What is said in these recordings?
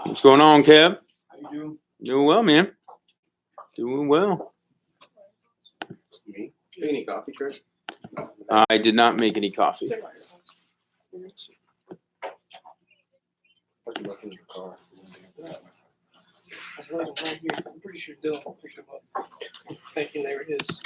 What's going on, Kev? How you doing? Doing well, man. Doing well. Me? Any coffee, Chris? I did not make any coffee. Thought you left in your car. I was looking right here. I'm pretty sure Dylan picked them up. I'm thinking they were his.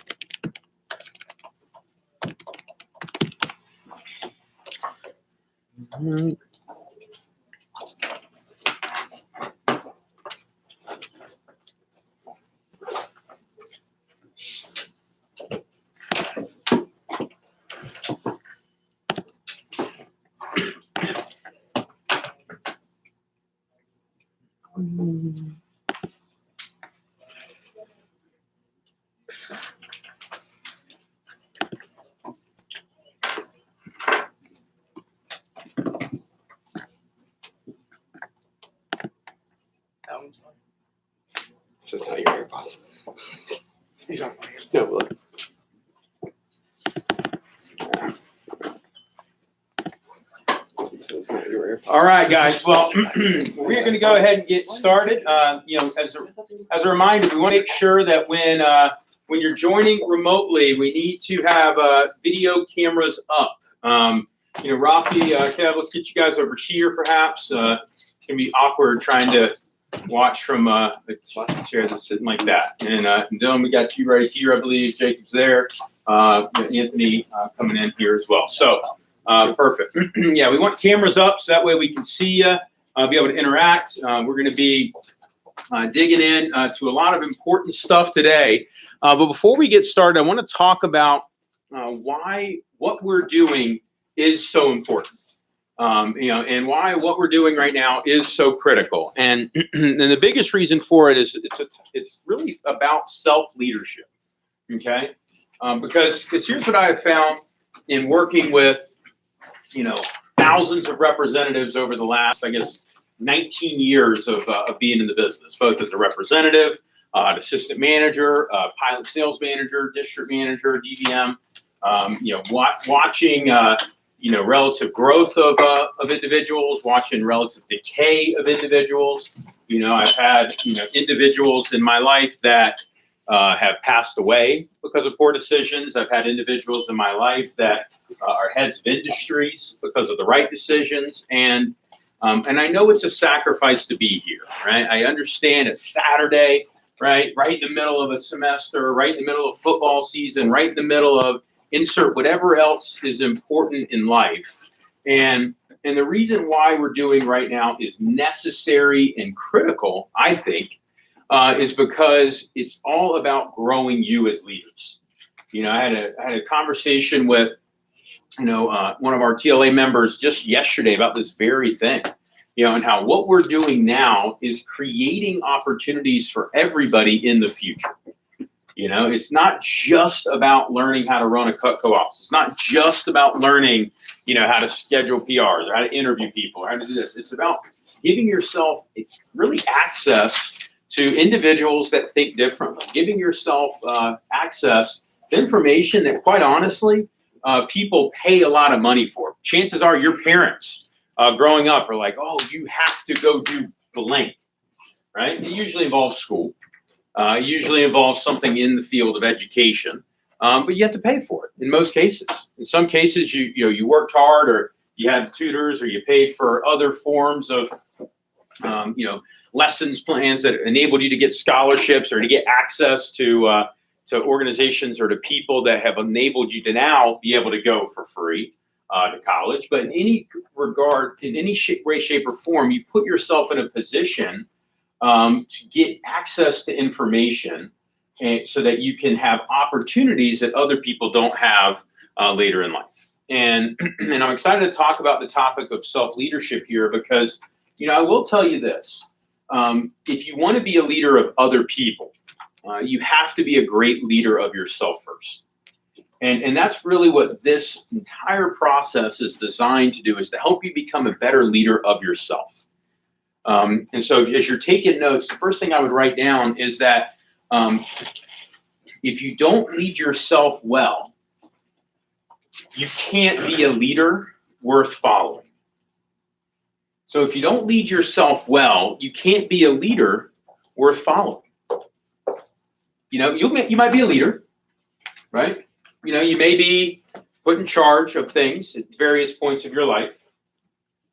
That one's fine. This is not your AirPods. These aren't mine. No, look. So it's not your AirPods. All right, guys. Well, we're going to go ahead and get started. As a reminder, we want to make sure that when you're joining remotely, we need to have video cameras up. Rafi, Kev, let's get you guys over here, perhaps. It's going to be awkward trying to watch from the chair that's sitting like that. And Dylan, we got you right here, I believe. Jacob's there. Anthony coming in here as well. So perfect. Yeah, we want cameras up so that way we can see you, be able to interact. We're going to be digging in to a lot of important stuff today. But before we get started, I want to talk about why what we're doing is so important. And why what we're doing right now is so critical. And the biggest reason for it is it's really about self-leadership, okay? Because here's what I have found in working with, thousands of representatives over the last, 19 years of being in the business, both as a representative, an assistant manager, pilot sales manager, district manager, DVM, watching relative growth of individuals, watching relative decay of individuals. I've had, individuals in my life that have passed away because of poor decisions. I've had individuals in my life that are heads of industries because of the right decisions. And I know it's a sacrifice to be here, right? I understand it's Saturday, right in the middle of a semester, right in the middle of football season, right in the middle of insert whatever else is important in life. And the reason why we're doing right now is necessary and critical, I think, is because it's all about growing you as leaders. I had a conversation with, one of our TLA members just yesterday about this very thing, and how what we're doing now is creating opportunities for everybody in the future. It's not just about learning how to run a Cutco office. It's not just about learning, how to schedule PRs or how to interview people or how to do this. It's about giving yourself really access to individuals that think differently, giving yourself access to information that, quite honestly, people pay a lot of money for. Chances are your parents growing up are like, oh, you have to go do blank, right? It usually involves school. It usually involves something in the field of education, but you have to pay for it in most cases. In some cases, you worked hard, or you had tutors, or you paid for other forms of, lessons plans that enabled you to get scholarships or to get access to organizations or to people that have enabled you to now be able to go for free to college. But in any regard, in any way, shape, or form, you put yourself in a position to get access to information, and so that you can have opportunities that other people don't have later in life. And I'm excited to talk about the topic of self-leadership here because, I will tell you this. If you want to be a leader of other people, you have to be a great leader of yourself first. And that's really what this entire process is designed to do, is to help you become a better leader of yourself. And so as you're taking notes, the first thing I would write down is that if you don't lead yourself well, you can't be a leader worth following. So if you don't lead yourself well, you can't be a leader worth following. You know, you might be a leader, right? You know, you may be put in charge of things at various points of your life.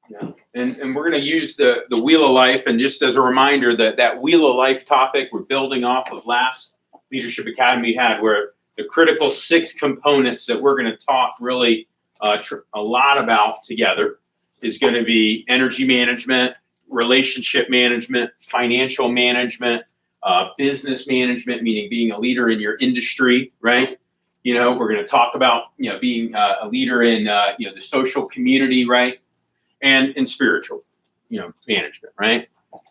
Yeah. And we're going to use the Wheel of Life. And just as a reminder, that Wheel of Life topic, we're building off of last Leadership Academy we had, where the critical 6 components that we're going to talk really a lot about together is going to be energy management, relationship management, financial management, business management, meaning being a leader in your industry, right? You know, we're going to talk about, you know, being a leader in, you know, the social community, right? And in spiritual, you know, management, right?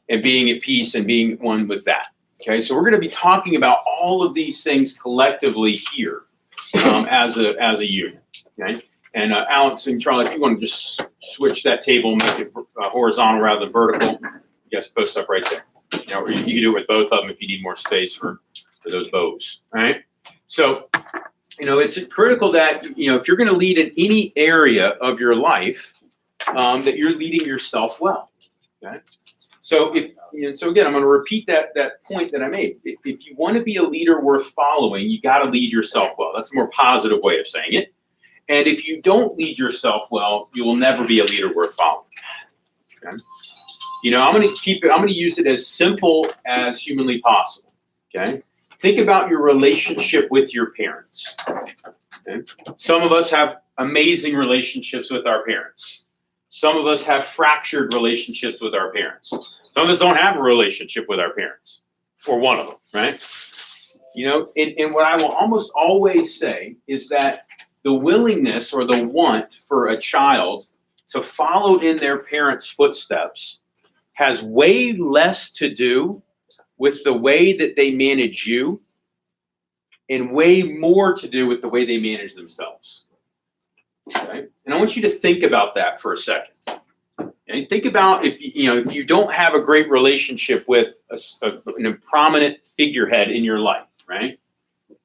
And being at peace and being one with that. Okay, so we're going to be talking about all of these things collectively here as a unit. Okay, and Alex and Charlie, if you want to just switch that table and make it horizontal rather than vertical, you guys post up right there. You know, or you can do it with both of them if you need more space for those bows. All right. So, you know, it's critical that, you know, if you're going to lead in any area of your life, that you're leading yourself well. Okay. So so again, I'm going to repeat that point that I made. If you want to be a leader worth following, you got to lead yourself well. That's a more positive way of saying it. And if you don't lead yourself well, you will never be a leader worth following. Okay. You know, I'm going to use it as simple as humanly possible. Okay. Think about your relationship with your parents. Okay. Some of us have amazing relationships with our parents. Some of us have fractured relationships with our parents. Some of us don't have a relationship with our parents, or one of them, right? You know, and what I will almost always say is that the willingness or the want for a child to follow in their parents' footsteps has way less to do with the way that they manage you and way more to do with the way they manage themselves. Okay? And I want you to think about that for a second. And think about if you don't have a great relationship with a prominent figurehead in your life, right?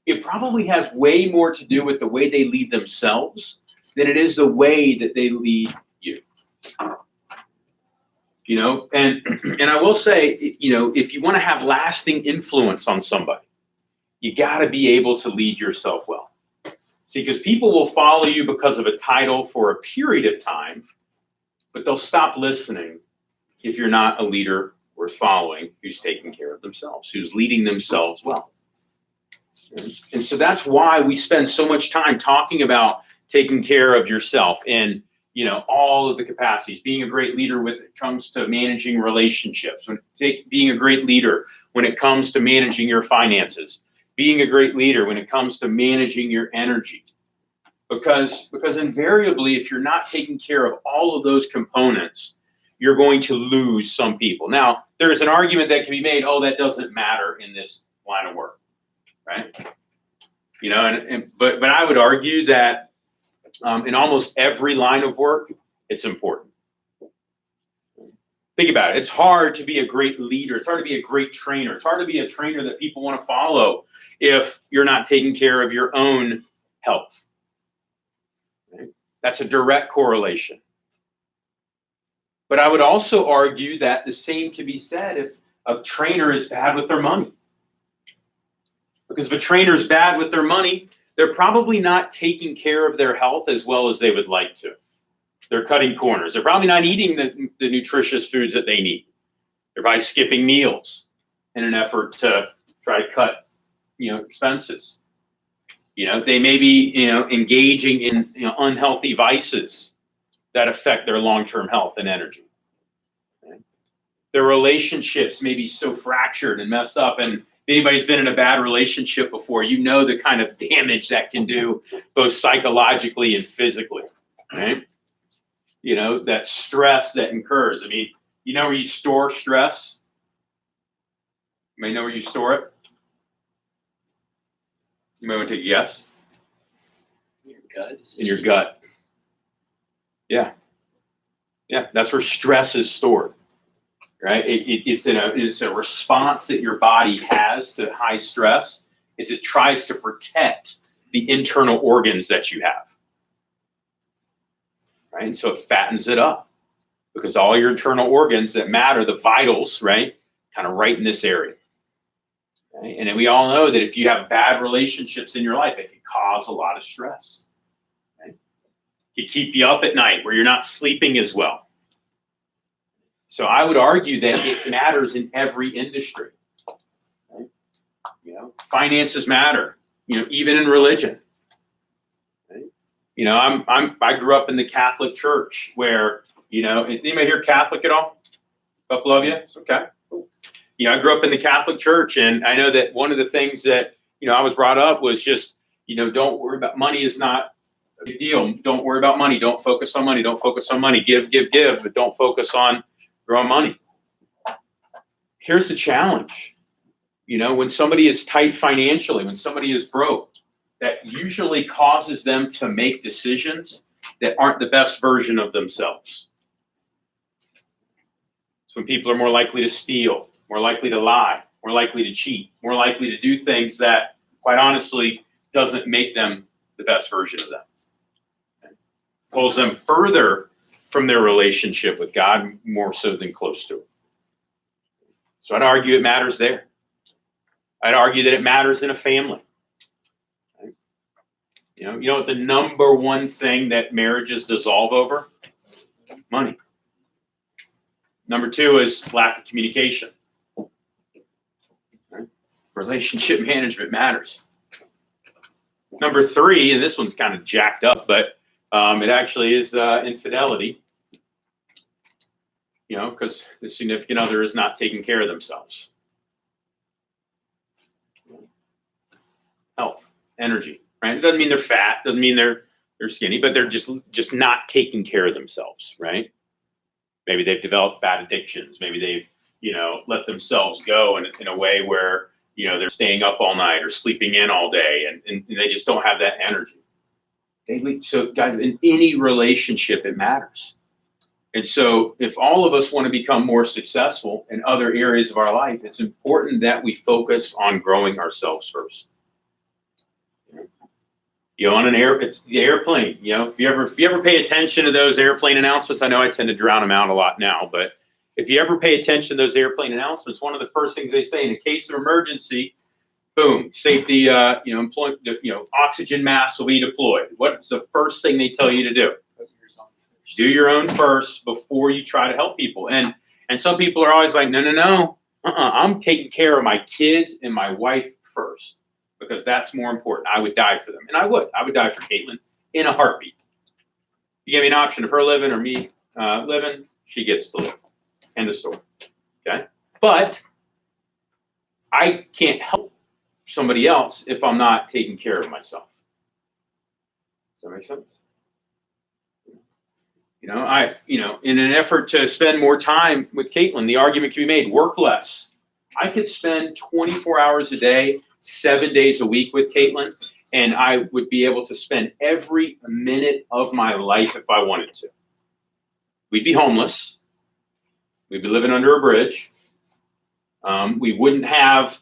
It probably has way more to do with the way they lead themselves than it is the way that they lead you. You know, and I will say, you know, if you want to have lasting influence on somebody, you got to be able to lead yourself well. See, because people will follow you because of a title for a period of time, but they'll stop listening if you're not a leader worth following who's taking care of themselves, who's leading themselves well. And so that's why we spend so much time talking about taking care of yourself in, you know, all of the capacities, being a great leader when it comes to managing relationships, being a great leader when it comes to managing your finances, being a great leader when it comes to managing your energy. Because invariably, if you're not taking care of all of those components, you're going to lose some people. Now, there's an argument that can be made, oh, that doesn't matter in this line of work, right? You know, but I would argue that in almost every line of work, it's important. Think about it. It's hard to be a great leader. It's hard to be a great trainer. It's hard to be a trainer that people want to follow if you're not taking care of your own health. Right? That's a direct correlation. But I would also argue that the same can be said if a trainer is bad with their money. Because if a trainer is bad with their money, they're probably not taking care of their health as well as they would like to. They're cutting corners. They're probably not eating the nutritious foods that they need. They're probably skipping meals in an effort to try to cut, you know, expenses. You know, they may be, you know, engaging in, you know, unhealthy vices that affect their long-term health and energy. Okay? Their relationships may be so fractured and messed up. And if anybody's been in a bad relationship before, you know the kind of damage that can do both psychologically and physically. Right? You know, that stress that incurs. I mean, you know where you store stress? You may know where you store it. You might want to take a guess. Your gut. In your gut. Yeah. Yeah, that's where stress is stored. Right? It's a response that your body has to high stress, is it tries to protect the internal organs that you have. Right? And so it fattens it up. because all your internal organs that matter, the vitals, right, kind of right in this area. Okay? And then we all know that if you have bad relationships in your life, it can cause a lot of stress. Right? It can keep you up at night where you're not sleeping as well. So I would argue that it matters in every industry. Right? You know, finances matter. You know, even in religion. Right? You know, I grew up in the Catholic Church where, you know, anybody here Catholic at all? A couple of you? Okay. Cool. You know, I grew up in the Catholic Church, and I know that one of the things that, you know, I was brought up was just, you know, don't worry about money is not a big deal. Don't worry about money. Don't focus on money. Don't focus on money. Give, but don't focus on your own money. Here's the challenge. You know, when somebody is tight financially, when somebody is broke, that usually causes them to make decisions that aren't the best version of themselves. So when people are more likely to steal, more likely to lie, more likely to cheat, more likely to do things that, quite honestly, doesn't make them the best version of them. Okay? Pulls them further from their relationship with God more so than close to it. So I'd argue it matters there. I'd argue that it matters in a family. Right? You know what the number one thing that marriages dissolve over? Money. Number two is lack of communication. Right? Relationship management matters. Number three, and this one's kind of jacked up, but it actually is infidelity. You know, because the significant other is not taking care of themselves. Health, energy, right? It doesn't mean they're fat, doesn't mean they're skinny, but they're just not taking care of themselves, right? Maybe they've developed bad addictions. Maybe they've, you know, let themselves go in a way where, you know, they're staying up all night or sleeping in all day, and they just don't have that energy. So guys, in any relationship, it matters. And so if all of us want to become more successful in other areas of our life, it's important that we focus on growing ourselves first. You know, on it's the airplane. You know, if you ever pay attention to those airplane announcements, I know I tend to drown them out a lot now, but if you ever pay attention to those airplane announcements, one of the first things they say in a case of emergency, boom, safety, you know, employment, you know, oxygen masks will be deployed. What's the first thing they tell you to do? Do your own first before you try to help people. And some people are always like, no, I'm taking care of my kids and my wife first, because that's more important. I would die for them. And I would die for Caitlin in a heartbeat. You give me an option of her living or me living, she gets to live. End of story. Okay? But I can't help somebody else if I'm not taking care of myself. Does that make sense? You know, in an effort to spend more time with Caitlin, the argument can be made, work less. I could spend 24 hours a day, 7 days a week with Caitlin, and I would be able to spend every minute of my life if I wanted to. We'd be homeless. We'd be living under a bridge. We wouldn't have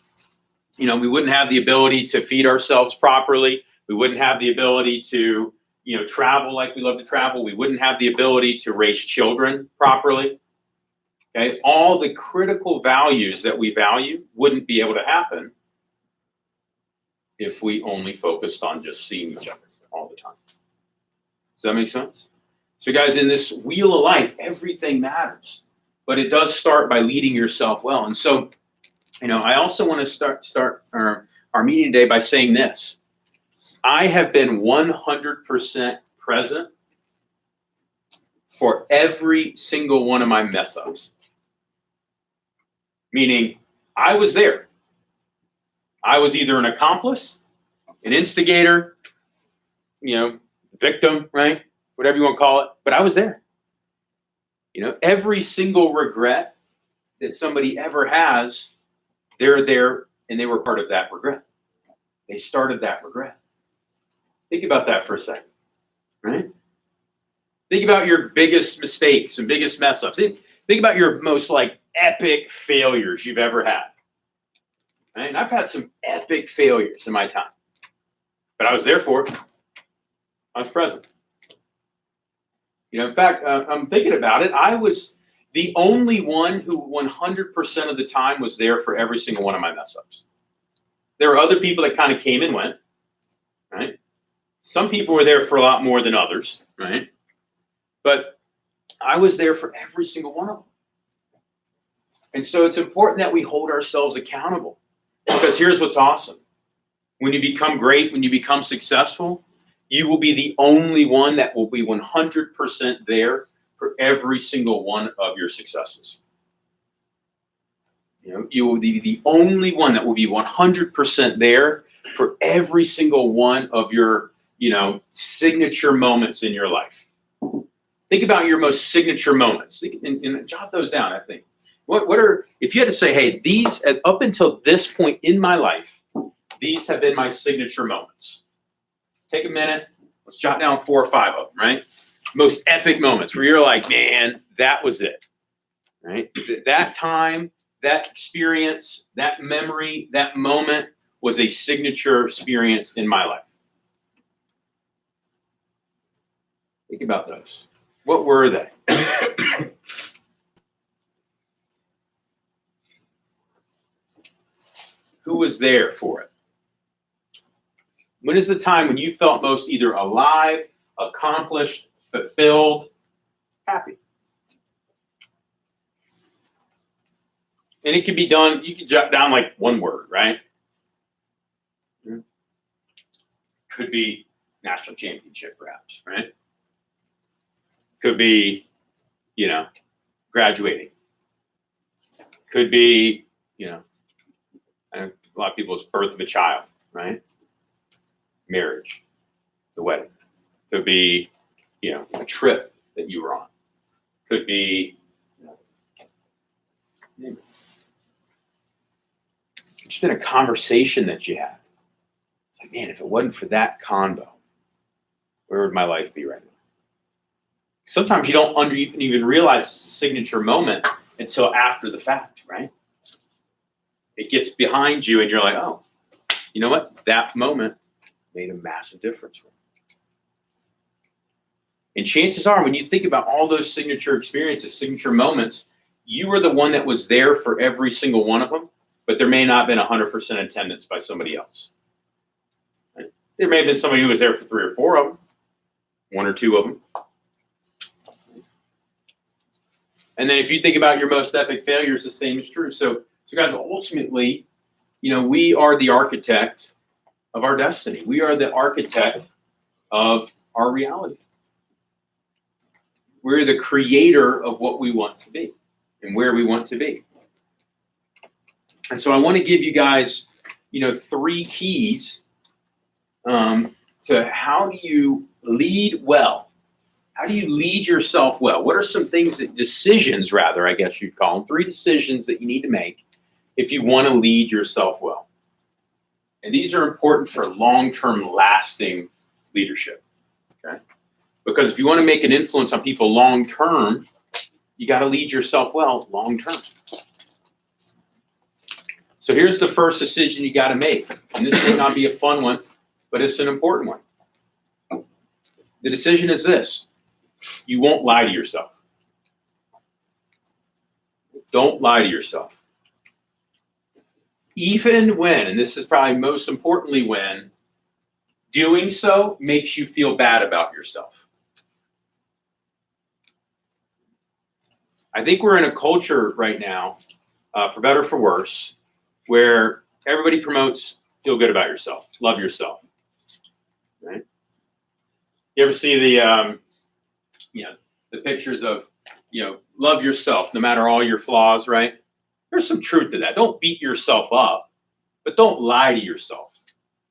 the ability to feed ourselves properly. We wouldn't have the ability to, you know, travel like we love to travel. We wouldn't have the ability to raise children properly. Okay, all the critical values that we value wouldn't be able to happen if we only focused on just seeing each other all the time. Does that make sense? So guys, in this wheel of life, everything matters, but it does start by leading yourself well. And so, you know, I also want to start our meeting today by saying this. I have been 100% present for every single one of my mess ups. Meaning, I was there. I was either an accomplice, an instigator, you know, victim, right? Whatever you want to call it, but I was there. You know, every single regret that somebody ever has, they're there and they were part of that regret. They started that regret. Think about that for a second, right? Think about your biggest mistakes and biggest mess ups. Think about your most like epic failures you've ever had. Right? And I've had some epic failures in my time, but I was there for it. I was present. In fact, I'm thinking about it. I was the only one who 100% of the time was there for every single one of my mess ups. There were other people that kind of came and went, right? Some people were there for a lot more than others, right? But I was there for every single one of them. And so it's important that we hold ourselves accountable, because here's what's awesome. When you become great, when you become successful, you will be the only one that will be 100% there for every single one of your successes. You will be the only one that will be 100% there for every single one of your, signature moments in your life. Think about your most signature moments and jot those down, I think. What are, if you had to say, hey, these, up until this point in my life, these have been my signature moments. Take a minute. Let's jot down 4 or 5 of them, right? Most epic moments where you're like, man, that was it, right? That time, that experience, that memory, that moment was a signature experience in my life. Think about those. What were they? Who was there for it? When is the time when you felt most either alive, accomplished, fulfilled, happy? And it can be done, you can jot down like one word, right? Could be national championship, perhaps, right? Could be, graduating. Could be, a lot of people, it's birth of a child, right? Marriage, the wedding. Could be, a trip that you were on. Could be, it's just been a conversation that you had. It's like, man, if it wasn't for that convo, where would my life be right now? Sometimes you don't even realize the signature moment until after the fact, right? It gets behind you and you're like, oh, you know what? That moment made a massive difference for me. And chances are, when you think about all those signature experiences, signature moments, you were the one that was there for every single one of them, but there may not have been 100% attendance by somebody else. Right? There may have been somebody who was there for 3 or 4 of them, 1 or 2 of them. And then if you think about your most epic failures, the same is true. So guys, ultimately, we are the architect of our destiny. We are the architect of our reality. We're the creator of what we want to be and where we want to be. And so I want to give you guys, 3 keys to how do you lead well. How do you lead yourself well? What are some decisions, I guess you'd call them, 3 decisions that you need to make if you want to lead yourself well. And these are important for long-term lasting leadership, okay? Because if you want to make an influence on people long-term, you got to lead yourself well long-term. So here's the first decision you got to make. And this may not be a fun one, but it's an important one. The decision is this. You won't lie to yourself. Don't lie to yourself. Even when, and this is probably most importantly when, doing so makes you feel bad about yourself. I think we're in a culture right now, for better or for worse, where everybody promotes feel good about yourself, love yourself, right? You ever see the pictures of, love yourself no matter all your flaws, right? There's some truth to that. Don't beat yourself up, but don't lie to yourself.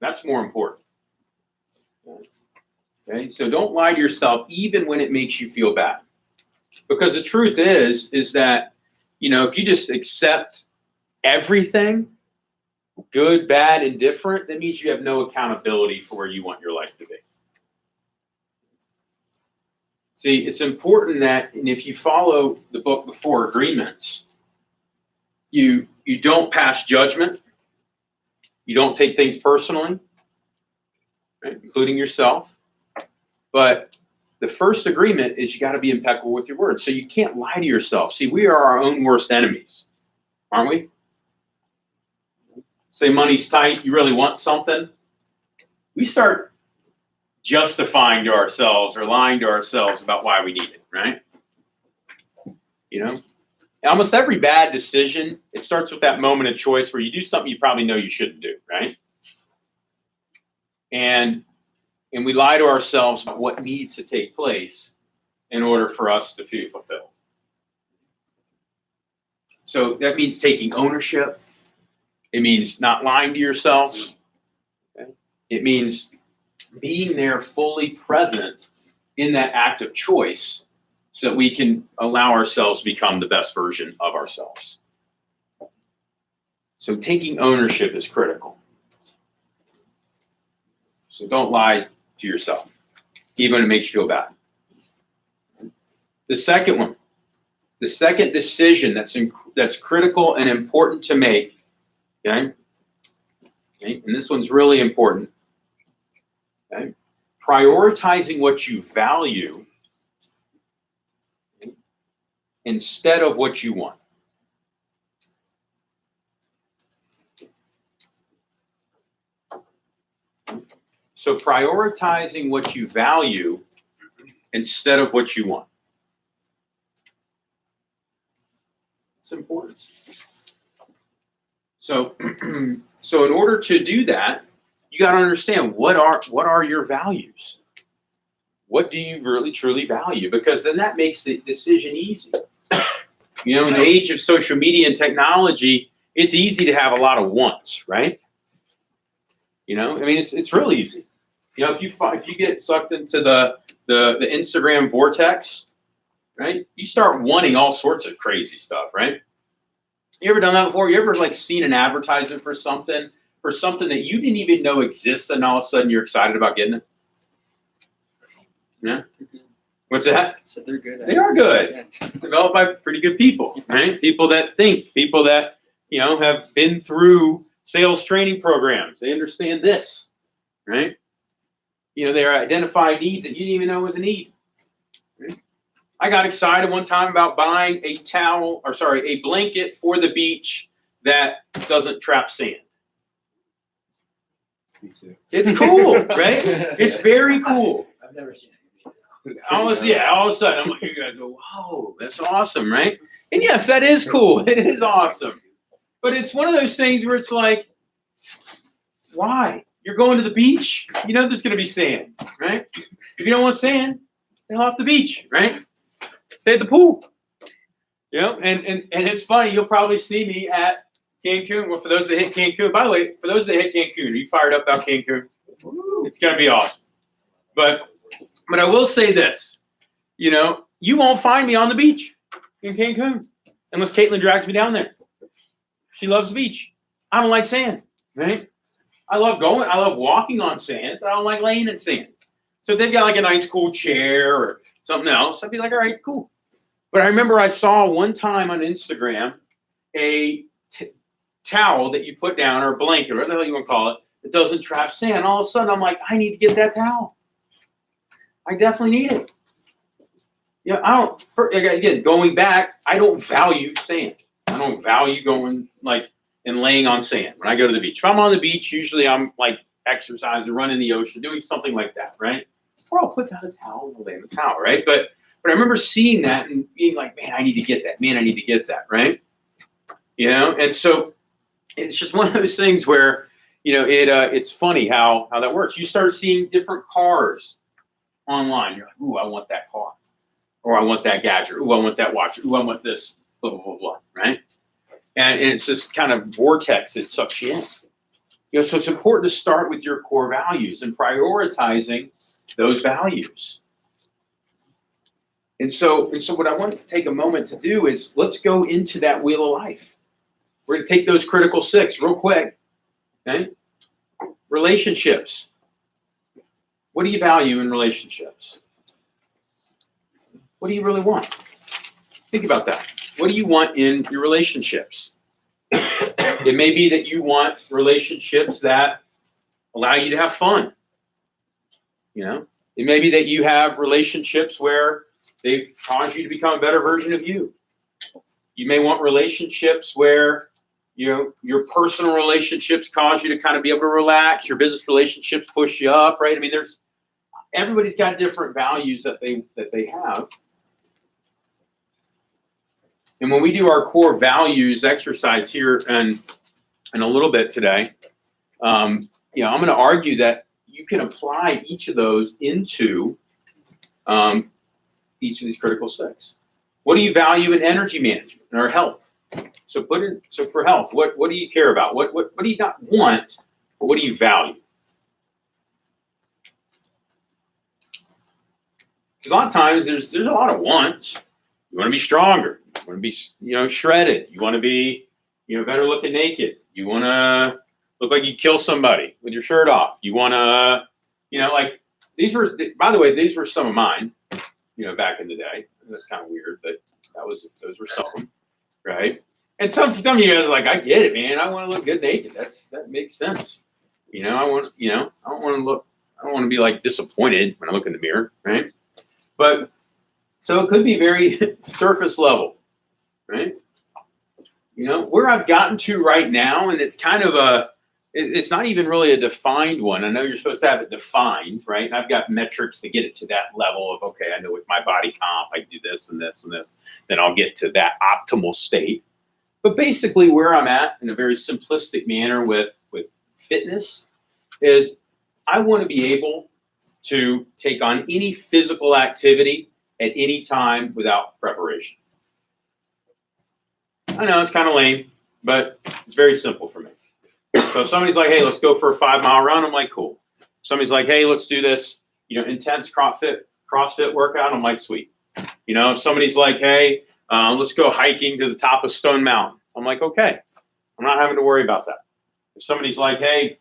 That's more important. Okay, so don't lie to yourself even when it makes you feel bad. Because the truth is that, if you just accept everything, good, bad, indifferent, that means you have no accountability for where you want your life to be. See, it's important that, and if you follow the book The 4 Agreements, you don't pass judgment. You don't take things personally, right, including yourself. But the first agreement is you got to be impeccable with your word. So you can't lie to yourself. See, we are our own worst enemies, aren't we? Say money's tight, you really want something. We start justifying to ourselves or lying to ourselves about why we need it, right? You know, almost every bad decision, it starts with that moment of choice where you do something you probably know you shouldn't do, right? And we lie to ourselves about what needs to take place in order for us to feel fulfilled. So that means taking ownership. It means not lying to yourself. Okay? It means being there fully present in that act of choice so that we can allow ourselves to become the best version of ourselves. So taking ownership is critical. So don't lie to yourself, even when it makes you feel bad. The second one, the second decision that's critical and important to make, okay? And this one's really important. Okay? Prioritizing what you value instead of what you want. So prioritizing what you value instead of what you want. It's important. So, so in order to do that, you got to understand what are your values? What do you really truly value? Because then that makes the decision easy. You know, in the age of social media and technology, it's easy to have a lot of wants, right? You know, I mean, it's real easy. You know, if you get sucked into the Instagram vortex, right? You start wanting all sorts of crazy stuff, right? You ever done that before? You ever like seen an advertisement for something that you didn't even know exists, and all of a sudden you're excited about getting it? Yeah. What's that? So they're good. They are good. Yeah. Developed by pretty good people, right? People that think, people that, you know, have been through sales training programs. They understand this, right? You know, they identify needs that you didn't even know was a need. Right? I got excited one time about buying a blanket for the beach that doesn't trap sand. Me too. It's cool, right? It's very cool. I've never seen it. All of a sudden, I'm like, you guys go, whoa, that's awesome, right? And yes, that is cool. It is awesome. But it's one of those things where it's like, why? You're going to the beach, you know there's going to be sand, right? If you don't want sand, then off the beach, right? Stay at the pool. You know, and it's funny, you'll probably see me at Cancun. Well, for those that hit Cancun, by the way, for those that hit Cancun, are you fired up about Cancun? It's going to be awesome. But I will say this, you know, you won't find me on the beach in Cancun unless Caitlin drags me down there. She loves the beach. I don't like sand, right? I love walking on sand, but I don't like laying in sand. So if they've got like a nice cool chair or something else, I'd be like, all right, cool. But I remember I saw one time on Instagram a towel that you put down, or a blanket, or whatever the hell you want to call it, that doesn't trap sand. All of a sudden, I'm like, I need to get that towel. I definitely need it. You know, again, going back, I don't value sand. I don't value going like and laying on sand when I go to the beach. If I'm on the beach, usually I'm like exercising, running in the ocean, doing something like that, right? Or I'll put down a towel and lay on the towel, right? But I remember seeing that and being like, man, I need to get that. Man, I need to get that, right? You know, and so it's just one of those things where, you know, it's funny how that works. You start seeing different cars online. You're like, ooh, I want that car. Or I want that gadget. Ooh, I want that watch. Ooh, I want this, blah, blah, blah, blah, right? And it's this kind of vortex that sucks you in. You know, so it's important to start with your core values and prioritizing those values. And so what I want to take a moment to do is let's go into that wheel of life. We're going to take those critical 6 real quick. Okay? Relationships. What do you value in relationships? What do you really want? Think about that. What do you want in your relationships? It may be that you want relationships that allow you to have fun. You know, It may be that you have relationships where they cause you to become a better version of you. You may want relationships where, you know, your personal relationships cause you to kind of be able to relax. Your business relationships push you up, right? I mean, everybody's got different values that they have. And when we do our core values exercise here in a little bit today, you know, I'm going to argue that you can apply each of those into each of these critical six. What do you value in energy management or health? So for health, what do you care about? What do you not want, but what do you value? Because a lot of times there's a lot of wants. You want to be stronger. You want to be, you know, shredded. You want to be, you know, better looking naked. You want to look like you kill somebody with your shirt off. You want to, you know, like these were, by the way, these were some of mine, you know, back in the day. That's kind of weird, but those were some of them, right? And some of you guys are like, I get it, man. I want to look good naked. That makes sense. You know, I don't want to be like disappointed when I look in the mirror, right? But so it could be very surface level, right? You know, where I've gotten to right now, and it's kind of it's not even really a defined one. I know you're supposed to have it defined, right? And I've got metrics to get it to that level of, okay, I know with my body comp, I can do this and this and this, then I'll get to that optimal state. But basically where I'm at in a very simplistic manner with fitness is I want to be able to take on any physical activity at any time without preparation. I know it's kind of lame, but it's very simple for me. So if somebody's like, hey, let's go for a 5-mile run, I'm like, cool. Somebody's like, hey, let's do this, you know, intense CrossFit workout, I'm like, sweet. You know, if somebody's like, hey, let's go hiking to the top of Stone Mountain, I'm like, okay. I'm not having to worry about that. If somebody's like, hey,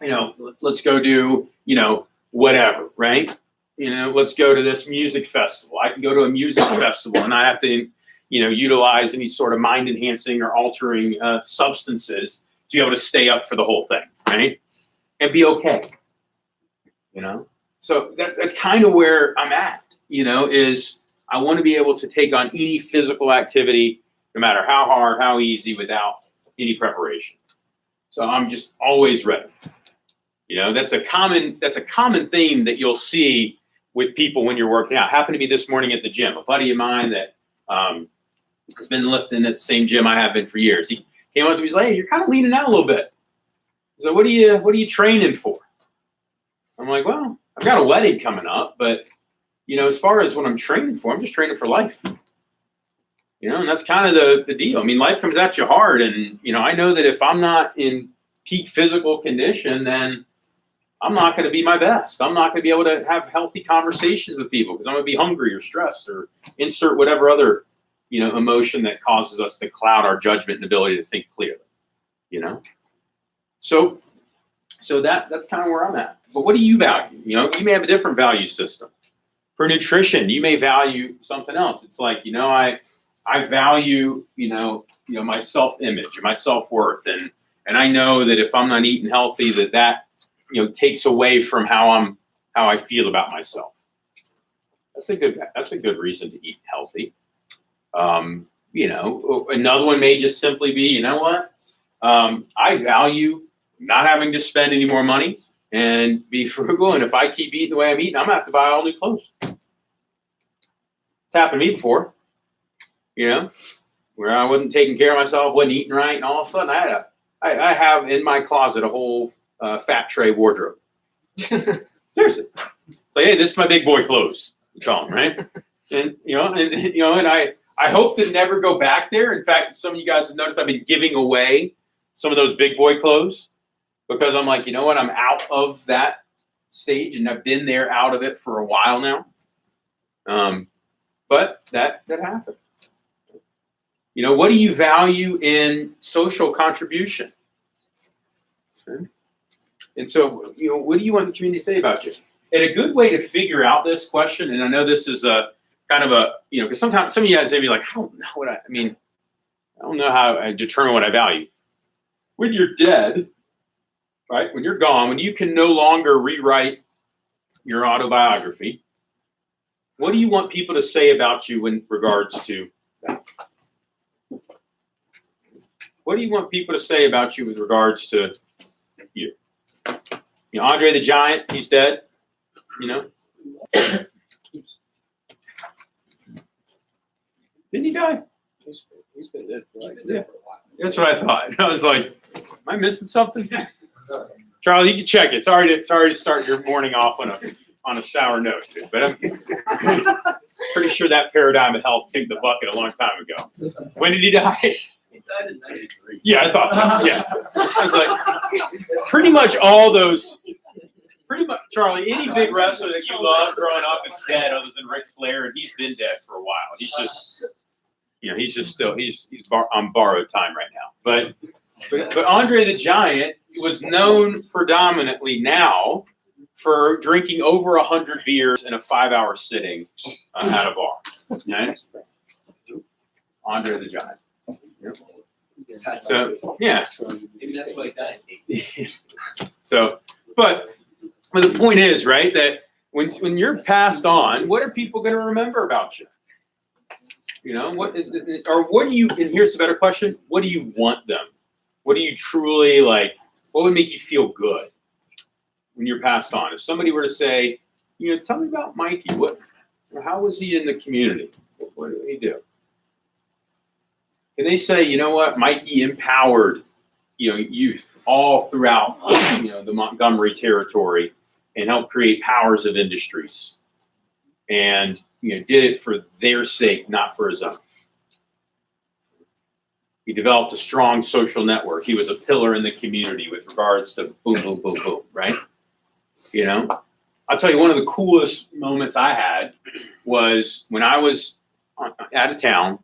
you know, let's go do, you know, whatever, right? You know, let's go to this music festival. I can go to a music festival and I have to, you know, utilize any sort of mind enhancing or altering substances to be able to stay up for the whole thing, right? And be okay, you know? So that's kind of where I'm at, you know, is I want to be able to take on any physical activity, no matter how hard, how easy, without any preparation. So I'm just always ready. You know, that's a common theme that you'll see with people when you're working out. Happened to be this morning at the gym. A buddy of mine that has been lifting at the same gym I have been for years. He came up to me, he's like, hey, you're kind of leaning out a little bit. So what are you training for? I'm like, well, I've got a wedding coming up, but you know, as far as what I'm training for, I'm just training for life. You know, and that's kind of the deal. I mean, life comes at you hard, and you know, I know that if I'm not in peak physical condition, then I'm not going to be my best. I'm not going to be able to have healthy conversations with people because I'm going to be hungry or stressed or insert whatever other, you know, emotion that causes us to cloud our judgment and ability to think clearly, you know? So that's kind of where I'm at. But what do you value? You know, you may have a different value system. For nutrition, you may value something else. It's like, you know, I value, you know, my self-image and my self-worth. And I know that if I'm not eating healthy, that you know, takes away from how I feel about myself. That's a good reason to eat healthy. You know, another one may just simply be, you know what? I value not having to spend any more money and be frugal. And if I keep eating the way I'm eating, I'm gonna have to buy all new clothes. It's happened to me before, you know, where I wasn't taking care of myself, wasn't eating right, and all of a sudden I have in my closet a whole fat tray wardrobe. Seriously, it's like, hey, this is my big boy clothes. You call them, right? And and I hope to never go back there. In fact, some of you guys have noticed I've been giving away some of those big boy clothes because I'm like, you know what? I'm out of that stage and I've been there out of it for a while now. But that happened. You know, what do you value in social contribution? Okay. And so, you know, what do you want the community to say about you? And a good way to figure out this question, and I know this is a kind of a, you know, because sometimes some of you guys may be like, I don't know what I don't know how I determine what I value. When you're dead, right? When you're gone, when you can no longer rewrite your autobiography. What do you want people to say about you in regards to that? What do you want people to say about you with regards to you? You know, Andre the Giant, he's dead. You know? Didn't he die? He's been dead for like Yeah. for a while. That's what I thought. I was like, am I missing something? Charlie, you can check it. Sorry to start your morning off on a sour note, dude. But I'm pretty sure that paradigm of health kicked the bucket a long time ago. When did he die? He died in 93. Yeah, I thought so. Yeah. I was like, pretty much all those, pretty much, Charlie, any big wrestler that you loved growing up is dead other than Ric Flair, and he's been dead for a while. He's just, you know, he's just still, he's on borrowed time right now. But Andre the Giant was known predominantly now for drinking over 100 beers in a 5-hour sitting at a bar. Okay? Andre the Giant. So, yeah. Maybe that's why he died. So, but the point is, right, that when you're passed on, what are people going to remember about you? You know, what do you, and here's the better question, what do you want them? What do you truly like, what would make you feel good when you're passed on? If somebody were to say, you know, tell me about Mikey, how was he in the community? What did he do? Can they say, you know what, Mikey empowered, you know, youth all throughout, you know, the Montgomery territory and helped create powers of industries and, you know, did it for their sake, not for his own. He developed a strong social network. He was a pillar in the community with regards to boom, boom, boom, boom, right? You know, I'll tell you, one of the coolest moments I had was when I was out of town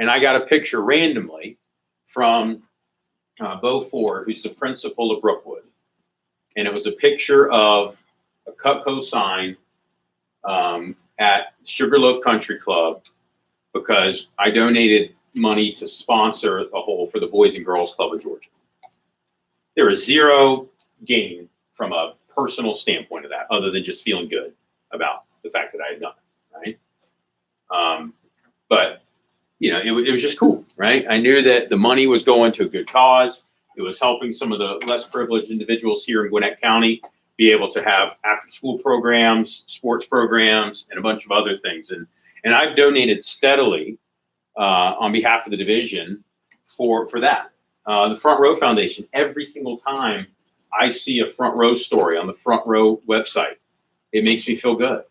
and I got a picture randomly from Bo Ford, who's the principal of Brookwood. And it was a picture of a Cutco sign at Sugarloaf Country Club because I donated money to sponsor a hole for the Boys and Girls Club of Georgia. There was zero gain from a personal standpoint of that, other than just feeling good about the fact that I had done it, right? But you know, it was just cool, right? I knew that the money was going to a good cause. It was helping some of the less privileged individuals here in Gwinnett County be able to have after-school programs, sports programs, and a bunch of other things. And I've donated steadily on behalf of the division for that. The Front Row Foundation, every single time I see a Front Row story on the Front Row website, it makes me feel good,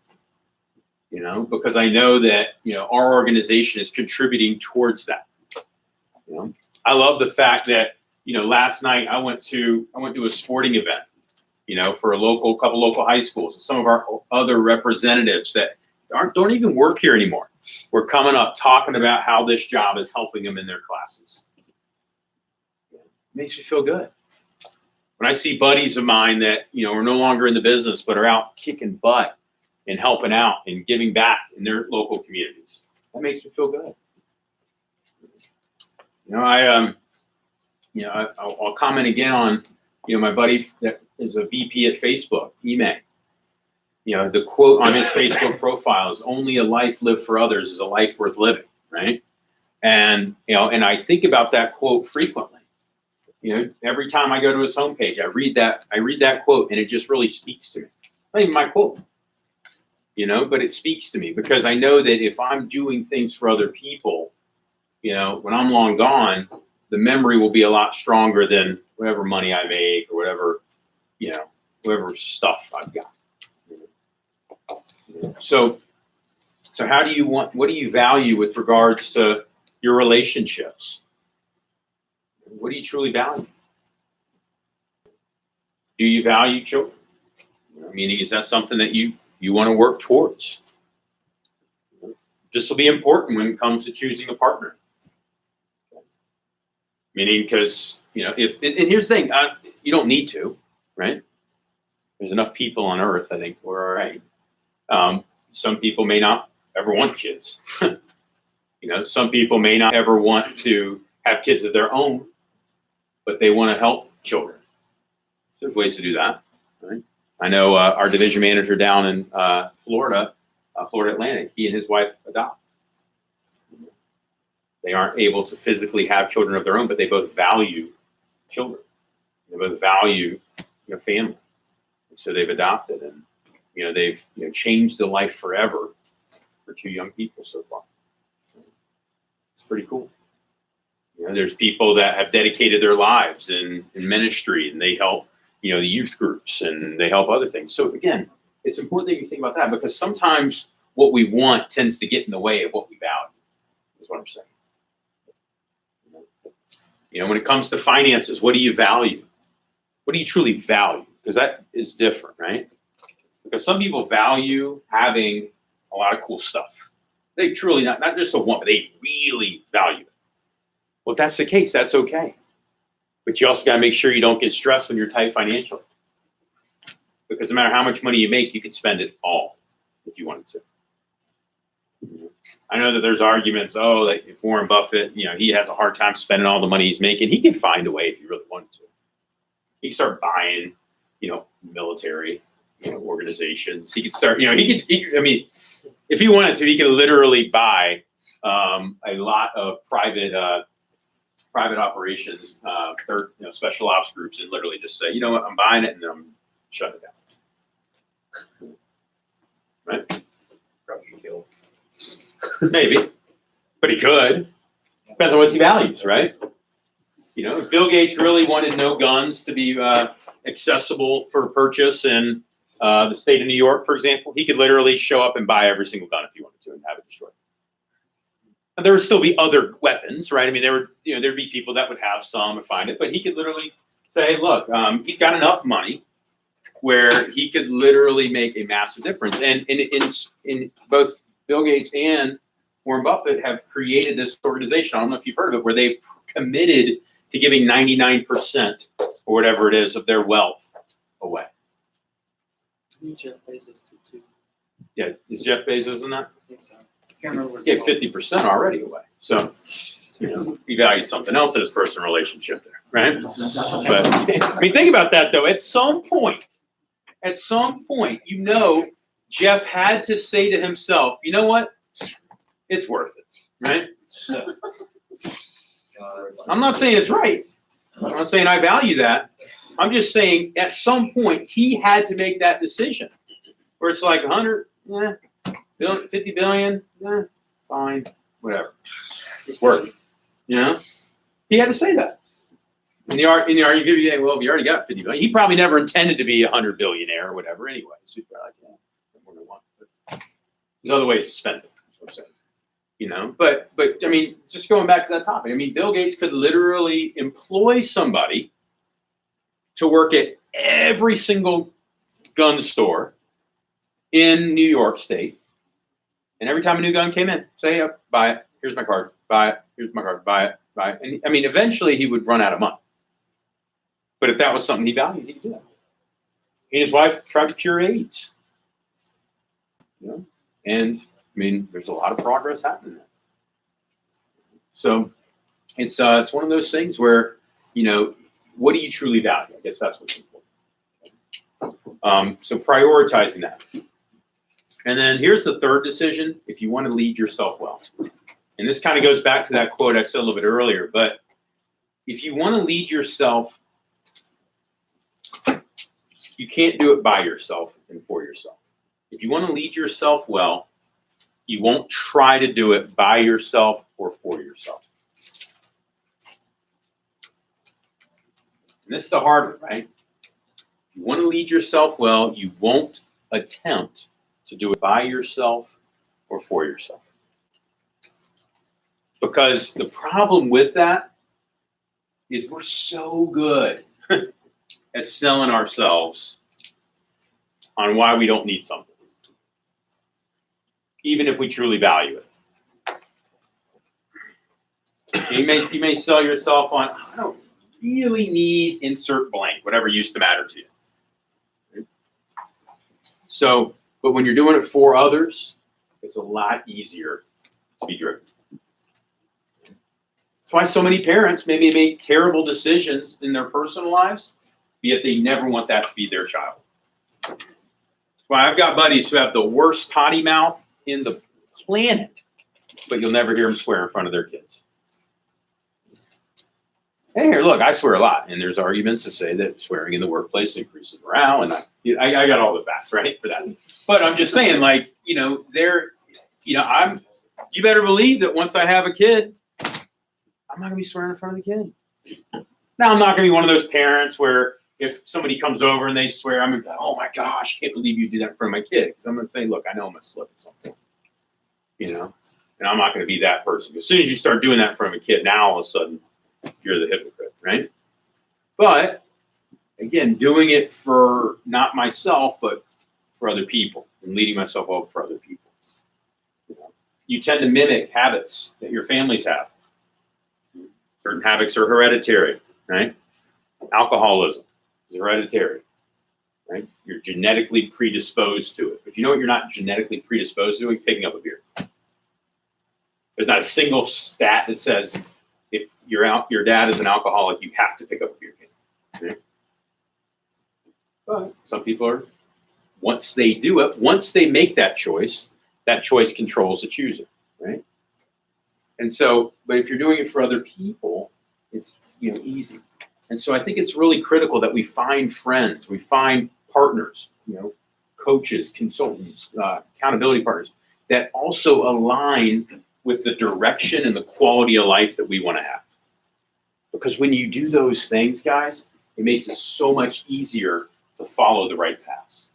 you know, because I know that, you know, our organization is contributing towards that. You know, I love the fact that, you know, last night I went to a sporting event, you know, for couple local high schools. Some of our other representatives that don't even work here anymore were coming up talking about how this job is helping them in their classes. It makes me feel good. When I see buddies of mine that, you know, are no longer in the business but are out kicking butt and helping out and giving back in their local communities, that makes me feel good. You know, I'll comment again on, you know, my buddy that is a VP at Facebook, Ime. You know, the quote on his Facebook profile is, "Only a life lived for others is a life worth living," right? And, you know, and I think about that quote frequently. You know, every time I go to his homepage, I read that quote, and it just really speaks to me. It's not even my quote, you know, but it speaks to me because I know that if I'm doing things for other people, you know, when I'm long gone, the memory will be a lot stronger than whatever money I make or whatever, you know, whatever stuff I've got. So what do you value with regards to your relationships? What do you truly value? Do you value children? I mean, is that something that you want to work towards? This will be important when it comes to choosing a partner. Meaning, because, you know, and here's the thing, you don't need to, right? There's enough people on earth, I think we're all right. Some people may not ever want kids. You know, some people may not ever want to have kids of their own, but they want to help children. There's ways to do that, right? I know our division manager down in Florida, Florida Atlantic, he and his wife adopt. They aren't able to physically have children of their own, but they both value children. They both value family. And so they've adopted, and they've changed the life forever for two young people so far. So it's pretty cool. There's people that have dedicated their lives in ministry, and they help the youth groups, and they help other things. So again, it's important that you think about that, because sometimes what we want tends to get in the way of what we value, is what I'm saying. When it comes to finances, what do you value? What do you truly value? Because that is different, right? Because some people value having a lot of cool stuff. They truly, not just a want, but they really value it. Well, if that's the case, that's okay. But you also got to make sure you don't get stressed when you're tight financially. Because no matter how much money you make, you can spend it all if you wanted to. I know that there's arguments, like if Warren Buffett, he has a hard time spending all the money he's making. He can find a way if he really wanted to. He can start buying, military organizations. He could start, if he wanted to, he could literally buy a lot of private operations, special ops groups, and literally just say, I'm buying it and I'm shutting it down. Right? Probably killed. Maybe, but he could. Depends on what he values, right? If Bill Gates really wanted no guns to be accessible for purchase in the state of New York, for example, he could literally show up and buy every single gun if he wanted to and have it destroyed. And there would still be other weapons, right? There'd be people that would have some and find it, but he could literally say, look, he's got enough money where he could literally make a massive difference. And in both Bill Gates and Warren Buffett have created this organization. I don't know if you've heard of it, where they've committed to giving 99% or whatever it is of their wealth away. Jeff Bezos too. Yeah, is Jeff Bezos in that? I think so. I can't remember what He it's gave called. 50% already away. So, he valued something else in his personal relationship there, right? But think about that though. At some point, Jeff had to say to himself, you know what? It's worth it, right? I'm not saying it's right. I'm not saying I value that. I'm just saying at some point he had to make that decision where it's like 100, 50 billion, fine, whatever. It's worth it. He had to say that. In the argument, well, you already got 50 billion. He probably never intended to be a 100 billionaire or whatever anyway. So he's probably like, more than one. But there's other ways to spend it. That's what I'm saying. But just going back to that topic, Bill Gates could literally employ somebody to work at every single gun store in New York State. And every time a new gun came in, say, buy it, here's my card, buy it, here's my card, buy it, buy it. And eventually he would run out of money. But if that was something he valued, he could do that. He and his wife tried to cure AIDS. And there's a lot of progress happening there. So it's one of those things where, what do you truly value? I guess that's what's important. So prioritizing that. And then here's the third decision, if you want to lead yourself well. And this kind of goes back to that quote I said a little bit earlier, but if you want to lead yourself, you can't do it by yourself and for yourself. If you want to lead yourself well, you won't try to do it by yourself or for yourself. And this is the hard one, right? If you want to lead yourself well, you won't attempt to do it by yourself or for yourself. Because the problem with that is we're so good at selling ourselves on why we don't need something, even if we truly value it. You may sell yourself on, I don't really need insert blank, whatever used to matter to you. So, but when you're doing it for others, it's a lot easier to be driven. That's why so many parents maybe make terrible decisions in their personal lives, yet they never want that to be their child. Well, I've got buddies who have the worst potty mouth in the planet, but you'll never hear them swear in front of their kids. Hey, here, look, I swear a lot, and there's arguments to say that swearing in the workplace increases morale, and I got all the facts, right, for that. But I'm just saying, like, you know, you better believe that once I have a kid, I'm not gonna be swearing in front of the kid. Now, I'm not gonna be one of those parents where if somebody comes over and they swear, I'm gonna be like, oh my gosh, can't believe you do that in front of my kid. Because I'm gonna say, look, I know I'm gonna slip at some point, you know, and I'm not gonna be that person. As soon as you start doing that in front of a kid, now all of a sudden you're the hypocrite, right? But again, doing it for not myself, but for other people, and leading myself up for other people. You tend to mimic habits that your families have. Certain habits are hereditary, right? Alcoholism is hereditary, right? You're genetically predisposed to it. But you know what you're not genetically predisposed to doing? Picking up a beer. There's not a single stat that says if your dad is an alcoholic, you have to pick up a beer can. Right? But some people are, once they do it, once they make that choice controls the chooser, right? And so, but if you're doing it for other people, it's, you know, easy. And so I think it's really critical that we find friends, we find partners, you know, coaches, consultants, accountability partners that also align with the direction and the quality of life that we want to have. Because when you do those things, guys, it makes it so much easier to follow the right paths.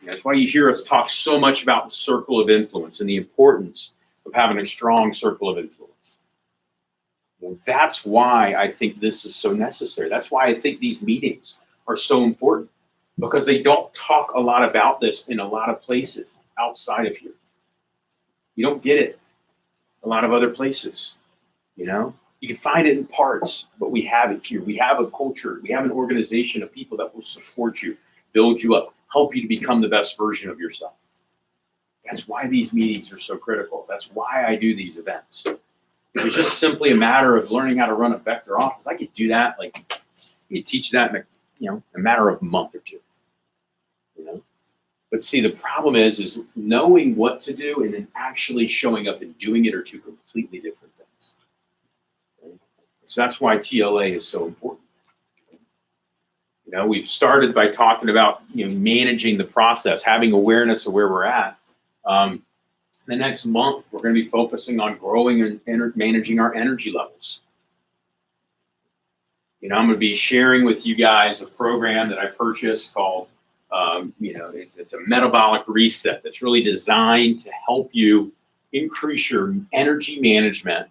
That's why you hear us talk so much about the circle of influence and the importance of having a strong circle of influence. And that's why I think this is so necessary. That's why I think these meetings are so important, because they don't talk a lot about this in a lot of places outside of here. You don't get it a lot of other places, you know? You can find it in parts, but we have it here. We have a culture. We have an organization of people that will support you, build you up, help you to become the best version of yourself. That's why these meetings are so critical. That's why I do these events. If it was just simply a matter of learning how to run a vector office, I could do that. Like, you teach that in a matter of a month or two. You know? But see, the problem is knowing what to do and then actually showing up and doing it are two completely different things. Right? So that's why TLA is so important. You know, we've started by talking about, you know, managing the process, having awareness of where we're at. The next month, we're going to be focusing on growing and managing our energy levels. You know, I'm going to be sharing with you guys a program that I purchased called, it's a metabolic reset that's really designed to help you increase your energy management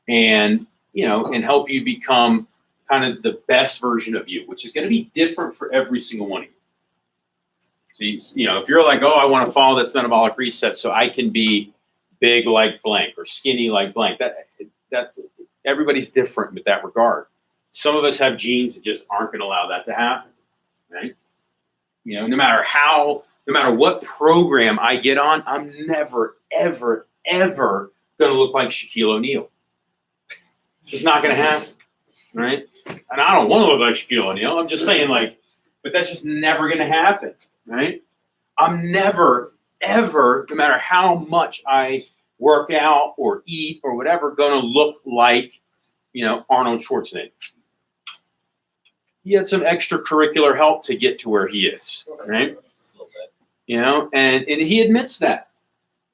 and, you know, and help you become kind of the best version of you, which is going to be different for every single one of you. So, you know, if you're like, oh, I want to follow this metabolic reset so I can be big like blank or skinny like blank, that everybody's different with that regard. Some of us have genes that just aren't going to allow that to happen, right? You know, no matter what program I get on, I'm never, ever, ever going to look like Shaquille O'Neal. It's just not going to happen, right? And I don't want to look like Shaquille O'Neal. I'm just saying, like, but that's just never going to happen, right? I'm never, ever, no matter how much I work out or eat or whatever, going to look like, you know, Arnold Schwarzenegger. He had some extracurricular help to get to where he is, right? You know, and he admits that,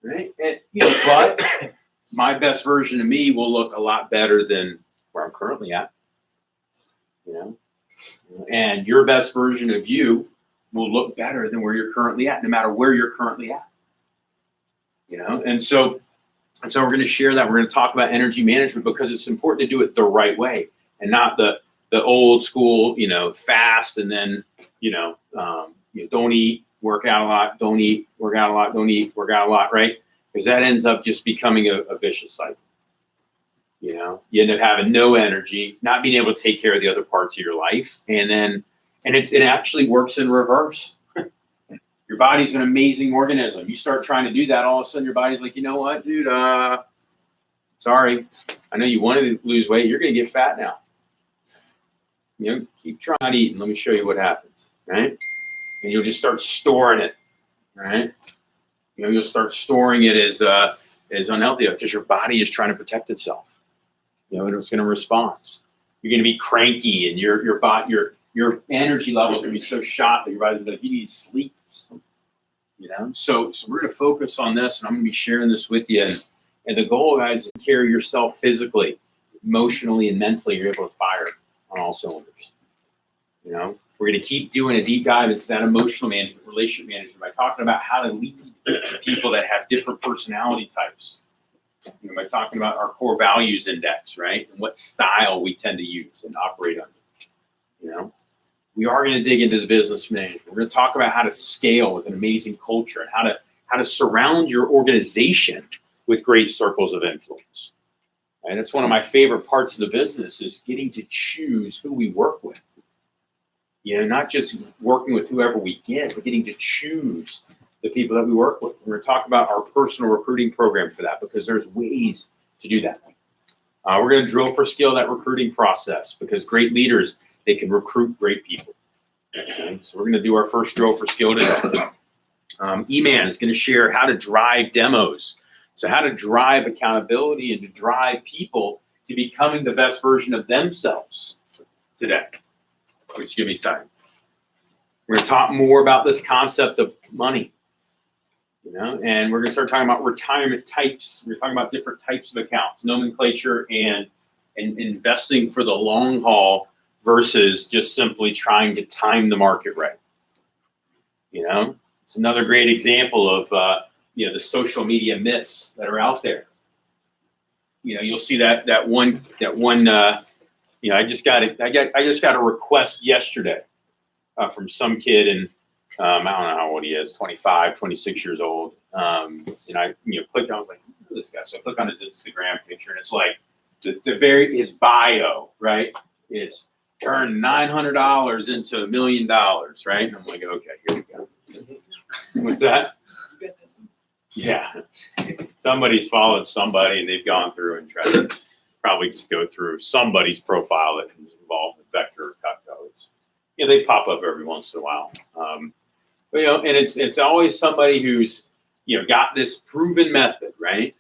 right? And, you know, but my best version of me will look a lot better than where I'm currently at, you know? And your best version of you will look better than where you're currently at, no matter where you're currently at, you know? And so we're going to share that. We're going to talk about energy management because it's important to do it the right way and not the old school, you know, fast and then, you know, don't eat, work out a lot, don't eat, work out a lot, don't eat, work out a lot, right? Because that ends up just becoming a vicious cycle. You know, you end up having no energy, not being able to take care of the other parts of your life. And it actually works in reverse. Your body's an amazing organism. You start trying to do that, all of a sudden your body's like, you know what, dude, sorry. I know you wanted to lose weight. You're going to get fat now. You know, keep trying eating. Let me show you what happens, right? and you'll just start storing it, right? You'll start storing it as unhealthy because your body is trying to protect itself. And it's going to respond. You're going to be cranky, and your energy level is going to be so shot that your body's going to be like, you need sleep. So we're going to focus on this, and I'm going to be sharing this with you. And the goal, guys, is to carry yourself physically, emotionally, and mentally. You're able to fire on all cylinders. We're going to keep doing a deep dive into that emotional management, relationship management, by talking about how to lead people that have different personality types. By talking about our core values index, right? And what style we tend to use and operate under. We are going to dig into the business management. We're going to talk about how to scale with an amazing culture, and how to surround your organization with great circles of influence. And it's one of my favorite parts of the business, is getting to choose who we work with. Not just working with whoever we get, but getting to choose the people that we work with. We're going to talk about our personal recruiting program for that, because there's ways to do that. We're going to drill for skill that recruiting process, because great leaders, they can recruit great people. Okay? So we're going to do our first drill for skill today. E-Man is going to share how to drive demos. So how to drive accountability and to drive people to becoming the best version of themselves today, which is going to be exciting. We're going to talk more about this concept of money. And we're going to start talking about retirement types. We're talking about different types of accounts, nomenclature, and investing for the long haul versus just simply trying to time the market right. It's another great example of the social media myths that are out there. You'll see that one. I just got a request yesterday from some kid, and I don't know how old he is, 25, 26 years old. And I clicked on, I was like, who is this guy? So I click on his Instagram picture, and it's like his bio, right? It's turn $900 into $1 million, right? And I'm like, okay, here we go. What's that? Yeah. Somebody's followed somebody, and they've gone through and tried to probably just go through somebody's profile that is involved in vector or cut codes. They pop up every once in a while. But, and it's always somebody who's, got this proven method, right?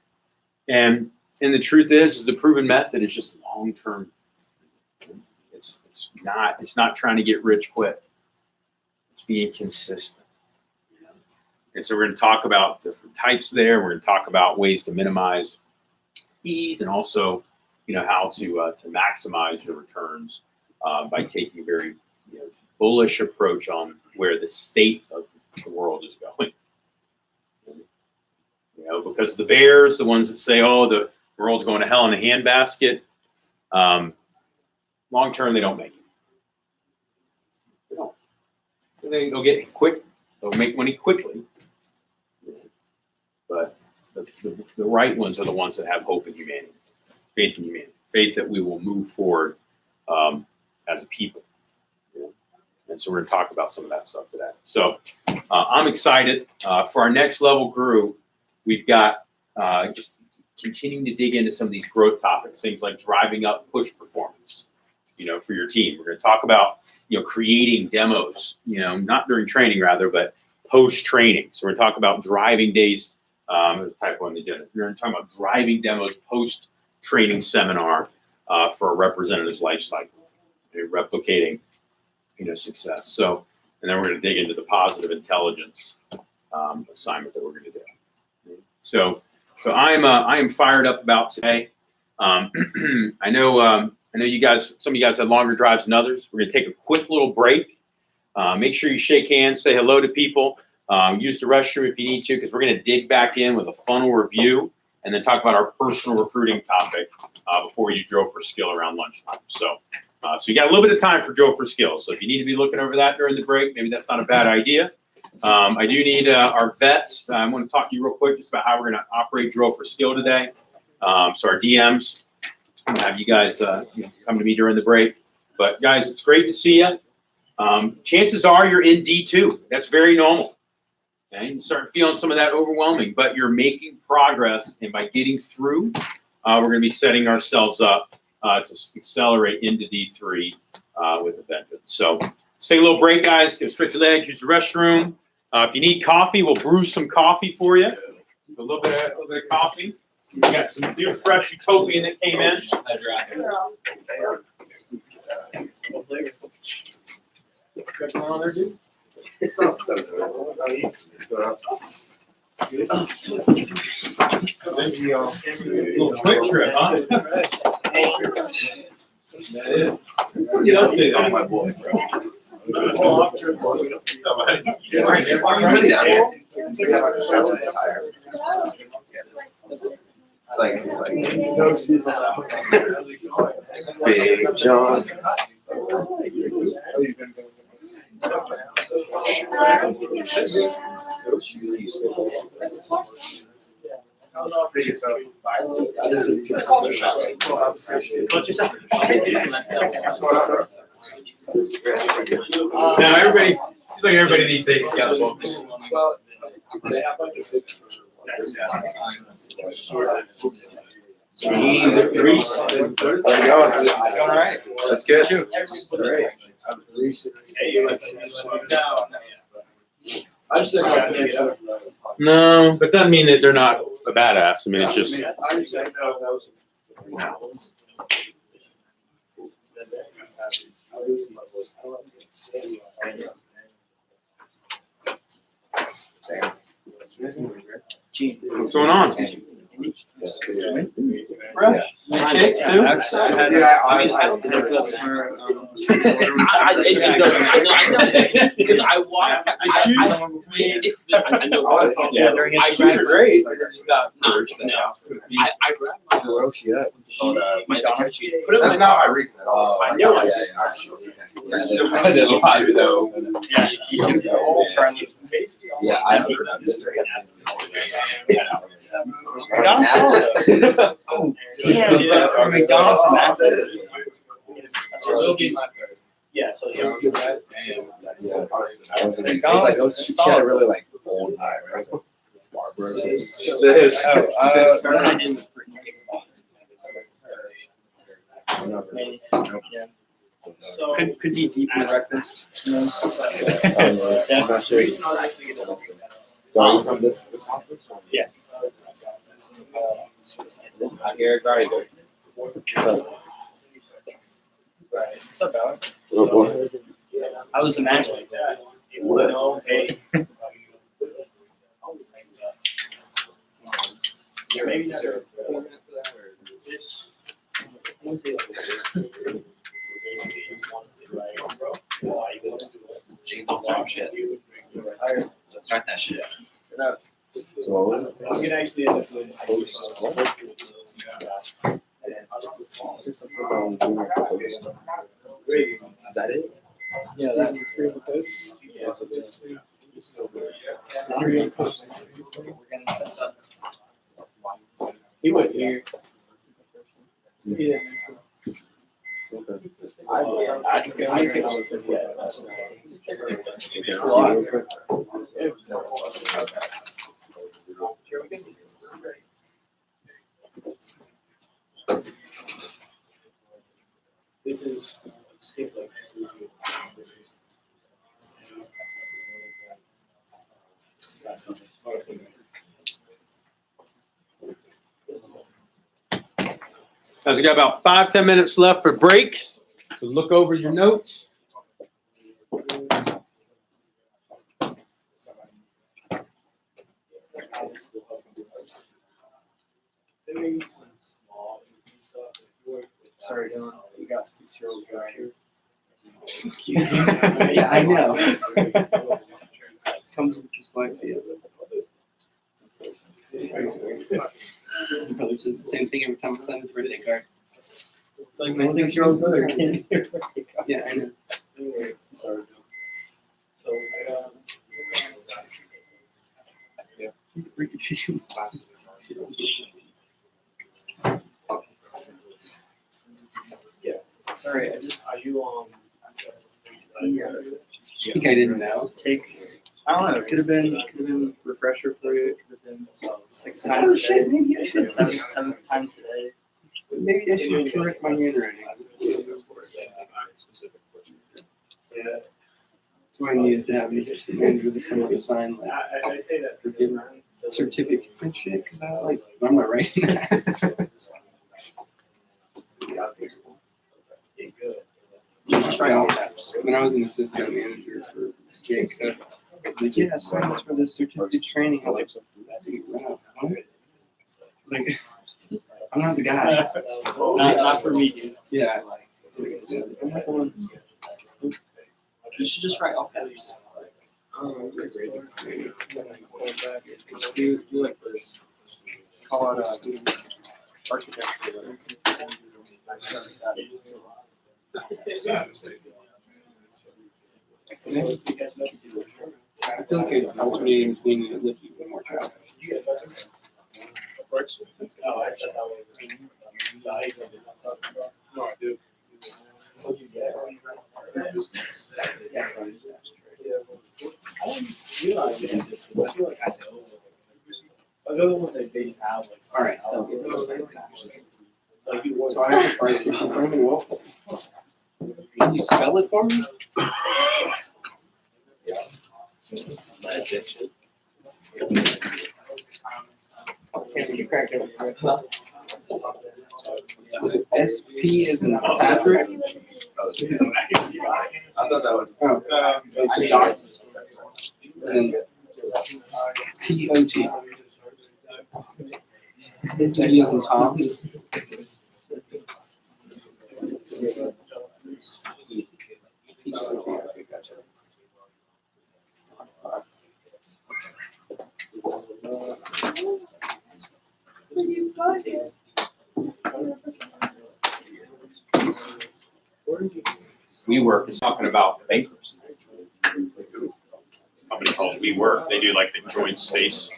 And the truth is the proven method is just long-term. It's not trying to get rich quick. It's being consistent. And so we're going to talk about different types there. We're going to talk about ways to minimize fees, and also, how to maximize your returns by taking a very bullish approach on where the state of the world is going. Because the bears, the ones that say, "Oh, the world's going to hell in a handbasket," long term they don't make it. They don't. They'll get quick. They'll make money quickly. But the right ones are the ones that have hope in humanity, faith in humanity, faith that we will move forward as a people. And so we're going to talk about some of that stuff today. So I'm excited for our next level group. We've got just continuing to dig into some of these growth topics, things like driving up push performance, for your team. We're going to talk about, creating demos, not during training rather, but post-training. So we're going to talk about driving days. There's type 1 on the agenda. We're going to talk about driving demos post-training seminar for a representative's life cycle, replicating, success. So, and then we're going to dig into the positive intelligence assignment that we're going to do. So I am fired up about today. I know you guys. Some of you guys had longer drives than others. We're going to take a quick little break. Make sure you shake hands, say hello to people. Use the restroom if you need to, because we're going to dig back in with a funnel review, and then talk about our personal recruiting topic before you drill for skill around lunchtime. So you got a little bit of time for drill for skill. So if you need to be looking over that during the break, maybe that's not a bad idea. I do need our vets. I want to talk to you real quick just about how we're going to operate drill for skill today. So our DMs, I'm going to have you guys come to me during the break. But guys, it's great to see you. Chances are you're in D2. That's very normal. Okay? You start feeling some of that overwhelming, but you're making progress. And by getting through, we're going to be setting ourselves up to accelerate into D3 with a vengeance. So Let's take a little break, guys. Go stretch your legs, use the restroom. If you need coffee, we'll brew some coffee for you. A little bit of coffee. We got some new fresh Utopian that came in. Little quick trip, huh? That is. You don't say that. My boy, bro. It's like Big John. Now everybody, seems like everybody these days got books. All right. That's good. I just think No, but doesn't mean that they're not a badass. I mean, it's just. What's going on? Fresh. Cakes too? it doesn't. I know that because I watch. It's the. I know. Yeah, I shoot great. Just not. No. I grab my. Where else you at? My daughter. Put it in That's my. not my reason at all. I know. I did a lot though. Yeah, you can go. Yeah, I heard that. McDonald's solid. Oh, damn. For McDonald's and that. So it'll be my third. Yeah, so Yeah, I was like, oh, she had a really like old eye, right? Barbara. Sis. Could be deep in the breakfast. I'm not sure. So are you from this office? Yeah. I hear it's already good. What's up? What's up, Alex? What? I was imagining that. Hey. Maybe another 4 minutes for that, or this. Let's start that shit. So, I'm gonna actually end up doing this. is that it? Yeah, that three of the coats. Three of the coats. He went here. Yeah. I can go. This is Guys, we got about 5-10 minutes left for break. So look over your notes. sorry, Dylan. We got 6-year-old guy here. Yeah, I know. Comes with dyslexia. He probably says the same thing every time I sign his birthday card. It's like my 6-year-old brother can't hear birthday card. Yeah, I know. I'm sorry, Dylan. So, yeah. Sorry, I you I think I didn't know. I don't know. Could have been refresher for you. It could have been 6th time today. Maybe I should. 7th time today. Maybe I should correct my handwriting. Yeah. So I needed to have an assistant manager this summer to sign like I say that for forgive certificates and shit, because I was like, I'm not writing that. Just write all caps. When I was an assistant manager for Jake, so like, yeah, sign this for the certificate training. I'm like, what? Like, I'm not the guy. Not for me, dude. Yeah. You should just write all caps. Do like this. Call it architecture. I feel like I alternating between the lift and more traffic. No, I do. All right. So I have a price station in front of me. Well, can you spell it for me? Can you crack it? Was it SP as in Patrick? I thought that was. Oh, it's dot. And then TOT. T as in Tom. Okay, gotcha. WeWork is talking about bankruptcy. Company called WeWork. They do like the joint space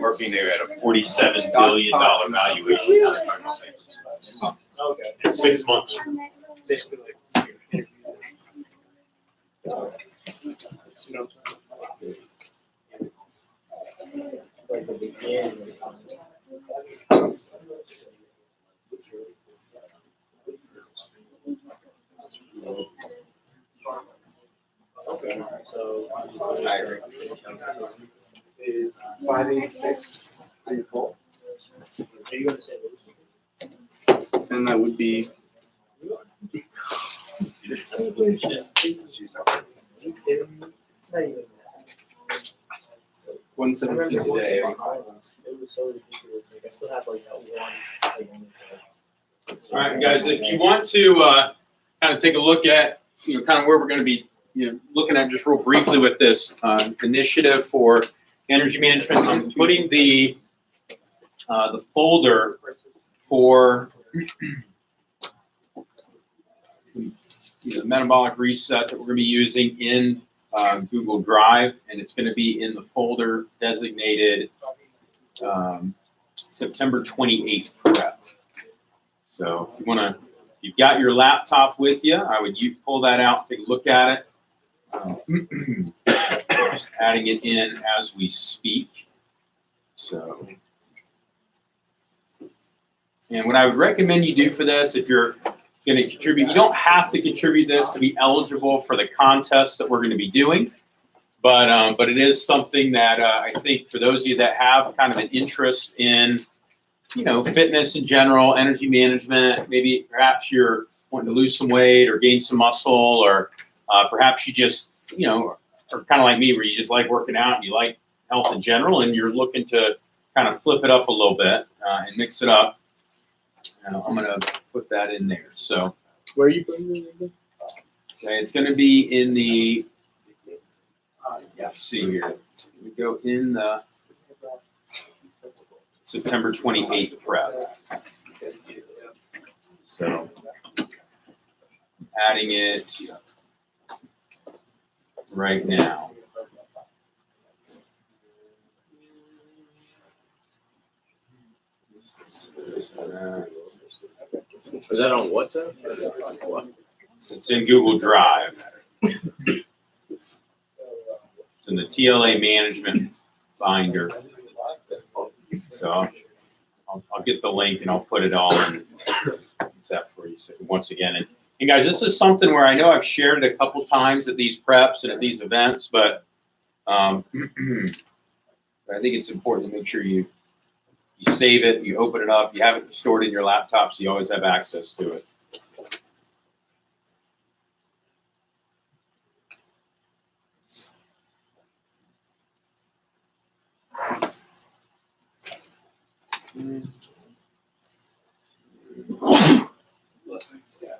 working. They're at a $47 billion valuation. Okay. In 6 months. Basically like Okay, so. is 586 in full. Are you gonna say And that would be 117 today. It was so ridiculous. Like I still have like that one. All right, guys, if you want to kind of take a look at, kind of where we're going to be, looking at just real briefly with this initiative for energy management, I'm putting the folder for the metabolic reset that we're going to be using in Google Drive, and it's going to be in the folder designated September 28th prep. So if you want to, you've got your laptop with you, I would pull that out, take a look at it. Just adding it in as we speak. So, and what I would recommend you do for this, if you're going to contribute, you don't have to contribute this to be eligible for the contest that we're going to be doing, but it is something that I think for those of you that have kind of an interest in, fitness in general, energy management, maybe perhaps you're wanting to lose some weight or gain some muscle, or perhaps you just, are kind of like me where you just like working out and you like health in general and you're looking to kind of flip it up a little bit and mix it up. I'm going to put that in there. So Where are you putting it again? okay, it's going to be in the, let's see here. We go in the September 28th prep. So adding it right now. Is that on WhatsApp? It's in Google Drive. It's in the TLA management binder. So I'll get the link and I'll put it all in that for you. So once again, And guys, this is something where I know I've shared it a couple times at these preps and at these events, but I think it's important to make sure you save it, you open it up, you have it stored in your laptop so you always have access to it.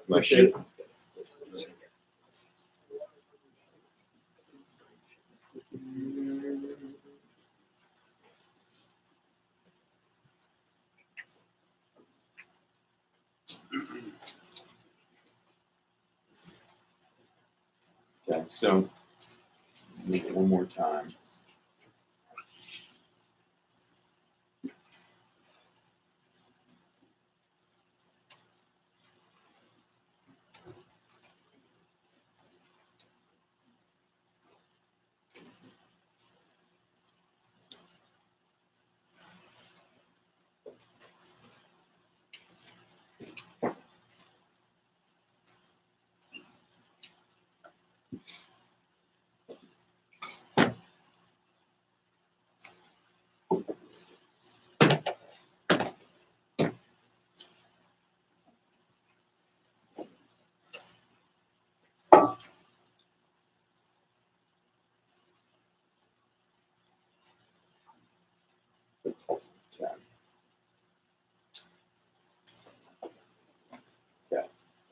Bless you. Okay, so one more time.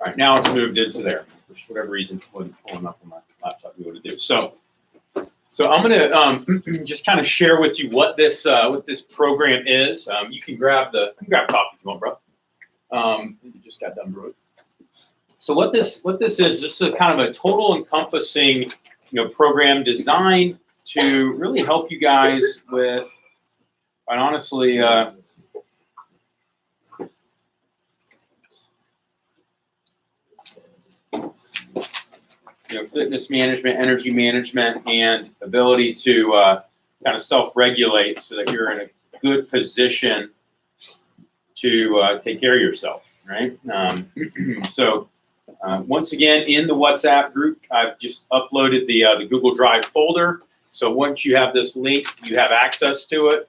All right, now it's moved into there. For whatever reason, it wasn't pulling up on my laptop. You know what to do. So I'm going to just kind of share with you what this program is. You can grab coffee if you want, bro. You just got done brewing. So what this is a kind of a total encompassing program designed to really help you guys with, quite honestly, fitness management, energy management, and ability to kind of self-regulate so that you're in a good position to take care of yourself, right? So once again, in the WhatsApp group, I've just uploaded the Google Drive folder. So once you have this link, you have access to it.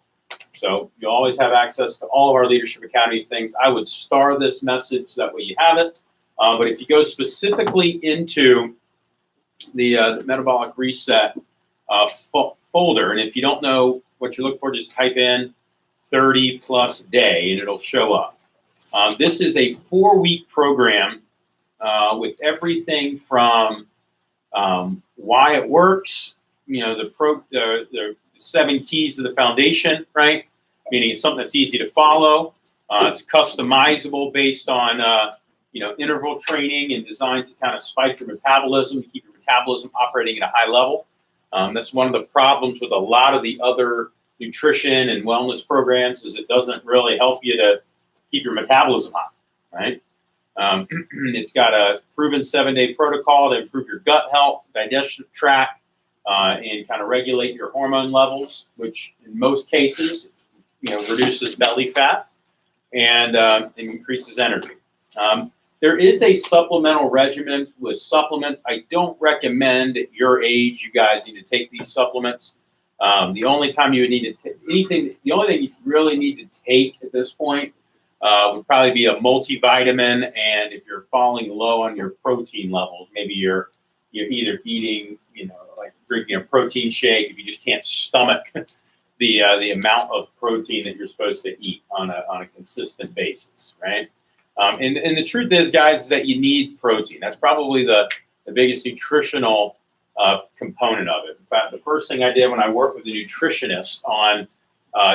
So you always have access to all of our Leadership Academy things. I would star this message so that way you have it. But if you go specifically into the metabolic reset folder, and if you don't know what you're looking for, just type in 30 plus day and it'll show up. This is a 4-week program with everything from why it works, the 7 keys to the foundation, right? Meaning it's something that's easy to follow. It's customizable based on interval training and designed to kind of spike your metabolism, to keep your metabolism operating at a high level. That's one of the problems with a lot of the other nutrition and wellness programs is it doesn't really help you to keep your metabolism high, right? It's got a proven 7-day protocol to improve your gut health, digestive tract, and kind of regulate your hormone levels, which in most cases, reduces belly fat and increases energy. There is a supplemental regimen with supplements. I don't recommend at your age you guys need to take these supplements. The only time you would need to take anything, the only thing you really need to take at this point would probably be a multivitamin, and if you're falling low on your protein levels, maybe you're either eating, like drinking a protein shake if you just can't stomach the amount of protein that you're supposed to eat on a consistent basis, right? And the truth is, guys, is that you need protein. That's probably the biggest nutritional component of it. In fact, the first thing I did when I worked with a nutritionist on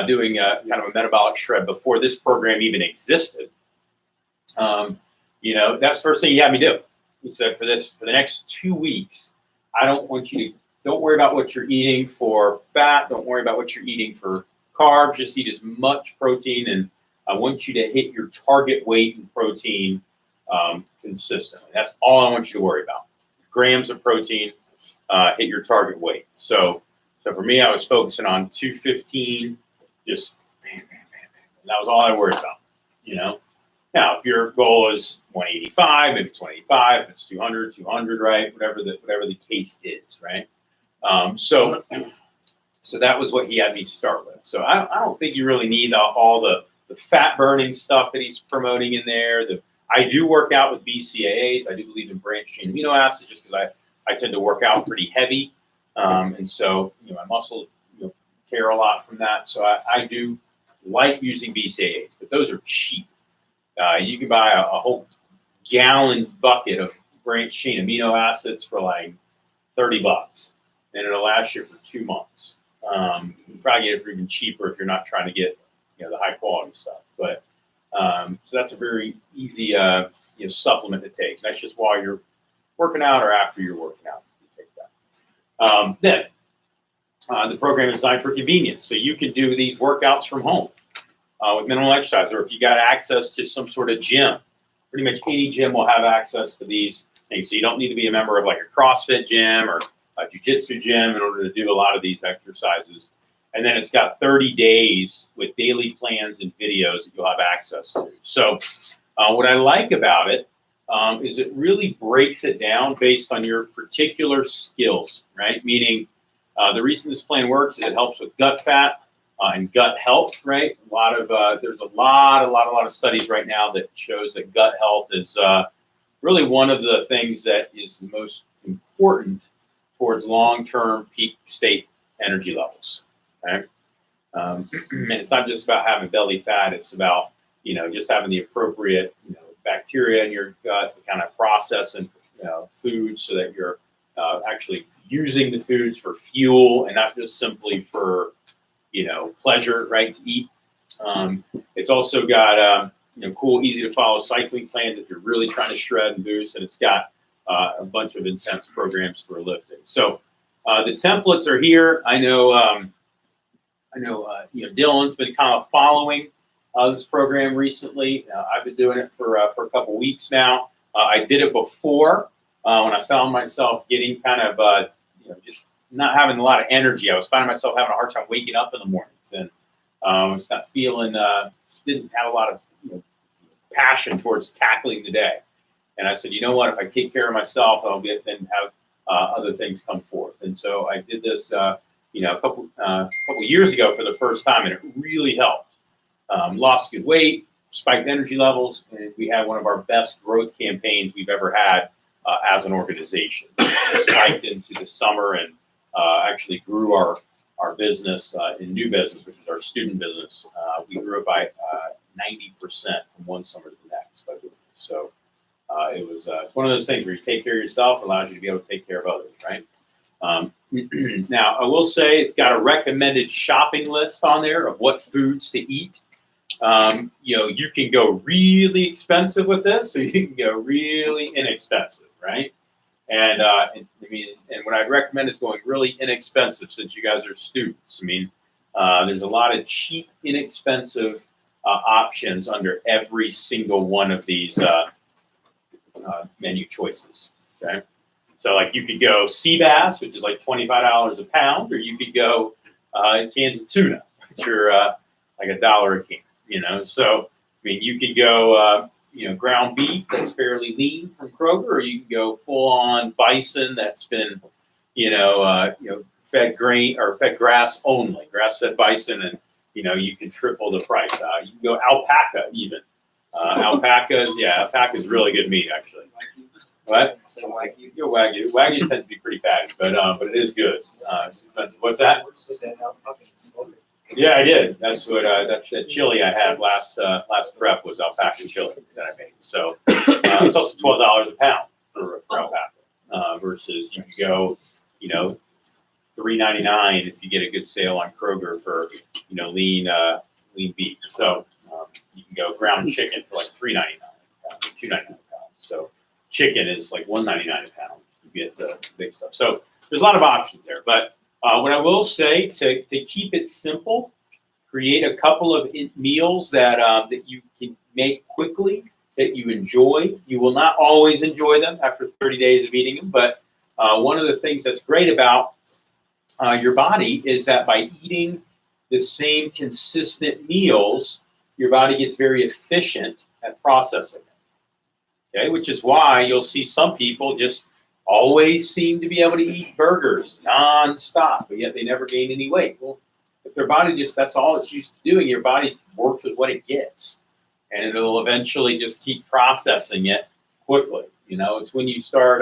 doing a kind of a metabolic shred before this program even existed, that's the first thing he had me do. He said, for the next 2 weeks, I don't want you to, don't worry about what you're eating for fat. Don't worry about what you're eating for carbs. Just eat as much protein, and I want you to hit your target weight in protein consistently. That's all I want you to worry about. Grams of protein, hit your target weight. So for me, I was focusing on 215, just bam, bam, bam, bam. And that was all I worried about, Now, if your goal is 185, maybe 285, if it's 200, 200, right? Whatever the case is, right? So that was what he had me start with. So I don't think you really need all the fat burning stuff that he's promoting in there. I do work out with BCAAs. I do believe in branched chain amino acids just because I tend to work out pretty heavy. And so, my muscles tear a lot from that. So I do like using BCAAs, but those are cheap. You can buy a whole gallon bucket of branched chain amino acids for like $30, and it'll last you for 2 months. You can probably get it for even cheaper if you're not trying to get the high quality stuff. But so that's a very easy supplement to take. That's just while you're working out or after you're working out. You take that. Then the program is designed for convenience, so you can do these workouts from home with minimal exercise, or if you got access to some sort of gym. Pretty much any gym will have access to these things. So you don't need to be a member of like a CrossFit gym or a jiu-jitsu gym in order to do a lot of these exercises. And then it's got 30 days with daily plans and videos that you'll have access to. So what I like about it is it really breaks it down based on your particular skills, right? Meaning the reason this plan works is it helps with gut fat and gut health, right? There's a lot of studies right now that shows that gut health is really one of the things that is the most important towards long-term peak state energy levels. Okay? And it's not just about having belly fat; it's about just having the appropriate bacteria in your gut to kind of process and foods so that you're actually using the foods for fuel and not just simply for pleasure, right? To eat. It's also got cool, easy to follow cycling plans if you're really trying to shred and boost, and it's got a bunch of intense programs for lifting. So the templates are here. I know Dylan's been kind of following this program recently. I've been doing it for a couple weeks now. I did it before when I found myself getting kind of just not having a lot of energy. I was finding myself having a hard time waking up in the mornings, and I was not feeling, just didn't have a lot of passion towards tackling the day. And I said, you know what? If I take care of myself, I'll then have other things come forth. And so I did this, a couple years ago for the first time, and it really helped. Lost good weight, spiked energy levels, and we had one of our best growth campaigns we've ever had as an organization. Spiked into the summer and actually grew our business in new business, which is our student business. We grew it by 90% from one summer to the next. So it's one of those things where you take care of yourself, allows you to be able to take care of others, right? Now, I will say it's got a recommended shopping list on there of what foods to eat. You can go really expensive with this, or you can go really inexpensive, right? And what I'd recommend is going really inexpensive, since you guys are students. There's a lot of cheap, inexpensive options under every single one of these menu choices. Okay, so like you could go sea bass, which is like $25 a pound, or you could go cans of tuna, which are like $1 a can. So you could go ground beef that's fairly lean from Kroger, or you can go full on bison that's been fed grain or fed grass only, grass fed bison, and you can triple the price. You can go alpaca even. Alpacas is really good meat actually. What? Wagyu. Wagyu tends to be pretty fatty, but it is good. It's expensive. What's that? Yeah, I did. That's what that chili I had last prep was alpaca chili that I made. So it's also $12 a pound for alpaca versus you can go $3.99 if you get a good sale on Kroger for lean beef. So you can go ground chicken for like $3.99 a pound, $2.99 a pound. So chicken is like $1.99 a pound. You get the big stuff. So there's a lot of options there. But what I will say to keep it simple, create a couple of meals that you can make quickly that you enjoy. You will not always enjoy them after 30 days of eating them, but one of the things that's great about your body is that by eating the same consistent meals, your body gets very efficient at processing it. Okay, which is why you'll see some people just always seem to be able to eat burgers nonstop, but yet they never gain any weight. Well, if their body just, that's all it's used to doing, your body works with what it gets. And it'll eventually just keep processing it quickly. You know, it's when you start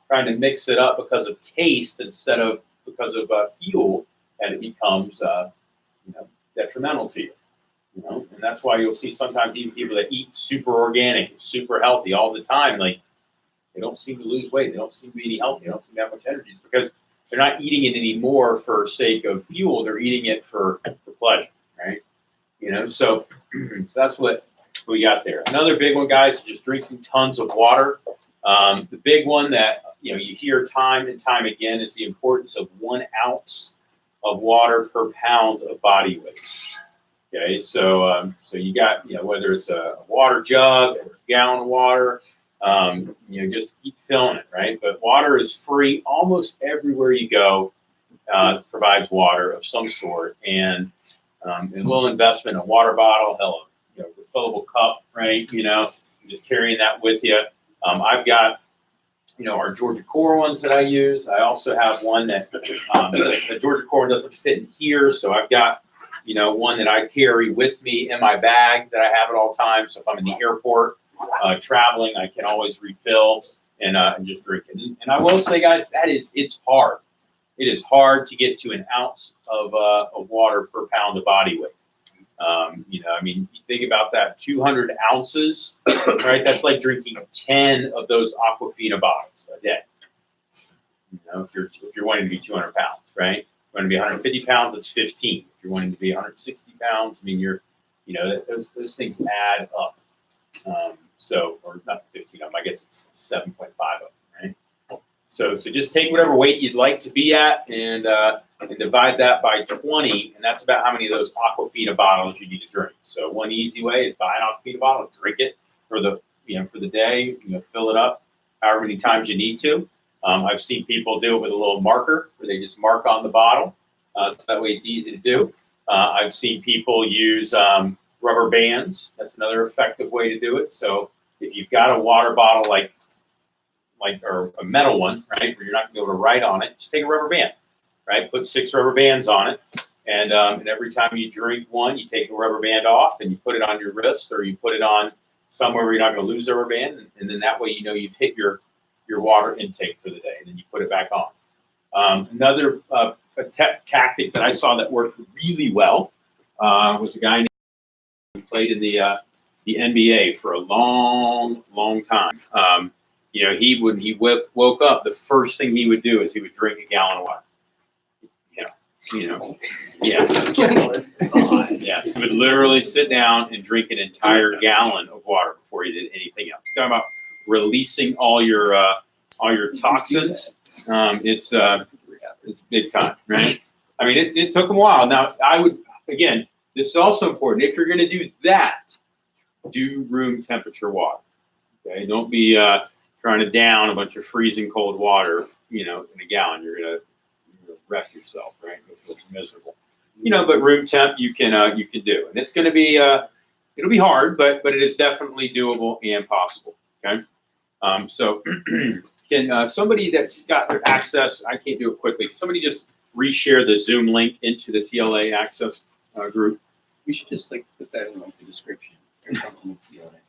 trying to mix it up because of taste instead of because of fuel, and it becomes, you know, detrimental to you. You know, and that's why you'll see sometimes even people that eat super organic and super healthy all the time, like they don't seem to lose weight. They don't seem to be any healthy. They don't seem to have much energy. It's because they're not eating it anymore for sake of fuel. They're eating it for pleasure, right? You know, so that's what we got there. Another big one, guys, is just drinking tons of water. The big one that, you know, you hear time and time again is the importance of 1 ounce of water per pound of body weight. Okay, so so you got, you know, whether it's a water jug or a gallon of water, you know, just keep filling it, right? But water is free almost everywhere you go. Provides water of some sort, and a little investment in a water bottle, hell, you know, refillable cup, right? You know, just carrying that with you. I've got, you know, our Georgia Core ones that I use. I also have one that the Georgia Core doesn't fit in here, so I've got, you know, one that I carry with me in my bag that I have at all times. So if I'm in the airport traveling, I can always refill and just drink it. And I will say, guys, it's hard. It is hard to get to 1 ounce of water per pound of body weight. You know, I mean, you think about that, 200 ounces, right? That's like drinking 10 of those Aquafina bottles a day. You know, if you're wanting to be 200 pounds, right? If you want to be 150 pounds, it's 15. If you're wanting to be 160 pounds, I mean, you know, those things add up. So, or not 15 of them, I guess it's 7.5 of them, right? So just take whatever weight you'd like to be at and divide that by 20, and that's about how many of those Aquafina bottles you need to drink. So one easy way is buy an Aquafina bottle, drink it for the day, you know, fill it up however many times you need to. I've seen people do it with a little marker where they just mark on the bottle, so that way it's easy to do. I've seen people use rubber bands. That's another effective way to do it. So if you've got a water bottle or a metal one, right, where you're not going to be able to write on it, just take a rubber band, right? Put 6 rubber bands on it, and every time you drink one, you take a rubber band off and you put it on your wrist, or you put it on somewhere where you're not going to lose the rubber band, and then that way you know you've hit your water intake for the day, and then you put it back on. Another tactic that I saw that worked really well was a guy who played in the NBA for a long time. You know, when he woke up, the first thing he would do is he would drink a gallon of water. You know, yes. Yes. He would literally sit down and drink an entire gallon of water before he did anything else. Talking about releasing all your toxins. It's big time, right? I mean, it took him a while. Now, again, this is also important. If you're going to do that, do room temperature water. Okay, don't be trying to down a bunch of freezing cold water, you know, in a gallon. You're gonna wreck yourself, right? You'll feel miserable. You know, but room temp you can do, and it's going to be it'll be hard, but it is definitely doable and possible. Okay, so can somebody that's got their access? I can't do it quickly. Can somebody just reshare the Zoom link into the TLA access group? We should just like put that in like the description or something.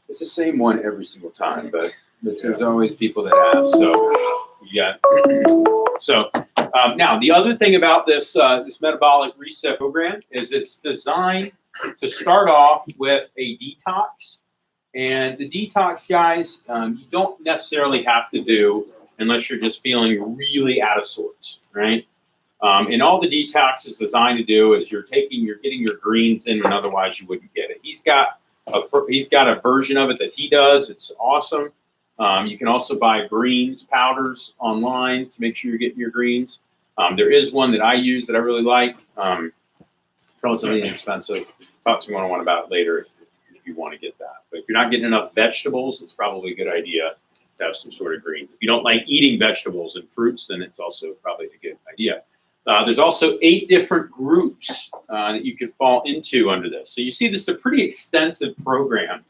It's the same one every single time, but there's always people that have. So yeah. So now the other thing about this this metabolic reset program is it's designed to start off with a detox, and the detox, guys, you don't necessarily have to do unless you're just feeling really out of sorts, right? And all the detox is designed to do is you're getting your greens in when otherwise you wouldn't get it. He's got a version of it that he does. It's awesome. You can also buy greens powders online to make sure you're getting your greens. There is one that I use that I really like. It's relatively inexpensive. Talk to me one-on-one about it later if you want to get that. But if you're not getting enough vegetables, it's probably a good idea to have some sort of greens. If you don't like eating vegetables and fruits, then it's also probably a good idea. There's also 8 different groups that you can fall into under this. So you see this is a pretty extensive program.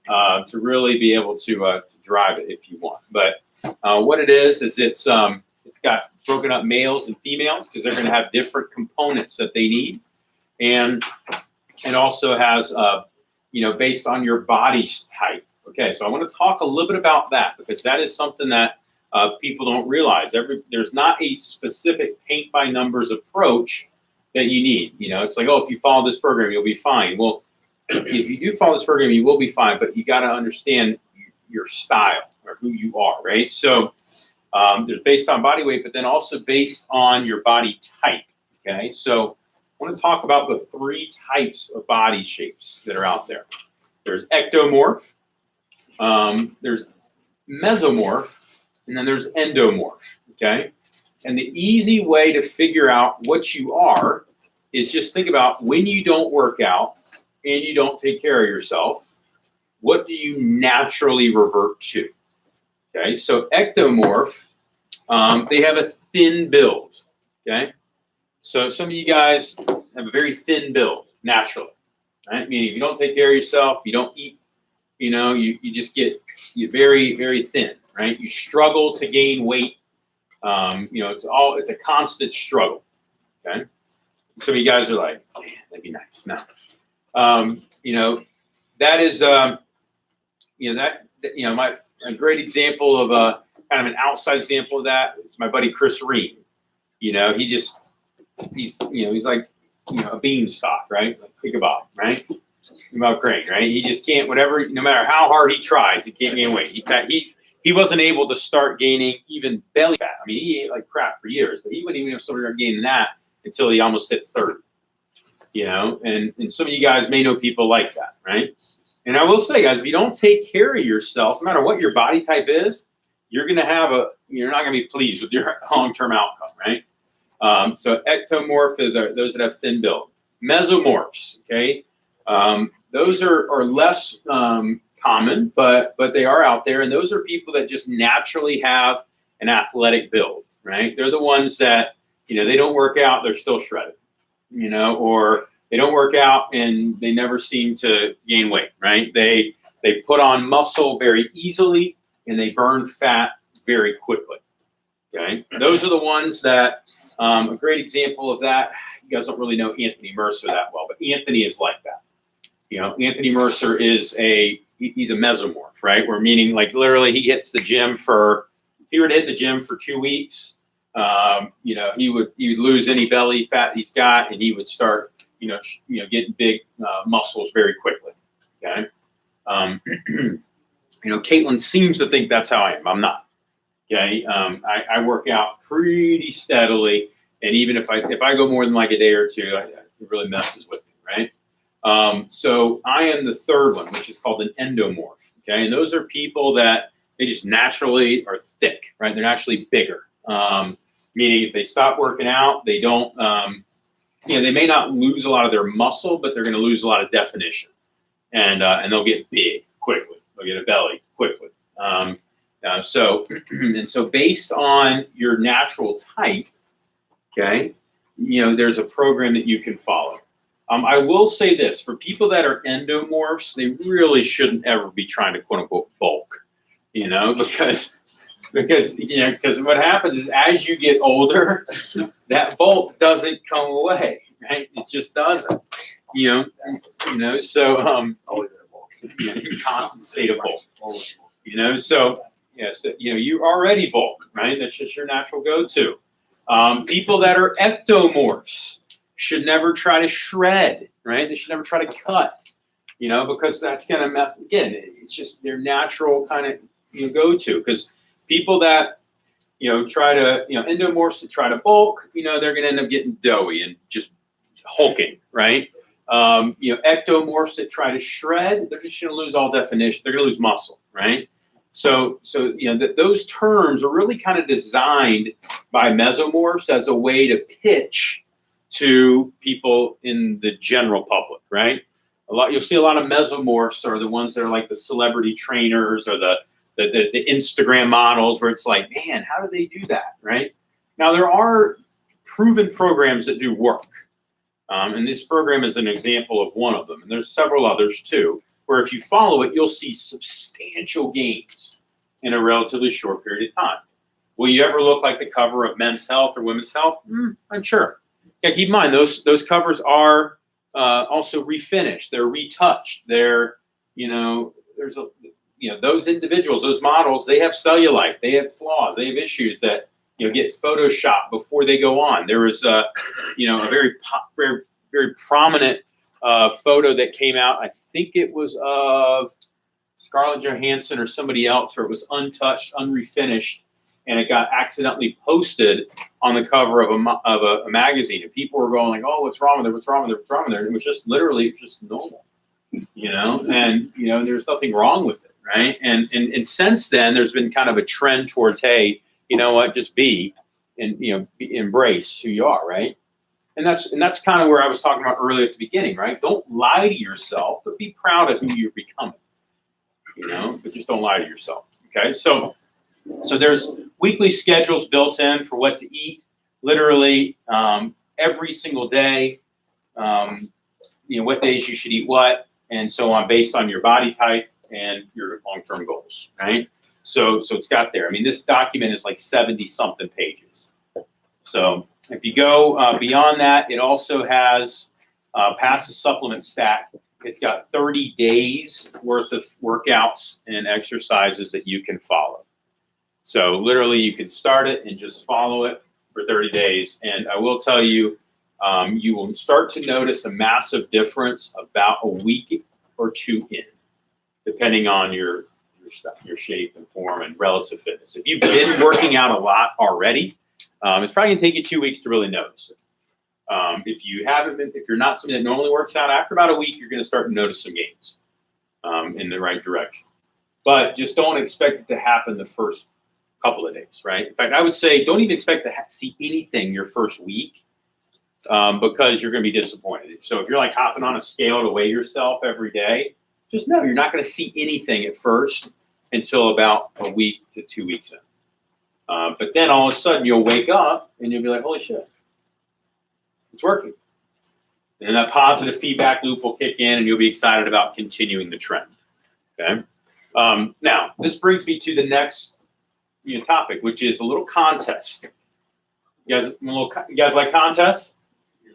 to really be able to drive it if you want. But what it is it's got broken up males and females because they're going to have different components that they need, and it also has based on your body type. Okay, so I want to talk a little bit about that because that is something that people don't realize. There's not a specific paint by numbers approach that you need. It's like, oh, if you follow this program, you'll be fine. Well, if you do follow this program, you will be fine, but you got to understand your style or who you are, right? So there's based on body weight, but then also based on your body type, okay? So I want to talk about the 3 types of body shapes that are out there. There's ectomorph, there's mesomorph, and then there's endomorph, okay? And the easy way to figure out what you are is just think about when you don't work out and you don't take care of yourself, what do you naturally revert to? Okay, so ectomorph, they have a thin build, okay? So some of you guys have a very thin build naturally, right? Meaning if you don't take care of yourself, you don't eat, you just get very, very thin, right? You struggle to gain weight. It's a constant struggle, okay? Some of you guys are like, man, that'd be nice. No. That is, a great example of kind of an outside example of that is my buddy Chris Ream. He's like, a beanstalk, right? Like think about, right? Think about grain, right? He just can't, no matter how hard he tries, he can't gain weight. He wasn't able to start gaining even belly fat. I mean, he ate like crap for years, but he wouldn't even have started gaining that until he almost hit 30. And some of you guys may know people like that, right? And I will say, guys, if you don't take care of yourself, no matter what your body type is, you're not going to be pleased with your long-term outcome, right? So ectomorph is those that have thin build. Mesomorphs, okay? Those are less common, but they are out there, and those are people that just naturally have an athletic build, right? They're the ones that, they don't work out, they're still shredded, or they don't work out and they never seem to gain weight, right? They put on muscle very easily and they burn fat very quickly, okay? Those are the ones that, a great example of that, you guys don't really know Anthony Mercer that well, but Anthony is like that. Anthony Mercer he's a mesomorph, right? Where meaning like literally he hits the gym if he were to hit the gym for 2 weeks, he would lose any belly fat he's got, and he would start, getting big muscles very quickly. Okay. Caitlin seems to think that's how I am. I'm not. Okay. I work out pretty steadily, and even if I go more than like a day or two, it really messes with me, right? So I am the third one, which is called an endomorph. Okay, and those are people that they just naturally are thick, right? They're naturally bigger. Meaning if they stop working out, they don't, they may not lose a lot of their muscle, but they're going to lose a lot of definition, and they'll get big quickly. They'll get a belly quickly. So based on your natural type, okay, there's a program that you can follow. I will say this, for people that are endomorphs, they really shouldn't ever be trying to quote unquote bulk, because what happens is as you get older, that bulk doesn't come away, right? It just doesn't, so Always in a bulk. constant state of bulk, so yes, you already bulk, right? That's just your natural go-to. People that are ectomorphs should never try to shred, right? They should never try to cut, because that's going to mess. Again, it's just their natural kind of go-to. Because people that try to endomorphs that try to bulk, they're going to end up getting doughy and just hulking, right? Ectomorphs that try to shred, they're just going to lose all definition. They're going to lose muscle, right? So those terms are really kind of designed by mesomorphs as a way to pitch to people in the general public, right? You'll see a lot of mesomorphs are the ones that are like the celebrity trainers or the Instagram models, where it's like, man, how do they do that, right? Now there are proven programs that do work, and this program is an example of one of them, and there's several others too. where if you follow it, you'll see substantial gains in a relatively short period of time. Will you ever look like the cover of Men's Health or Women's Health? Unsure. Yeah, keep in mind those covers are also refinished. They're retouched. They're, those individuals, those models, they have cellulite. They have flaws. They have issues that get photoshopped before they go on. There was a very very prominent photo that came out. I think it was of Scarlett Johansson or somebody else, where it was untouched, unrefinished, and it got accidentally posted on the cover of a magazine, and people were going like, "Oh, what's wrong with it? What's wrong with it? What's wrong with it?" And it was just literally just normal, and there's nothing wrong with it, right? And since then, there's been kind of a trend towards, hey, you know what, just be, and embrace who you are, right? And that's kind of where I was talking about earlier at the beginning, right? Don't lie to yourself, but be proud of who you're becoming, but just don't lie to yourself. Okay, so there's weekly schedules built in for what to eat, literally every single day. What days you should eat what, and so on, based on your body type and your long-term goals, right? So it's got there. I mean, this document is like 70-something pages. So if you go beyond that, it also has past the supplement stack. It's got 30 days worth of workouts and exercises that you can follow. So literally you can start it and just follow it for 30 days. And I will tell you, you will start to notice a massive difference about a week or two in, depending on your shape and form and relative fitness. If you've been working out a lot already, it's probably gonna take you 2 weeks to really notice it. If you're not somebody that normally works out, after about a week, you're gonna start to notice some gains in the right direction. But just don't expect it to happen the first couple of days, right? In fact, I would say don't even expect to see anything your first week because you're gonna be disappointed. So if you're like hopping on a scale to weigh yourself every day, just know you're not gonna see anything at first until about a week to 2 weeks in. But then all of a sudden you'll wake up and you'll be like, holy shit, it's working. And that positive feedback loop will kick in and you'll be excited about continuing the trend, okay? Now, this brings me to the next topic, which is a little contest. You guys like contests?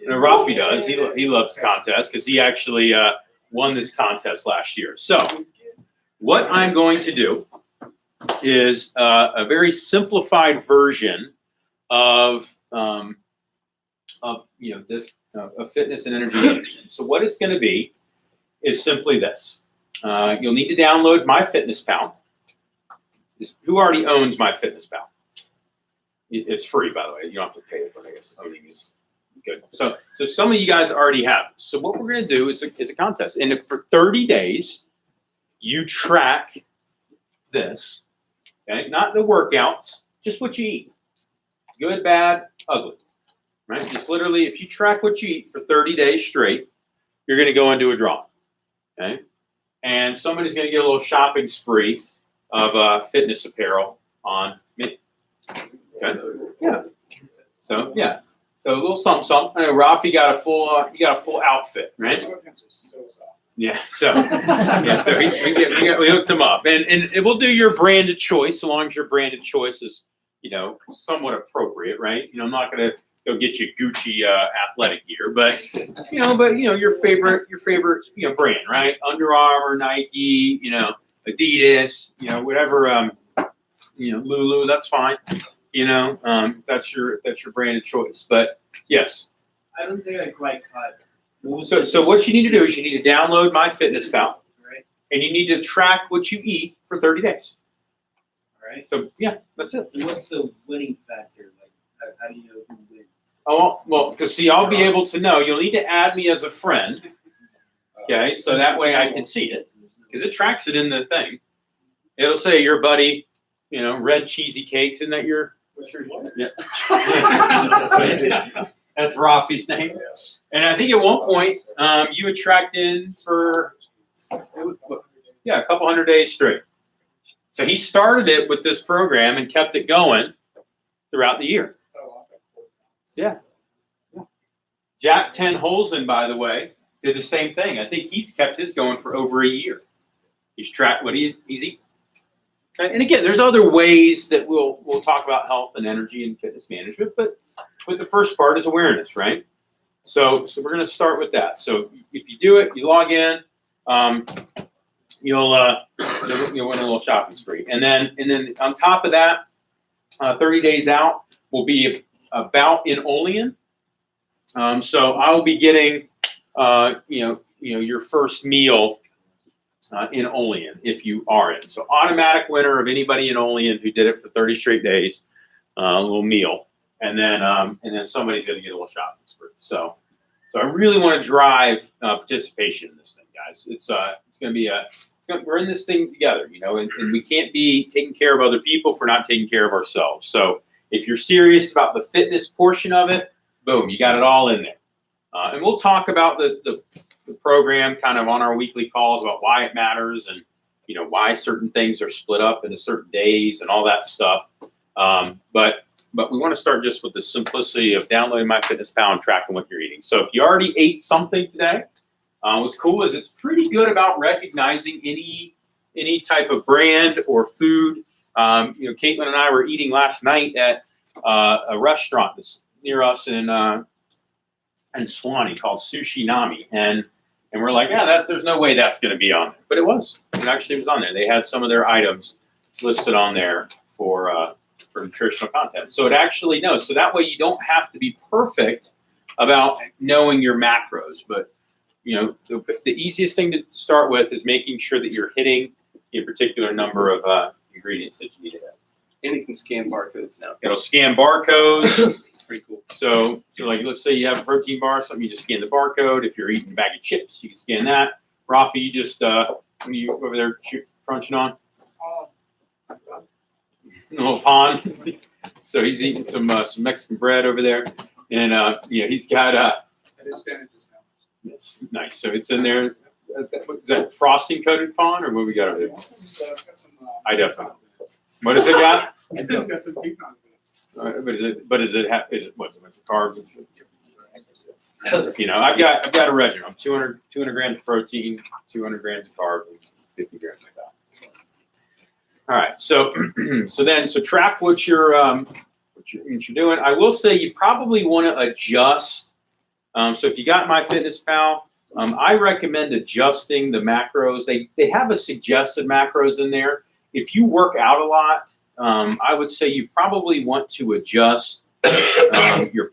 Rafi does. He loves contests because he actually won this contest last year. So what I'm going to do is a very simplified version of this of fitness and energy management. So what it's going to be is simply this. You'll need to download MyFitnessPal. Who already owns MyFitnessPal? It's free, by the way. You don't have to pay for it. I guess owning is good. So some of you guys already have it. So what we're going to do is a contest. And if for 30 days you track this, okay, not the workouts, just what you eat. Good, bad, ugly. Right? Just literally, if you track what you eat for 30 days straight, you're going to go into a draw. Okay? And somebody's going to get a little shopping spree of fitness apparel on me. Okay? Yeah. So yeah. So a little something. I know Rafi got a full outfit, right? Yeah. So we hooked him up, and we'll do your branded choice, so long as your branded choice is somewhat appropriate, right? I'm not gonna go get you Gucci athletic gear, but your favorite brand, right? Under Armour, Nike, Adidas, whatever, Lulu, that's fine. If that's your branded choice. But yes. I don't think I quite caught. So what you need to do is you need to download MyFitnessPal, Right. and you need to track what you eat for 30 days. All right. So yeah, that's it. So what's the winning factor? Like, how do you know who wins? Oh well, because see, I'll be able to know. You'll need to add me as a friend. Okay, so that way I can see it because it tracks it in the thing. It'll say your buddy, red cheesy cakes. Isn't that your? What's your? Yeah. That's Rafi's name. And I think at one point you had tracked in for a couple 100 days straight. So he started it with this program and kept it going throughout the year. Yeah. Jack 10 Holzen, by the way, did the same thing. I think he's kept his going for over a year. He's tracked what he's eating. And again, there's other ways that we'll talk about health and energy and fitness management, but the first part is awareness, right? So we're going to start with that. So if you do it, you log in, you'll win a little shopping spree, and then on top of that, 30 days out will be about in Olean. So I'll be getting your first meal in Olean if you are in. So automatic winner of anybody in Olean who did it for 30 straight days, a little meal, and then somebody's going to get a little shopping spree. So I really want to drive participation in this thing, guys. It's going to be we're in this thing together, and we can't be taking care of other people if we're not taking care of ourselves. So if you're serious about the fitness portion of it, boom, you got it all in there. And we'll talk about the program kind of on our weekly calls about why it matters and why certain things are split up into certain days and all that stuff. But we want to start just with the simplicity of downloading MyFitnessPal and tracking what you're eating. So if you already ate something today, what's cool is it's pretty good about recognizing any type of brand or food. Caitlin and I were eating last night at a restaurant that's near us in Swanee called Sushi Nami, and we're like, yeah, there's no way that's going to be on there, but it was. It actually was on there. They had some of their items listed on there for nutritional content. So it actually knows. So that way you don't have to be perfect about knowing your macros. But the easiest thing to start with is making sure that you're hitting a particular number of ingredients that you need to have. And it can scan barcodes now. It'll scan barcodes. Pretty cool. So like, let's say you have a protein bar, something, you just scan the barcode. If you're eating a bag of chips, you can scan that. Rafi, you just when you over there crunching on a little pond. So he's eating some Mexican bread over there, and he's got yes, nice. So it's in there. Is that frosting coated pond, or what we got over there? I definitely. What does it got? It's got some pecans in it. Is it what's a bunch of carbs? I've got a regimen. I'm 200 grams of protein, 200 grams of carbs, and 50 grams of fat. All right. So track what you're doing. I will say you probably want to adjust. So if you got MyFitnessPal, I recommend adjusting the macros. They have a suggested macros in there. If you work out a lot, I would say you probably want to adjust your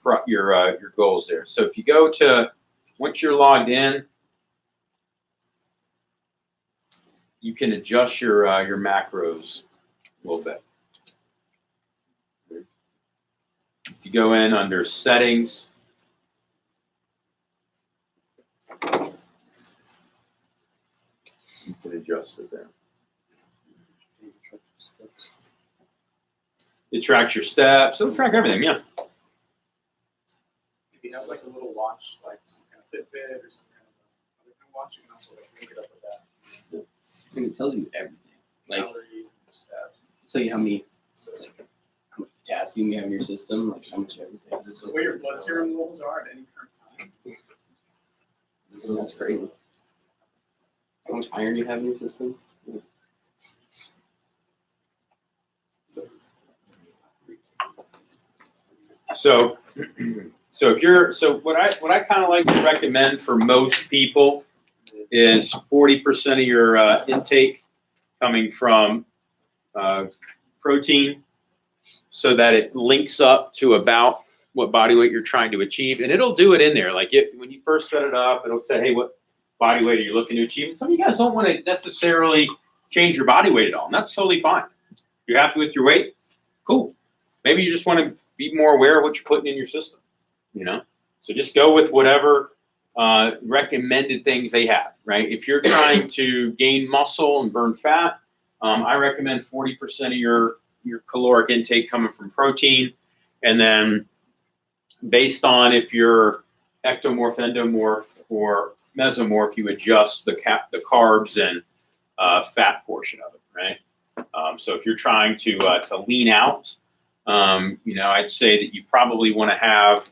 goals there. So if you go to, once you're logged in, you can adjust your macros a little bit. If you go in under settings, you can adjust it there. It tracks your steps. It'll track everything, yeah. If you have like a little watch, like some kind of Fitbit or some kind of other kind of watch, you can also like link it up with that. And it tells you everything. Like, Calories, steps. tell you how much So potassium you have in your system, like how much everything. what your blood serum levels are at any current time. So that's crazy. How much iron you have in your system? So what I kind of like to recommend for most people is 40% of your intake coming from protein, so that it links up to about what body weight you're trying to achieve, and it'll do it in there. Like when you first set it up, it'll say, hey, what body weight are you looking to achieve? And some of you guys don't want to necessarily change your body weight at all, and that's totally fine. You're happy with your weight? Cool. Maybe you just want to be more aware of what you're putting in your system, So just go with whatever recommended things they have, right? If you're trying to gain muscle and burn fat, I recommend 40% of your caloric intake coming from protein, and then based on if you're ectomorph, endomorph, or mesomorph, you adjust the carbs and fat portion of it, right? So if you're trying to lean out, I'd say that you probably want to have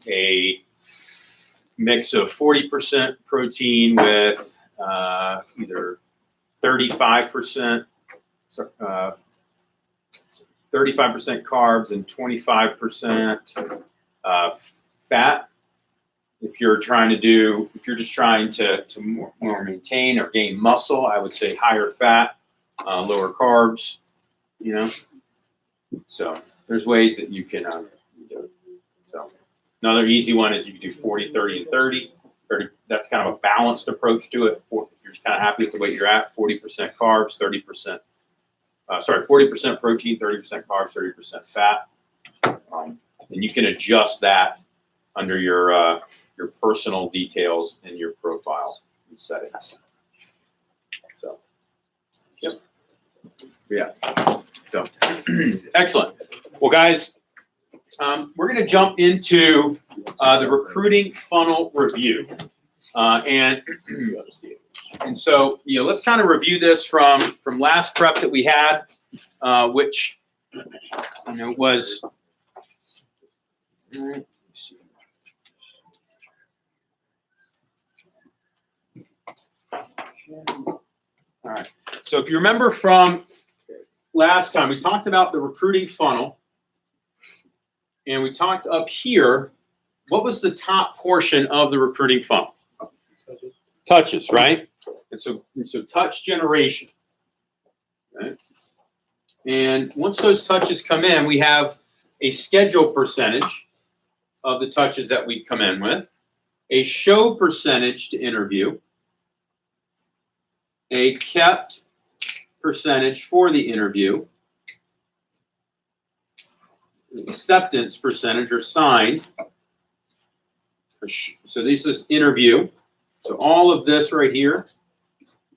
mix of 40% protein with either 35% 35% carbs and 25% fat. If you're just trying to more maintain or gain muscle, I would say higher fat, lower carbs, you know. So there's ways that you can do it. So another easy one is you can do 40, 30, and 30. 30, that's kind of a balanced approach to it. If you're kind of happy with the weight you're at, 40% carbs, 30%, 40% protein, 30% carbs, 30% fat. And you can adjust that under your personal details in your profile and settings. So, yep. Yeah. So, excellent. Well, guys, we're going to jump into the recruiting funnel review. And so, let's kind of review this from last prep that we had, which, was, all right. So if you remember from last time, we talked about the recruiting funnel, and we talked up here, what was the top portion of the recruiting funnel? Touches, right? And so touch generation, right? And once those touches come in, we have a schedule percentage of the touches that we come in with, a show percentage to interview, a kept percentage for the interview, acceptance percentage or signed. So this is interview. So all of this right here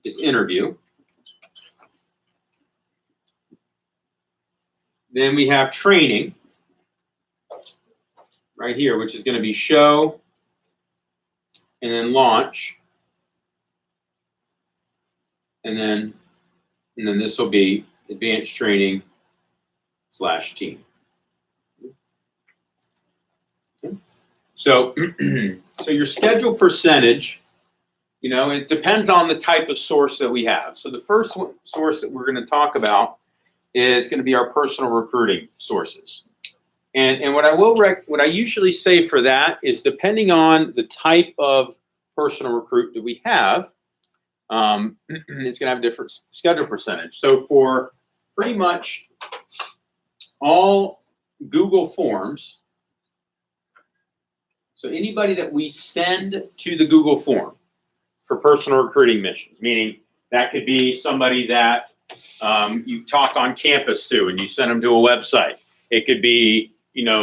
is interview. Then we have training right here, which is going to be show and then launch. And then this will be advanced training / team. So, so your schedule percentage, it depends on the type of source that we have. So the first source that we're going to talk about is going to be our personal recruiting sources. And what I usually say for that is, depending on the type of personal recruit that we have, it's going to have a different schedule percentage. So for pretty much all Google Forms, so anybody that we send to the Google form for personal recruiting missions, meaning that could be somebody that you talk on campus to and you send them to a website. It could be,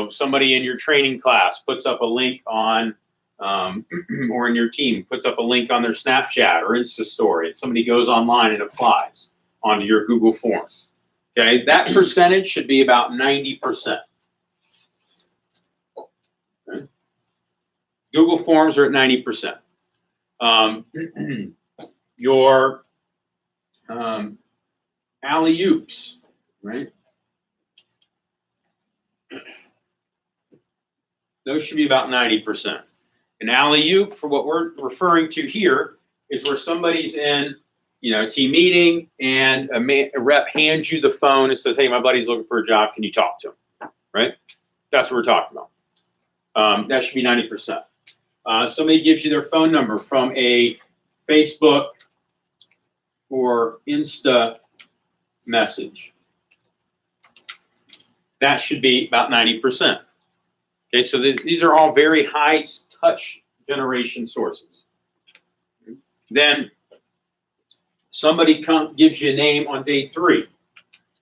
somebody in your training class puts up a link on, or in your team puts up a link on their Snapchat or Insta story, and somebody goes online and applies onto your Google form. Okay, that percentage should be about 90%. Okay. Google Forms are at 90%. Your alley-oops, right? Those should be about 90%. An alley-oop, for what we're referring to here, is where somebody's in, a team meeting and a rep hands you the phone and says, "Hey, my buddy's looking for a job. Can you talk to him?" Right? That's what we're talking about. That should be 90%. Somebody gives you their phone number from a Facebook or Insta message. That should be about 90%. Okay, so these are all very high touch generation sources. Then somebody gives you a name on day 3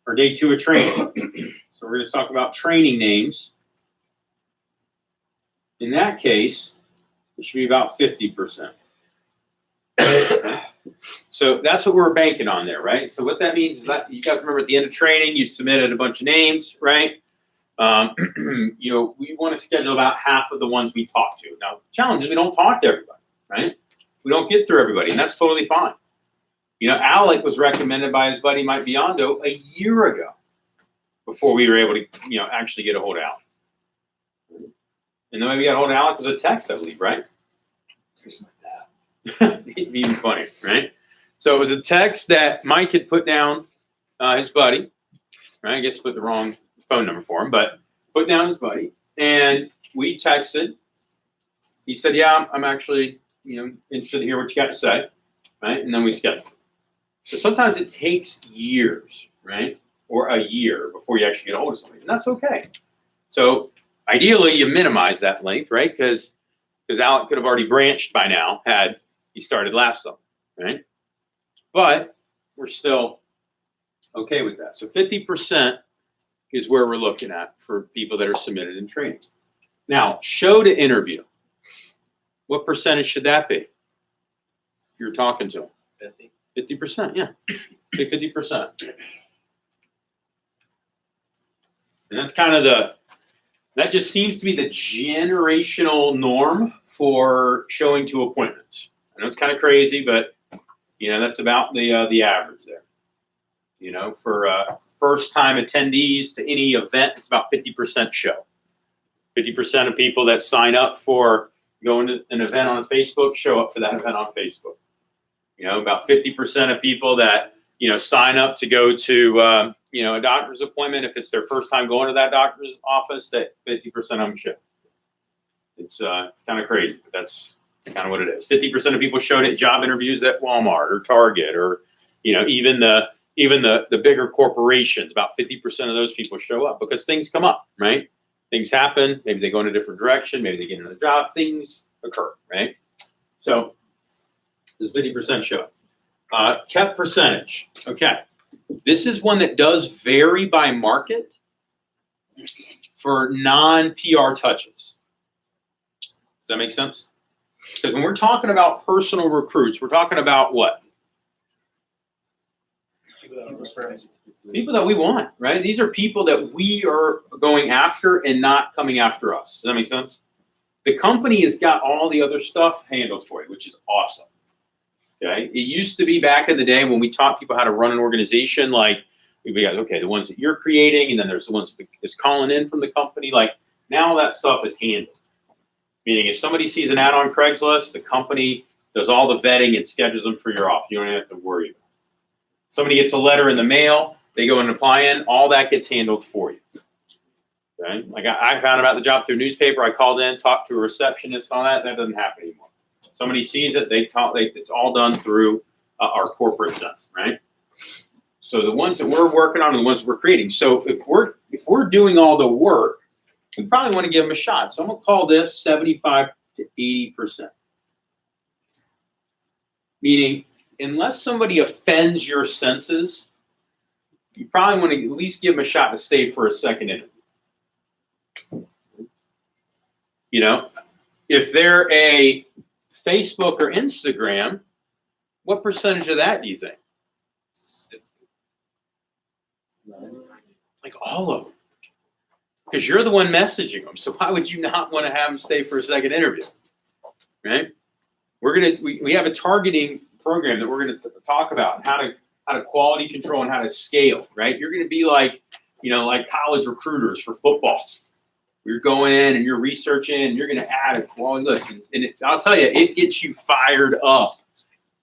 or day 2 of training. So we're going to talk about training names. In that case, it should be about 50%. So that's what we're banking on there, right? So what that means is that, you guys remember at the end of training, you submitted a bunch of names, right? We want to schedule about half of the ones we talk to. Now, the challenge is we don't talk to everybody, right? We don't get through everybody, and that's totally fine. Alec was recommended by his buddy Mike Biondo a year ago before we were able to, actually get a hold of Alec. And the way we got a hold of Alec was a text, I believe, right? It's my dad. Even funny, right? So it was a text that Mike had put down his buddy, right? I guess put the wrong phone number for him, but put down his buddy, and we texted. He said, "Yeah, I'm actually, interested to hear what you got to say," right? And then we scheduled. So sometimes it takes years, right, or a year before you actually get a hold of somebody, and that's okay. So ideally, you minimize that length, right? Because Alec could have already branched by now had he started last summer, right? But we're still okay with that. So 50% is where we're looking at for people that are submitted in training. Now, show to interview. What percentage should that be? If you're talking to them? 50%, yeah. Say 50%. And that's kind of that just seems to be the generational norm for showing to appointments. I know it's kind of crazy, but that's about the average there. For first-time attendees to any event, it's about 50% show. 50% of people that sign up for going to an event on Facebook show up for that event on Facebook. About 50% of people that sign up to go to a doctor's appointment, if it's their first time going to that doctor's office, that 50% of them show. It's kind of crazy, but that's kind of what it is. 50% of people showed at job interviews at Walmart or Target, or even the bigger corporations. About 50% of those people show up because things come up, right? Things happen. Maybe they go in a different direction. Maybe they get another job. Things occur, right? So this 50% show. Kept percentage. Okay. This is one that does vary by market for non-PR touches. Does that make sense? Because when we're talking about personal recruits, we're talking about what? People that we want, right? These are people that we are going after and not coming after us. Does that make sense? The company has got all the other stuff handled for you, which is awesome. Okay. It used to be back in the day when we taught people how to run an organization, like we got, okay, the ones that you're creating, and then there's the ones that is calling in from the company. Like now that stuff is handled. Meaning if somebody sees an ad on Craigslist, the company does all the vetting and schedules them for your office. You don't have to worry about it. Somebody gets a letter in the mail, they go and apply in, all that gets handled for you. Okay. Like I found about the job through newspaper. I called in, talked to a receptionist, all that. That doesn't happen anymore. Somebody sees it, it's all done through our corporate center, right? So the ones that we're working on are the ones that we're creating. So if we're doing all the work, we probably want to give them a shot. So I'm going to call this 75 to 80%. Meaning, unless somebody offends your senses, you probably want to at least give them a shot to stay for a second interview. If they're a Facebook or Instagram, what percentage of that do you think? Like all of them. Because you're the one messaging them. So why would you not want to have them stay for a second interview? Right? We have a targeting program that we're going to talk about how to quality control and how to scale, right? You're going to be like college recruiters for football. You're going in and you're researching and you're going to add a quality list. And I'll tell you, it gets you fired up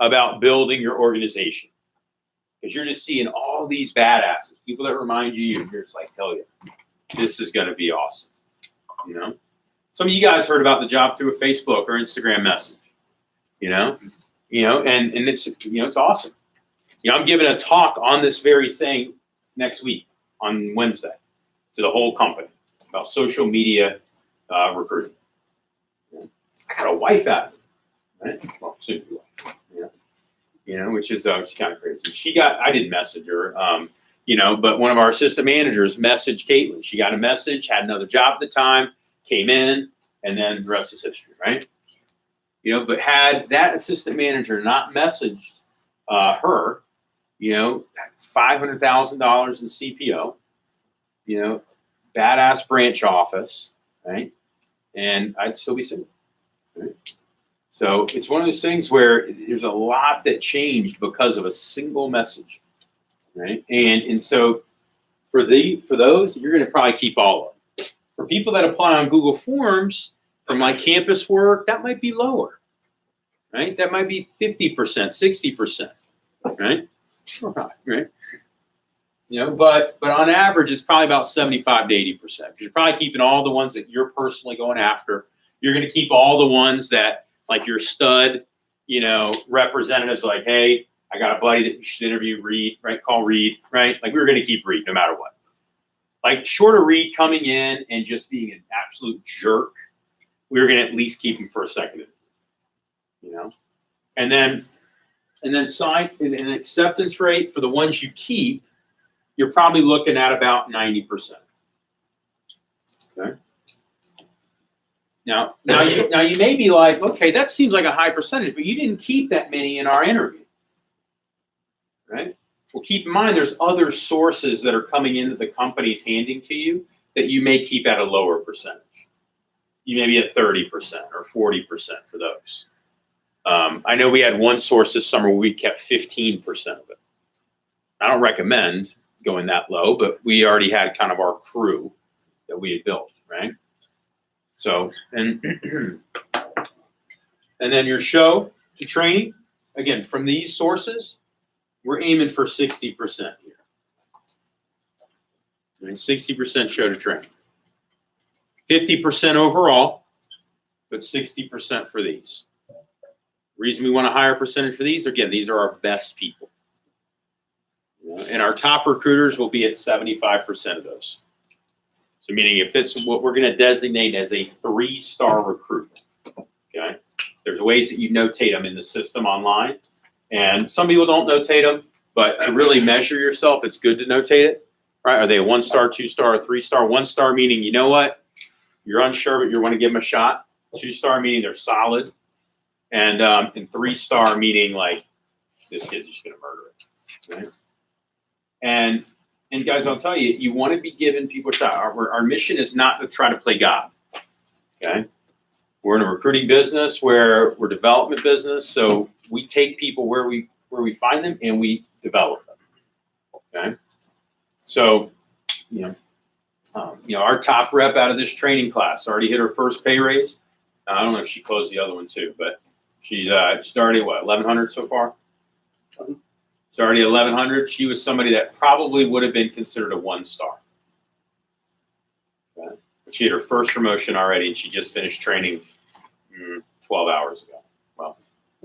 about building your organization. Because you're just seeing all these badasses, people that remind you, and you're just like, hell yeah, this is going to be awesome. Some of you guys heard about the job through a Facebook or Instagram message, and it's awesome. I'm giving a talk on this very thing next week on Wednesday to the whole company about social media recruiting. I got a wife out of it, right? Well, soon to be wife, which is kind of crazy. I didn't message her, but one of our assistant managers messaged Caitlin. She got a message, had another job at the time, came in, and then the rest is history, right? But had that assistant manager not messaged her, that's $500,000 in CPO, badass branch office, right? And I'd still be single, right? So it's one of those things where there's a lot that changed because of a single message, right? And so for those, you're going to probably keep all of them. For people that apply on Google Forms from my campus work, that might be lower. right? That might be 50%, 60%, right? Right? You know, but on average, it's probably about 75 to 80%. Because you're probably keeping all the ones that you're personally going after. You're going to keep all the ones that, like your stud, you know, representatives like, hey, I got a buddy that you should interview, Reed, right? Call Reed, right? Like, we were going to keep Reed no matter what. Like, short of Reed coming in and just being an absolute jerk, we were going to at least keep him for a second interview, you know? And then sign an acceptance rate for the ones you keep, you're probably looking at about 90%. Okay. Now you may be like, okay, that seems like a high percentage, but you didn't keep that many in our interview, right? Well, keep in mind there's other sources that are coming in that the company's handing to you that you may keep at a lower percentage. You may be at 30% or 40% for those. I know we had one source this summer where we kept 15% of it. I don't recommend going that low, but we already had kind of our crew that we had built, right? So, and then your show to training, again, from these sources, we're aiming for 60% here. I mean, 60% show to training. 50% overall, but 60% for these. Reason we want a higher percentage for these, again, these are our best people. And our top recruiters will be at 75% of those. So meaning if it's what we're going to designate as a 3-star recruit, okay? There's ways that you notate them in the system online. And some people don't notate them, but to really measure yourself, it's good to notate it, right? Are they a 1-star, 2-star, 3-star? 1-star meaning, you know what? You're unsure, but you want to give them a shot. 2-star meaning they're solid. And 3-star meaning like, this kid's just going to murder it, right? And guys, I'll tell you, you want to be giving people a shot. Our mission is not to try to play God, okay? We're in a recruiting business where we're development business, so we take people where we find them and we develop them, okay? So, you know, our top rep out of this training class already hit her first pay raise. I don't know if she closed the other one too, but she's already what, 1,100 so far? It's already 1,100. She was somebody that probably would have been considered a 1-star. Okay. She had her first promotion already, and she just finished training 12 hours ago. Well,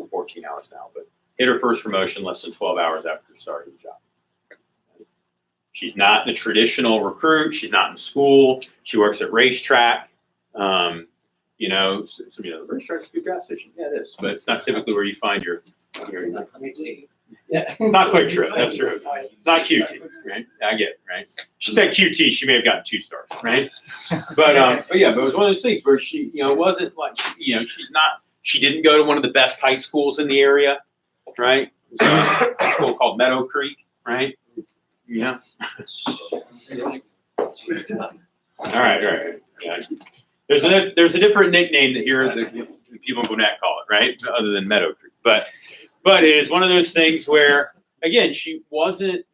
14 hours now, but hit her first promotion less than 12 hours after starting the job. She's not the traditional recruit. She's not in school. She works at racetrack. You know, the racetrack's a good gas station. Yeah, it is, but it's not typically where you find your yeah, it's not Quick Trip. That's true. It's not QT, right? I get it, right? She said QT. She may have gotten 2 stars, right? But yeah, but it was one of those things where she, you know, it wasn't like, she didn't go to one of the best high schools in the area, right? It was a school called Meadow Creek, right? Yeah. All right. Yeah. There's a different nickname that here the people in Gwinnett call it, right? Other than Meadow Creek, but it is one of those things where, again, she wasn't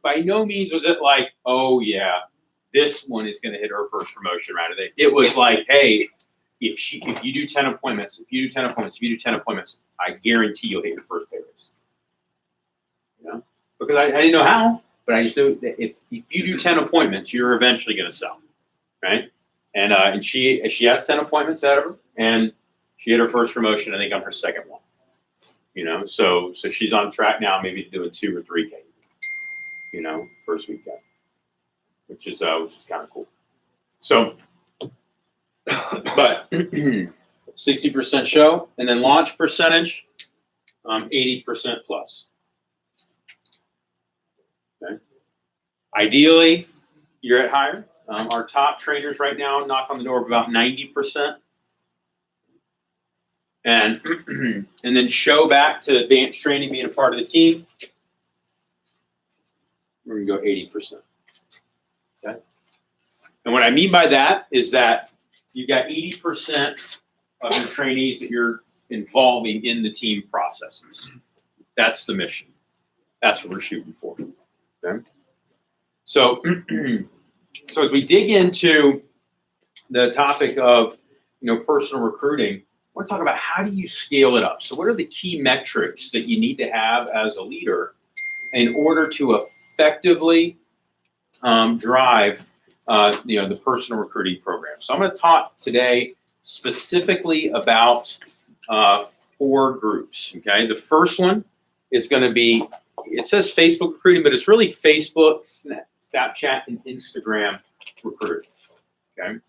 by no means was it like, oh yeah, this one is going to hit her first promotion right away. It was like, hey, if you do 10 appointments, I guarantee you'll hit your first pay raise. You know, because I didn't know how, but I just knew that if you do 10 appointments, you're eventually going to sell, right? And she has 10 appointments out of her, and she hit her first promotion, I think, on her second one. You know, so she's on track now, maybe doing 2 or 3K, you know, first weekend, which is kind of cool. So, but 60% show, and then launch percentage, 80% plus. Okay. Ideally, you're at higher. Our top trainers right now knock on the door of about 90%. And then show back to advanced training being a part of the team. We're going to go 80%. Okay. And what I mean by that is that you got 80% of your trainees that you're involving in the team processes. That's the mission. That's what we're shooting for. Okay. So as we dig into the topic of personal recruiting, want to talk about how do you scale it up. So what are the key metrics that you need to have as a leader in order to effectively drive the personal recruiting program. So I'm going to talk today specifically about 4 groups. Okay, the first one is going to be, it says Facebook recruiting, but it's really Facebook, Snapchat, and Instagram recruiting. Okay,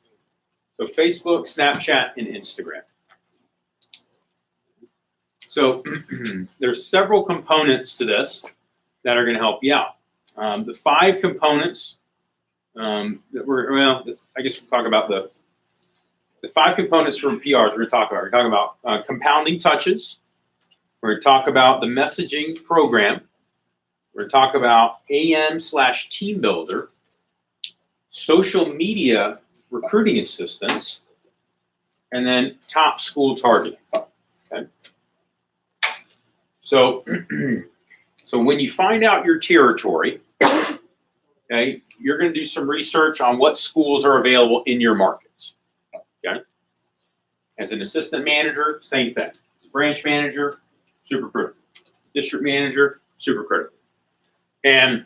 so Facebook, Snapchat, and Instagram. So there's several components to this that are going to help you out. The 5 components that I guess we'll talk about the 5 components from PRs we're going to talk about. We're talking about compounding touches. We're going to talk about the messaging program. We're going to talk about AM/team builder, social media recruiting assistance, and then top school targeting. Okay. So, so when you find out your territory, okay, you're going to do some research on what schools are available in your markets. Okay. As an assistant manager, same thing. As a branch manager, super critical. District manager, super critical. And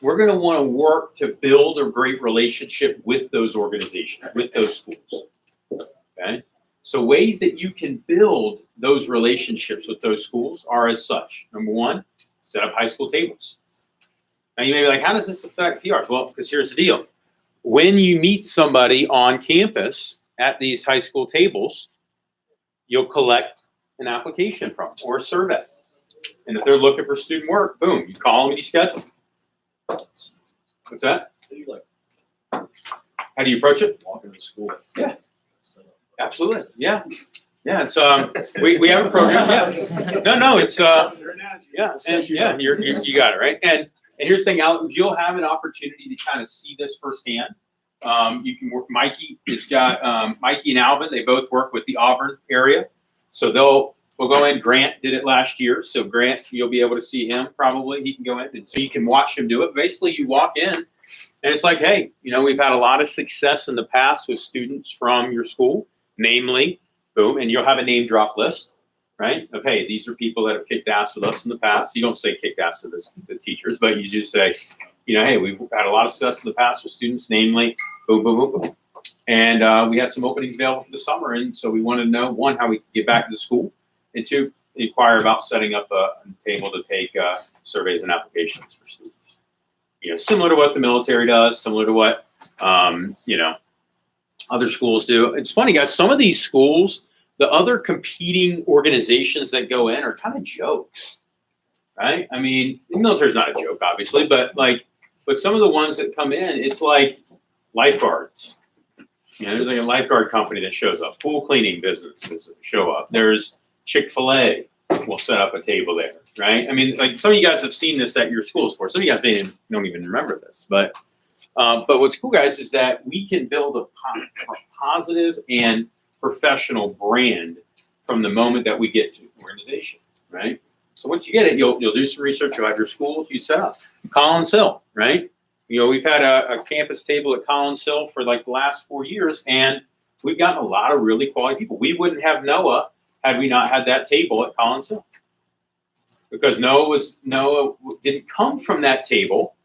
we're going to want to work to build a great relationship with those organizations, with those schools. Okay. So ways that you can build those relationships with those schools are as such. Number 1, set up high school tables. Now you may be like, how does this affect PRs? Well, because here's the deal. When you meet somebody on campus at these high school tables, you'll collect an application from or a survey. And if they're looking for student work, boom, you call them and you schedule. What's that? How do you approach it? Walk into school. Yeah. Absolutely. Yeah. Yeah. It's we have a program. Yeah. No, it's yeah. And yeah, you got it, right? And here's the thing, Alan, you'll have an opportunity to kind of see this firsthand. You can work. Mikey and Alvin, they both work with the Auburn area. So we'll go in. Grant did it last year. So Grant, you'll be able to see him probably. He can go in, and so you can watch him do it. Basically, you walk in, and it's like, hey, we've had a lot of success in the past with students from your school, namely, boom, and you'll have a name drop list, right? Of, hey, these are people that have kicked ass with us in the past. You don't say kicked ass to the teachers, but you just say, hey, we've had a lot of success in the past with students, namely, boom, boom, boom, boom. And we had some openings available for the summer, and so we wanted to know, 1, how we could get back to the school, and 2, inquire about setting up a table to take surveys and applications for students. Similar to what the military does, similar to what, other schools do. It's funny, guys, some of these schools, the other competing organizations that go in are kind of jokes, right? I mean, the military's not a joke, obviously, but some of the ones that come in, it's like lifeguards. There's like a lifeguard company that shows up. Pool cleaning businesses show up. There's Chick-fil-A will set up a table there, right? I mean, like some of you guys have seen this at your schools before. Some of you guys don't even remember this, but what's cool, guys, is that we can build a positive and professional brand from the moment that we get to the organization, right? So once you get it, you'll do some research. You'll have your schools you set up. Collins Hill, right? We've had a campus table at Collins Hill for like the last 4 years, and we've gotten a lot of really quality people. We wouldn't have Noah had we not had that table at Collins Hill, because Noah didn't come from that table.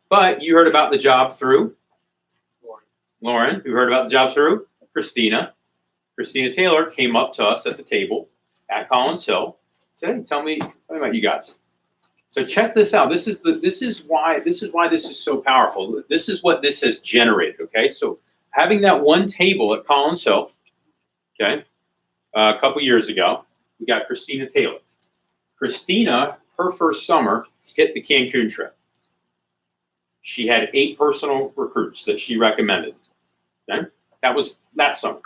But you heard about the job through Lauren, who heard about the job through Christina. Christina Taylor came up to us at the table at Collins Hill. Said, hey, tell me about you guys. So check this out. This is why this is so powerful. This is what this has generated. Okay, so having that one table at Collins Hill, okay, a couple years ago, we got Christina Taylor. Christina, her first summer, hit the Cancun trip. She had 8 personal recruits that she recommended. Okay? That was that summer.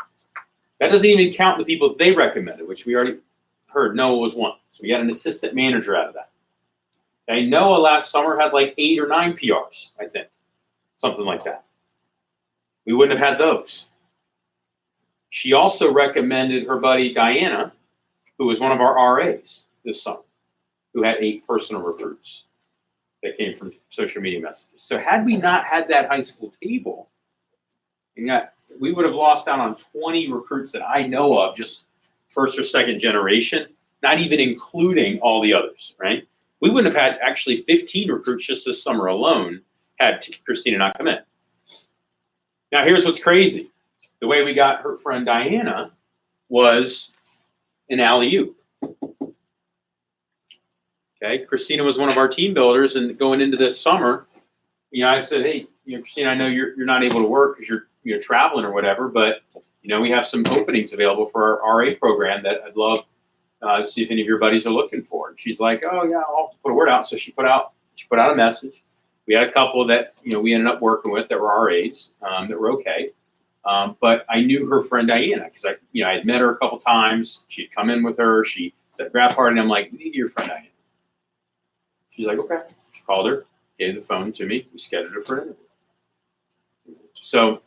That doesn't even count the people they recommended, which we already heard Noah was one. So we got an assistant manager out of that. Okay? Noah last summer had like 8 or 9 PRs, I think. Something like that. We wouldn't have had those. She also recommended her buddy Diana, who was one of our RAs this summer, who had 8 personal recruits that came from social media messages. So had we not had that high school table, and got we would have lost out on 20 recruits that I know of, just first or second generation, not even including all the others, right? We wouldn't have had actually 15 recruits just this summer alone had Christina not come in. Now, here's what's crazy. The way we got her friend Diana was an alley-oop. Okay, Christina was one of our team builders, and going into this summer, I said, hey, Christina, I know you're not able to work because you're traveling or whatever, but we have some openings available for our RA program that I'd love to see if any of your buddies are looking for. And she's like, oh yeah, I'll put a word out. So she put out a message. We had a couple that we ended up working with that were RAs that were okay. But I knew her friend Diana because I had met her a couple times. She'd come in with her. She was at a grad party, and I'm like, we need your friend Diana. She's like, okay. She called her, gave the phone to me. We scheduled her for an interview. So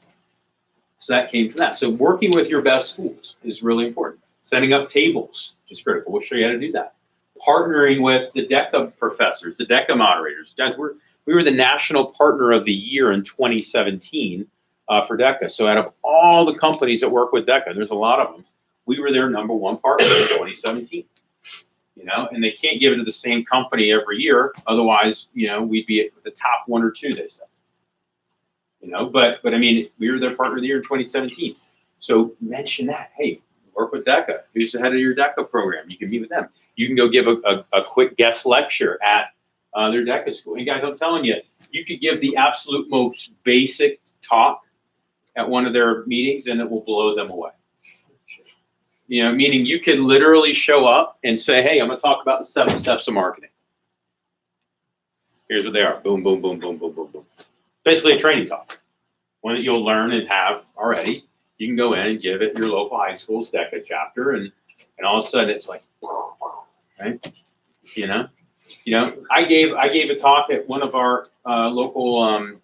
that came from that. So working with your best schools is really important. Setting up tables is critical. We'll show you how to do that. Partnering with the DECA professors, the DECA moderators. Guys, we were the National Partner of the Year in 2017 for DECA. So out of all the companies that work with DECA, there's a lot of them, we were their #1 partner in 2017. And they can't give it to the same company every year. Otherwise, we'd be at the top 1 or 2, they said. But I mean, we were their partner of the year in 2017. So mention that. Hey, work with DECA. Who's the head of your DECA program? You can meet with them. You can go give a quick guest lecture at their DECA school. And guys, I'm telling you, you could give the absolute most basic talk at one of their meetings and it will blow them away. Meaning you could literally show up and say, hey, I'm going to talk about the 7 steps of marketing. Here's what they are. Boom, boom, boom, boom, boom, boom, boom. Basically a training talk. One that you'll learn and have already. You can go in and give it your local high school's DECA chapter, and all of a sudden it's like, right? I gave a talk at one of our local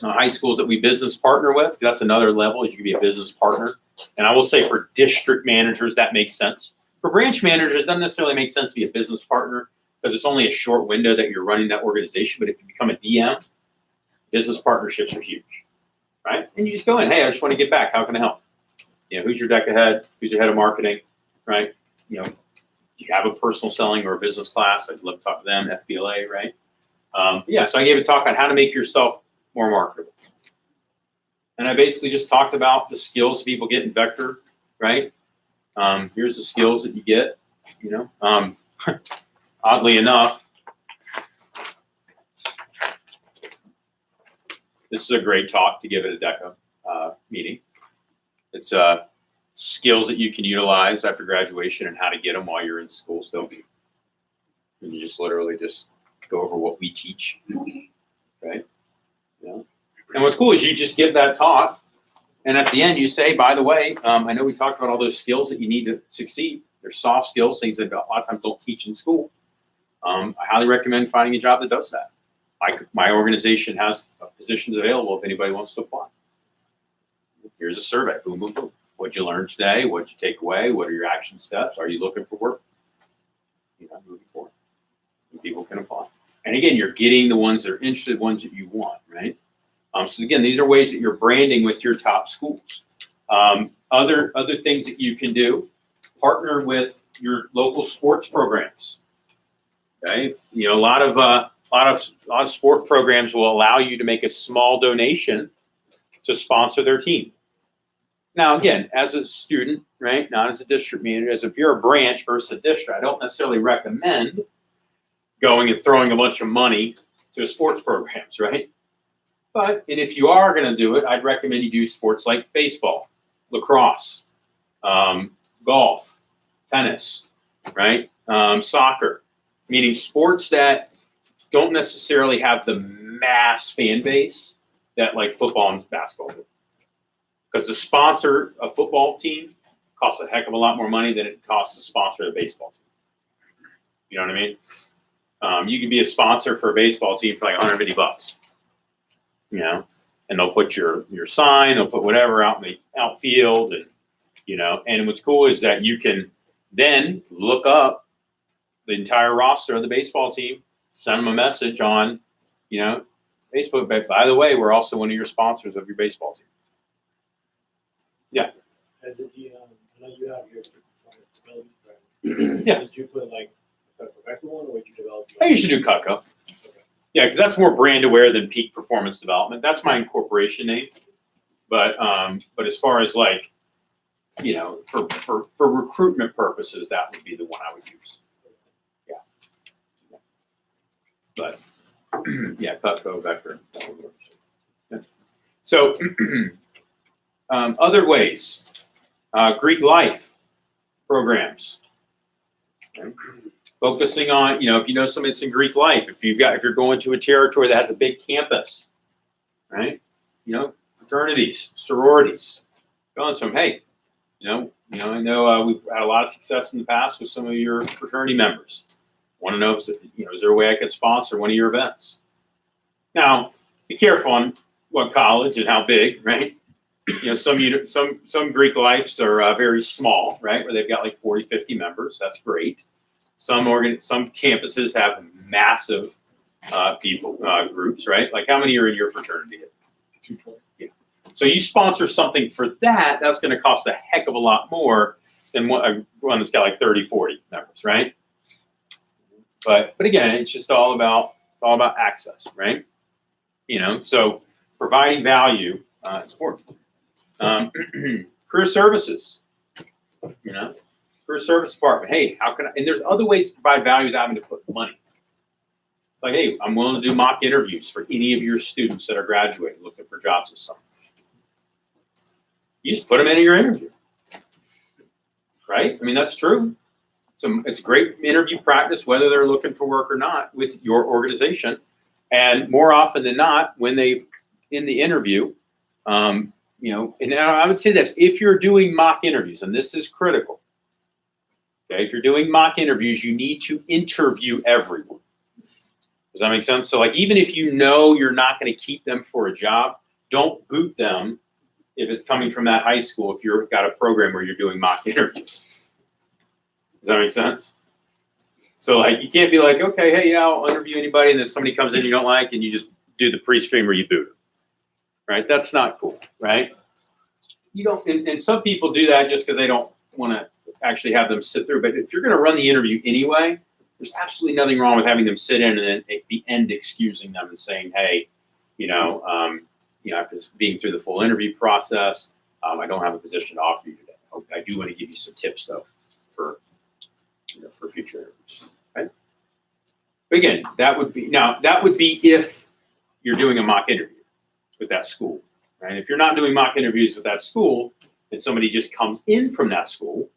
high schools that we business partner with. That's another level, is you can be a business partner. And I will say for district managers, that makes sense. For branch managers, it doesn't necessarily make sense to be a business partner because it's only a short window that you're running that organization. But if you become a DM, business partnerships are huge, right? And you just go in, hey, I just want to get back. How can I help? Who's your DECA head? Who's your head of marketing, right? Do you have a personal selling or a business class? I'd love to talk to them, FBLA, right? So I gave a talk on how to make yourself more marketable. And I basically just talked about the skills people get in Vector, right? Here's the skills that you get, Oddly enough, this is a great talk to give at a DECA meeting. It's skills that you can utilize after graduation and how to get them while you're in school still. And you just literally just go over what we teach, right? And what's cool is you just give that talk, and at the end you say, by the way, I know we talked about all those skills that you need to succeed. They're soft skills, things that a lot of times don't teach in school. I highly recommend finding a job that does that. My organization has positions available if anybody wants to apply. Here's a survey, boom, boom, boom. What'd you learn today? What'd you take away? What are your action steps? Are you looking for work? Moving forward. And people can apply. And again, you're getting the ones that are interested, ones that you want, right? So again, these are ways that you're branding with your top schools. Other things that you can do, partner with your local sports programs. Okay, a lot of sport programs will allow you to make a small donation to sponsor their team. Now, again, as a student, right, not as a district manager, as if you're a branch versus a district, I don't necessarily recommend going and throwing a bunch of money to sports programs, right? And if you are going to do it, I'd recommend you do sports like baseball, lacrosse, golf, tennis, right? Soccer, meaning sports that don't necessarily have the mass fan base that like football and basketball do. Because to sponsor a football team costs a heck of a lot more money than it costs to sponsor a baseball team. You know what I mean? You can be a sponsor for a baseball team for like $150. And they'll put your sign, they'll put whatever out in the outfield, and what's cool is that you can then look up the entire roster of the baseball team, send them a message on, Facebook. But by the way, we're also one of your sponsors of your baseball team. As a DM, I know you have your development plan. Yeah. Did you put like a Rebecca one, or would you develop? I usually do Cutco. Yeah, because that's more brand aware than peak performance development. That's my incorporation name. But as far as like, you know, for recruitment purposes, that would be the one I would use. Yeah. But yeah, Cutco, Vector. That would work. Yeah. So other ways, Greek life programs. Focusing on, you know, if you know somebody that's in Greek life, if you're going to a territory that has a big campus, right? You know, fraternities, sororities, go and tell them, hey, I know we've had a lot of success in the past with some of your fraternity members. Want to know if, you know, is there a way I could sponsor one of your events? Now, be careful on what college and how big, right? You know, some Greek lives are very small, right? Where they've got like 40, 50 members. That's great. Some campuses have massive groups, right? Like how many are in your fraternity? 220. Yeah. So you sponsor something for that, that's going to cost a heck of a lot more than one that's got like 30, 40 members, right? But again, it's just all about access, right? You know, so providing value is important. Career services, you know. Career service department, hey, how can I, and there's other ways to provide value without having to put money. It's like, hey, I'm willing to do mock interviews for any of your students that are graduating, looking for jobs this summer. You just put them in your interview, right? I mean, that's true. So it's great interview practice, whether they're looking for work or not with your organization. And more often than not, when they, in the interview, you know, and I would say this, if you're doing mock interviews, and this is critical, okay, if you're doing mock interviews, you need to interview everyone. Does that make sense? So like, even if you know you're not going to keep them for a job, don't boot them if it's coming from that high school, if you've got a program where you're doing mock interviews. Does that make sense? So like, you can't be like, okay, hey, yeah, I'll interview anybody, and then somebody comes in you don't like, and you just do the pre-screen where you boot them, right? That's not cool, right? You don't, and some people do that just because they don't want to actually have them sit through. But if you're going to run the interview anyway, there's absolutely nothing wrong with having them sit in and then at the end excusing them and saying, hey, after being through the full interview process, I don't have a position to offer you today. I do want to give you some tips though for future interviews. Right? But again, that would be if you're doing a mock interview with that school. Right? If you're not doing mock interviews with that school and somebody just comes in from that school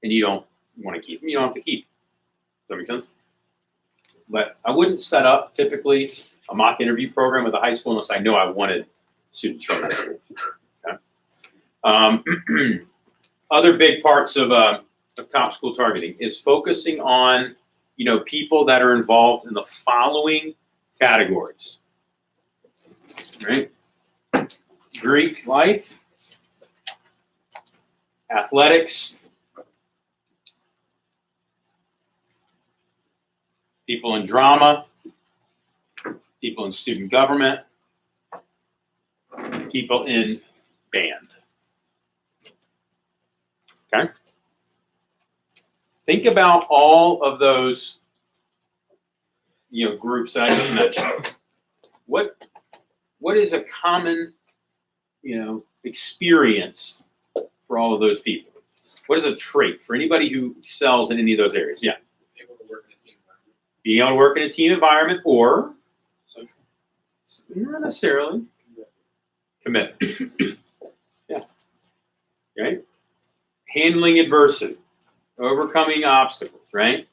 and you don't want to keep them, you don't have to keep them. Does that make sense? But I wouldn't set up typically a mock interview program with a high school unless I know I wanted students from that school. Okay? Other big parts of top school targeting is focusing on, you know, people that are involved in the following categories. Right? Greek life, athletics, people in drama, people in student government, people in band. Okay? Think about all of those, you know, groups that I just mentioned. What is a common, you know, experience for all of those people? What is a trait for anybody who excels in any of those areas? Yeah. Being able to work in a team environment, or not necessarily commitment. Yeah. Right? Handling adversity, overcoming obstacles, right?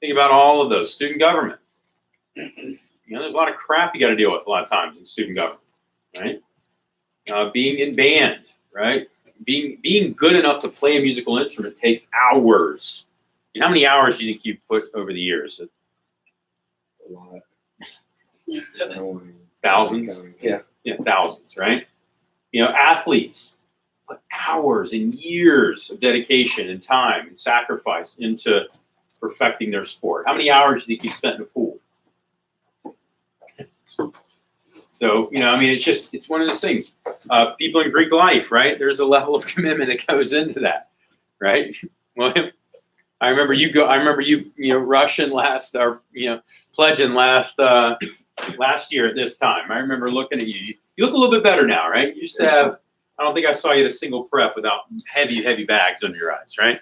Think about all of those. Student government. You know, there's a lot of crap you got to deal with a lot of times in student government, right? Being in band, right? Being good enough to play a musical instrument takes hours. And how many hours do you think you've put over the years? A lot. Thousands? Yeah. Yeah, thousands, right? You know, athletes put hours and years of dedication and time and sacrifice into perfecting their sport. How many hours do you think you've spent in the pool? So, you know, I mean, it's one of those things. People in Greek life, right? There's a level of commitment that goes into that, right? Well, I remember you Russian last, or pledging last year at this time. I remember looking at you. You look a little bit better now, right? You used to have. I don't think I saw you at a single prep without heavy bags under your eyes, right?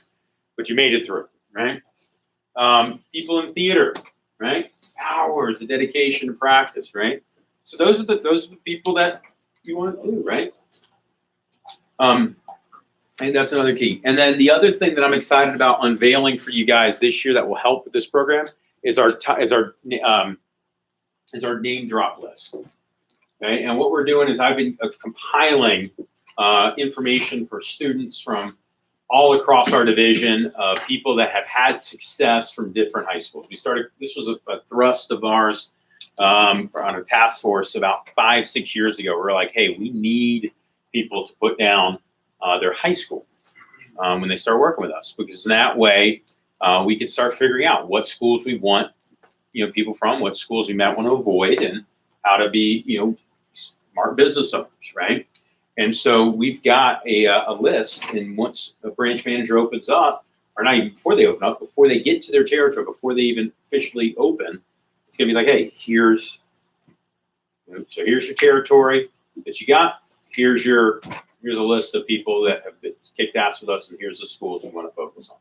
But you made it through, right? People in theater, right? Hours of dedication to practice, right? So those are the people that you want to do, right? I think that's another key. And then the other thing that I'm excited about unveiling for you guys this year that will help with this program is our name drop list. Okay, and what we're doing is I've been compiling information for students from all across our division, people that have had success from different high schools. This was a thrust of ours on a task force about 5-6 years ago. We're like, hey, we need people to put down their high school when they start working with us, because in that way we can start figuring out what schools we want people from, what schools we might want to avoid, and how to be smart business owners, right? And so we've got a list, and once a branch manager opens up, or not even before they open up, before they get to their territory, before they even officially open, it's gonna be like, hey, here's your territory that you got. Here's a list of people that have kicked ass with us, and here's the schools we want to focus on.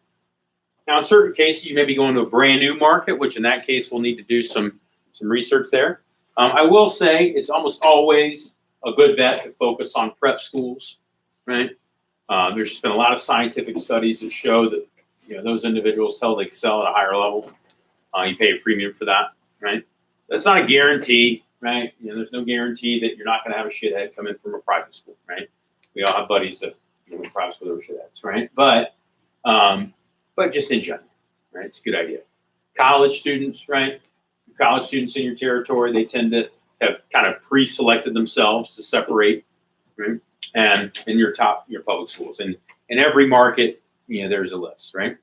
Now, in certain cases, you may be going to a brand new market, which in that case, we'll need to do some research there. I will say it's almost always a good bet to focus on prep schools, right? There's just been a lot of scientific studies that show that those individuals they excel at a higher level. You pay a premium for that, right? That's not a guarantee, right? There's no guarantee that you're not going to have a shithead come in from a private school, right? We all have buddies that in private school are shitheads, right? But just in general, right? It's a good idea. College students, right? College students in your territory, they tend to have kind of pre-selected themselves to separate, right? And in your public schools, and in every market, there's a list, right?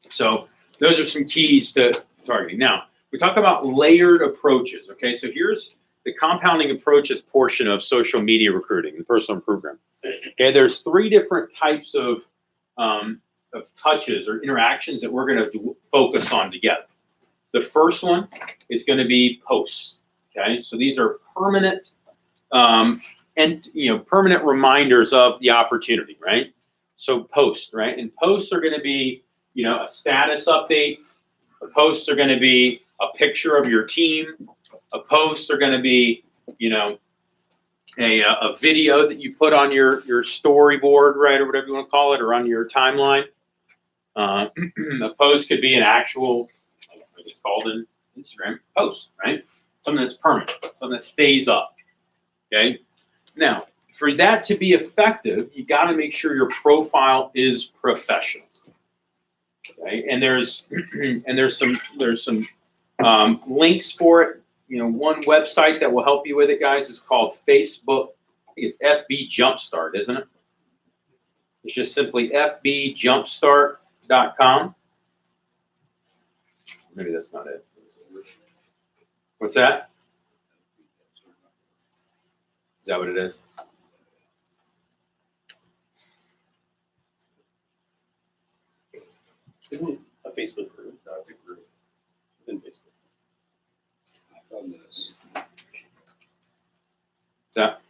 So those are some keys to targeting. Now we talk about layered approaches. Okay, so here's the compounding approaches portion of social media recruiting and personal improvement. Okay, there's 3 different types of touches or interactions that we're going to focus on together. The first one is going to be posts. Okay, so these are permanent permanent reminders of the opportunity, right? So posts, right? And posts are going to be a status update. Posts are going to be a picture of your team. Posts are going to be a video that you put on your storyboard, right, or whatever you want to call it, or on your timeline. A post could be an actual, like it's called in Instagram, post, right? Something that's permanent, something that stays up. Okay. Now, for that to be effective, you got to make sure your profile is professional. Okay, and there's some links for it. One website that will help you with it, guys, is called Facebook. I think it's FB Jumpstart, isn't it? It's just simply fbjumpstart.com. Maybe that's not it. What's that? Is that what it is? Isn't a Facebook group? No, it's a group within Facebook. I've done this. Is that?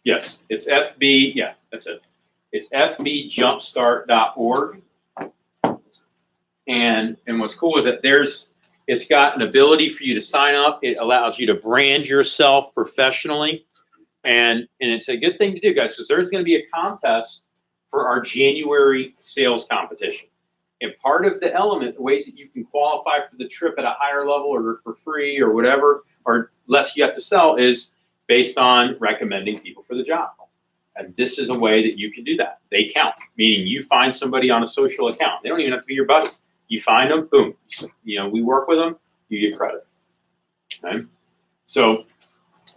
Yes, it's FB. Yeah, that's it. It's fbjumpstart.org. And what's cool is that it's got an ability for you to sign up. It allows you to brand yourself professionally. And it's a good thing to do, guys, because there's going to be a contest for our January sales competition. And part of the element, the ways that you can qualify for the trip at a higher level or for free or whatever, or less you have to sell, is based on recommending people for the job. And this is a way that you can do that. They count, meaning you find somebody on a social account. They don't even have to be your buddy. You find them, boom. We work with them, you get credit. Okay? So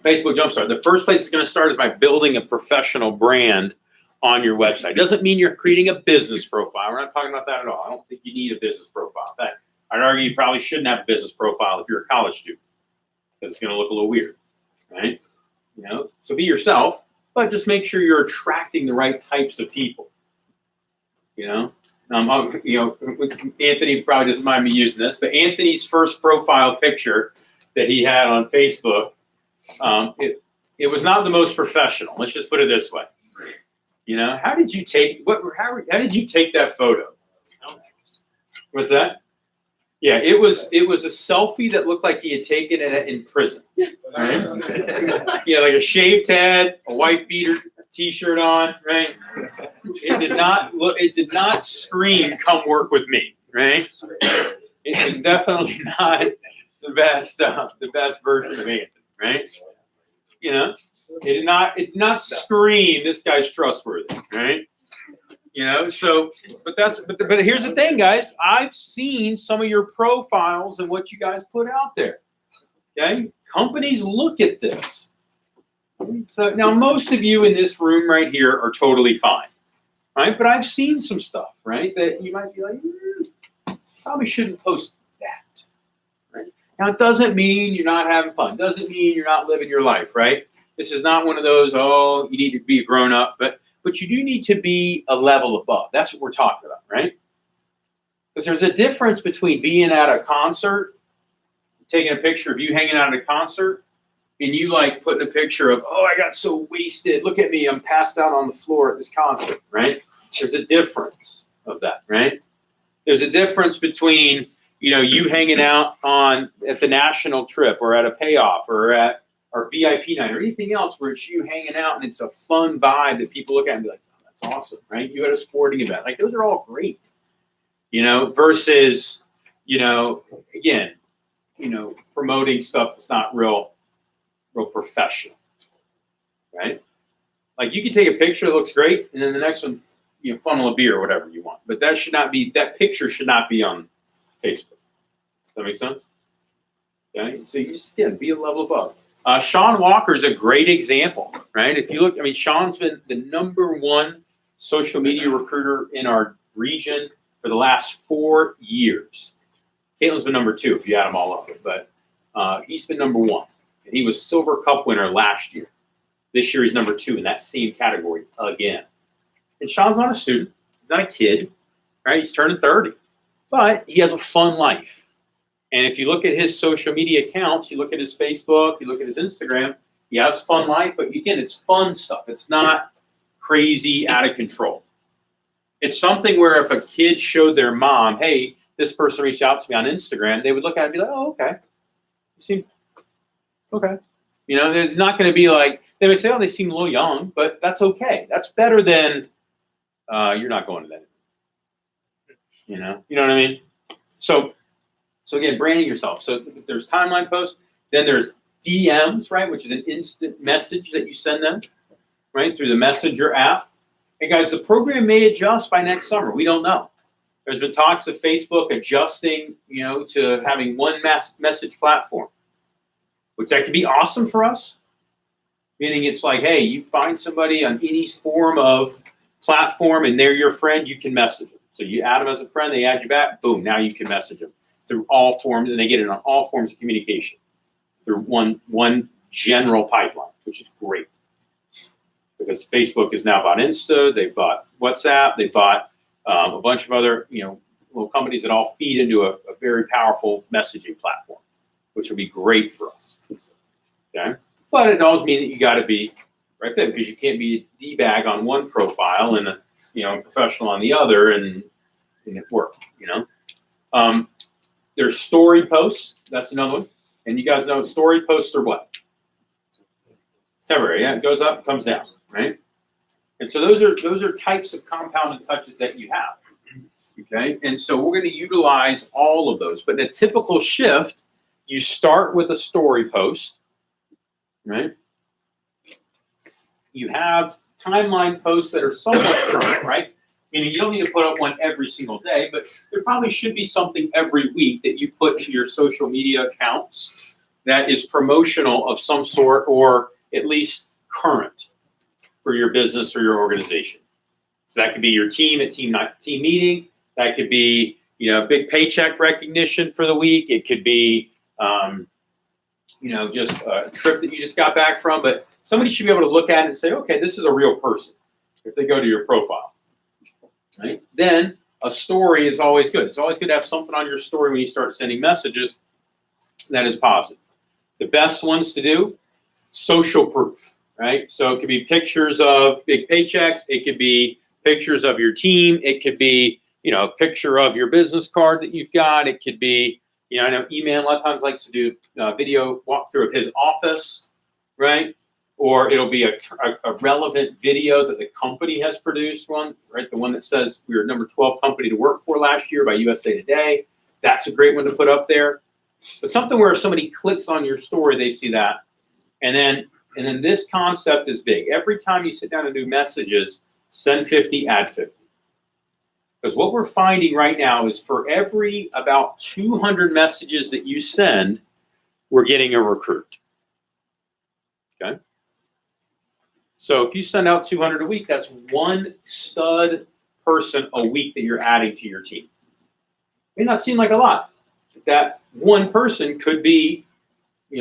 Facebook Jumpstart. The first place it's going to start is by building a professional brand on your website. Doesn't mean you're creating a business profile. We're not talking about that at all. I don't think you need a business profile. In fact, I'd argue you probably shouldn't have a business profile if you're a college student, because it's going to look a little weird, right? So be yourself, but just make sure you're attracting the right types of people. You know, Anthony probably doesn't mind me using this, but Anthony's first profile picture that he had on Facebook, it was not the most professional. Let's just put it this way. You know, how did you take that photo? What's that? Yeah, it was a selfie that looked like he had taken it in prison. Right? Yeah, like a shaved head, a wife beater T-shirt on, right? It did not scream, "Come work with me," right? It was definitely not the best version of Anthony, right? You know, it did not scream, "This guy's trustworthy," right? You know, so, but here's the thing, guys. I've seen some of your profiles and what you guys put out there. Okay, companies look at this. So now, most of you in this room right here are totally fine, right? But I've seen some stuff, right, that you might be like, probably shouldn't post that, right? Now, it doesn't mean you're not having fun. Doesn't mean you're not living your life, right? This is not one of those, oh, you need to be a grown up, but you do need to be a level above. That's what we're talking about, right? Because there's a difference between being at a concert, taking a picture of you hanging out at a concert, and you like putting a picture of, oh, I got so wasted. Look at me, I'm passed out on the floor at this concert, right? There's a difference of that, right? There's a difference between, you know, you hanging out at the national trip or at a payoff or at our VIP night or anything else where it's you hanging out and it's a fun vibe that people look at and be like, oh, that's awesome, right? You at a sporting event. Like, those are all great, you know, versus, you know, again, you know, promoting stuff that's not real professional, right? Like, you can take a picture that looks great, and then the next one, you know, funnel a beer or whatever you want. But that picture should not be on Facebook. Does that make sense? Okay, so you just, again, be a level above. Sean Walker is a great example, right? If you look, I mean, Sean's been the #1 social media recruiter in our region for the last 4 years. Caitlin's been #2 if you add them all up, but he's been #1. And he was Silver Cup winner last year. This year he's #2 in that same category again. And Sean's not a student. He's not a kid, right? He's turning 30. But he has a fun life. And if you look at his social media accounts, you look at his Facebook, you look at his Instagram, he has a fun life, but again, it's fun stuff. It's not crazy, out of control. It's something where if a kid showed their mom, hey, this person reached out to me on Instagram, they would look at it and be like, oh, okay. You seem okay. You know, there's not going to be like, they would say, oh, they seem a little young, but that's okay. That's better than you're not going to that. You know what I mean? So again, branding yourself. So there's timeline posts, then there's DMs, right, which is an instant message that you send them, right, through the Messenger app. And guys, the program may adjust by next summer. We don't know. There's been talks of Facebook adjusting, you know, to having one message platform, which that could be awesome for us. Meaning it's like, hey, you find somebody on any form of platform and they're your friend, you can message them. So you add them as a friend, they add you back, boom, now you can message them through all forms, and they get it on all forms of communication through one general pipeline, which is great. Because Facebook is now bought Insta, they bought WhatsApp, they bought a bunch of other, you know, little companies that all feed into a very powerful messaging platform, which will be great for us. Okay, but it does mean that you got to be right there because you can't be a D-bag on one profile and a, you know, professional on the other, and it work. You know, there's story posts. That's another one, and you guys know story posts are what? Temporary. Yeah, it goes up, comes down, right? And so those are types of compounded touches that you have. Okay, and so we're going to utilize all of those. But in a typical shift, you start with a story post, right? You have timeline posts that are somewhat current, right? Meaning you don't need to put up one every single day, but there probably should be something every week that you put to your social media accounts that is promotional of some sort, or at least current for your business or your organization. So that could be your team at team meeting. That could be, you know, big paycheck recognition for the week. It could be, you know, just a trip that you just got back from. But somebody should be able to look at it and say, okay, this is a real person if they go to your profile. Right? Then a story is always good. It's always good to have something on your story when you start sending messages that is positive. The best ones to do, social proof, right? So it could be pictures of big paychecks. It could be pictures of your team. It could be, a picture of your business card that you've got. It could be, I know E-Man a lot of times likes to do a video walkthrough of his office, right? Or it'll be a relevant video that the company has produced one, right? The one that says we were number 12 company to work for last year by USA Today. That's a great one to put up there. But something where if somebody clicks on your story, they see that. And then this concept is big. Every time you sit down and do messages, send 50, add 50. Because what we're finding right now is for every about 200 messages that you send, we're getting a recruit. Okay? So if you send out 200 a week, that's one stud person a week that you're adding to your team. May not seem like a lot. But that one person could be,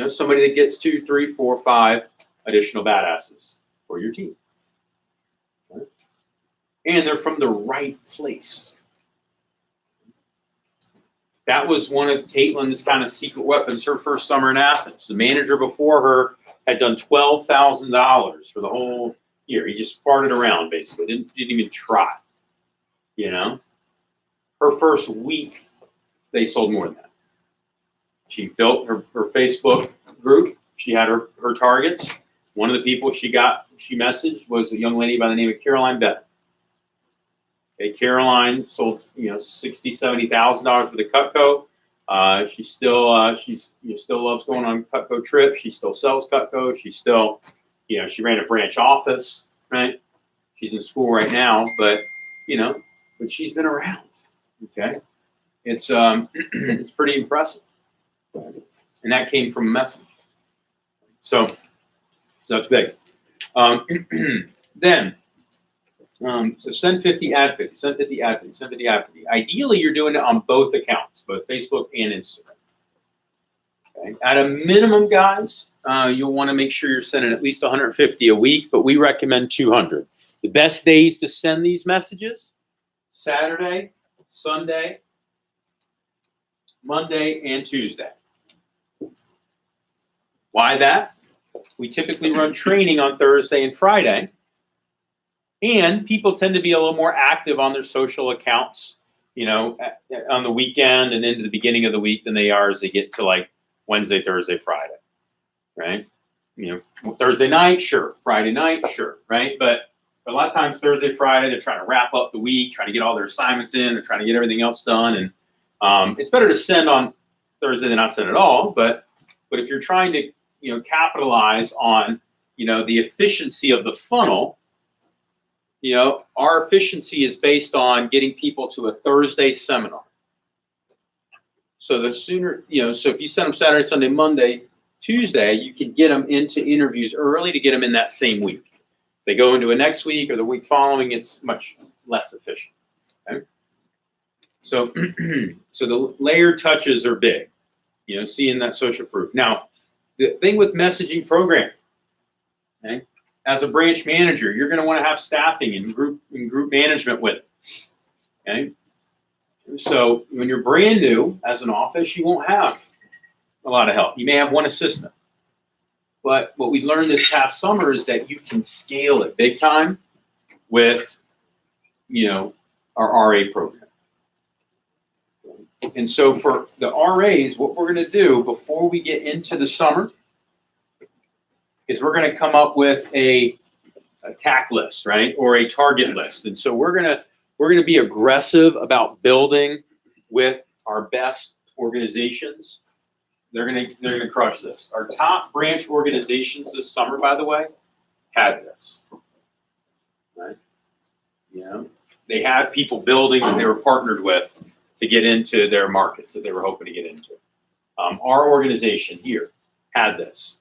somebody that gets 2, 3, 4, 5 additional badasses for your team. Okay? And they're from the right place. That was one of Caitlin's kind of secret weapons her first summer in Athens. The manager before her had done $12,000 for the whole year. He just farted around, basically. Didn't even try. Her first week, they sold more than that. She built her Facebook group. She had her targets. One of the people she messaged was a young lady by the name of Caroline Bennett. Okay, Caroline sold, $60,000, $70,000 with a Cutco. She still loves going on Cutco trips. She still sells Cutco. She still, she ran a branch office, right? She's in school right now, but she's been around. Okay, it's it's pretty impressive, and that came from a message. So that's big. Then. So send 50, add 50, send 50, add 50, send 50, add 50. Ideally, you're doing it on both accounts, both Facebook and Instagram. Okay. At a minimum, guys, you'll want to make sure you're sending at least 150 a week, but we recommend 200. The best days to send these messages, Saturday, Sunday, Monday, and Tuesday. Why that? We typically run training on Thursday and Friday. And people tend to be a little more active on their social accounts, on the weekend and into the beginning of the week than they are as they get to like Wednesday, Thursday, Friday, right? Thursday night, sure. Friday night, sure, right? But a lot of times Thursday, Friday, they're trying to wrap up the week, trying to get all their assignments in, they're trying to get everything else done. And it's better to send on Thursday than not send at all. But if you're trying to, capitalize on, the efficiency of the funnel, our efficiency is based on getting people to a Thursday seminar. So the sooner, so if you send them Saturday, Sunday, Monday, Tuesday, you can get them into interviews early to get them in that same week. If they go into a next week or the week following, it's much less efficient. Okay? So, so the layered touches are big, seeing that social proof. Now, the thing with messaging programming, okay? As a branch manager, you're going to want to have staffing and group management with it. Okay? So when you're brand new as an office, you won't have a lot of help. You may have one assistant. But what we've learned this past summer is that you can scale it big time with, our RA program. And so for the RAs, what we're going to do before we get into the summer is we're going to come up with a TAC list, right, or a target list. And so we're going to be aggressive about building with our best organizations. They're going to crush this. Our top branch organizations this summer, by the way, had this, right? They had people building that they were partnered with to get into their markets that they were hoping to get into. Our organization here had this.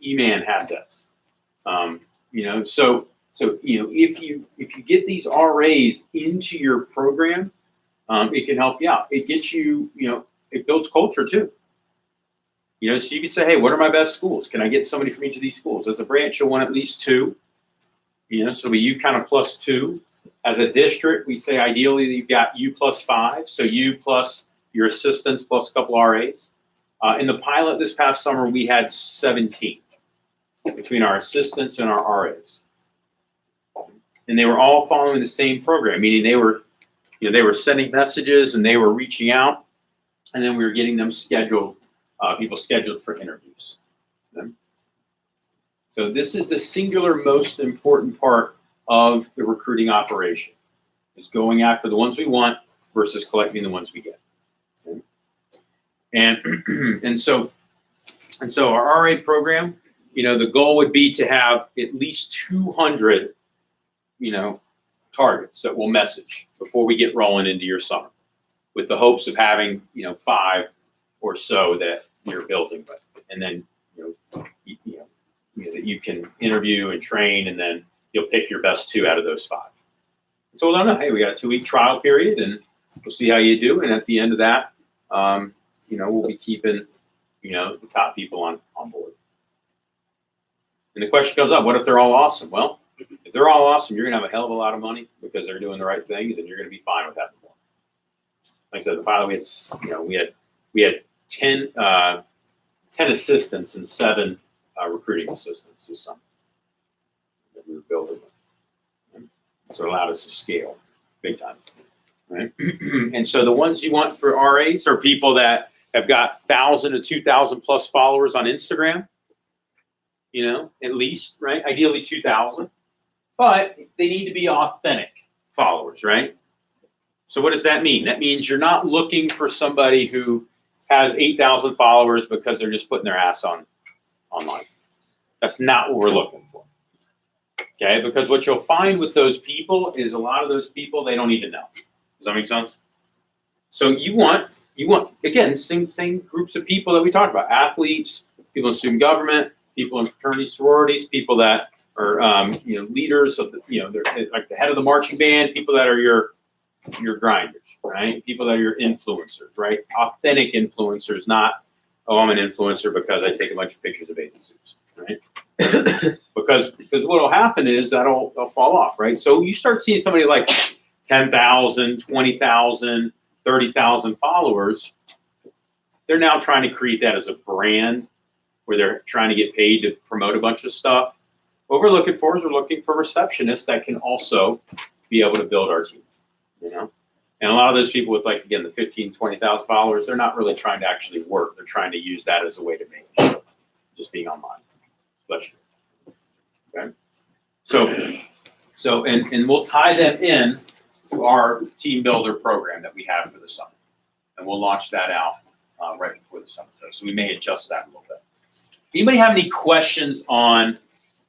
E-Man had this. So if you get these RAs into your program, it can help you out. It gets you, it builds culture too. You know, so you could say, hey, what are my best schools? Can I get somebody from each of these schools? As a branch, you'll want at least 2. You know, so it'll be you kind of plus 2. As a district, we say ideally you've got you plus 5. So you plus your assistants plus a couple RAs. In the pilot this past summer, we had 17 between our assistants and our RAs. And they were all following the same program, meaning they were sending messages and they were reaching out, and then we were getting them scheduled, people scheduled for interviews. Okay? So this is the singular most important part of the recruiting operation, is going after the ones we want versus collecting the ones we get. Okay? And so our RA program, you know, the goal would be to have at least 200, you know, targets that we'll message before we get rolling into your summer, with the hopes of having, you know, 5 or so that you're building with, and then that you can interview and train, and then you'll pick your best 2 out of those 5. So we'll know, hey, we got a 2-week trial period, and we'll see how you do, and at the end of that, you know, we'll be keeping, you know, the top people on board. And the question comes up, what if they're all awesome? Well, if they're all awesome, you're gonna have a hell of a lot of money because they're doing the right thing, and then you're gonna be fine with having more. Like I said, the pilot, we had 10 assistants and 7 recruiting assistants this summer that we were building with. So it allowed us to scale big time, right? And so the ones you want for RAs are people that have got 1,000 to 2,000 plus followers on Instagram, you know, at least, right? Ideally 2,000, but they need to be authentic followers, right? So what does that mean? That means you're not looking for somebody who has 8,000 followers because they're just putting their ass on online. That's not what we're looking for. Okay, because what you'll find with those people is a lot of those people, they don't even know. Does that make sense? So you want again, same groups of people that we talked about: athletes, people in student government, people in fraternity sororities, people that are you know, leaders of the, you know, they're like the head of the marching band, people that are your grinders, right? People that are your influencers, right? Authentic influencers, not, oh, I'm an influencer because I take a bunch of pictures of bathing suits, right? because what will happen is they'll fall off, right? So you start seeing somebody like 10,000, 20,000, 30,000 followers. They're now trying to create that as a brand where they're trying to get paid to promote a bunch of stuff. What we're looking for is receptionists that can also be able to build our team, you know? And a lot of those people with, like, again, the 15, 20,000 followers, they're not really trying to actually work. They're trying to use that as a way to make it, just being online. Bless you. Okay. So and we'll tie them in to our team builder program that we have for the summer. And we'll launch that out right before the summer starts. So we may adjust that a little bit. Anybody have any questions on,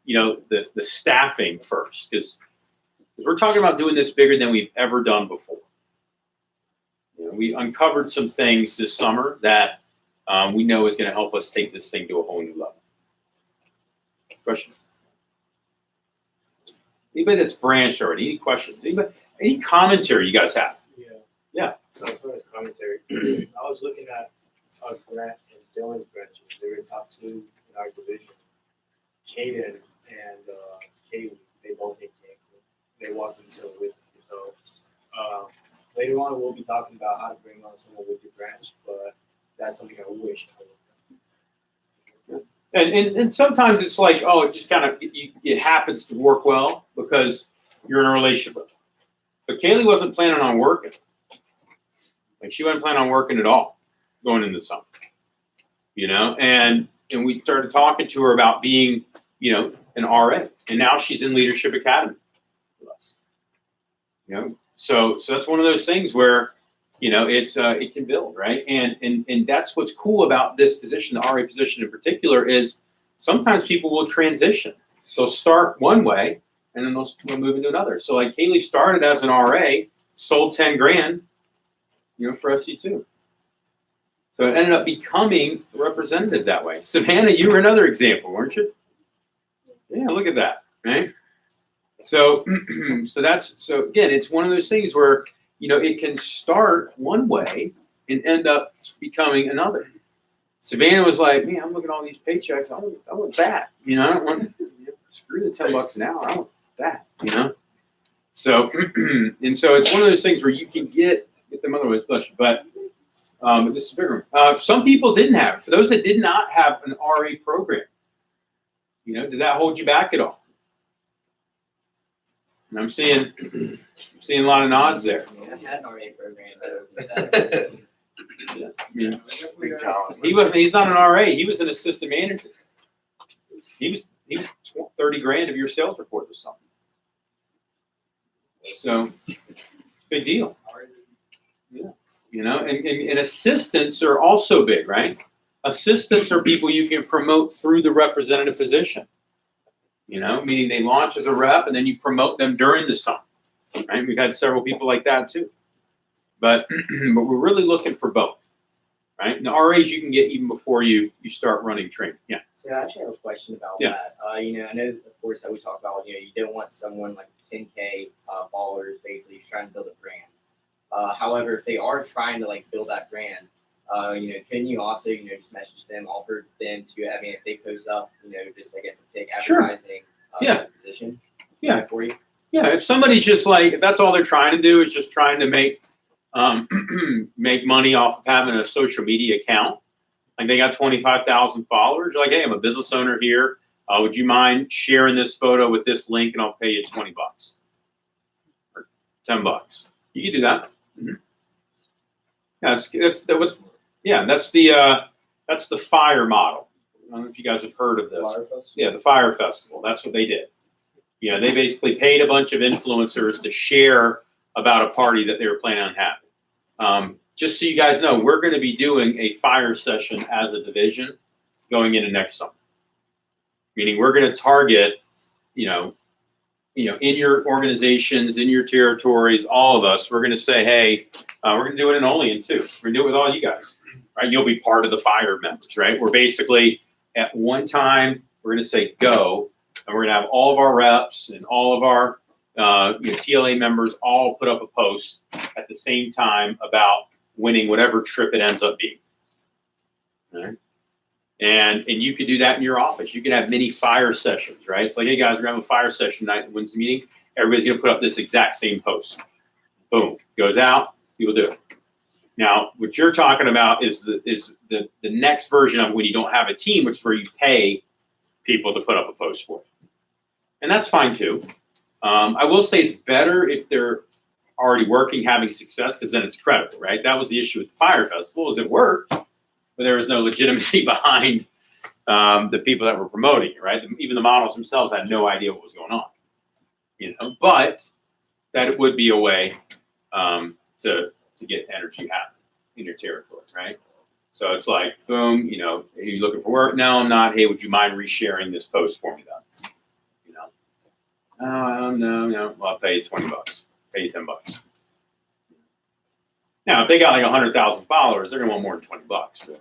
you know, the staffing first? Because we're talking about doing this bigger than we've ever done before. You know, we uncovered some things this summer that we know is going to help us take this thing to a whole new level. Question? Anybody that's branched already? Any questions? Anybody? Any commentary you guys have? Yeah. So as far as commentary, I was looking at our branch and Dylan's branches. They were top 2 in our division. Caden and Kaylee, they both hit Yankee. They walked into it with me. So later on, we'll be talking about how to bring on someone with your branch, but that's something I wish I would have done. And sometimes it's like, oh, it just kind of it happens to work well because you're in a relationship with them. But Kaylee wasn't planning on working. Like, she wasn't planning on working at all going into the summer. You know, and we started talking to her about being, you know, an RA, and now she's in Leadership Academy with us. You know, so that's one of those things where, you know, it can build, right? And that's what's cool about this position, the RA position in particular, is sometimes people will transition. They'll start one way and then they'll move into another. So like Kaylee started as an RA, sold 10 grand, you know, for SC2. So it ended up becoming a representative that way. Savannah, you were another example, weren't you? Yeah, look at that, right? So so again, it's one of those things where, you know, it can start one way and end up becoming another. Savannah was like, man, I'm looking at all these paychecks. I want that. You know, I don't want screw the $10 an hour. I want that. You know. So and so it's one of those things where you can get them otherwise, but this is a bigger one. Some people didn't have it. For those that did not have an RA program, you know, did that hold you back at all? And I'm seeing a lot of nods there. I had an RA program, but it wasn't that. Yeah. He's not an RA. He was an assistant manager. He was 30 grand of your sales report or something. So it's a big deal. Yeah. You know, and assistants are also big, right? Assistants are people you can promote through the representative position. You know, meaning they launch as a rep and then you promote them during the summer. Right? We've had several people like that too. But we're really looking for both. Right? And the RAs you can get even before you start running training. Yeah. So I actually have a question about Yeah. that. You know, I know, of course, that we talked about, you know, you don't want someone like 10K followers, basically, who's trying to build a brand. However, if they are trying to like build that brand, you know, can you also, you know, just message them, offer them to, I mean, if they post up, you know, just, I guess, a big Sure. advertising Yeah. position Yeah. for you? Yeah. If somebody's just like, if that's all they're trying to do is just trying to make make money off of having a social media account, like they got 25,000 followers, you're like, hey, I'm a business owner here. Would you mind sharing this photo with this link and I'll pay you $20 or $10? You can do that. Mm-hmm. Yeah, that's the fire model. I don't know if you guys have heard of this. Yeah, the Fire Festival. That's what they did. You know, they basically paid a bunch of influencers to share about a party that they were planning on having. Just so you guys know, we're going to be doing a fire session as a division going into next summer. Meaning we're going to target, you know, in your organizations, in your territories, all of us, we're going to say, hey, we're going to do it in Olean too. We're going to do it with all you guys, right? You'll be part of the fire members, right? We're basically at one time, we're going to say go, and we're going to have all of our reps and all of our TLA members all put up a post at the same time about winning whatever trip it ends up being. All right? And you could do that in your office. You can have mini fire sessions, right? It's like, hey guys, we're having a fire session night at Wednesday meeting. Everybody's going to put up this exact same post. Boom, goes out. People do it. Now, what you're talking about is the next version of when you don't have a team, which is where you pay people to put up a post for you. And that's fine too. I will say it's better if they're already working, having success, because then it's credible, right? That was the issue with the Fire Festival, is it worked, but there was no legitimacy behind the people that were promoting it, right? Even the models themselves had no idea what was going on, you know. But that it would be a way to get energy happening in your territory, right? So it's like, boom, you know, are you looking for work? No, I'm not. Hey, would you mind resharing this post for me then? You know, no. Well, I'll pay you $20. Pay you $10. Now, if they got like 100,000 followers, they're gonna want more than $20 to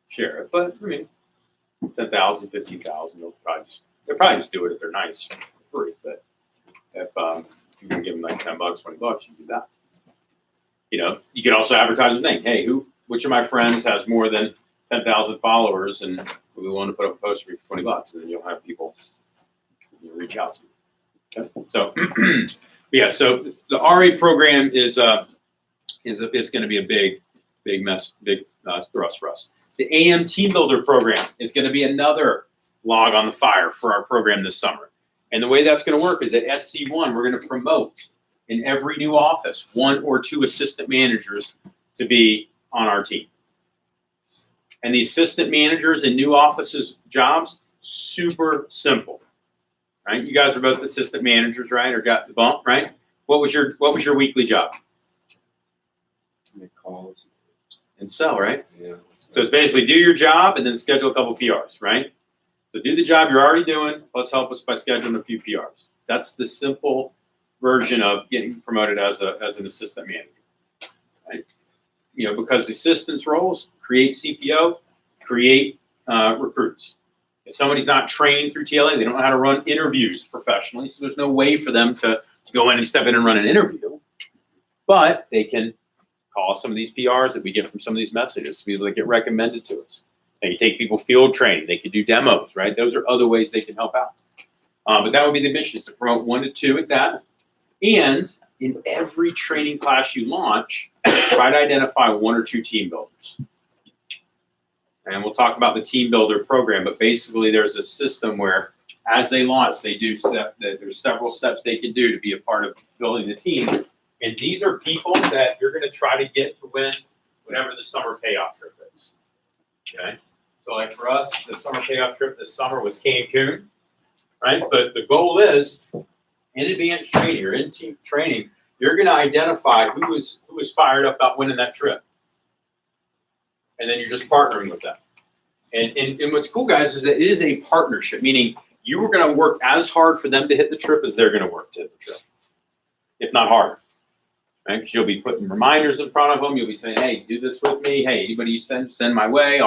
share it. But I mean, 10,000, 15,000, they'll probably just do it if they're nice for free. But if you can give them like $10, $20, you can do that. You know, you can also advertise your name. Hey, which of my friends has more than 10,000 followers, and we want to put up a post for you for $20, and then you'll have people reach out to you. Okay, so yeah, so the RA program is going to be a big thrust for us. The AM Team Builder program is going to be another log on the fire for our program this summer. And the way that's going to work is at SC1, we're going to promote in every new office 1 or 2 assistant managers to be on our team. And the assistant managers in new offices jobs, super simple, right? You guys are both assistant managers, right? Or got the bump, right? What was your weekly job? Make calls. And sell, right? Yeah. So it's basically do your job and then schedule a couple PRs, right? So do the job you're already doing, plus help us by scheduling a few PRs. That's the simple version of getting promoted as an assistant manager, right? You know, because assistants roles create CPO, create recruits. If somebody's not trained through TLA, they don't know how to run interviews professionally, so there's no way for them to go in and step in and run an interview. But they can call some of these PRs that we get from some of these messages, people that get recommended to us. They can take people field training. They can do demos, right? Those are other ways they can help out. But that would be the mission, is to promote 1 to 2 at that. And in every training class you launch, try to identify 1 or 2 team builders. And we'll talk about the team builder program, but basically there's a system where as they launch, they do there's several steps they can do to be a part of building the team. And these are people that you're going to try to get to win whatever the summer payoff trip is. Okay? So like for us, the summer payoff trip this summer was Cancun, right? But the goal is, in advanced training or in team training, you're going to identify who is fired up about winning that trip. And then you're just partnering with them. And what's cool, guys, is that it is a partnership, meaning you are going to work as hard for them to hit the trip as they're going to work to hit the trip, if not harder. Right? Because you'll be putting reminders in front of them. You'll be saying, "Hey, do this with me. Hey, anybody you send my way.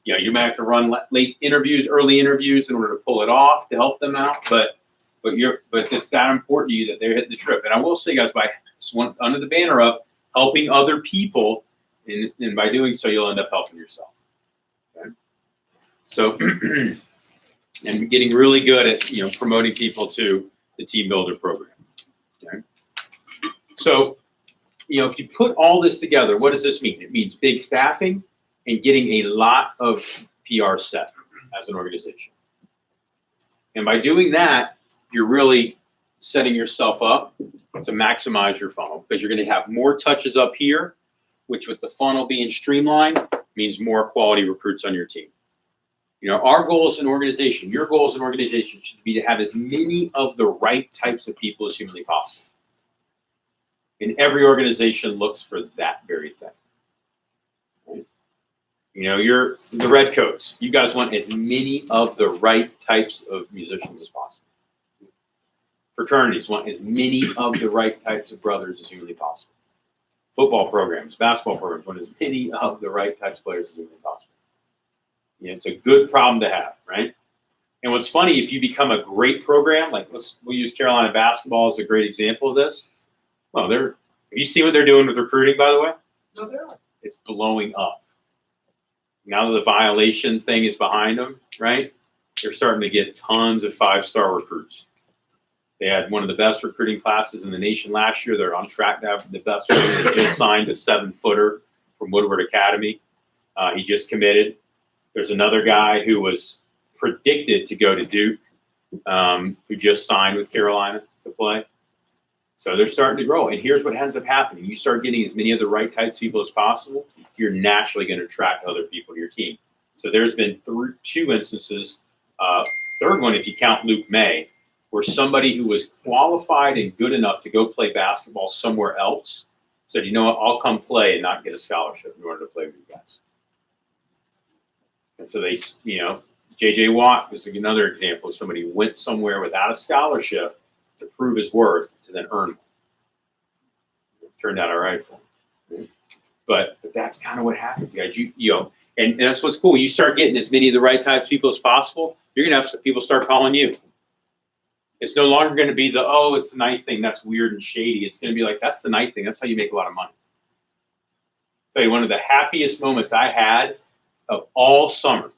You might have to run late interviews, early interviews in order to pull it off to help them out. But it's that important to you that they're hitting the trip. And I will say, guys, by under the banner of helping other people, and by doing so, you'll end up helping yourself. Okay? So, and getting really good at promoting people to the team builder program. Okay? So, if you put all this together, what does this mean? It means big staffing and getting a lot of PR set as an organization. And by doing that, you're really setting yourself up to maximize your funnel, because you're going to have more touches up here, which with the funnel being streamlined means more quality recruits on your team. Our goal as an organization, your goal as an organization should be to have as many of the right types of people as humanly possible. And every organization looks for that very thing. Right? You're the Redcoats. You guys want as many of the right types of musicians as possible. Fraternities want as many of the right types of brothers as humanly possible. Football programs, basketball programs want as many of the right types of players as humanly possible. It's a good problem to have, right? And what's funny, if you become a great program, like we'll use Carolina basketball as a great example of this. Well, have you seen what they're doing with recruiting, by the way? No, they're not. It's blowing up. Now that the violation thing is behind them, right? They're starting to get tons of 5-star recruits. They had one of the best recruiting classes in the nation last year. They're on track to have the best one. They just signed a 7-footer from Woodward Academy. He just committed. There's another guy who was predicted to go to Duke, who just signed with Carolina to play. So they're starting to grow. And here's what ends up happening. You start getting as many of the right types of people as possible, you're naturally going to attract other people to your team. So there's been 2 instances, third one if you count Luke May, where somebody who was qualified and good enough to go play basketball somewhere else said, "You know what, I'll come play and not get a scholarship in order to play with you guys." And so they, J.J. Watt was another example of somebody who went somewhere without a scholarship to prove his worth to then earn one. It turned out all right for him. But that's kind of what happens, guys. And that's what's cool. You start getting as many of the right types of people as possible, you're going to have people start calling you. It's no longer going to be it's the nice thing, that's weird and shady. It's going to be like, that's the nice thing. That's how you make a lot of money. I'll tell you, one of the happiest moments I had of all summer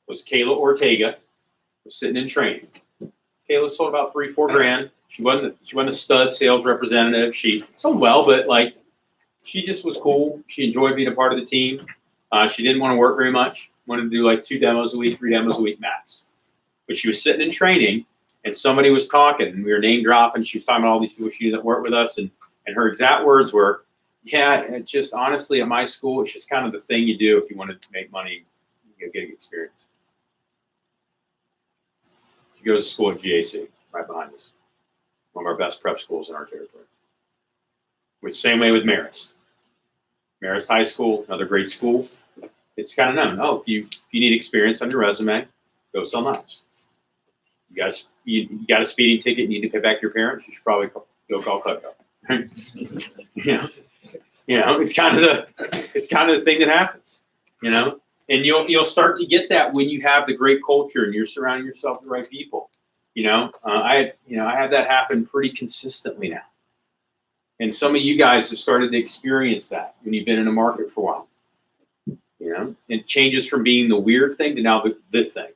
was Kayla Ortega was sitting in training. Kayla sold about $3-4 grand. She wasn't a stud sales representative. She sold well, but she just was cool. She enjoyed being a part of the team. She didn't want to work very much. Wanted to do 2 demos a week, 3 demos a week max. But she was sitting in training, and somebody was talking, and we were name dropping. She was talking about all these people she didn't work with us, and her exact words were, "Yeah, it's just honestly at my school, it's just kind of the thing you do if you want to make money, get experience." She goes to school at GAC, right behind us, one of our best prep schools in our territory. The same way with Marist. Marist High School, another great school. It's kind of known. If you need experience on your resume, go sell knives. You got a speeding ticket, you need to pay back your parents, you should probably go call Cutco. It's kind of the thing that happens, and you'll start to get that when you have the great culture and you're surrounding yourself with the right people. I have that happen pretty consistently now, and some of you guys have started to experience that when you've been in a market for a while. You know, it changes from being the weird thing to now the thing.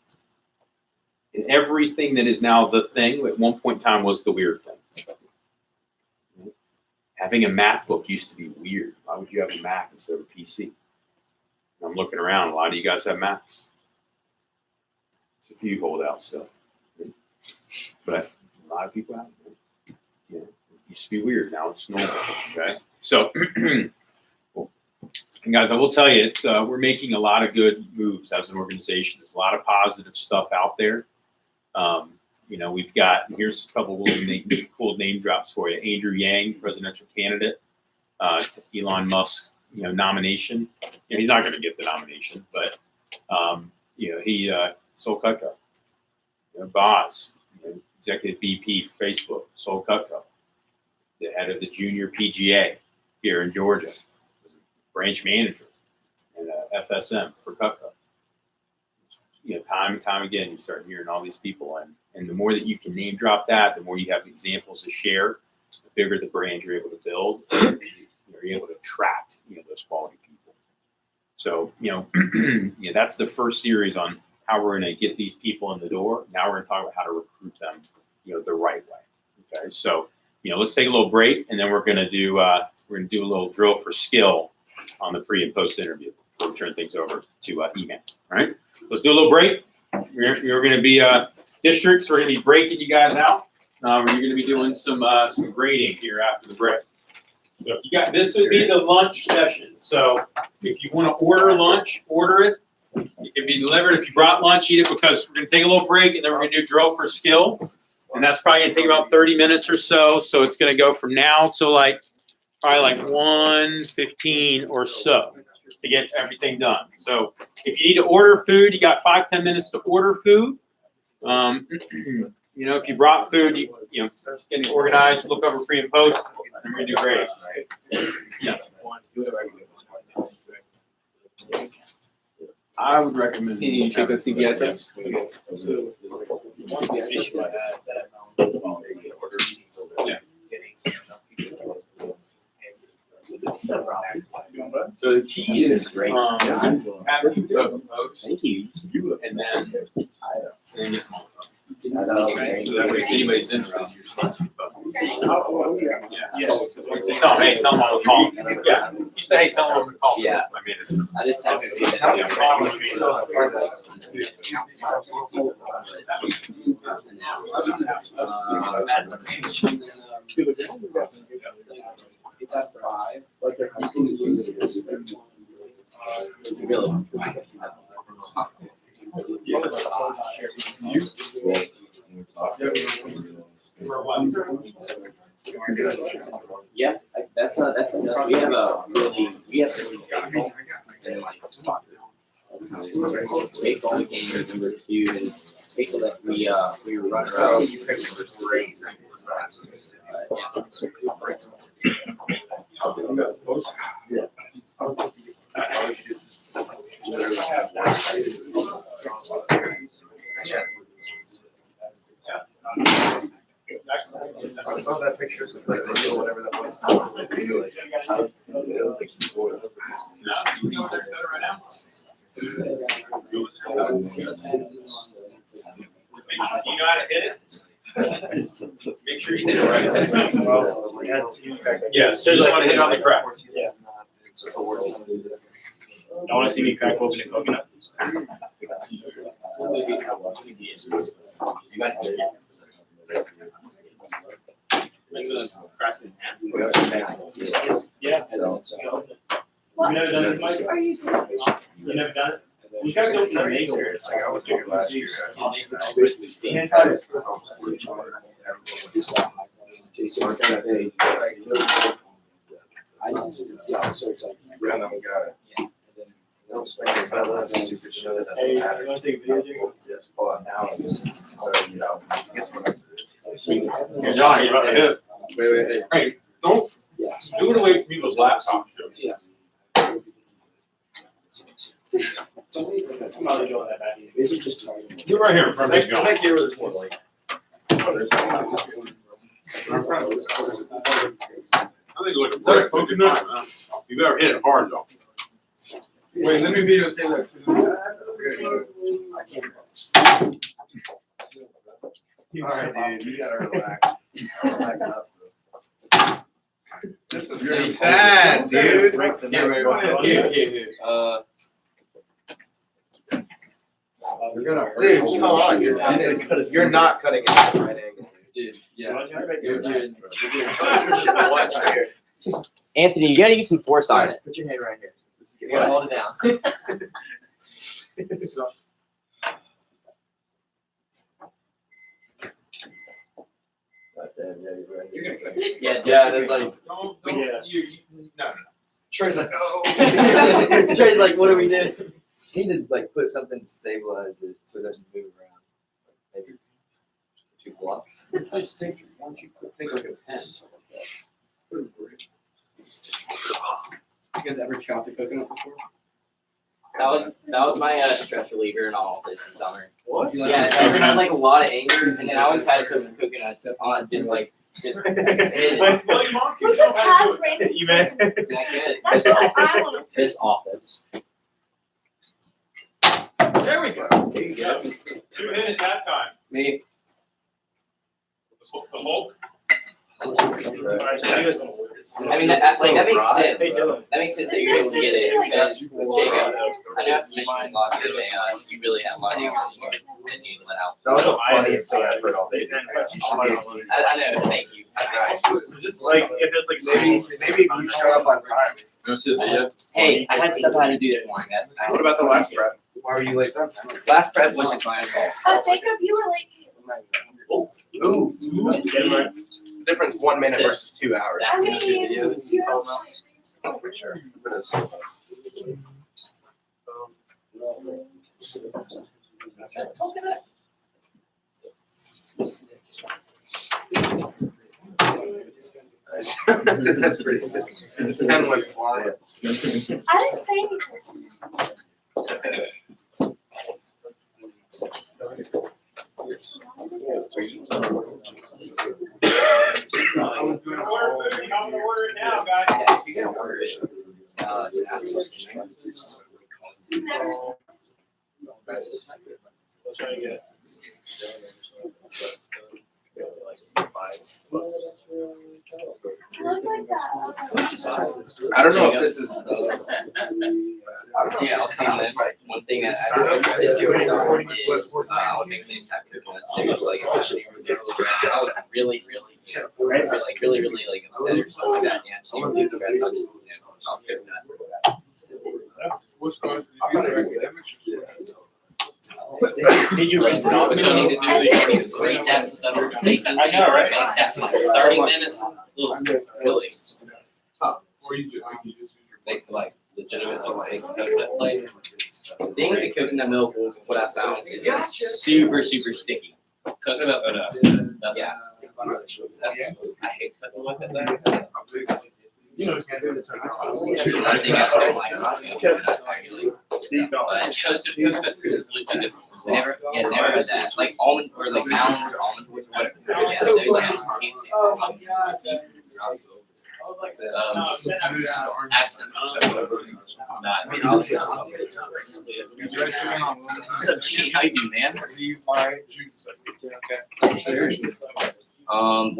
And everything that is now the thing at one point in time was the weird thing. Having a MacBook used to be weird. Why would you have a Mac instead of a PC? And I'm looking around. A lot of you guys have Macs. There's a few holdouts still, but a lot of people have them. You know, it used to be weird. Now it's normal. Okay, so. And guys, I will tell you, it's we're making a lot of good moves as an organization. There's a lot of positive stuff out there. You know, we've got, here's a couple of cool name drops for you. Andrew Yang, presidential candidate, to Elon Musk's, you know, nomination. You know, he's not going to get the nomination, but you know, he Sol Cutco, you know, Boz, you know, executive VP for Facebook, Sol Cutco, the head of the junior PGA here in Georgia. Branch manager and FSM for Cutco. You know, time and time again, you start hearing all these people, and the more that you can name drop that, the more you have examples to share, the bigger the brand you're able to build. You're able to attract, you know, those quality people. So, you know, you know, that's the first series on how we're going to get these people in the door. Now we're going to talk about how to recruit them, you know, the right way. Okay, so, you know, let's take a little break, and then we're going to do a little drill for skill on the pre and post interview before we turn things over to email. All right, let's do a little break. You're going to be districts. We're going to be breaking you guys out. We're going to be doing some grading here after the break. So if you got, this would be the lunch session. So if you want to order lunch, order it. It can be delivered. If you brought lunch, eat it, because we're going to take a little break, and then we're going to do drill for skill, and that's probably going to take about 30 minutes or so. So it's going to go from now till probably like 1:15 or so to get everything done. So if you need to order food, you got 5-10 minutes to order food. You know, if you brought food, you know, just getting organized, look over pre and post, and we're gonna do great. Yeah. I would recommend. Can you check out CPI test? Yeah. So the key is having you post. Thank you. And then get them on. So that way, if anybody's interested, you're still yeah. Tell them, hey, tell them on the call. Yeah. You say, hey, tell them on the call. Yeah. I mean, I just haven't seen it. It's at 5, but you can use this. Really? Yeah, that's we have baseball, and like baseball became number 2, and basically like we were running around. I saw that picture, so whatever that was. Do you know how to hit it? Make sure you hit it right. Yes, just want to hit on the crack. Yeah. I want to see me crack open a coconut. Yeah. You never done it, Mike? You never done it? You gotta go to the maker. I was doing it last year. Random guy. Don't spend your dollar on stupid show that Hey, doesn't matter. you wanna take a video, Jacob? Just pull it now and just, you know, guess what? Hey, John, you're about to hit it. Wait. Hey, don't do it away from people's laptops. Yeah. I'm not doing that bad. You're right here in front of me, John. Make it where there's more like. Oh, there's I think it's like a coconut. You better hit it hard though. Wait, let me videotape that too. All right, dude, you gotta relax. Back up. This is really bad, dude. Here. You're gonna hurt. Dude, come on, you're not cutting it at the right angle, dude. Yeah. Anthony, you gotta use some force on it. Put your hand right here. You gotta hold it down. Yeah, it's like. No. Trey's like, oh. Trey's like, what do we do? You need to like put something to stabilize it so it doesn't move around. Maybe 2 blocks. Why don't you think like a pen? You guys ever chopped a coconut before? That was my stress reliever in all this summer. What? Yeah, I ever had like a lot of anger, and then I always had coconuts on just like. Just, Who just has random? You may. That's good. That's what I want to. This office. There we go. There you go. 2 minutes that time. Me. The Hulk. Alright, so you guys wanna work this? I mean, that makes sense. Hey, Dylan. That makes sense that you're able to get it because Jacob, I know after Michigan's lost today, you really had a lot of anger that you let out. That was the funniest thing I've heard all day. I know. Thank you. Just like, if it's like Maybe if you shut up on time. Go see the video. Hey, I had stuff I had to do this morning. What about the last prep? Why were you late then? Last prep was just my fault. Jacob, you were late too. Ooh. Yeah, right. It's the difference 1 minute versus 2 hours. That's I the mean, video. you're Oh, for sure. But it's- That's pretty sick. Pen went flying. I didn't say anything. I'm gonna order it now, guys. Yeah, if you're gonna order it, Next. Let's try to get. I look like that. I don't know if this is. Yeah, I'll see them. One thing that I did do is I would make these type coconuts. They was like I was really like upset or something like that. Yeah, so you really stressed. I'll just I'll coconut. What's going Did you rinse it off? What you need to do is you need to grate that several spaces. I know, right? Make that like 30 minutes, little fillings. Or you just Makes it like legitimate look like coconut place. The thing with the coconut milk, what I found is it's super sticky. Coconut milk, oh no, that's, Yeah. that's, I hate coconut milk at that. You know, it's Honestly, that's one thing I don't like about coconut, actually. But toasted coconuts is legit. Never had that. Like almond or like almonds or almonds or whatever. Yeah, those ones can't say. Accents. I mean, obviously. What's up, G? How you doing, man? What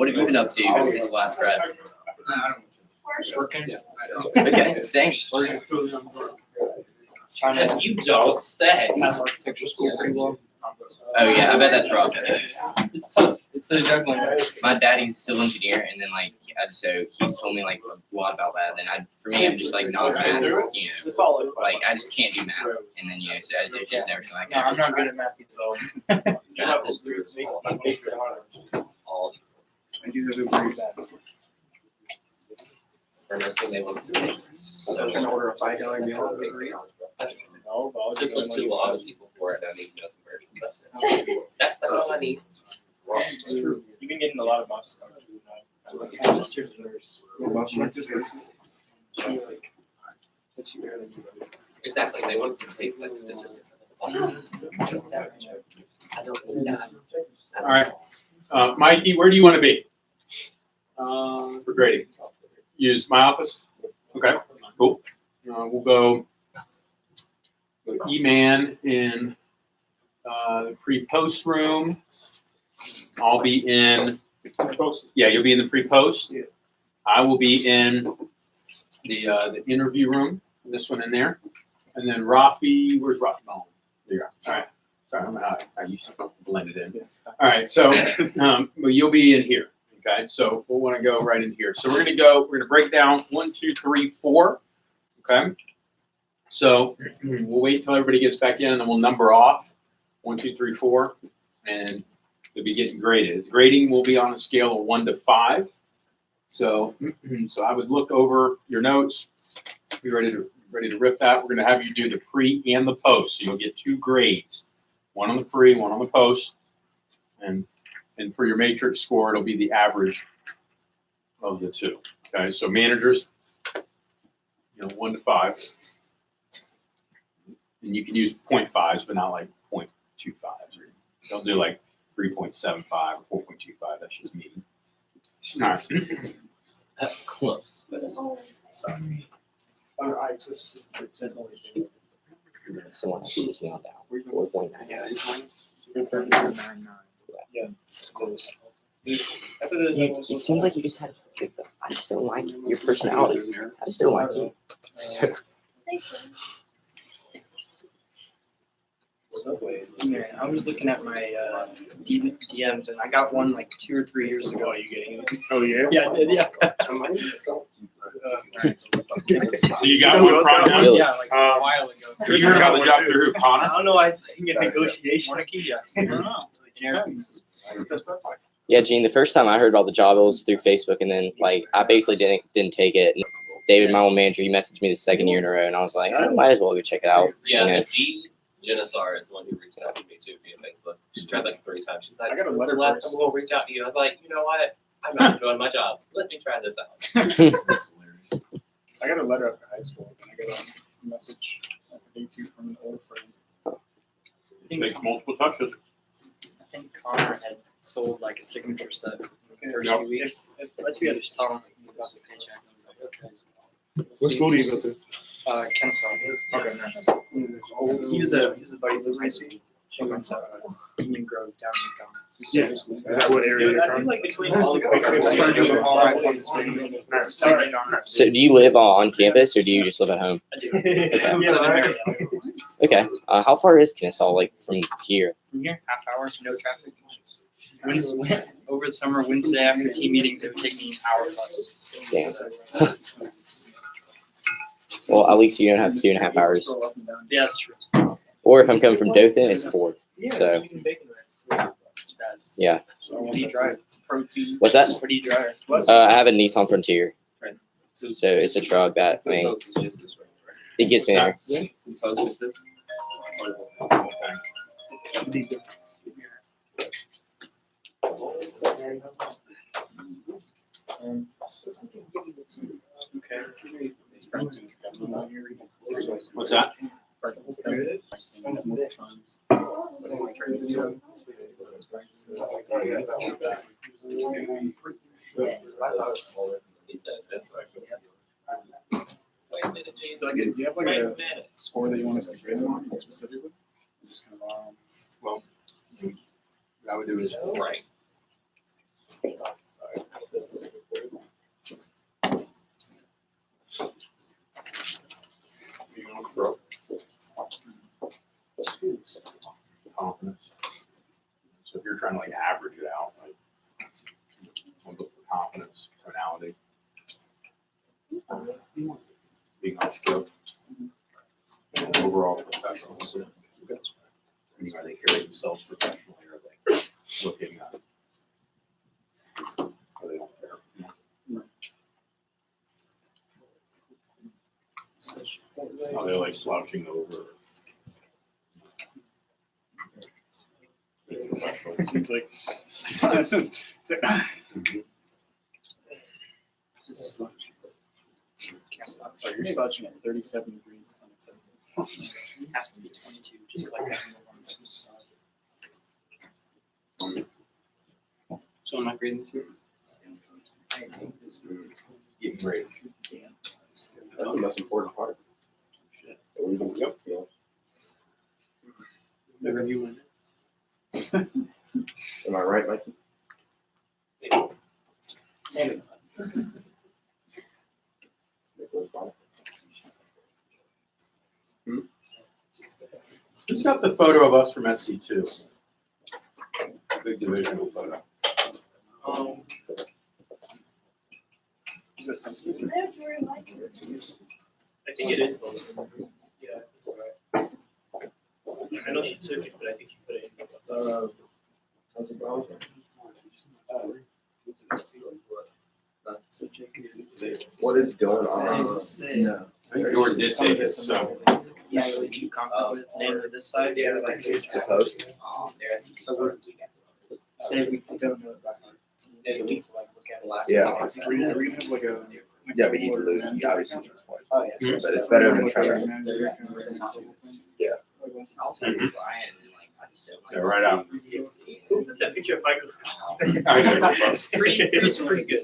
have you been up to since last grad? Working? Okay, same. China You don't say. has architecture school pretty well. Oh yeah, I bet that's rough. It's tough. It's a juggling. My daddy's a civil engineer, and then like so he's told me like a lot about that. Then for me, I'm just like not math, you know, like I just can't do math, and then so it's just never something No, I I'm not good at math either. Math is through all I do have a very bad. for nursing they want to make. So I'm gonna order a $5 meal. No, but I'll do Simplest it tool will obviously equal for it. I need no conversion. That's all I need. It's true. You've been getting a lot of bucks. My sister's a nurse. My sister's a nurse. Exactly. They want to take like statistics. I don't need that. All right. Mikey, where do you want to be for grading? Use my office? Okay, cool. We'll go E-Man in the pre-post room. I'll be in. Yeah, you'll be in the pre-post. Yeah. I will be in the interview room. This one in there, and then Rafi. Where's Rafi? Oh, there you go. All right. Sorry, I don't know how I used to blend it in. Yes. All right. So, well, you'll be in here. Okay. So we'll want to go right in here. So we're gonna break down 1, 2, 3, 4. Okay. So we'll wait till everybody gets back in, and then we'll number off 1, 2, 3, 4, and you'll be getting graded. Grading will be on a scale of 1 to 5. So, so I would look over your notes. Be ready to rip that. We're going to have you do the pre and the post. So you'll get 2 grades, one on the pre, one on the post, and for your matrix score, it'll be the average of the 2. Okay, so managers, 1 to 5. And you can use 0.5s, but not like 0.25s. Don't do like 3.75 or 4.25. That's just me. All right. Close, but it's Sorry. Just it's only. Someone else is now down. 4.9. Yeah. It seems like you just had a perfect. I just don't like your personality. I just don't like you. So, Yeah, I was looking at my DMs and I got one like 2 or 3 years ago. Are you getting it? Oh yeah. Yeah, I did. Yeah. So you got one from him? Really? Yeah, like a while ago. You heard about the job through who, I Connor? don't know why it's in negotiation. Yes. I don't know. yeah, Gene. The first time I heard about the job, it was through Facebook, and then like I basically didn't take it. And David, my old manager, he messaged me the second year in a row, and I was like, I might as well go check it out. yeah. You know? And G Genisar is the one who reached out to me too via Facebook. She tried like 3 times. She's like, I got a "This is letter the last first. time we'll reach out to you." I was like, you know what? I'm not enjoying my job. Let me try this out. I got a letter after high school, and I got a message day 2 from an old friend. Takes multiple touches. I think Connor had sold like a signature set in the first Yep. few weeks. But you just tell him about the paycheck. I was like, okay. What school do you go to? Kennesaw. Okay, nice. He was a buddy of mine. She went to Union Grove down in Montgomery. Yeah. Is that what area you're I from? think like between all the Sorry, So, do you live on campus, or do you just live at home? I do. Yeah, right. Okay. How far is Kennesaw, like from here? From here, half hours, no traffic. Over the summer, Wednesday after team meetings, it would take me an hour plus. Damn. Well, at least you don't have 2.5 hours. Yeah, that's true. Or if I'm coming from Dothan, it's 4. So, It's bad. yeah. What do you drive? Protein. What's that? What do you drive? I have a Nissan Frontier. Right. So it's a truck that, I mean, it gets me there. What's that? Wait a minute, James. Do you have like Wait a a minute. score that you want us to grade them on specifically? Just kind of Well, what I would do is Right. confidence. So if you're trying to like average it out, like look for confidence, tonality, being on stroke, overall professionalism. I mean, are they carrying themselves professionally? Or are they looking or they don't care? Are they like slouching over? He's like, so you're slouching at 37 degrees. It has to be 22, just like that. So I'm not grading this year. Getting great. That's the most important part. Yep. Never knew when. Am I right, Mikey? Who's got the photo of us from SC2? Big divisional photo. Is that something? I think it is both. Yeah, right. I know she took it, but I think she put it in. What is going on? I think Jordan did take it, so. Yeah, would you conflict with the name of this side? Yeah, like The post? so we're say we don't know about it. Yeah. We're gonna have like a. Yeah, but he lose. He obviously lose points. Oh, yeah. But it's better than Trevor. Yeah, right out. That picture of Michael's. I know. Pretty good. Pretty good.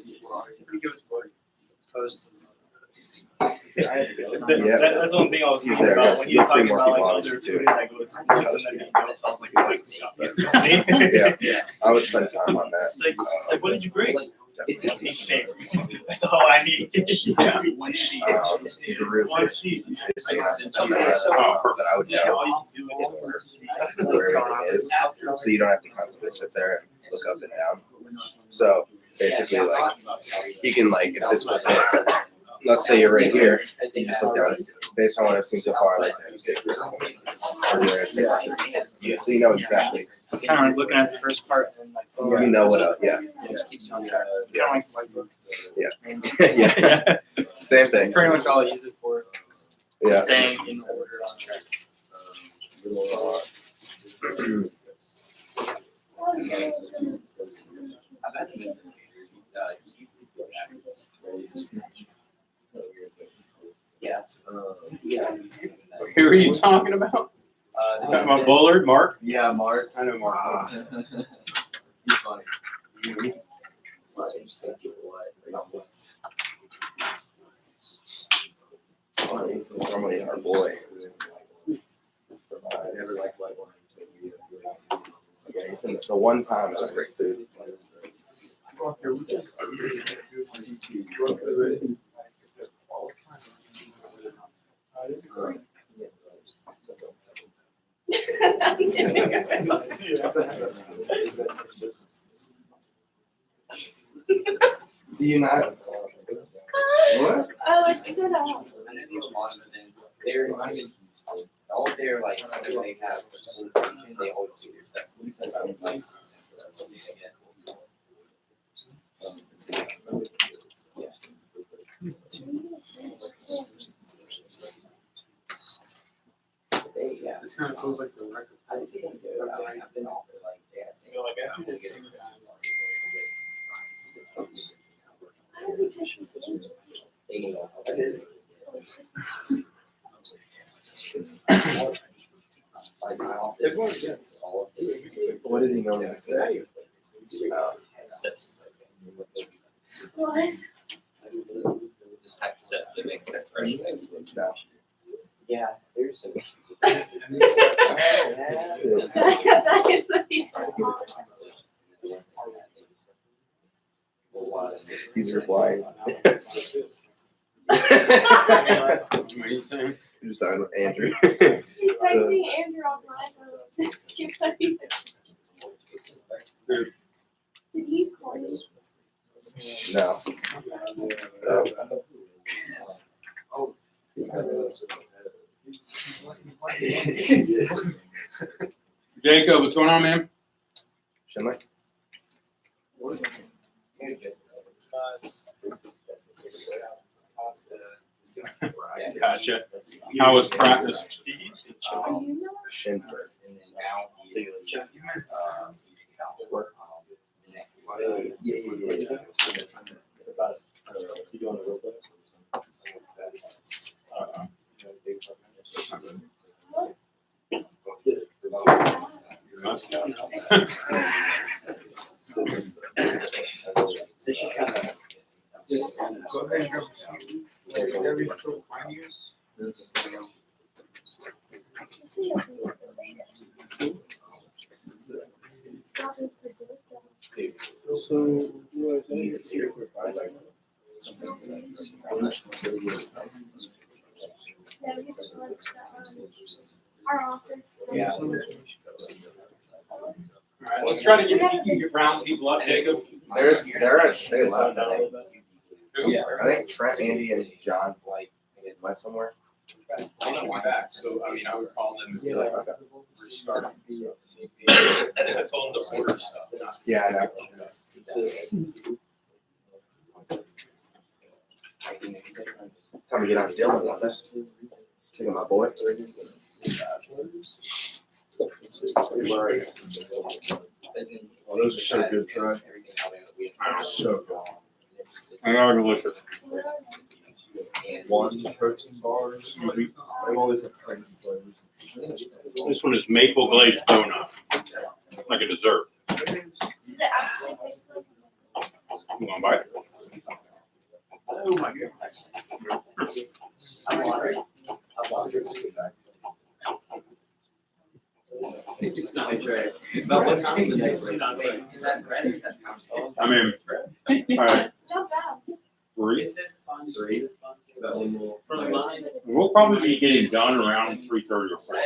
Posts. That's one thing I was thinking Yeah, about when he was talking three more about like people, other obviously, too. recruiters I go to school with and then they don't sound like Michael stuff. Yeah, I would spend time on that. It's like, what did you grade? It's A shape. That's all I need. Yeah. One sheet. The roof One is- sheet. is something that I would Yeah, know all you do is where everything is, so you don't have to constantly sit there and look up and down. So basically, like, you can, like, if this was it, let's say you're right here, you just look down, based on what I've seen so far, like 96%. Yeah, so you know exactly, It's kind of like looking at the first part and like. you know what, yeah. It just keeps you on track. Kind of like the Yeah, same That's thing, pretty much all I use it for. yeah. Staying in order on track. Who are you talking about? Talking about Bullard, Mark? Yeah, Mars. I know Mark. He's funny. He's normally our boy. Yeah, he sends the one time it's great food. Do you not? What? Oh, I stood up. They're all their like they have they always do their stuff. Yeah. This kind of feels like the record. I think I've been off it like they asked me. You know, like after this, I have a tissue. What does he normally say? What? Just type sets that makes sense for you. No. Yeah, there's some. That is what he said. He's replying. What are you saying? You're just talking with Andrew. He's texting Andrew on my phone. Did he call you? Jacob, what's going on, man? Shinley? Gotcha. How was practice? Are you not? Schindler. This is kind of. Go ahead and go. Every 5 years. See you. So, Our office. Yeah. All right, let's try to get, you can round people up, Jacob. There are a lot today. Yeah, I think Trent, Andy, and John, like, went somewhere. They should be back, so, I mean, I would call them and be like, okay, we're starting. I told them to order stuff. Yeah, I know. Time to get on Dylan, want that? Take my boy. Well, those are so good, Troy. So good. They are delicious. One protein bars. They always have crazy flavors. This one is maple glazed donut, like a dessert. Does it actually taste like? You want to bite? Oh my About what time is it? Wait, is that bread or is that pound? I mean, all right, Not bad. three. Three. We'll probably be getting done around 3:30 or 4.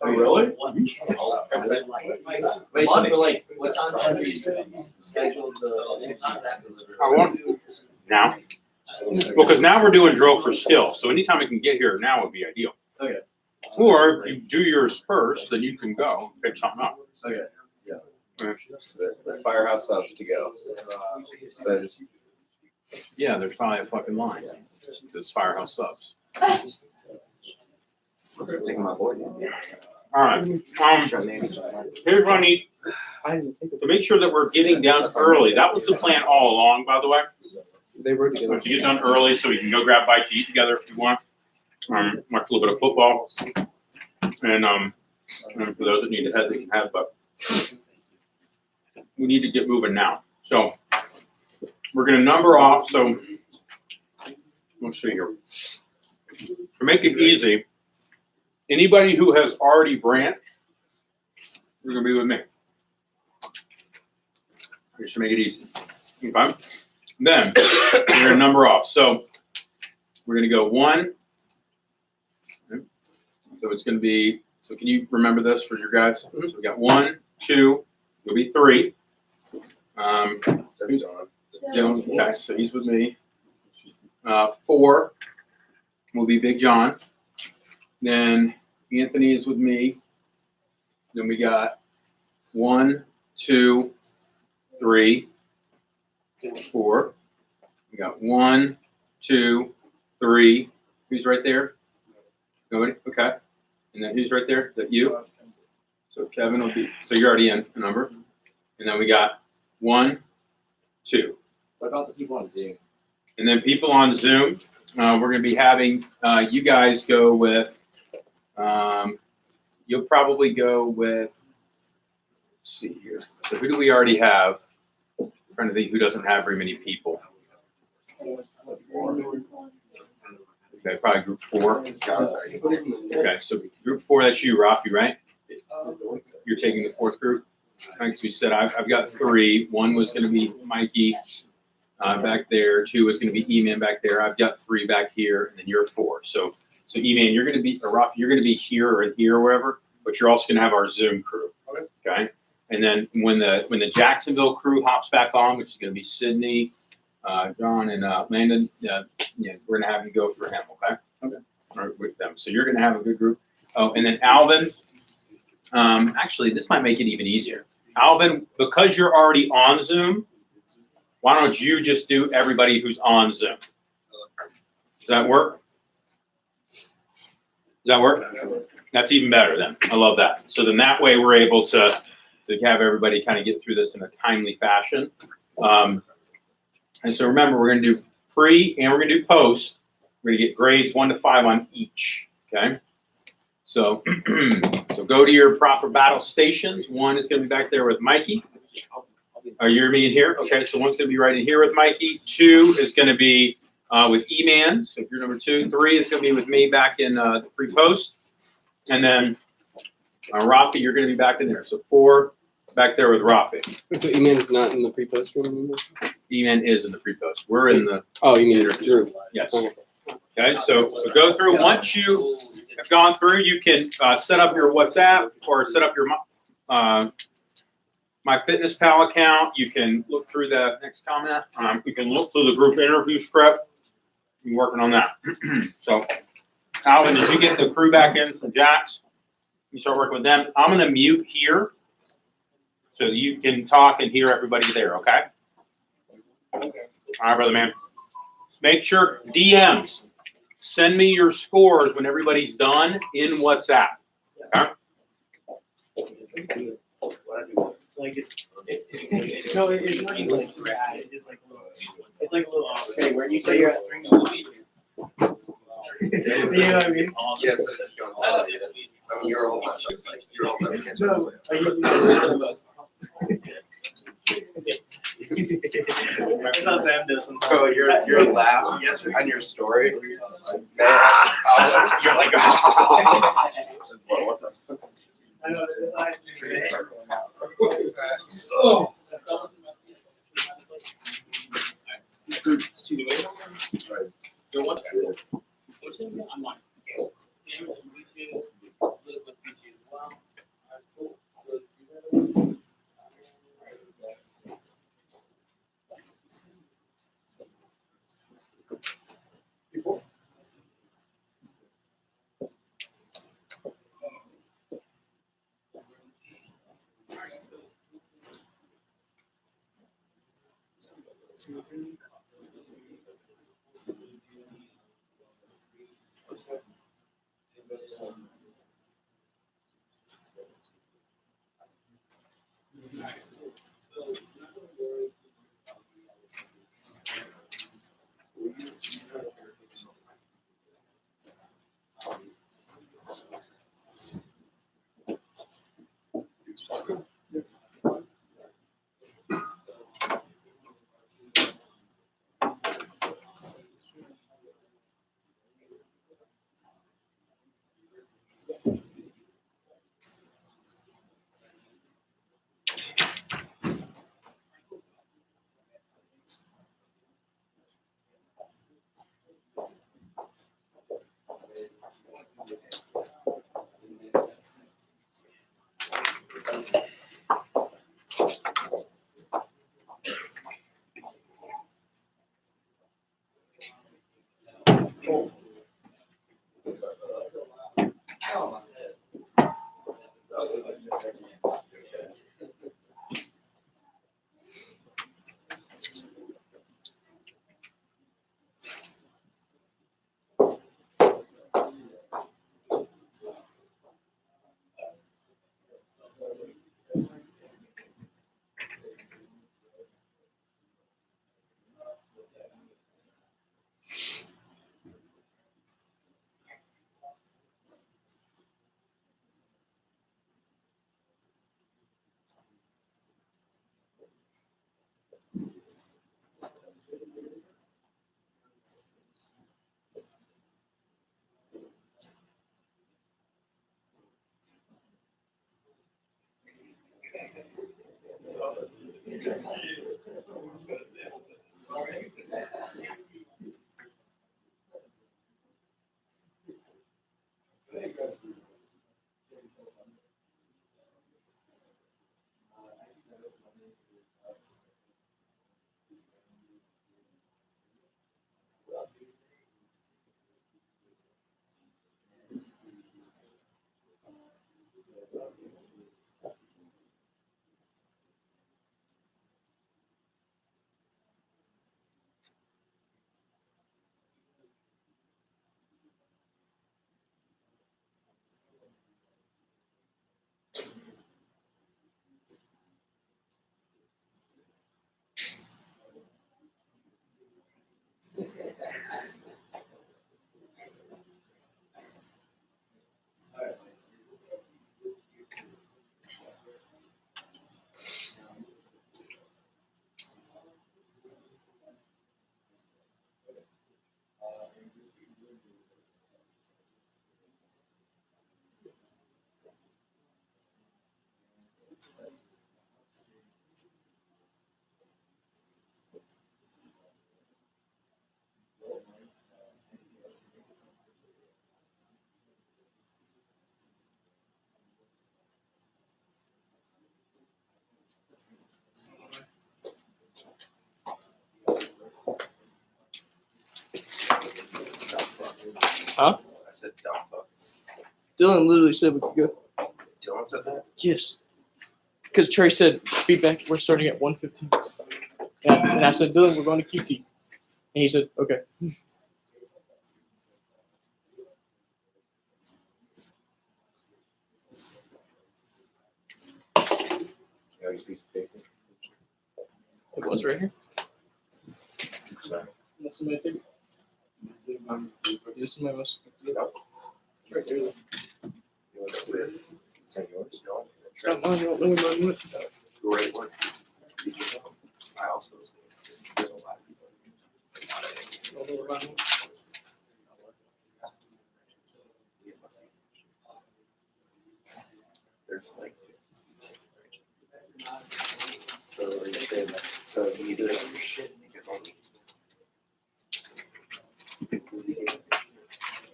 Oh, really? Wait, so for like, what time should we schedule the? I want now. Well, because now we're doing drill for skill, so anytime I can get here now would be ideal. Okay. Or if you do yours first, then you can go and pick something up. Okay. The firehouse subs to go. So just Yeah, there's probably a fucking line. It says Firehouse Subs. taking my boy. All right. Here's what I need to make sure that we're getting done early. That was the plan all along, by the way. they were together. To get done early so we can go grab a bite to eat together if you want. Watch a little bit of football. And for those that need to head, they can head, but we need to get moving now. So we're gonna number off, so let's see here. To make it easy, anybody who has already branched, you're gonna be with me. Just to make it easy. Okay? Then we're gonna number off. So we're gonna go 1. So it's gonna be, so can you remember this for your guys? So we got 1, 2, it'll be 3. That's John. Dylan, okay, so he's with me. 4 will be Big John. Then Anthony is with me. Then we got 1, 2, 3, 4. We got 1, 2, 3. Who's right there? Nobody? Okay. And then who's right there? Is that you? So Kevin will be, so you're already in a number. And then we got 1, 2. What about the people on Zoom? And then people on Zoom, we're going to be having you guys go with, you'll probably go with, let's see here. So who do we already have? I'm trying to think who doesn't have very many people. Okay, probably group 4. Okay, so group 4, that's you, Rafi, right? You're taking the 4th group? Like we said, I've got 3. 1 was going to be Mikey back there. 2 was going to be E-Man back there. I've got 3 back here, and then you're 4. So E-Man, you're going to be, or Rafi, you're going to be here or in here or wherever, but you're also going to have our Zoom crew. Okay. And then when the Jacksonville crew hops back on, which is going to be Sydney, John, and Landon, we're going to have you go for him. Okay. Or with them. So you're going to have a good group. Oh, and then Alvin. Actually, this might make it even easier. Alvin, because you're already on Zoom, why don't you just do everybody who's on Zoom? Does that work? Does that work? That's even better then. I love that. So then that way we're able to have everybody kind of get through this in a timely fashion. And so remember, we're going to do pre and we're going to do post. We're going to get grades 1 to 5 on each. Okay. So, so go to your proper battle stations. 1 is going to be back there with Mikey. Are you meeting here? Okay, so 1's going to be right in here with Mikey. 2 is going to be with E-Man. So if you're number 2, 3 is going to be with me back in the pre-post. And then Rafi, you're going to be back in there. So 4, back there with Rafi. So Eman's not in the pre-post room anymore? Eman is in the pre-post. We're in the, Oh, you mean Drew? yes. Okay. Okay, so go through. Once you have gone through, you can set up your WhatsApp or set up your MyFitnessPal account. You can look through the next comment. You can look through the group interview script. I'm working on that. So, Alvin, did you get the crew back in from Jack's? You start working with them. I'm going to mute here so you can talk and hear everybody there, okay? All right, brother man. Make sure DMs. Send me your scores when everybody's done in WhatsApp. Okay? Like no, it's not even like rad. It's just like a little. It's like a little. Okay, where you say you're at. You know what I mean? Yes, I mean, you're old enough. It's like you're old enough to catch up with That's how Sam does sometimes. Bro, your laugh on your story, man, you're like, what the I know. Oh. I'm like, I said dumb fuck. Dylan literally said we could go. Dylan said that? Yes. Because Trey said feedback. We're starting at 1:15. And I said, Dylan, we're going to QT. And he said, okay. It was right here. Unless somebody took it. Yes, somebody must have picked it up. It's right there. You want to live? Is that yours? No. Don't mind, don't know where mine went. Great one. I also was thinking, there's a lot of people. Don't know where mine went. There's like 50. So you're saying that, so you do it on your shit and it gets on me.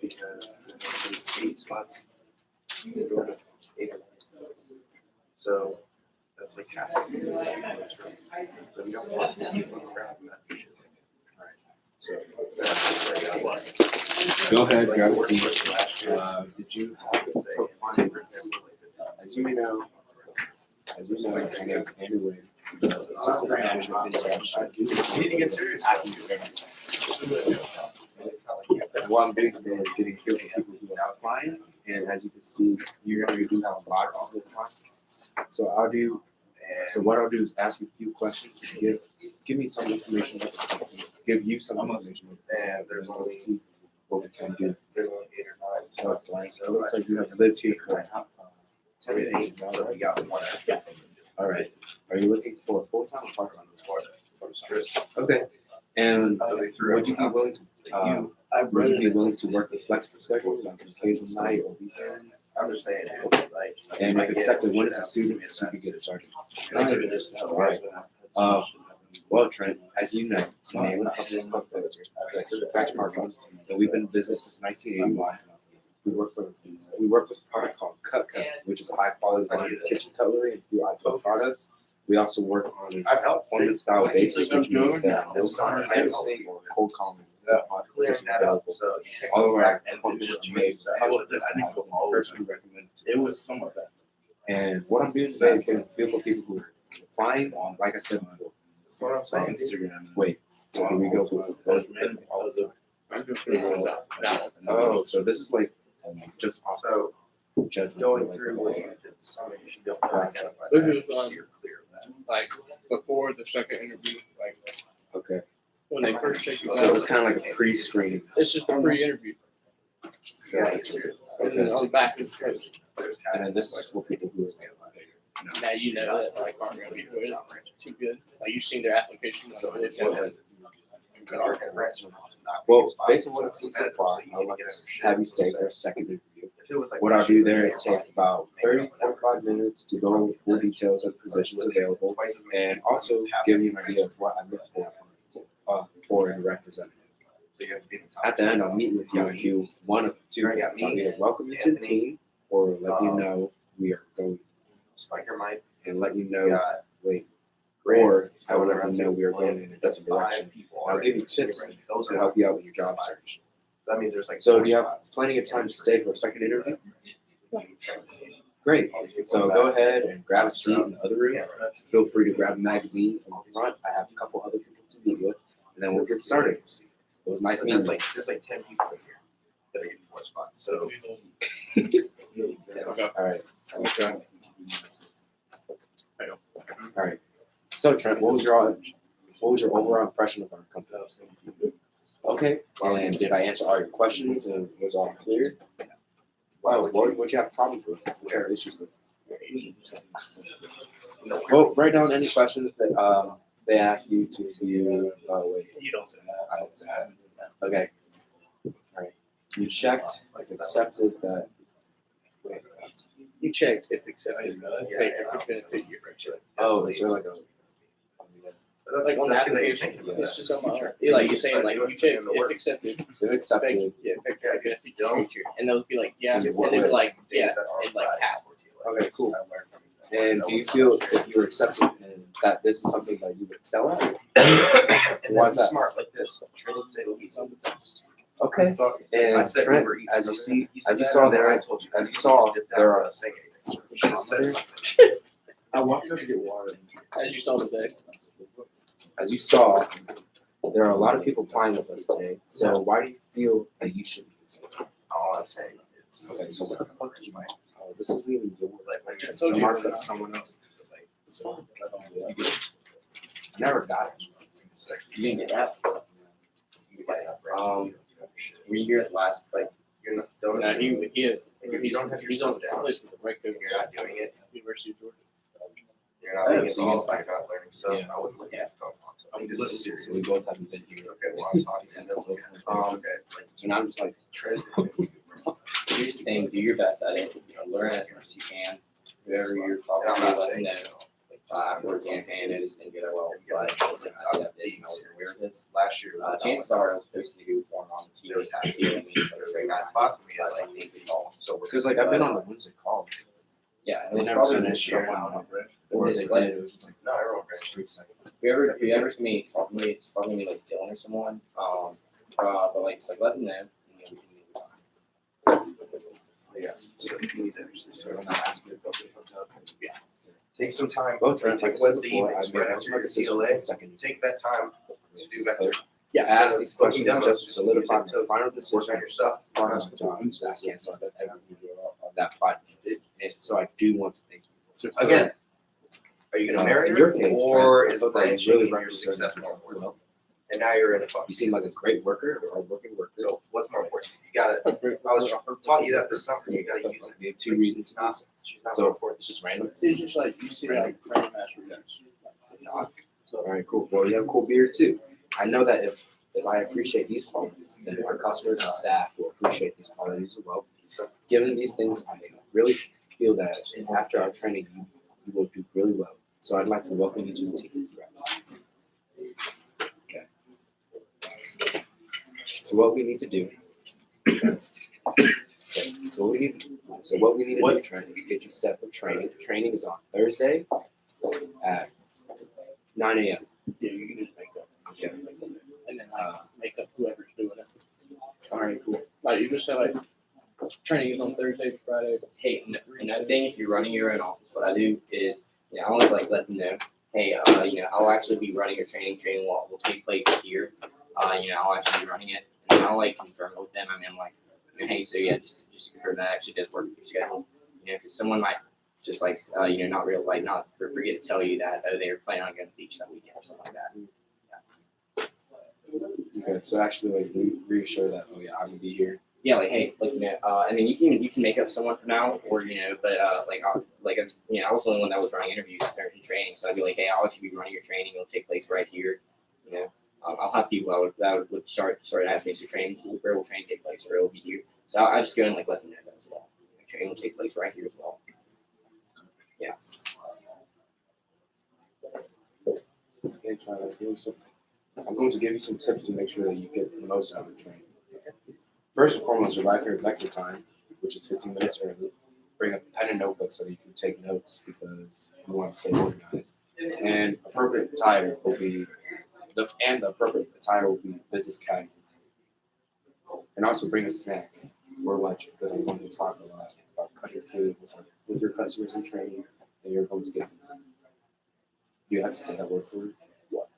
Because there's 8 spots. You can go to 8 or 9. So that's like half of your So you don't want to keep on grabbing that shit. Alright. So that's right now. Go ahead, grab a seat. Did you have to say As you know, my name is Andrew Wade. Assistant Management Internship. You need to get serious. And what I'm doing today is getting a feel for people who are applying. And as you can see, you already do have a lot of applying. So what I'll do is ask you a few questions to give me some information about the company, give you some information, and there's only see what we can do. There's only 8 or 9. So like, it looks like you have lived here for 10 days. So we got one extra. All right. Are you looking for a full-time or part-time? Okay. And So they threw would you be willing to work the flexible schedule, like an occasional night or weekend? I'm just saying, like. And if accepted, when as a student, you can get started. All right. Well, Trent, as you know, the name of the company is called Filter, Factory Marketing, and we've been in business since 1981. We work with a product called Cut, which is a high quality line of kitchen cutlery and few iPhone products. We also work on an appointment style basis, which means that no canvassing or cold calling is available. All of our appointments are made with customers that have been personally recommended to us. And what I'm doing today is getting a feel for people who are applying on, like I said before. That's what I'm saying. Wait, so here we go for both all of them. Oh, so this is like just off So judgment. going like, through what you did, so you should be able to identify This that. is, So you're clear of that. Like before the second interview, like Okay, when they first take you so out. it's kind of like a pre-screening. It's just a pre-interview. Yeah, And then on the back it's like, And then this is for people who now you know that like aren't gonna be good, too good. Like you've seen their application. So Like, it's what. well, based on what I've seen so far, I would like to have you stay for a second interview. If it was like. What I'll do there is take about 30, 45 minutes to go over full details of positions available and also give you an idea of what I look for a representative. So you have to be the top. At the end, I'll meet with you and do one of two things. I'll either welcome you to the team or let you know we are going Spike your mic. and let you You know, got wait, or I will let you know we are going in a That's different 5 direction. people. I'll give you tips to help you out with your job search. That means there's like. So 4 do you have spots. plenty of time to stay for a second interview? Great. So go ahead and grab a seat in the other room. Feel free to grab a magazine from the front. I have a couple other people to meet with, and then we'll get started. It was nice So meeting that's you. like, there's like 10 people in here that are getting 4 spots, so. All right. All right. So Trent, what was your overall impression of our company? Okay. And did I answer all your questions and was all clear? Wow. What you have problems with? What are issues with? Well, write down any questions that they ask you to view. Oh wait. You don't say that. I don't say that. Okay. All right. You checked if accepted that. Wait. you checked if accepted. Yeah, Wait, if it's gonna fit your Oh, is there like a? like on the application, it's just on my, like you're saying, like you checked if accepted, If accepted. yeah, if gonna fit your future, and they'll be like, yeah, and then be like, yeah, and like half. Okay, cool. And do you feel if you're accepted and that this is something that you would excel at? And Why then is that? smart like this. Training say will be some of the best. Okay. I And said Trent, Uber Eats. as you see, said as you that, saw and then there, I told you as guys you saw, to dip down there are without saying anything. So you should have said something. I walked up to get water. As you saw today. as you saw, there are a lot of people applying with us today. So why do you feel that you should be considered? All I'm saying is, Okay, so what the fuck did you write? Oh, this isn't even your words. Like, I I just told you. marked up someone else. it's fine. Never got it. You didn't get that? Were you here at last, like, You're not, don't Yeah, assume. he's don't have your he's on stuff down. place with the right coach. You're not doing it. University of Georgia. You're not being involved, you're not learning, so Yeah. I wouldn't look at your phone. I mean, this is serious. So we both haven't been here. Okay, well, I'm talking to them. Okay, like, So now I'm just like, Trez. here's the thing, do your best at it, learn as much as you can. Whoever you're And talking I'm to, not let them saying, know. you know, like, Afterwards, you know, hey, I noticed didn't get it well, but I have this and I was aware of this. last year. Chances are I was posting to do form on the TV. There was half TV means like There's straight like nine 9 spots, and we had That's like like things they call. So we're. because like I've been on the Wednesday calls. Yeah, and They it's never probably sent this it year. someone, Or or they they did, it was just like, No, everyone it's agrees. 3 seconds. Whoever's gonna be talking to me, it's probably gonna be like Dylan or someone. But like, it's like let them know. And, we can Yeah, so you need to just So start. when I asked you about the hotel, yeah. Take some time. Well, Trent, like I Take said Wednesday before, I evenings made right most after of my your decisions TLA. in second. Take that time to do that. Yeah, I asked these questions Looking just to down, solidify use it my to final decision. work on your stuff. It's part of my job, so I can't stop at every video of that podcast. And so I do want to thank you. Again, are you gonna marry in her, your case, or Trent, I is felt that you branching really in your represented success yourself more important? well. And now you're in a fucking. You seem like a great worker, a hardworking worker. So what's more important? You gotta, I was taught you that this summer, you gotta use it. I gave 2 reasons to do so. She's not So more important. it's just random. It's just like you see like grandmaster guys. All right, cool. Well, you have a cool beard too. I know that if I appreciate these qualities, then our customers and staff will appreciate these qualities as well. So, given these things, I really feel that after our training, you will do really well. So I'd like to welcome you to the team. Congrats. Okay. So what we need to do, Trent. Okay. So what we need to do, Trent, is get you set for training. Training is on Thursday at 9 a.m. Yeah, you can just make up. Okay. And then make up whoever's doing it. All right, cool. Like you just say like training is on Thursday to Friday. Hey, another thing, if you're running your own office, what I do is, I always like let them know, hey, I'll actually be running your training. Training will take place here. I'll actually be running it, and I'll like confirm it with them. I mean, I'm like, hey, so yeah, just to confirm that actually does work with your schedule. Because someone might just like, not real, like not forget to tell you that they were planning on going to the beach that weekend or something like that. Okay, so actually, like, reassure that, oh yeah, I'm gonna be here. Yeah, like hey, I mean, you can make up someone for now, or but as I was the only one that was running interviews and training, so I'd be like, hey, I'll actually be running your training. It'll take place right here. I'll have people that would start asking me, so where will training take place, or it'll be here. So I just go and like let them know that as well. Training will take place right here as well. Yeah. Okay, try to do some. I'm going to give you some tips to make sure that you get the most out of the training. First and foremost, arrive here at vector time, which is 15 minutes early. Bring a pen and notebook so that you can take notes because you want to stay organized. And appropriate attire will be the appropriate attire will be business casual. And also bring a snack or lunch because I'm going to talk a lot about cutting food with your customers in training, and you're going to get. Do you have to say that word for word? What?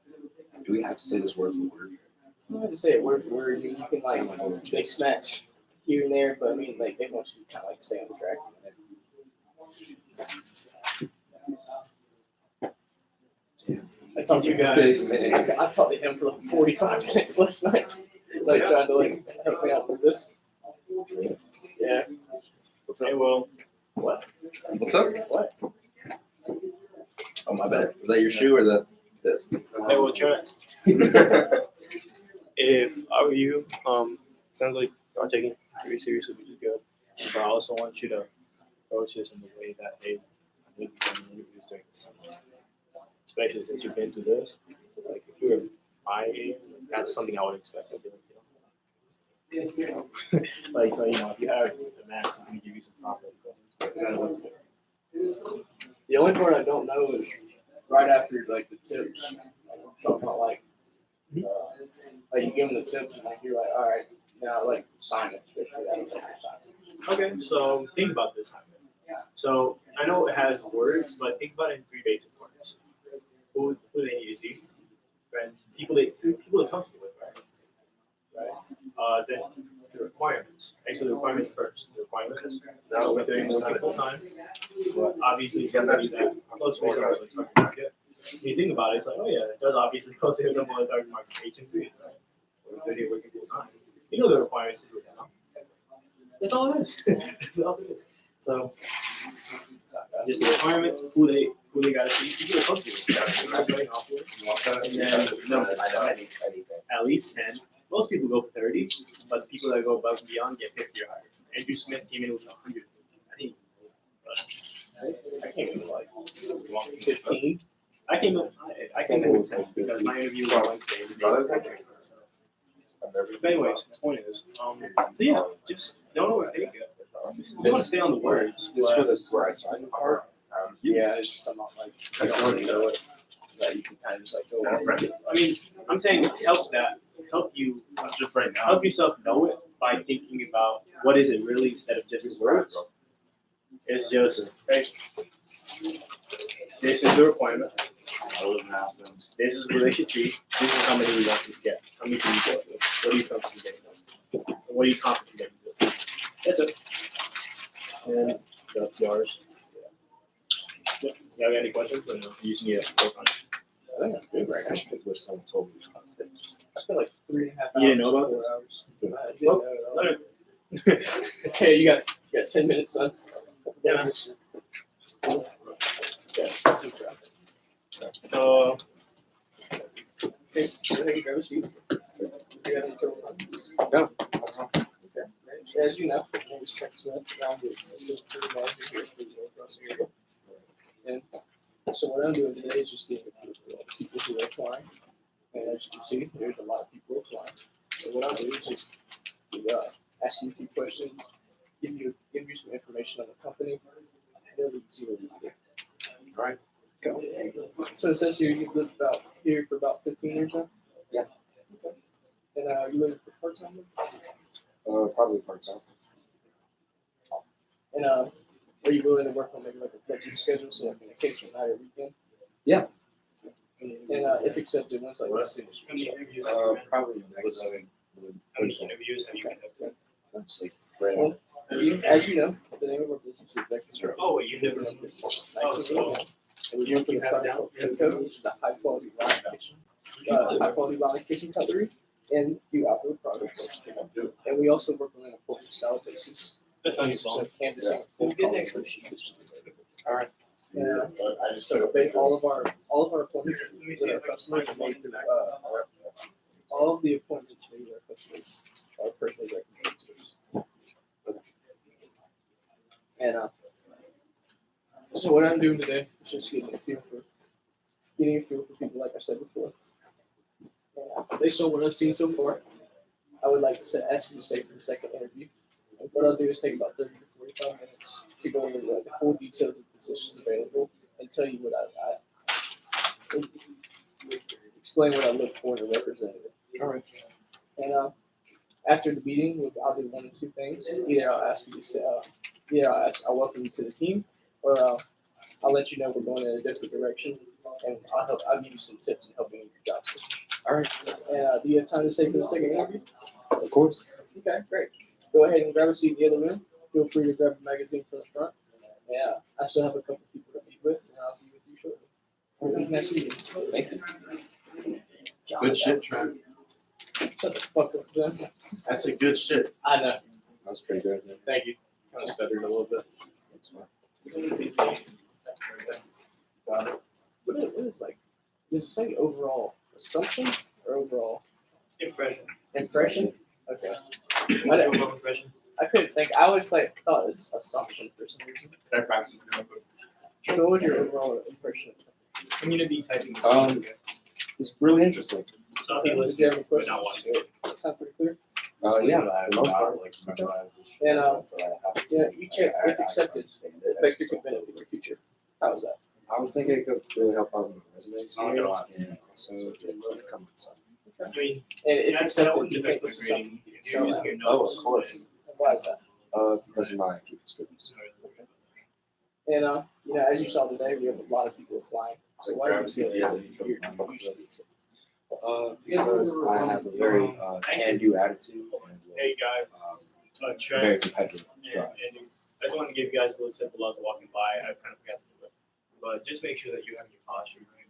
Do we have to say this word for word? You don't have to say it word for word. You can like mix match here and there, but I mean like they want you to kind of like stay on track. I talked to you guys. I talked to him for like 45 minutes last night. Like trying to like take me out for this. Yeah. Hey, well, What? What's up? What? Oh, my bad. Was that your shoe or this? hey, well, Trent, if I were you, sounds like you're taking it very seriously, which is good. But I also want you to approach this in the way that, hey, I think you've done interviews during the summer, especially since you've been through this. Like, if you were my age, that's something I would expect of you. Like, so, if you have the max, I'm going to give you some confidence. The only part I don't know is right after like the tips. Talking about like you give them the tips and like you're like, all right, Now, like science, especially that was under science. Okay, so think about this. So I know it has words, but think about it in three basic words. Who they need to see, right? People they're comfortable with, right? Then the requirements. Actually, the requirements first. The requirements. So what they're able to full time. Obviously, somebody that close to the target market. When you think about it, it's like, oh yeah, it does obviously close to someone that's target market H&3, right? Or they're here working full time. You know the requirements to do it now. That's all it is. That's all it is. So just the requirements, who they gotta see, people are comfortable with, graduating off with. And then number at least 10. Most people go for 30, but the people that go above and beyond get 50 or higher. Andrew Smith came in with 100. I came in with like 15. I came in with 10 because my interview was on Wednesday. But anyways, the point is, so yeah, just don't overthink it. You want to stay on the words. This but- for the assignment part. Yeah, it's just something like I don't really know it. That you can kind of just like go. I mean, I'm saying help you just right now. Help yourself know it by thinking about what is it really instead of just the words. It's just, hey, this is the requirement. This is what they should see. This is how many we want you to get. How many do you get? What are you comfortable getting? What are you confident getting? That's it. And the yours. Yeah. You have any questions? Or no? You just need to work on it. I think that's good right now. I just wish someone told me about this. I spent like 3.5 hours. You didn't know about 4 this? hours. I didn't Well, know at all. Okay. Okay, you got 10 minutes, son. Yeah. Okay. Hey, go ahead and grab a seat. You got any trouble on this? No. Okay. Right. As you know, my name is Chuck Smith, and I'm the assistant career manager here for the Northwest area. And so what I'm doing today is just getting a few of the people who are applying. And as you can see, there's a lot of people applying. So what I'll do is just ask you a few questions, give you some information on the company, and then we can see what we can do. All right. Go. So it says here you've lived here for about 15 years now? Yeah. Okay. And you live for part-time? Probably part time. And are you willing to work on maybe like a flexible schedule, so like an occasional night or weekend? Yeah. And if accepted, when's like the soonest How you many can interviews Probably next. How many interviews have you conducted? Wednesday. Well, as you know, the name of our business is Vector. Oh, wait, you We've never been in business since Oh, 1989. And we work with a product called Pico, which is a high-quality line kitchen, high-quality line kitchen cutlery, and a few outdoor products. And we also work on an appointment style basis. That's on your So phone. canvassing full college positions. All right. And so all of our appointments with our customers are made through all of the appointments made with our customers are personally recommended to us. And so what I'm doing today is just getting a feel for people, like I said before. Based on what I've seen so far, I would like to ask you to stay for the second interview. And what I'll do is take about 30 to 45 minutes to go over the full details of the positions available and tell you what I explain what I look for in a representative. All right. And after the meeting, I'll do one of two things. Either I'll ask you to stay, I'll welcome you to the team, or I'll let you know we're going in a different direction, and I'll give you some tips in helping you with your job search. All right. And do you have time to stay for the second interview? Of course. Okay, great. Go ahead and grab a seat in the other room. Feel free to grab a magazine from the front. Yeah, I still have a couple people to meet with, and I'll be with you shortly. Nice meeting you. Thank you. Good shit, Trent. Shut the fuck up, Ben. That's a good shit. I know. That's pretty good. Yeah. Thank you. Kind of stuttered a little bit. That's fine. What is like? Does it say overall assumption or overall Impression. impression? Okay. What's your overall impression? I couldn't think. I always thought it was assumption for some reason. Can I practice it real quick? So what was your overall impression? Community typing. It's really interesting. Some people Did you have any listen, but questions? not watching. That sound pretty clear. Yeah, for the most part. And you checked if accepted, Vector could benefit your future. How was that? I was thinking it could really help out with my resume experience and also get the company stuff. I mean, And if I accepted, wouldn't do you think affect my this is something? grading. if you're using your Oh, notes. of course. Why is that? Because of my people skills. And you know, as you saw today, we have a lot of people applying. So why do you feel Because I have a very can-do attitude and Hey guys, Trent. very competitive And, drive. and I just wanted to give you guys a little tip while I was walking by. I kind of forgot to do it, but just make sure that you have your posture right.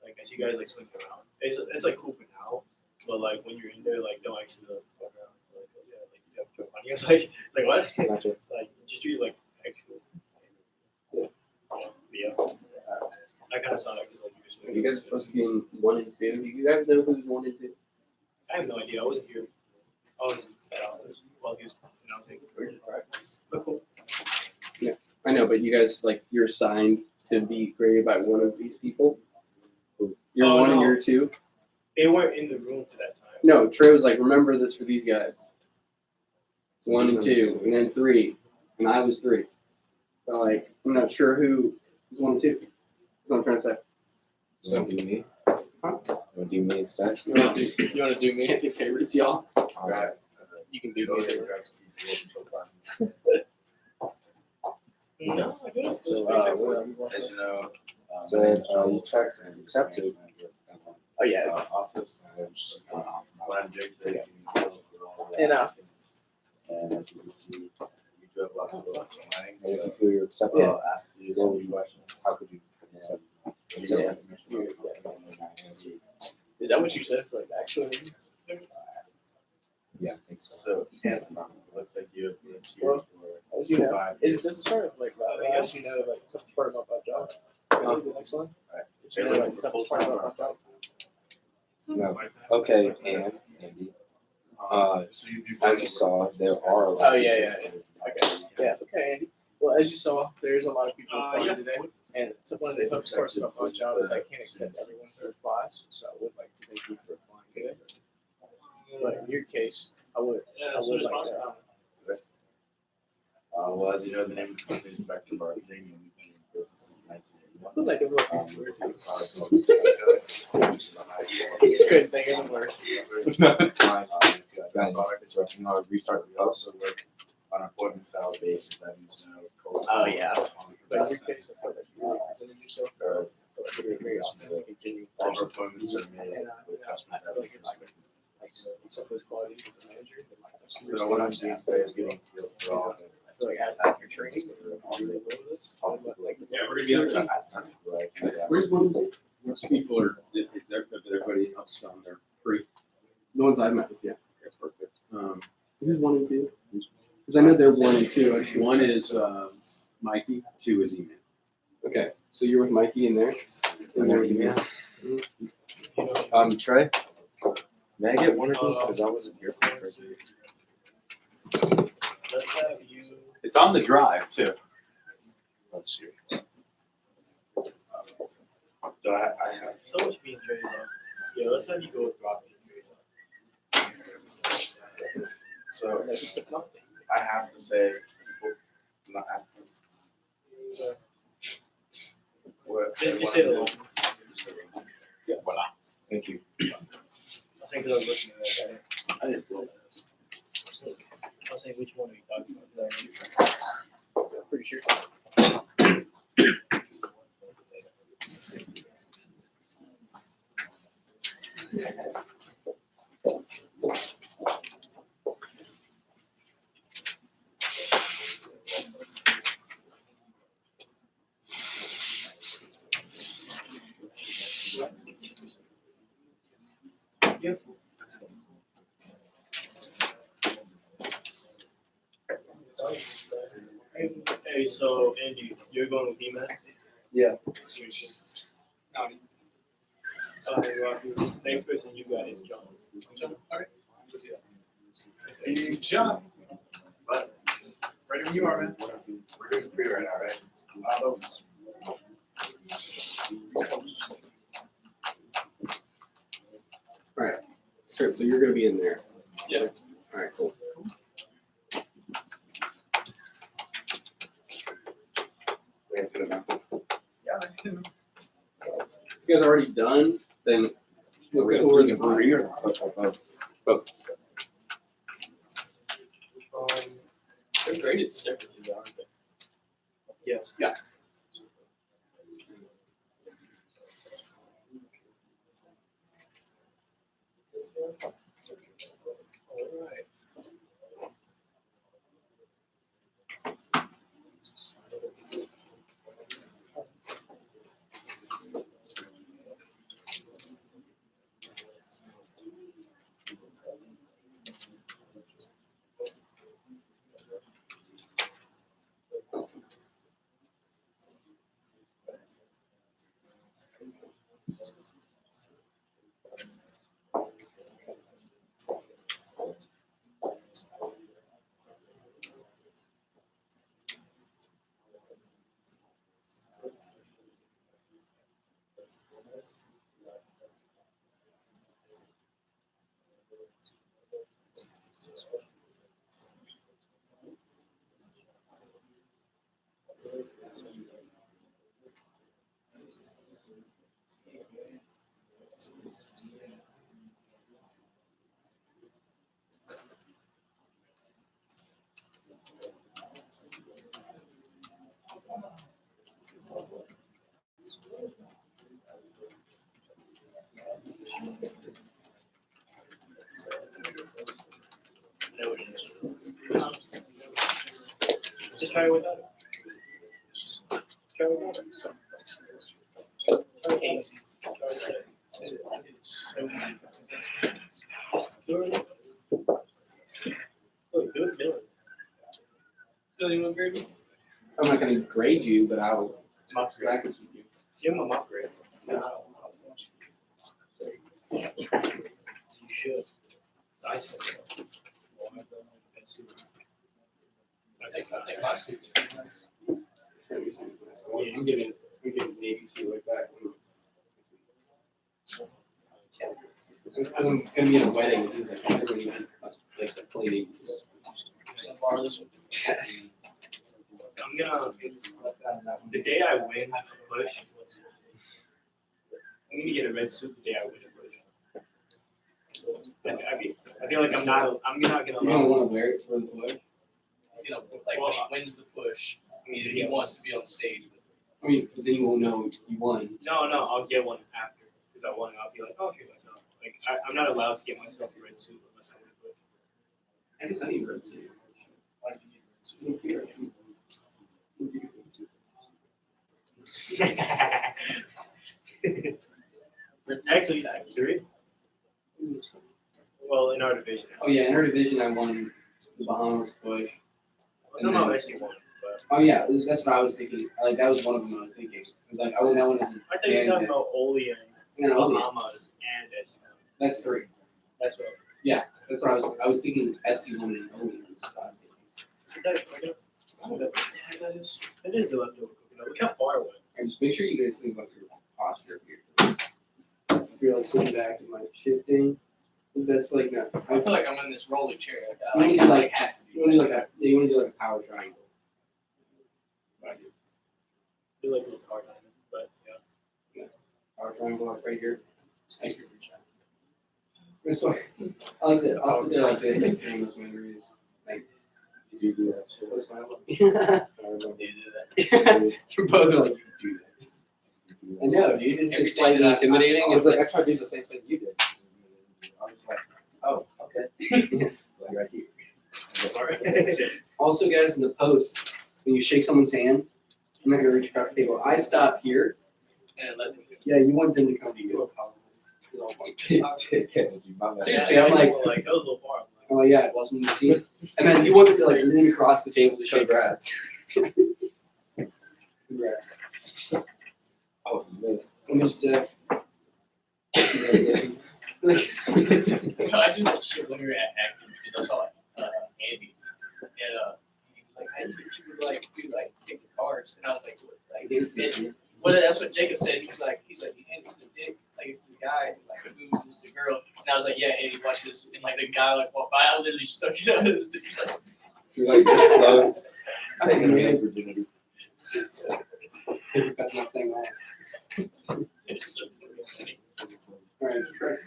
Like I see guys like swinging around. It's like cool for now, but like when you're in there, like don't actually look around. Like oh, yeah, like you have to jump on you. It's like what? Gotcha. Like just do like actual. Yeah. I kind of saw that because like you were swinging. You guys are supposed to be in 1 and 2. Do you guys know who's 1 and 2? I have no idea. I wasn't here. I was while he was announcing. But cool. I know, but you guys, like, you're assigned to be graded by one of these people. You're Oh, 1 and no. you're 2. They weren't in the room for that time. No, Trey was like, remember this for these guys. 1 and 2, and then 3, and I was 3. So like, I'm not sure who was 1 and 2. That's what I'm trying to say. So do me. Or do me instead. You want to do me? Can't pick favorites, y'all. Alright. You can do me. No, I didn't. So As you know, said you checked and accepted. oh yeah. Office. And And as you can see, you do have a lot of and if you feel you're accepted, ask you what would you how could you accept? is that what you said for like actually? Yeah, I think so. So, yeah, looks like you have Well, as you know, is it just a start of like as you know, like something's part of my job. The next one. As you know, like something's part of my job. No. Okay, and Andy. As you saw, there are a lot. Oh yeah. Okay. Yeah. Okay, Andy. Well, as you saw, there's a lot of people applying today, and so one of the toughest parts about my job is I can't accept everyone who applies. So I would like to thank you for applying today. But in your case, I would As soon as like possible. well, as you know, the name of the company is Vector Marketing, and we've been in business since 1981. I would like to look into it too. Couldn't think of the word. Restart the post. Also work on an appointment style basis, that means Oh, yeah. But in your case, I feel like you really presented yourself very often. Continue. All of our appointments are made And with I customers feel that like you're like accept those qualities as a manager. So what I'm doing today is getting feel for all of it. I feel like after your training, you really love this. I would like Yeah, we're gonna be on Where's 1 and 2? Most people are, is everybody else on there free? The ones I've met with, yeah. That's perfect. Who's 1 and 2? Because I know they're 1 and 2. I just One is Mikey, 2 is email. Okay, so you're with Mikey in there? And there you go. Trey, may I get one of these because I wasn't here for the first meeting? Let's have you. It's on the drive too. That's serious. So I have, So much being traded up. Yeah, let's have you go with Rob being traded up. so It's a company. I have to say, people, not applicants. Just say the line. Yeah, voila. Thank you. I think I was listening to that. I didn't feel it. I was saying which one are you talking about? I'm pretty sure. Hey, so Andy, you're going with E-Man? Yeah. Next person you got is John. John, all right. Hey, John. But, ready when you are, man. We're doing pre right now, right? Alright, sure, so you're gonna be in there. Yeah. Alright, cool. You guys already done? Then we'll go over the Three or both? They're graded separately, though, aren't they? Yes. Yeah. All right. No, it isn't. Just try it without it. Try it without it. So. Try it. Look, do it, Dylan. Dylan, you want to grade me? I'm not gonna grade you, but I'll Mock grade. practice with you. Give him a mock grade. You should. I said. I think last year. I'm giving Navy SEAL like that. It's 'cause I'm gonna be in a wedding, and he's like, I never even place to play Navy SEAL. So far, this one. I'm gonna, the day I win push, I'm gonna get a red suit the day I win a push. I feel like I'm not gonna You're gonna wanna wear it for the push. You know, like when he wins the push, I mean, he wants to be on stage. I mean, then you won't know you won. No, I'll get one after, because I won, and I'll be like, oh, treat myself. Like, I'm not allowed to get myself a red suit unless I win a push. I guess I need red suit. Why did you need red suit? Actually, three. Well, in our division. Oh yeah, in our division I won the Bahamas push. I was talking about SC1, but Oh yeah, that's what I was thinking. Like that was one of them I was thinking. It was like I won that one as a I thought you were talking about Oli and no, no, Bahamas and SC1. that's three. That's what. That's what I was thinking SC1 and only. That's what I was thinking. It is the leftover cookie dough. Look how far away. And just make sure you guys think about your posture here. If you're like sitting back and like shifting, that's like no. I feel like I'm in this rolling chair. You wanna do like half. you wanna do like a you wanna do like a power triangle. I do like a little card on it, but yeah. Power triangle like right here. This way. I'll sit there like this during those memories. Like You do that. close my elbow. I remember you did that. You're both are like you do that. I know, dude. It's Every slightly day that I'm intimidating. sorry. It's like I tried to do the same thing you did. I was like, Oh, okay. Right here. Also, guys, in the post, when you shake someone's hand, I'm not gonna reach across the table. I stop here. And let me. Yeah, you want them to come to you. Seriously, Yeah, I'm like, that was a little far. oh yeah, it wasn't the team. And then you want them to like lean across the table to shake hands. Congrats. oh, you missed. I'm just I do that shit when we were at acting because I saw Andy and he was like, how do you get people to like do like take the cards? And I was like, well, that's what Jacob said. He's like, you hand it to the dick, like it's a guy, like moves it's a girl. And I was like, yeah, Andy, watch this. And like the guy like walked by, I literally stuck it out of his dick. He's like, You're like this close. Taking a man's virginity. cut that thing off. it's so funny. All right, correct.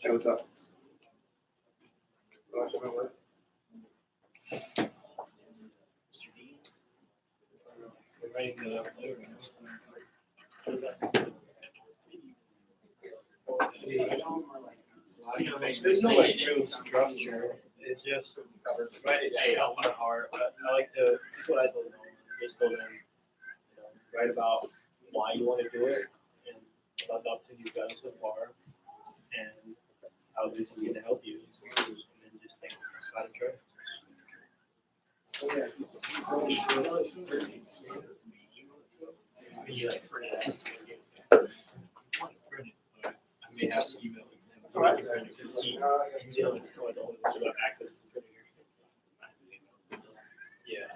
Hey, what's up? Watch my work. Writing the there's no like real structure. It's just write it out by heart. I like to. That's what I told them. I just told them, write about why you want to do it and about the opportunity you've gotten so far and how this is going to help you. And then just think about it. Try. You like print it out. I may have to email it to him. So I print it because he don't have access to the printer. Yeah.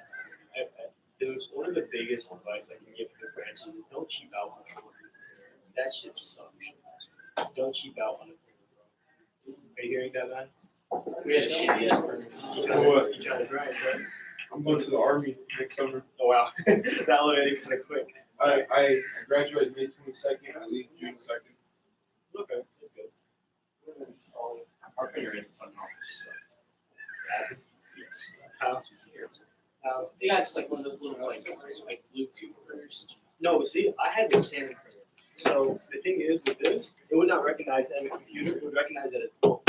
It was one of the biggest advice I can give for the branches is don't cheap out on a printer. That shit sucks. Don't cheap out on a printer. Are you hearing that, man? We had a shitty ass printer. You trying to grind, right? I'm going to the Army next summer. Oh wow. That elevated kind of quick. I graduate May 22nd. I leave June 2nd. Okay, that's good. Our printer in the front office. Yes. They got just like one of those little like Bluetooth printers. No, but see, I had the Canons. So the thing is with this, it would not recognize that in a computer. It would recognize that as book.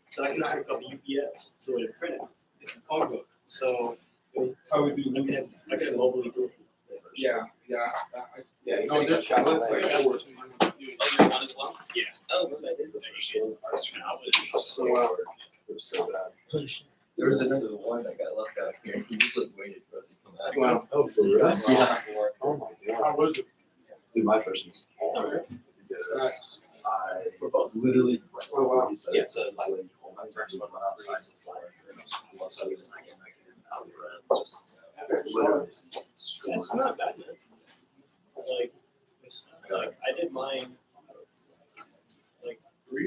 So I cannot hook up UPS to it print it. This is Chromebook. So How we do? I can mobily do it. Yeah. Yeah, No, there's chocolate. Oh, you're on as well? Yeah. Oh, what I did. So bad. There was another one that got left out here. He just like waited for us to come out. Wow. Oh, for real? Yeah. Oh my How god. was it? Dude, my first was hard. Because I literally. Oh, wow. Yeah, so like, my first one went outside to fly. Once I was like, out of breath, just literally. That's not bad, man. Like, I did mine, like,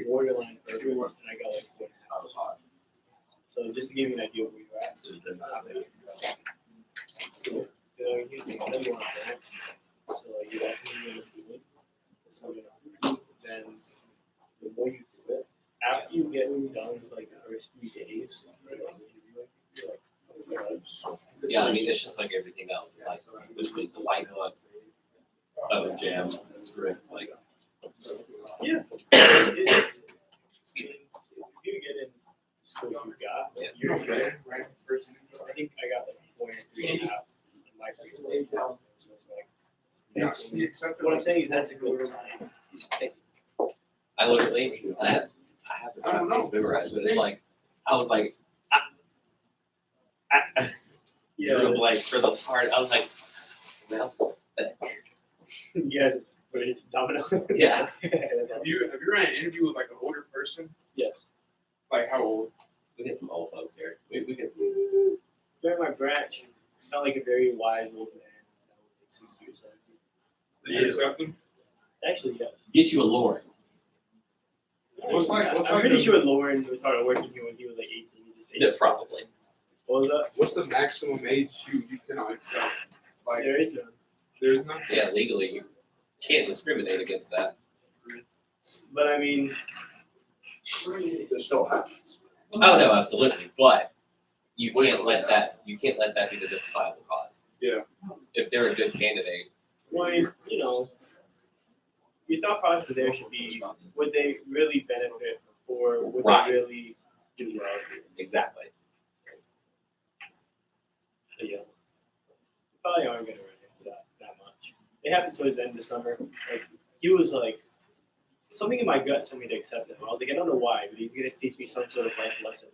borderline perfect, and I got like 4.5. I was hot. So just to give you an idea of where you're at. You know, I know you want to bench, so like, you're asking me to do it. Then the more you do it, after you get done with like the first 3 days, you're like, oh, Yeah, I mean, it's just like everything else, like, between the white hook, jam, script, like, yeah. It is. excuse me. If you get in school you got, Yeah. you're good, right? First, I think I got like 4.5 in my presentation. So it's like, what I'm saying is that's a good sign. I literally, I have the five names memorized, but it's like, I was like, drew a blank for the part, I was like, well, You guys, but it's domino. yeah. Have you ran an interview with like an older person? Yes. Like how old? We get some old folks here. We get some. During my branch, I felt like a very wise old man. That was like 6 years old. Did you accept them? Actually, yes. Get you a Lauren. I'm pretty sure Lauren started working here when he was like 18. He just Yeah, probably. What was that? What's the maximum age you cannot accept? Like There is none. there's none. Yeah, legally, you can't discriminate against that. But I mean, It still happens. Oh no, absolutely. But you can't let that be the justifiable cause. Yeah. If they're a good candidate, well, you know, your thought process there should be: would they really benefit, or would Right. they really do well? exactly. So, yeah, probably aren't going to run into that much. It happened towards the end of the summer. Like he was like, something in my gut told me to accept him. I was like, I don't know why, but he's going to teach me some sort of life lesson.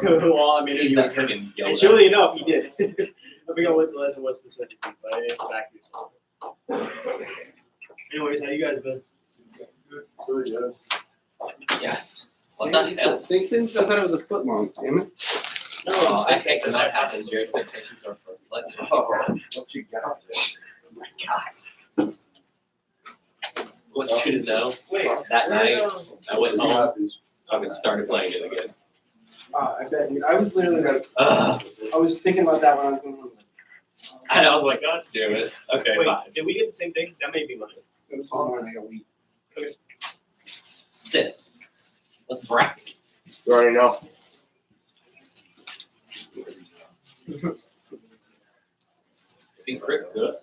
While I'm He's interviewing that him. freaking And Yoda. surely enough, he did. I forgot what the lesson was specifically, but it's back here. Anyways, how you guys been? Really good. Yes. What the It's hell? a 6 inch? I thought it was a foot long. Damn it. No, Oh, I think when that happens, your expectations are for flat. Oh, what you got there? Want you to know, Wait, that night, I went home, I started playing it again. I bet, dude. I was literally like, Ugh. I was thinking about that when I was going home. And I was like, God damn it. Okay, wait, bye. did we get the same thing? That may be mine. It was more like a week. Sis, Let's bracket. You already know. Be grip good.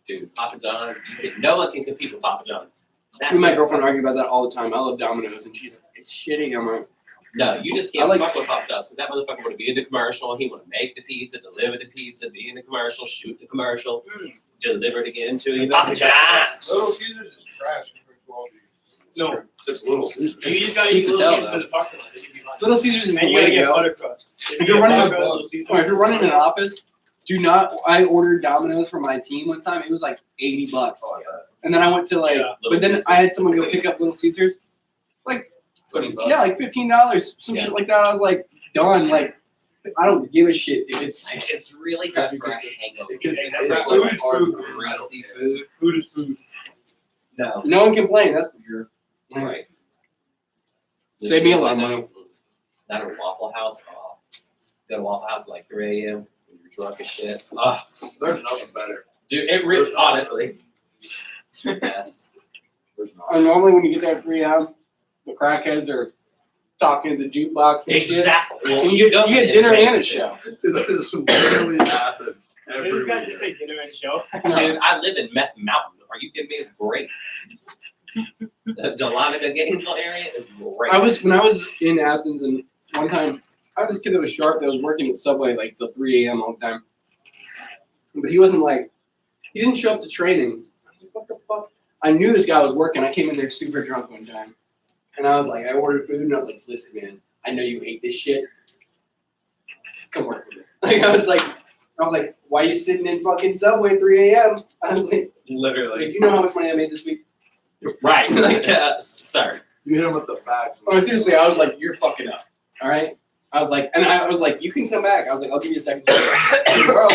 Dude, Papa John's. No one can compete with Papa John's. Me and my girlfriend argue about that all the time. I love Domino's, and she's like, it's shitty. I'm like, No, you just can't I like- fuck with Papa John's because that motherfucker would be in the commercial. He would make the pizza, deliver the pizza, be in the commercial, shoot the commercial, deliver it again to you. Papa John's. Little Caesars is trash compared to all these. No, It's Little you Caesars. just gotta Cheap eat as Little hell, Caesars though. in the parking lot. They give you lunch. Little Caesars is the And you way gotta to get go. buttercrust. If you're running a- Little Caesars. Or if you're running an office, do not. I ordered Domino's for my team one time. It was like $80, and then I went to like. Yeah. But then I had someone go pick up Little Caesars. $20. Yeah, like $15, some Yeah. shit like that. I was like, done. Like, I don't give a shit if it's like. It's really good for a hangover. It could Hey, taste that's like right. hard Greasy food. Food is food. No. No one complained. That's for sure. Right. Save me a lot of money. Not a Waffle House. Oh. Go to Waffle House at like 3 a.m. when you're drunk as shit. Oh, There's nothing better. dude, it really, honestly, it's the best. There's not. And normally when you get there at 3 a.m., the crackheads are talking to the jukebox and shit. Exactly. And you get dinner and a show. Dude, that is literally Athens. They Every just got to weekend. say dinner and show. Dude, I live in Meth Mountain. Are you kidding me? It's great. The Dahlonega Gainesville area is great. When I was in Athens, and one time I had this kid that was sharp that was working at Subway like till 3 a.m. all the time. But he wasn't like, he didn't show up to training. I was like, what the fuck? I knew this guy was working. I came in there super drunk one time. And I was like, I ordered food and I was like, listen, man, I know you hate this shit. Come work with me. Like, I was like, why are you sitting in fucking Subway 3 a.m.? I was like, Literally. you know how much money I made this week? Right. Like, sorry. You hit him with the facts. Oh, seriously, I was like, you're fucking up. All right? I was like, you can come back. I was like, I'll give you a second. Bro,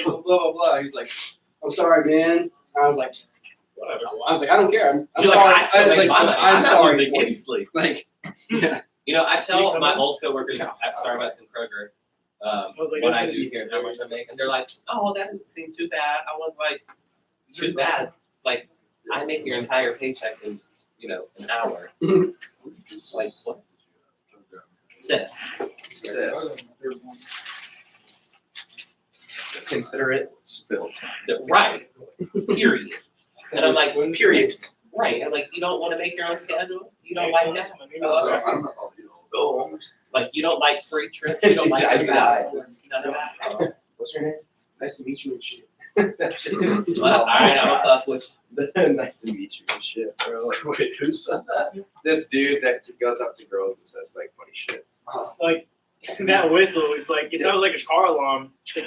blah, blah, blah. He was like, I'm sorry, man. I was like, Whatever. I don't care. I'm You're sorry. like, I still was make like, my money. I'm not sorry losing for any you. sleep. Like, yeah. You know, I Can you tell come my in? old coworkers at Starbucks and Kroger was like, what that's I gonna do be here and how much I make, and they're like, "Oh, that doesn't seem too bad." I was like, "Too bad." Like, I make your entire paycheck in, an hour. Like, what? Sis. Consider it spilled. Right. Period. And I'm like, period. Right. I'm like, you don't want to make your own schedule? You don't like that? I'm not all Like, you don't like free trips? You don't like I the do that. None of that? Oh. What's your name? Nice to meet you and shit. That shit. Well, all right, I'm a fuck with Nice to meet you and shit, bro. Like, wait, who said that? This dude that goes up to girls and says like funny shit. Like, that whistle, it's like, it sounds like a car alarm. Like,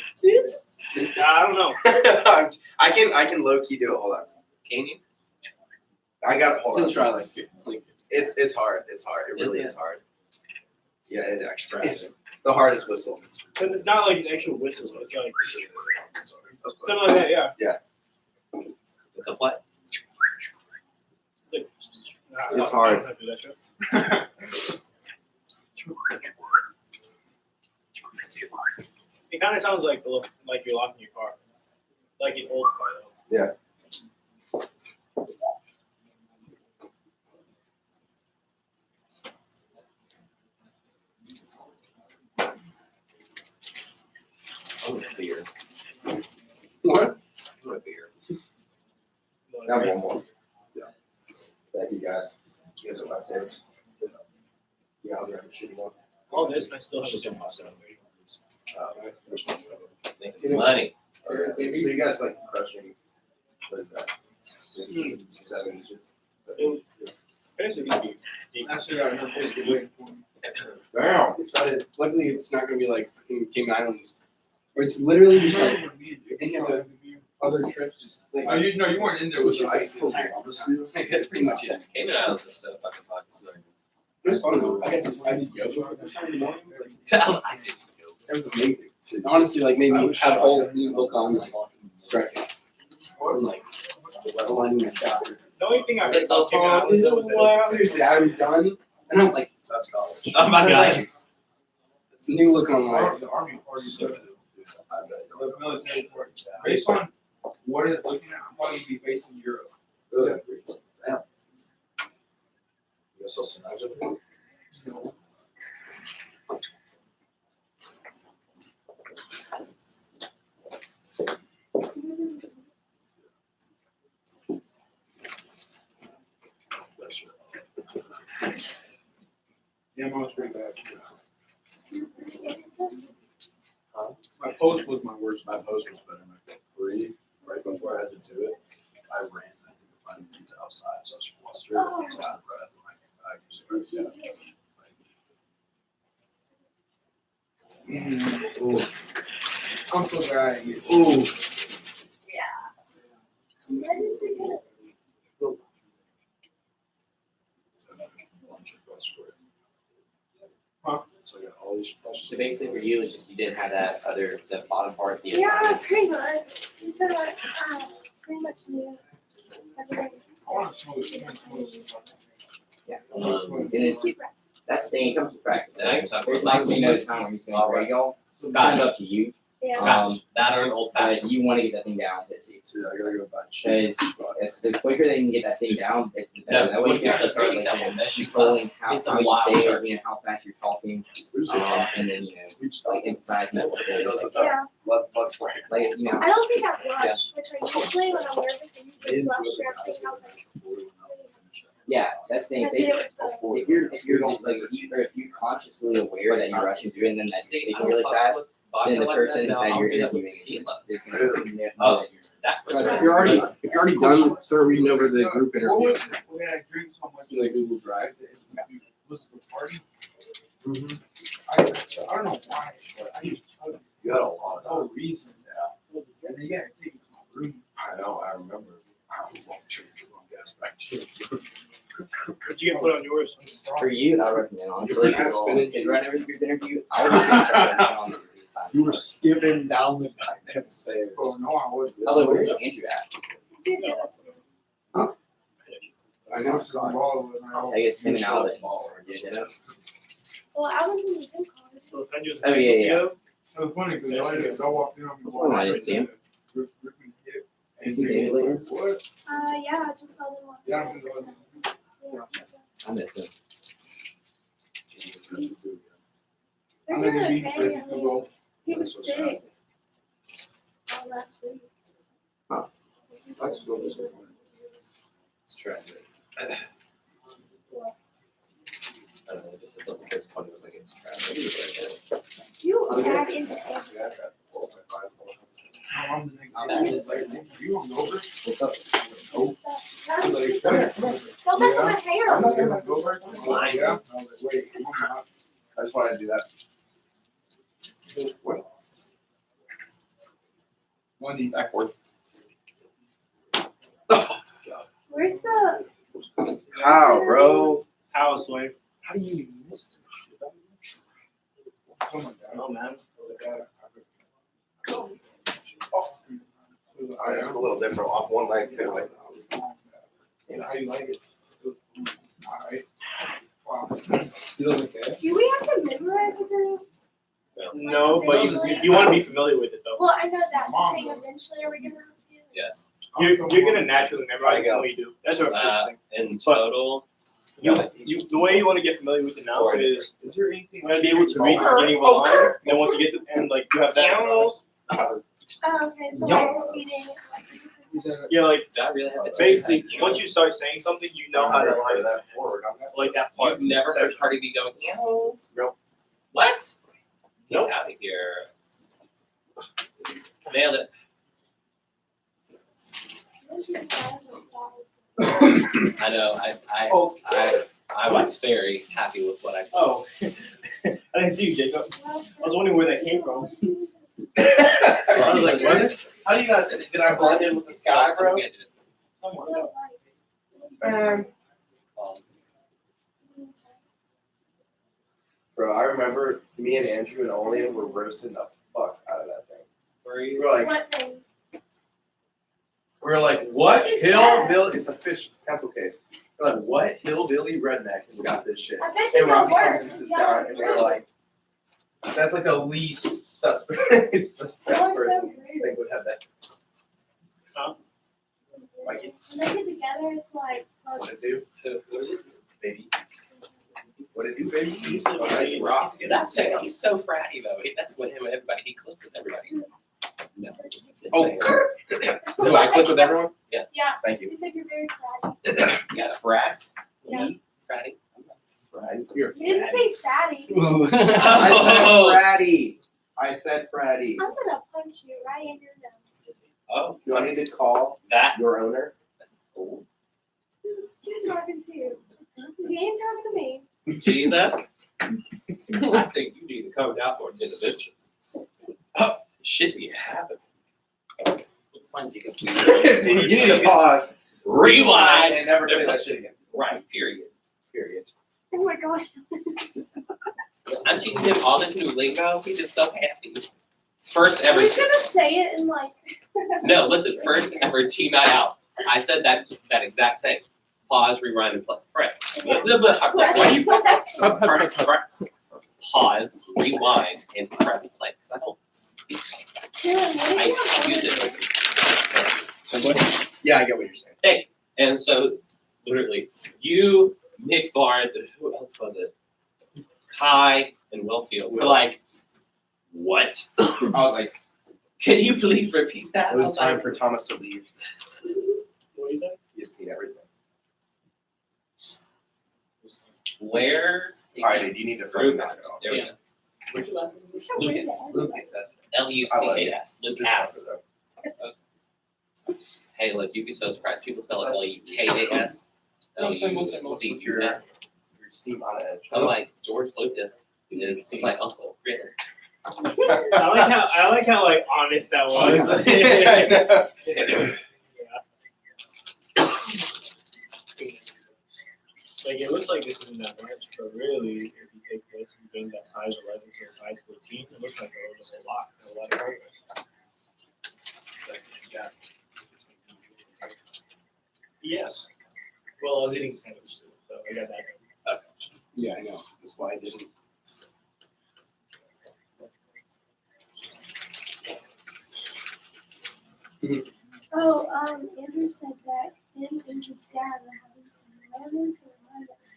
I don't know. I can low key do it. Hold on. Can you? I got hold He'll on. try like It's hard. It's hard. It really Is it? is hard. Yeah, it actually is the hardest whistle. Because it's not like an actual whistle. It's like something like that, yeah. It's a what? It's hard. I don't have to do that shit. It kind of sounds like you're locking your car, like an old car though. Yeah. I want a beer. what? I want a beer. Now one more. Yeah. Thank you guys. You guys are my favorites. Yeah, I'll grab a shitty one. All this, and I still have It's just a a must. Making money. So you guys like crushing what is that? 6, 7 inches. basically. Actually, I remember basically waiting for me. Damn. Excited. Luckily, it's not gonna be like fucking Cayman Islands, where it's literally just like any of the other trips. Just like, Oh, you weren't in there with the ice. that's pretty much it. Cayman Islands is so fucking fun. It was fun though. I did yoga. Tell I did. It was amazing. Honestly, like made me have a whole new look on like stretches. And, like aligning my chakra. The only thing I heard It's a about Cayman whole Islands though was new that world. Seriously, I was done, and I was like, That's college. Oh my god. it's a new look on life. The army party. The military party. Based on what it's looking at, I'm going to be based in Europe. Really? Yeah. You saw some knives up there? Yeah, mine's pretty bad. My post was my worst. My post was better. My three, right before I had to do it, I ran. I had to find things outside, so I was flustered, I was out of breath, and I just started I'm so glad I get. Ooh. When did you get it? Huh? So I got all these questions. So basically for you, it's just you didn't have that other, the bottom part, the Yeah, assignments. pretty much. You said I pretty much knew everything. I want to smoke. I want to smoke. Yeah. Just And it's, keep resting. that's the thing, it comes with practice. Now you're talking There's about times when you know time when you're going to break y'all, it's Scotch. up to you. Yeah. Scotch, that or an old fashioned. You want to get that thing down, hit you. See, I gotta go buy Because it's the quicker they can get that thing down, the better. No, That way when you you're can start starting like that will mess you up. controlling how It's a you wild say card. it, you know, how fast you're talking, Who's and then, you know, like emphasizing that. Yeah. Blood fire. Like, you know, I don't think I blushed, which I usually when I'm nervous, I usually blush for everything. I was like, yeah, that's the I thing. did it with If you're like if you're consciously aware that you're rushing through and then that's See, speaking I really don't fuck fast, with vodka then the like person no, that I'll you're do that with interviewing tequila. is gonna know that you're. That's So what If you're already done, start reading over the group What interview. was it? We had drink so much. Like Google Drive. Was the party? Mm-hmm. I don't know why. I just told You had a lot of no reason. Yeah. And then you gotta take it to my room. I know, I remember. I was on gas back to you. What'd you get put on yours? For you, I recommend honestly. You're spinach. If right over the group interview, I would just get on the assignment. You were skipping down the goddamn stairs. Oh, no, I wasn't. Although where's Andrew at? I know. I guess him and Alvin. You know? well, I was in the Zoom call. So if I use Oh, yeah, yeah. It was funny because I walked in on me. Oh, I didn't see him. You see David later? What? Yeah, I just saw them last Yeah, night. Yeah. I miss him. They're I'm doing gonna be okay. ready I to mean, go. he was sick all last week. Huh. Let's go this way. Let's try it. I don't know, just it's like this one was like it's trash. You add into everything. I'm the next That day. is- You want over? What's up? Oh. Don't mess with my I'm hair. not gonna go over. Yeah. I was like, wait, I'm not. I just wanted to do that. One knee. Backward. Where's the? How, bro? How, Sway? How do you miss this shit? Oh my God. Oh, man. It's a little different off one leg too. Like, How you like it? Alright. Wow. You look okay. Do we have to memorize it? Then? No, but you want to be familiar with it, though. Well, I know that. I'm saying eventually, are we gonna have to? Yes. You're going to naturally memorize it when you do. That's our first thing. In total. The way you want to get familiar with it now is Is there anything? you want to be able to read the beginning of a line, and then once you get to the end, like, you have that. Oh, okay. So like proceeding. Yeah, like, Do I really have to? basically, once you start saying something, you know how to line that forward. like that part. You've never heard Cardi B going, ew. Nope. What? Get out of here. Nailed it. I know. I was very happy with what I. Oh, I didn't see you, Jacob. I was wondering where that came from. I was like, what? How do you guys, did I blend in with the sky, bro? Man. Bro, I remember me and Andrew and Olean were roasting the fuck out of that thing. We were like, What thing? what What is that? hillbilly? It's a fish pencil case. We're like, what hillbilly redneck has got this shit? I bet you And go Robbie comes work. and sits down, and we're like, that's like the least suspect person That was so I rude. think would have that. Huh? whether it's like, What it do, Who- baby? What it do, baby? Oh, nice rock. That's it. He's so fratty though. That's with him and everybody. He clips with everybody. No. This Oh. thing. Do I click with everyone? yeah, Thank you. you said you're very fatty. Yeah. Frat? Yeah. Fratty. Frat? You're You didn't say fatty. I said fratty. I said fratty. I'm gonna punch you right in your nose. Oh, Do I need to call that. your owner? Oh, Who's talking to you? He ain't talking to me. Jesus. I think you need to come down for an intervention. Should be happening. It's fine. You can You need to pause. rewind. And never say that shit again. Right. Period. Period. Oh my gosh. I'm teaching him all this new lingo. He's just so happy. First ever. He's gonna say it in like. No, listen. First ever team night out. I said that exact same. Pause, rewind, and plus press. Pause, rewind, and press play. Because I don't speak. I use it. Yeah, I get what you're saying. And so, literally, you, Nick Barnes, and who else was it? Kai and Will Fields were like, what? I was like, Can you please repeat that? it was time for Thomas to leave. What do you think? He had seen everything. Where? Alright, dude, you need to fucking knock it off. There we go. What's your last name? Lucas. Lucas. Lucas. Lucas. Hey, look, you'd be so surprised. People spell it Lukas. Lucus. Your seam on edge. I'm like, George Lucas is my uncle. Ritter. I like how like honest that was. Like it looks like this is in that branch, but really, if you take this and bring that size 11 to a size 14, it looks like a lot of progress. Yeah. Yes. Well, I was eating sandwich too, so I got that. Yeah, I know. That's why I didn't. Oh, Andrew said that him and his dad were having some lemons and lemons.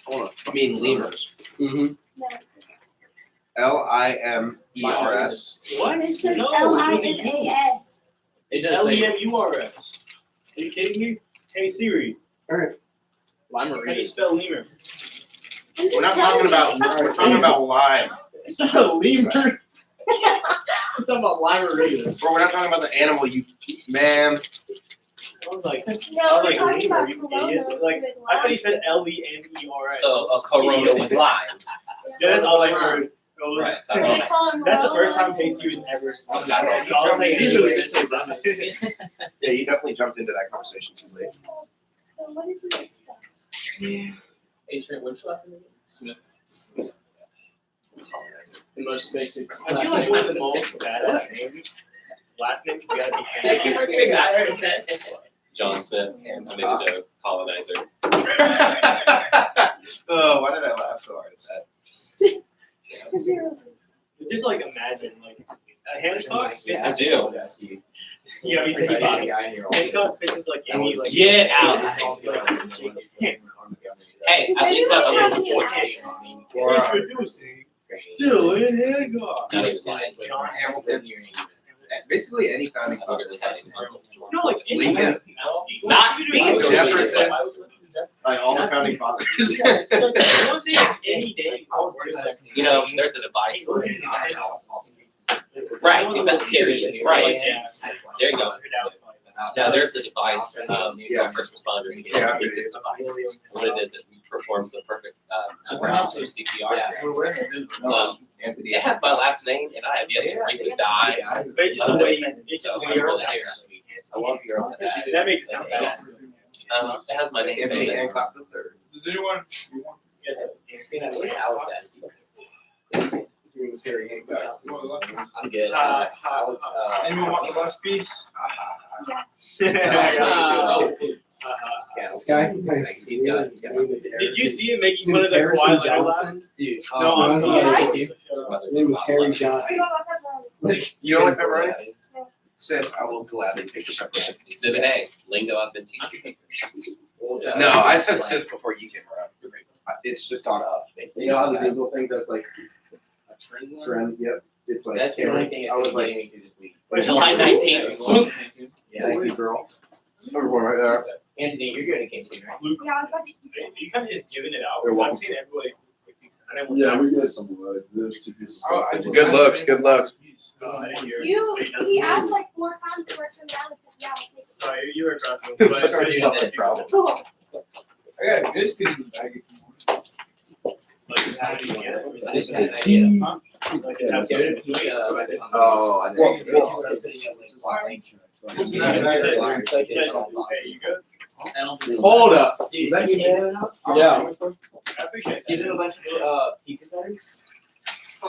Hold on. I mean lemurs. Mm-hmm. No, it's Limers. What? It says No, LIMAS. It does say LEMURS. Are you kidding me? Hey Siri, how do you spell lemur? We're not talking about, we're talking about lime. It's not a lemur. I'm talking about limearitas. Bro, we're not talking about the animal, you man. I was like, No, I was we're like, talking lemur, about you coronas idiots. Like, with I thought he limes. said LEMERS. So a corona with lime. Yeah, that's all I heard. It was- Right. They call them That's the first time Ronas. Hey Siri's ever spoken. Oh, God. So I was like, Usually just say lemons. Yeah, you definitely jumped into that conversation too late. So what did you expect? Hey, Trent, what's your last name again? Smith. The most basic. I feel like one of the most badass names. Last name's gotta be Thank you for doing that. I heard that. John Smith. I made a joke. Colonizer. Oh, why did I laugh so hard at that? Because you're Just like imagine, like a hamstock fits I into do. you know, he said handcuff fits into like any like Get out. Hey, at least my uncle's George Lucas. Introducing Dylan Hancock. Not even lying. John Hamilton. Basically any founding I father. think it's like- No, like Lincoln. Not me, George Jefferson. Lucas. By all the founding fathers. I'm saying any day. You know, there's a device. Right, exactly. Period. Right. There you go. Now there's a device Yeah. for first responders. It's Yeah. called this device. What it is, it performs the perfect compression through CPR. Anthony. It has my last name, and I have yet to ring the die. It's just the way it's just the way you're there. I love your That makes it sound bad. It has my name. Anthony in it. Hancock the third. Does anyone? Alex has. He was Harry Hancock. I'm good. Alex. Anyone want the last piece? This guy? He's got. Did you see it making His one name of is the Harrison Kawhi Leonard Johnson. Dude. No, I'm no, sorry. His name was Harry Johnson. You don't like pepperoni? sis, I will gladly take the pepperoni. Exhibit A, lingo I've been teaching. No, I said sis before you came around. It's just gone up. You know how the Google thing does like A trend. trend? Yep. It's like That's the only thing I it's was like, getting me through this week. July 19th. Yeah. thank you, girl. Number one right there. Anthony, you're good at game team, right? Yeah, I was about to. You kind of just giving it out. You're welcome. I'm seeing everybody. I didn't want Yeah, we get some of those two pieces. Oh, I- Good looks, good looks. No, I didn't hear. He asked like 4 times to work him down and said, yeah, I'll take it. Sorry, you were across the room. Sorry, you did that. Problem. Cool. I got a biscuit in the bag. I just had an idea. Oh, I know. Hold up. Is that you, man? Yeah. I appreciate Give that. him a bunch of pizza cutters. I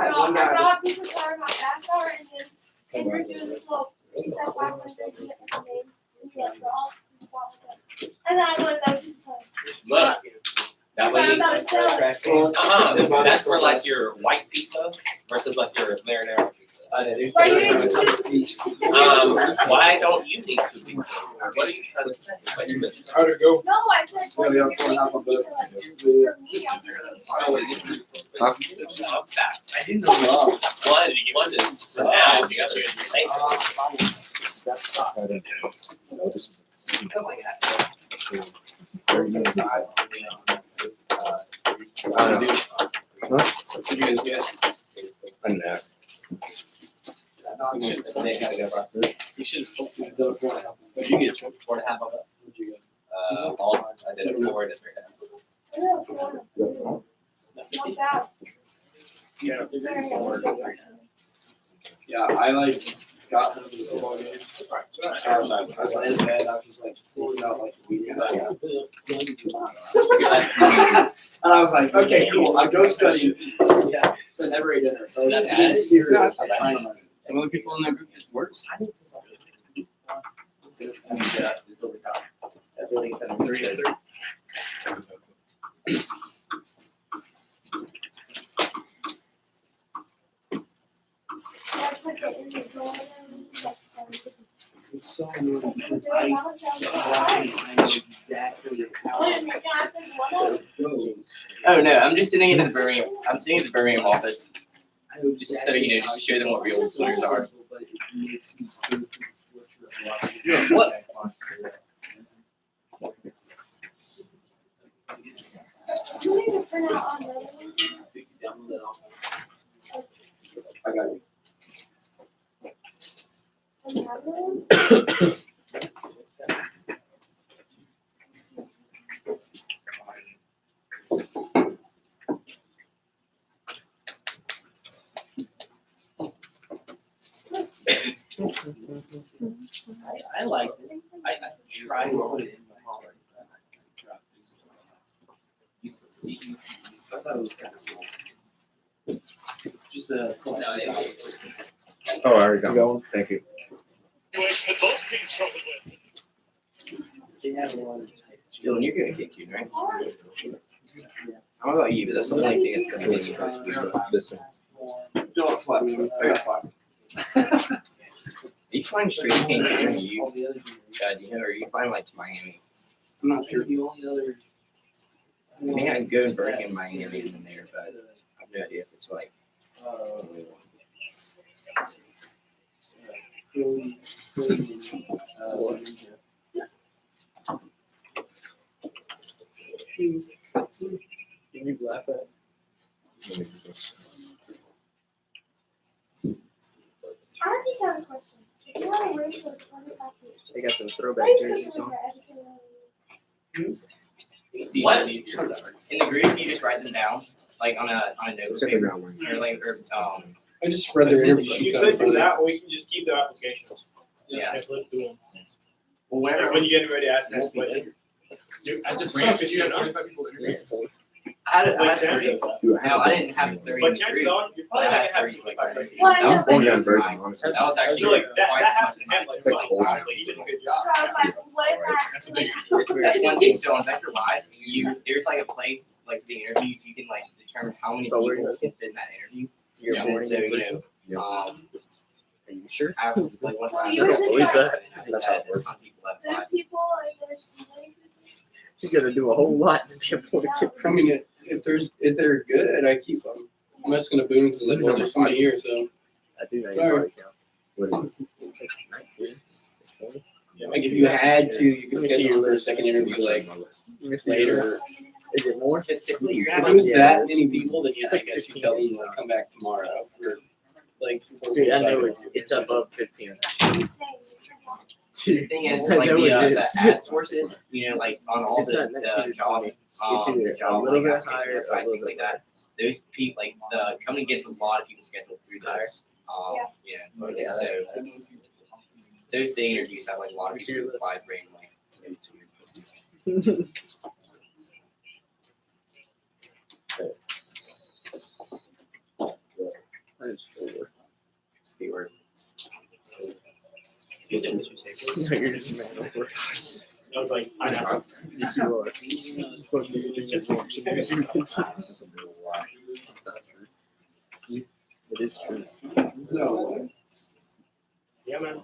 had one I guy. brought people for my backyard and then Andrew doing this little piece of 500 and then just like the all. And then I wanted those to play. Look, that way, I'm about to sell it. that's for like your white pizza versus like your marinara pizza. Why you didn't choose? Why don't you need two pizzas? What are you trying to say? How'd it go? No, I said, Yeah, well, we have you're 4.5 on making both. pizza like, for me, I'll just Love that. I didn't know. One is for now, the other is later. What did you guys get? I didn't ask. You should have spoke to the other What did you get, Chuck? 4.5 of it. Malts, I did a 4 and a 3.5. Like that. Yeah, I like got home to the football game. I was laying in bed, I was just like pulling out like the weekend. And I was like, okay, cool, I'll go study. Yeah, so I never ate dinner, so I was just being serious. I'm trying to learn. Some of the people in their group just worse. This over top. That building's at 3 to 3. It's so annoying because I exactly Oh no, I'm just sitting in the Birmingham. I'm sitting in the Birmingham office. Just so you know, just to show them what real swimmers are. What? You need to print out on those. I got you. I like it. I tried to put it in my hall. I thought it was kind of cool. Just a. No, it's. Oh, I already got one. Thank you. Dylan, you're gonna get you, right? How about you? But that's the only thing that's gonna get you first week. This one. Don't flat me. I got 5. Are you flying straight to Cancun or you, or are you flying like to Miami? I'm not sure. The only other. I mean, I can go and break in Miami and then there, but I have no idea if it's like. Can you laugh at? I just have a question. If you want to wait for 25 years, They got some why throwback are you jerseys supposed to on. wear everything? What? In the group, you just write them down, like on a note Except the paper, ground one. or like, I just spread their interview You sheets out. could do that, or we can just keep the applications. Yeah. And flip through them. well, whenever. Like when you get ready to ask the next question. As a branch, you have 25 people interviewing. I had Like 30. Sam. No, I didn't have 30 in But the chances group. are, you're probably I not had gonna 30 have like 25 30. Well, I I know, was but born you down just version, like- honestly. That was I actually feel like that twice as happened to much. him, like, It's like so cold. honestly, he did a good So job. I was like, what if That's a big That's one thing. So on Vector Live, there's like a place like the interviews you can like determine how many people can fit in that interview. Your Yeah, morning so, you routine? know, Are you sure? after, like, once So I you were just believe like- that. That's how it works. There's people, like, there's somebody who's- You gotta do a whole lot to be able to get. I mean, if they're good, I keep them. I'm just gonna boom because like, well, there's somebody here, so I do know your Sorry. body count. What is 19, 20. like if you had to, you could Let me see schedule your for a list. second interview like Let me see later. your- Is it more? Because typically you're If gonna it was Yeah, that it's- many people, then yeah, it's I like guess you 15 tell them days. like come back tomorrow or like. See, I know it's above 15. The thing is, I like know the, it the is. ad sources, you know, like on all It's the, not 19 or the job, 20. It's either a job little like bit higher applications, or a sites, little things bit like that. Those people, like the company gets a lot of people scheduled through those. Yeah. Yeah. So those day interviews have like a lot of Let me see people your who list. apply randomly. That's 4. Keyword. You said what you say. No, you're just man over. I was like, I know. Yes, you are. Fuck you, you're just watching. It is true. No. Yeah, man.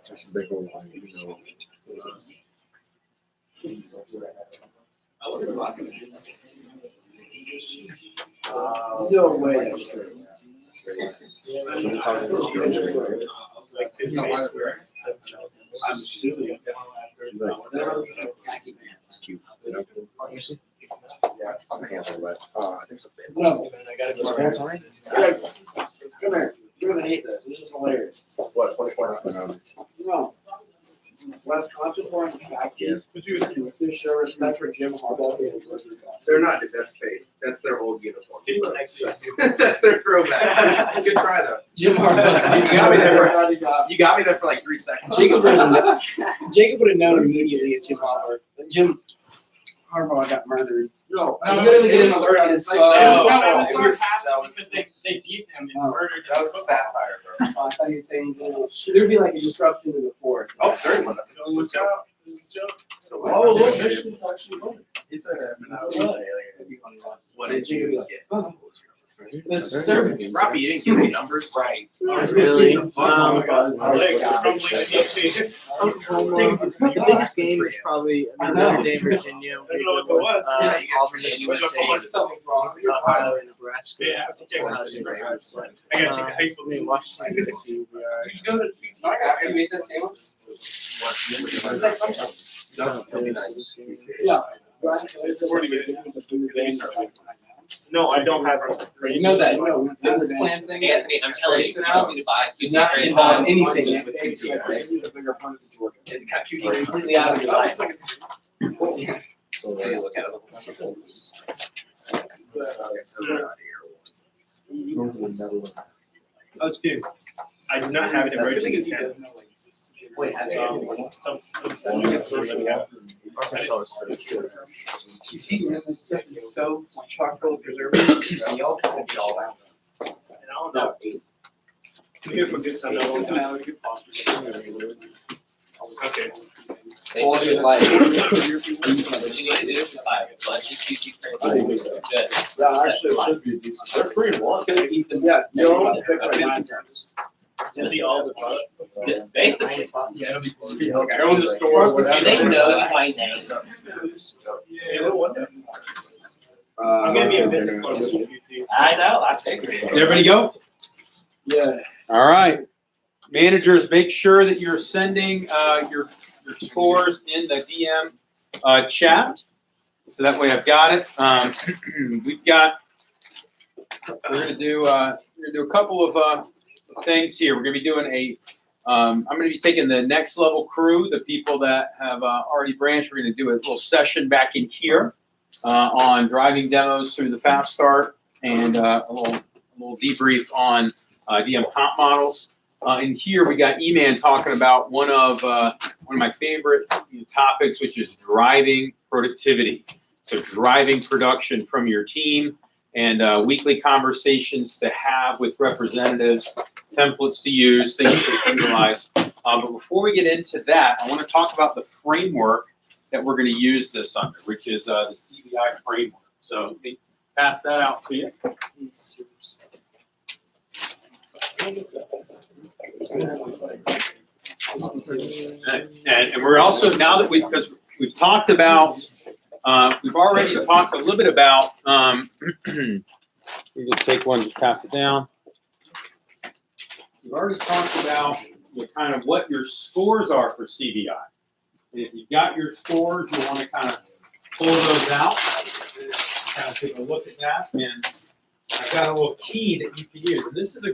That's a big one, you know. I wonder if I can. No way, that's true. So we're talking about girls right here. Like 50 days square. I'm assuming. She's like, it's cute, you know? Yeah, I'm gonna handle that. I think so. No. I gotta go. Come here. You're gonna hate this. This is hilarious. What, 24? No. West Contemporary khaki. This show respect for Jim Harbaugh. They're not the best paid. That's their old uniform. It was actually. That's their throwback. Good try though. Jim Harbaugh. You got me there for you got me there for like 3 seconds. Jacob would have known immediately if Jim Harbaugh got murdered. No. You couldn't get him started. It's like, Oh, no, it was it was- sarcastic that was- because they beat him and Oh. murdered him. That was a satire, bro. I thought you were saying there'd be like a disruption in the force. Oh, there was Oh, look, Michigan's actually winning. What did you get? The service. Rafi, you didn't give me numbers. Right. Really? My legs are crumbling beneath me. The biggest game is probably Notre Dame, Virginia. I don't know what it was. Auburn, USC, Something's wrong. Ohio, and Nebraska. Yeah, I have to check Ohio this. State, Nebraska. I gotta check the I Facebook. mean, Washington, D.C. we are. You made that sandwich? No, it'll be nice. Yeah. No, I don't have. You know that, this plan thing. Anthony, I'm telling you, you just need to buy. He's not Tuesday involved French in fries. anything. He's a bigger opponent than Georgia. It got QT completely out of your life. So you look at Oh, it's good. I do not have it in emergency center. Wait, have you? Some. QT, man, that stuff is so chock full of preservatives. Y'all can take it all out. And I don't know. I'm here for good time. No long time. Okay. Quality of life. What you need to do, buy a bunch of QT French fries. Good. Yeah, actually, it should be decent. They're free to one. Yeah, you don't have to pick like 9 times. You see all the product. Basically. Yeah, it'll be. Go in the store, Do they know you by name? Hey, what was that? I'm gonna be a business partner with QT. I know, I figured. Did everybody go? Yeah. All right. Managers, make sure that you're sending your scores in the DM chat. So that way I've got it. We're gonna do a couple of things here. We're gonna be doing I'm gonna be taking the next level crew, the people that have already branched. We're gonna do a little session back in here on driving demos through the fast start and a little debrief on DM comp models. In here, we got E-Man talking about one of my favorite topics, which is driving productivity. So driving production from your team and weekly conversations to have with representatives, templates to use, things to utilize. But before we get into that, I want to talk about the framework that we're going to use this under, which is the CBI framework. So pass that out to you. And we're also, now that because we've talked about, we've already talked a little bit about, you can take one, just pass it down. We've already talked about kind of what your scores are for CVI. And if you've got your scores, you want to kind of pull those out, kind of take a look at that. And I've got a little key that you can use. And this is a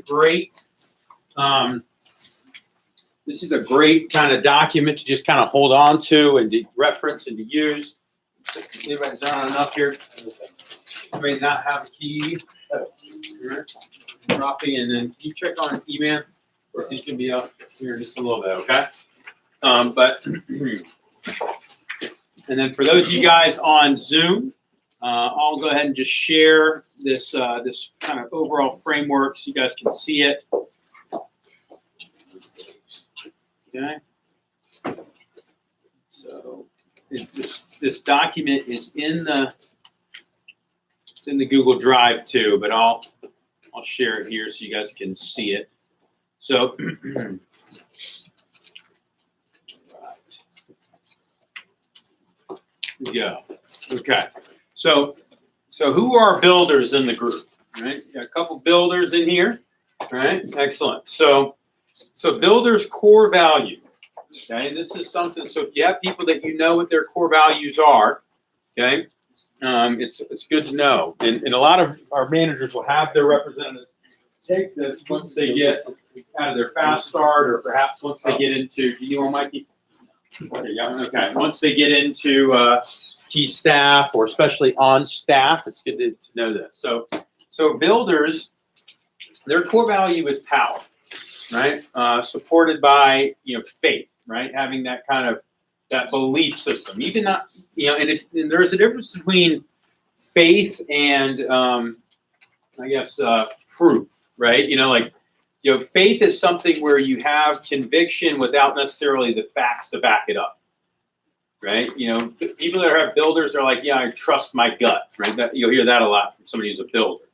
great, kind of document to just kind of hold on to and to reference and to use. Anybody's not enough here. You may not have a key. Copy, and then you check on E-Man. Of course, he's going to be up here in just a little bit, okay? But and then for those of you guys on Zoom, I'll go ahead and just share this this kind of overall framework so you guys can see it. Okay. So this document is in the Google Drive too, but I'll share it here so you guys can see it. So here we go. Okay. So who are builders in the group? Right? Got a couple builders in here. Right? Excellent. So builders' core value. Okay, this is something. So if you have people that you know what their core values are, okay, it's good to know. And a lot of our managers will have their representatives take this once they get out of their fast start, or perhaps once they get into. Do you want Mikey? Okay. Once they get into key staff, or especially on staff, it's good to know this. So builders, their core value is power, right? Supported by faith, right? Having that kind of that belief system. You cannot, and there's a difference between faith and I guess proof, right? Faith is something where you have conviction without necessarily the facts to back it up, right? People that are builders are like, yeah, I trust my gut, right? You'll hear that a lot from somebody who's a builder,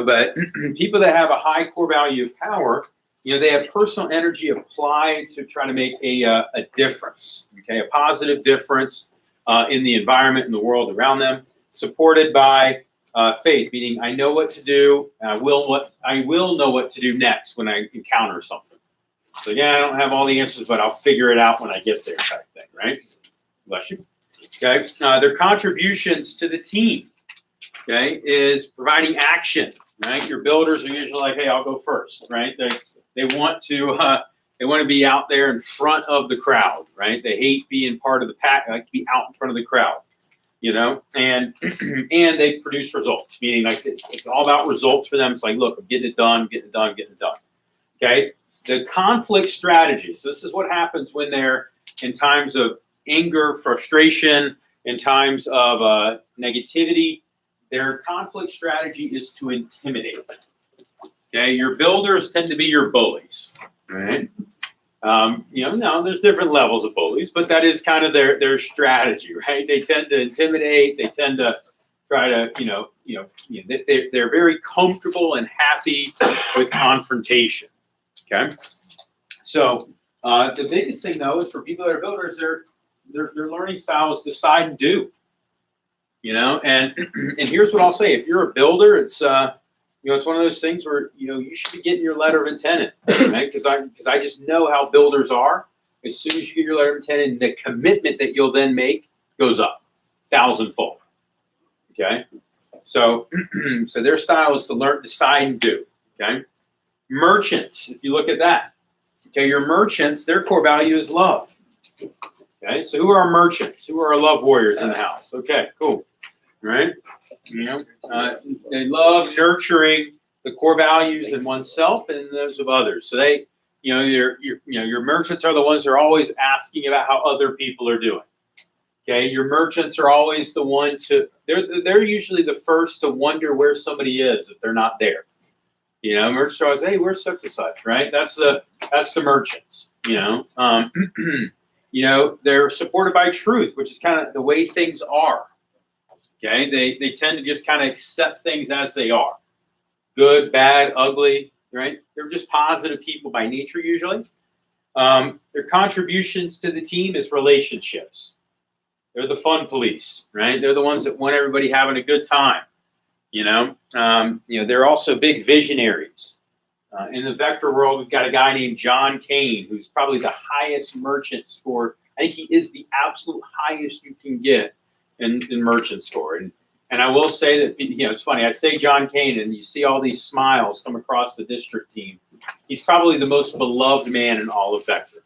but people that have a high core value of power, they have personal energy applied to try to make a difference, okay, a positive difference in the environment and the world around them, supported by faith, meaning I know what to do, and I will know what to do next when I encounter something. So yeah, I don't have all the answers, but I'll figure it out when I get there, type thing, right? Bless you. Okay, their contributions to the team, okay, is providing action, right? Your builders are usually like, hey, I'll go first, right? They want to be out there in front of the crowd, right? They hate being part of the pack. They like to be out in front of the crowd, and they produce results, meaning like it's all about results for them. It's like, look, I'm getting it done. Okay. The conflict strategy. So this is what happens when they're in times of anger, frustration, in times of negativity. Their conflict strategy is to intimidate. Okay, your builders tend to be your bullies, right? Now there's different levels of bullies, but that is kind of their strategy, right? They tend to intimidate. They tend to try to, they're very comfortable and happy with confrontation. Okay, so the biggest thing though is for people that are builders, their learning style is decide and do. And here's what I'll say: if you're a builder, it's it's one of those things where you should be getting your letter of intent in, right? Because I just know how builders are. As soon as you get your letter of intent in, the commitment that you'll then make goes up 1,000-fold. Okay, so their style is to learn, decide, and do. Okay, merchants. If you look at that, okay, your merchants, their core value is love. Okay, so who are our merchants? Who are our love warriors in the house? Okay, cool. Right? They love nurturing the core values in oneself and in those of others. So they, your merchants are the ones that are always asking about how other people are doing. Okay, your merchants are always the one they're usually the first to wonder where somebody is if they're not there. Merchants are always, hey, where's such and such, right? That's the merchants. They're supported by truth, which is kind of the way things are. Okay, they tend to just kind of accept things as they are, good, bad, ugly, right? They're just positive people by nature usually. Their contributions to the team is relationships. They're the fun police, right? They're the ones that want everybody having a good time. They're also big visionaries. In the vector world, we've got a guy named John Kane, who's probably the highest merchant score. I think he is the absolute highest you can get in merchant score. And I will say that, it's funny. I say John Kane, and you see all these smiles come across the district team. He's probably the most beloved man in all of vector.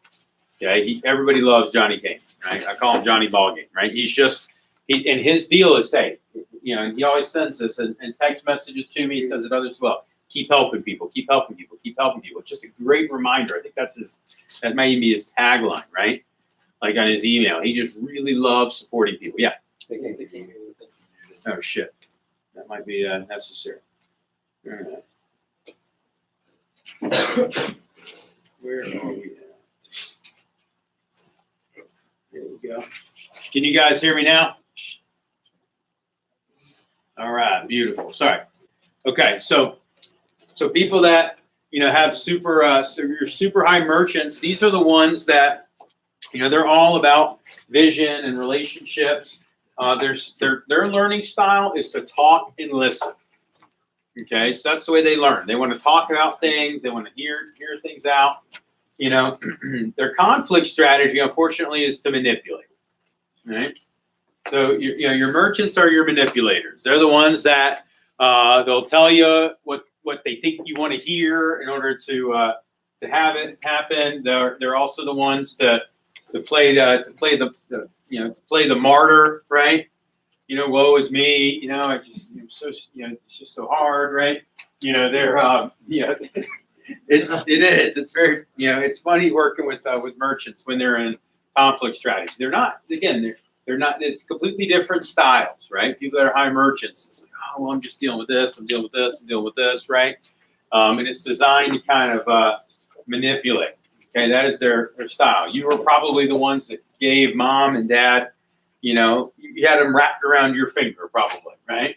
Okay, everybody loves Johnny Kane, right? I call him Johnny Ballgame, right? And his deal is, hey, he always sends this and text messages to me. He says it others as well. Keep helping people, keep helping people, keep helping people. It's just a great reminder. I think that might even be his tagline, right? Like on his email. He just really loves supporting people. Yeah. Oh, shit. That might be necessary. All right. Where are we at? There we go. Can you guys hear me now? All right, beautiful. Sorry. Okay, so people that have so your super high merchants, these are the ones that they're all about vision and relationships. Their learning style is to talk and listen. Okay, so that's the way they learn. They want to talk about things. They want to hear things out. Their conflict strategy, unfortunately, is to manipulate. Right. So your merchants are your manipulators. They're the ones that they'll tell you what they think you want to hear in order to have it happen. They're also the ones to play the martyr, right? Woe is me. It's just so hard, right? It's very, it's funny working with merchants when they're in conflict strategy. They're not it's completely different styles, right? People that are high merchants, it's like, oh, well, I'm just dealing with this, I'm dealing with this, I'm dealing with this, right? And it's designed to kind of manipulate. Okay, that is their style. You were probably the ones that gave mom and dad, you had them wrapped around your finger, probably, right?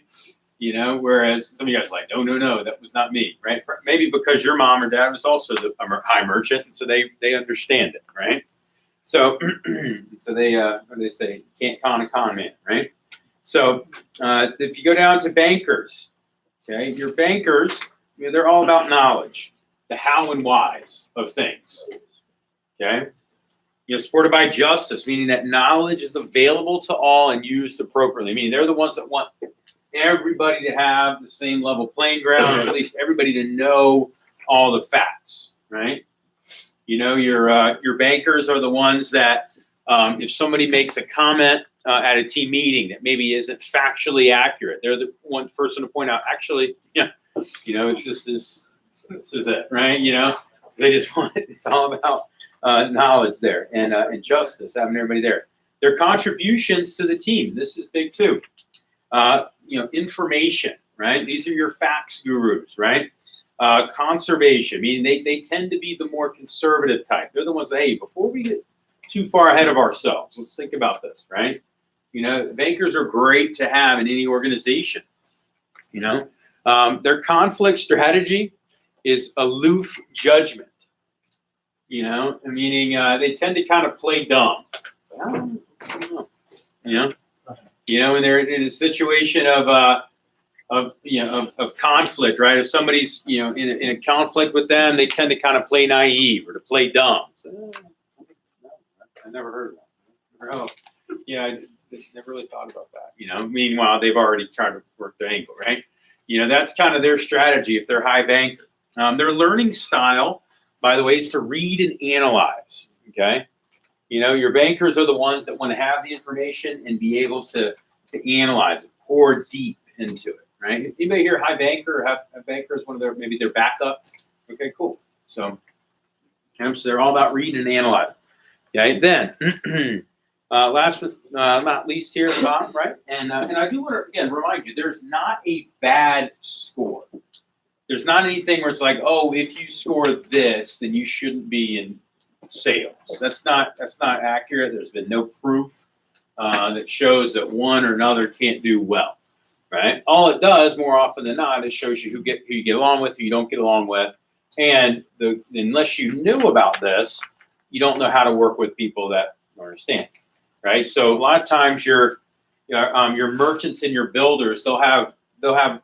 Whereas some of you guys are like, no, that was not me, right? Maybe because your mom or dad was also a high merchant, and so they understand it, right? So, they what do they say? Can't con a con man, right? So, if you go down to bankers, okay, your bankers, they're all about knowledge, the how and whys of things, okay? Supported by justice, meaning that knowledge is available to all and used appropriately. Meaning they're the ones that want everybody to have the same level playing ground, or at least everybody to know all the facts, right? Your bankers are the ones that if somebody makes a comment at a team meeting that maybe isn't factually accurate, they're the one person to point out, actually, this is it, right? They just want it's all about knowledge there and justice, having everybody there. Their contributions to the team, this is big too. Information, right? These are your facts gurus, right? Conservation, meaning they tend to be the more conservative type. They're the ones that, hey, before we get too far ahead of ourselves, let's think about this, right? Bankers are great to have in any organization. Their conflict strategy is aloof judgment. Meaning they tend to kind of play dumb. I don't know. When they're in a situation of conflict, right? If somebody's in a conflict with them, they tend to kind of play naive or to play dumb. So, I never heard of that. Oh, I never really thought about that. Meanwhile, they've already tried to work their angle, right? That's kind of their strategy if they're high banker. Their learning style, by the way, is to read and analyze. Okay, your bankers are the ones that want to have the information and be able to analyze it, pour deep into it. Right? Anybody here high banker or have banker as one of maybe their backup? Okay, cool. So they're all about reading and analyzing. Okay, then last but not least here at the bottom, right? And I do want to again remind you, there's not a bad score. There's not anything where it's like, oh, if you score this, then you shouldn't be in sales. That's not accurate. There's been no proof that shows that one or another can't do well, right? All it does more often than not is shows you who you get along with, who you don't get along with, and unless you knew about this, you don't know how to work with people that don't understand, right? So a lot of times your merchants and your builders, they'll have they'll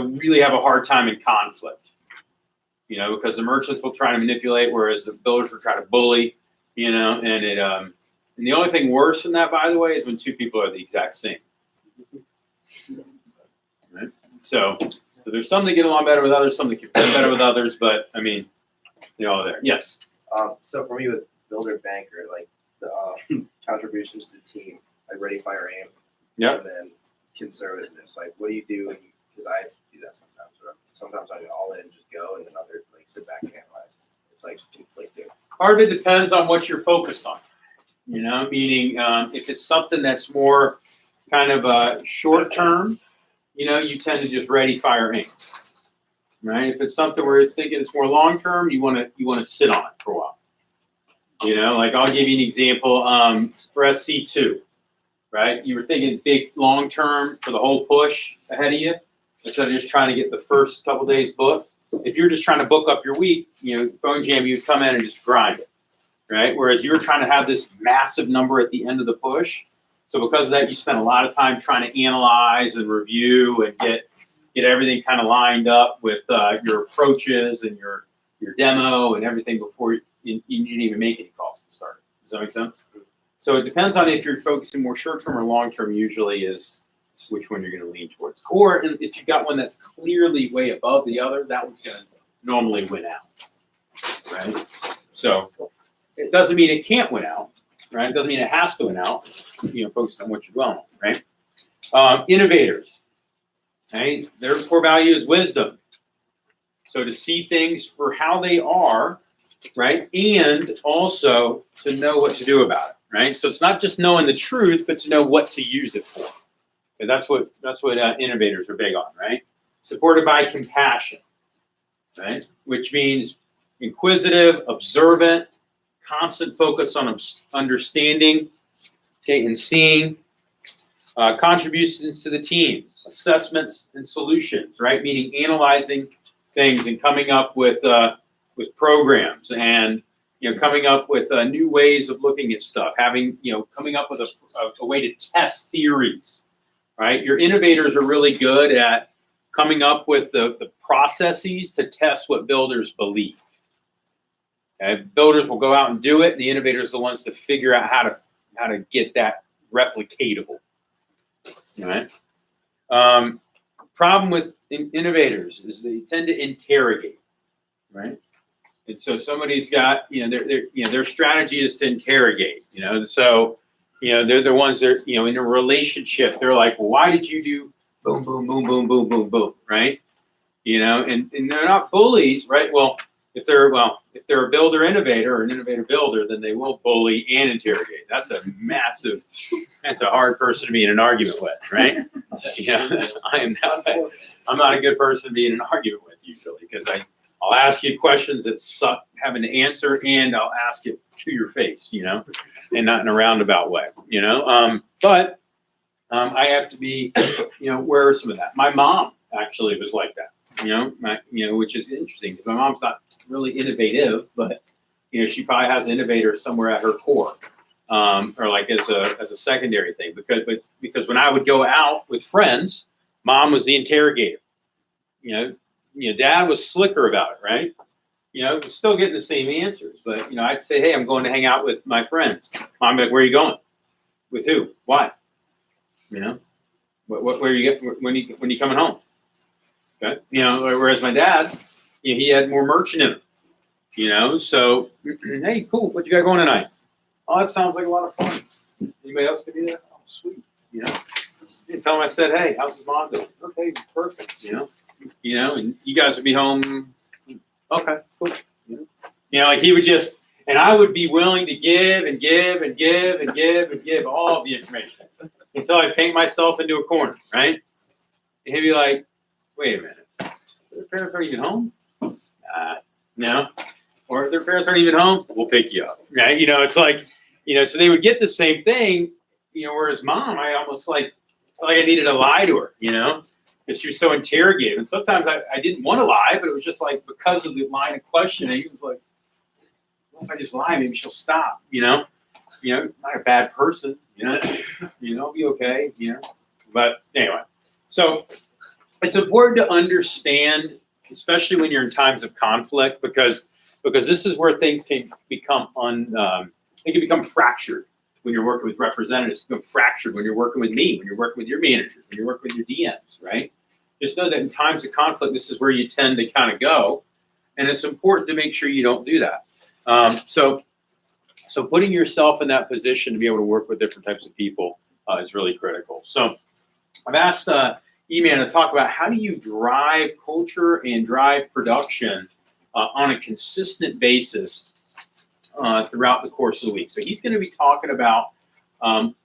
really have a hard time in conflict, because the merchants will try to manipulate, whereas the builders will try to bully, and the only thing worse than that, by the way, is when two people are the exact same. Right? So there's some that get along better with others, some that can fit better with others, but I mean, all there. Yes. So for me with builder banker, like the contributions to team, like ready, fire, aim. Yeah. And then conservativeness, like what do you do? Because I do that sometimes. Or sometimes I go all in, just go, and then others like sit back and analyze. It's like conflicting. Part of it depends on what you're focused on. Meaning if it's something that's more kind of short term, you tend to just ready, fire, aim. Right? If it's something where it's thinking it's more long term, you want to sit on it for a while. Like I'll give you an example for SC2, right? You were thinking big long term for the whole push ahead of you instead of just trying to get the first couple days booked. If you're just trying to book up your week, phone jam, you would come in and just grind it, right? Whereas you're trying to have this massive number at the end of the push. So because of that, you spend a lot of time trying to analyze and review and get everything kind of lined up with your approaches and your demo and everything before you didn't even make any calls to start. Does that make sense? So it depends on if you're focusing more short-term or long-term, usually is which one you're going to lean towards. Or if you've got one that's clearly way above the other, that one's going to normally win out, right? So it doesn't mean it can't win out, right? It doesn't mean it has to win out, focus on what you're dwelling on, right? Innovators, right? Their core value is wisdom. So to see things for how they are, right? And also to know what to do about it, right? So it's not just knowing the truth, but to know what to use it for. And that's what innovators are big on, right? Supported by compassion, right? Which means inquisitive, observant, constant focus on understanding, okay, and seeing. Contributions to the team, assessments and solutions, right? Meaning analyzing things and coming up with programs and coming up with new ways of looking at stuff, having coming up with a way to test theories, right? Your innovators are really good at coming up with the processes to test what builders believe. Okay? Builders will go out and do it, and the innovators are the ones to figure out how to get that replicatable. All right. Problem with innovators is they tend to interrogate, right? And so somebody's got, their strategy is to interrogate, So, they're the ones that, in a relationship, they're like, well, why did you do boom, boom, boom, boom, boom, boom, boom, right? And they're not bullies, right? Well, if they're a builder innovator or an innovator builder, then they will bully and interrogate. That's a hard person to be in an argument with, right? I'm not a good person to be in an argument with usually because I'll ask you questions that suck having to answer, and I'll ask it to your face, and not in a roundabout way, But I have to be, aware of some of that. My mom actually was like that. Which is interesting because my mom's not really innovative, but she probably has an innovator somewhere at her core, or like as a secondary thing. Because when I would go out with friends, mom was the interrogator. Dad was slicker about it, right? Was still getting the same answers, but I'd say, hey, I'm going to hang out with my friends. Mom would be like, where are you going? With who? Why? Where are you when you coming home? Okay. Whereas my dad, he had more merchant in him, so, hey, cool, what you got going tonight? Oh, that sounds like a lot of fun. Anybody else could be there? Oh, sweet, And tell him I said, hey, how's his mom doing? Okay, perfect, and you guys would be home. Okay, cool. Like he would just, and I would be willing to give and give and give and give and give all of the information until I paint myself into a corner, right? And he'd be like, wait a minute, their parents aren't even home? No. Or if their parents aren't even home, we'll pick you up, right? It's like, So they would get the same thing, whereas mom, I almost like I needed to lie to her, because she was so interrogative. And sometimes I didn't want to lie, but it was just like because of the line of questioning, it was like, well, if I just lie, maybe she'll stop, not a bad person, I'll be okay, But anyway, so it's important to understand, especially when you're in times of conflict, because this is where things can become they can become fractured when you're working with representatives, become fractured when you're working with me, when you're working with your managers, when you're working with your DMs, right? Just know that in times of conflict, this is where you tend to kind of go, and it's important to make sure you don't do that. So putting yourself in that position to be able to work with different types of people is really critical. So I've asked E-Man to talk about how do you drive culture and drive production on a consistent basis throughout the course of the week. So he's going to be talking about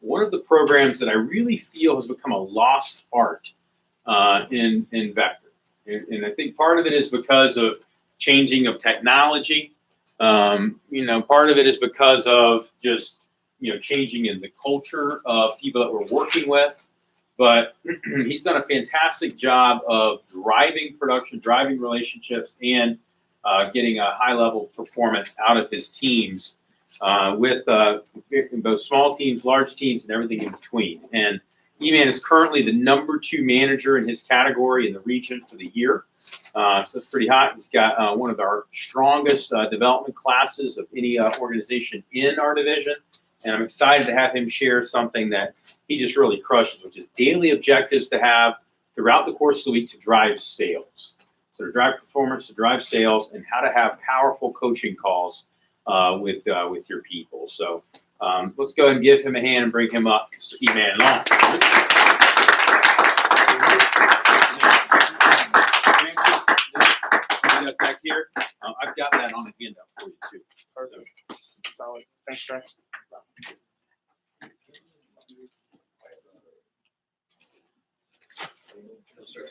one of the programs that I really feel has become a lost art in Vector. And I think part of it is because of changing of technology. Part of it is because of just, changing in the culture of people that we're working with. But he's done a fantastic job of driving production, driving relationships, and getting a high level of performance out of his teams with both small teams, large teams, and everything in between. And E-Man is currently the #2 manager in his category in the region for the year. So it's pretty hot. He's got one of our strongest development classes of any organization in our division. And I'm excited to have him share something that he just really crushes, which is daily objectives to have throughout the course of the week to drive sales. So to drive performance, to drive sales, and how to have powerful coaching calls with your people. So let's go ahead and give him a hand and bring him up, Mr. E-Man Long. Back here, I've got that on a handout for you too. Perfect. Solid. Thanks, Trey.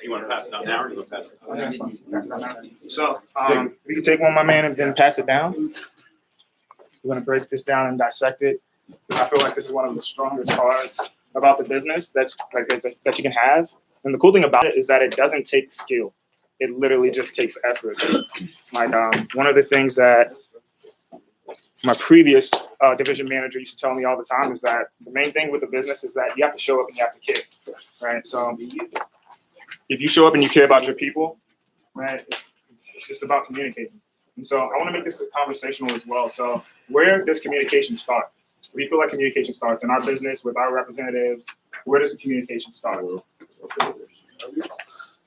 You want to pass it on now, or you want to pass it on? So, if you can take one, my man, and then pass it down. We're going to break this down and dissect it. I feel like this is one of the strongest parts about the business that you can have. And the cool thing about it is that it doesn't take skill. It literally just takes effort. Like one of the things that my previous division manager used to tell me all the time is that the main thing with the business is that you have to show up and you have to care, right? So if you show up and you care about your people, right, it's just about communicating. And so I want to make this conversational as well. So where does communication start? Where do you feel like communication starts in our business with our representatives? Where does the communication start?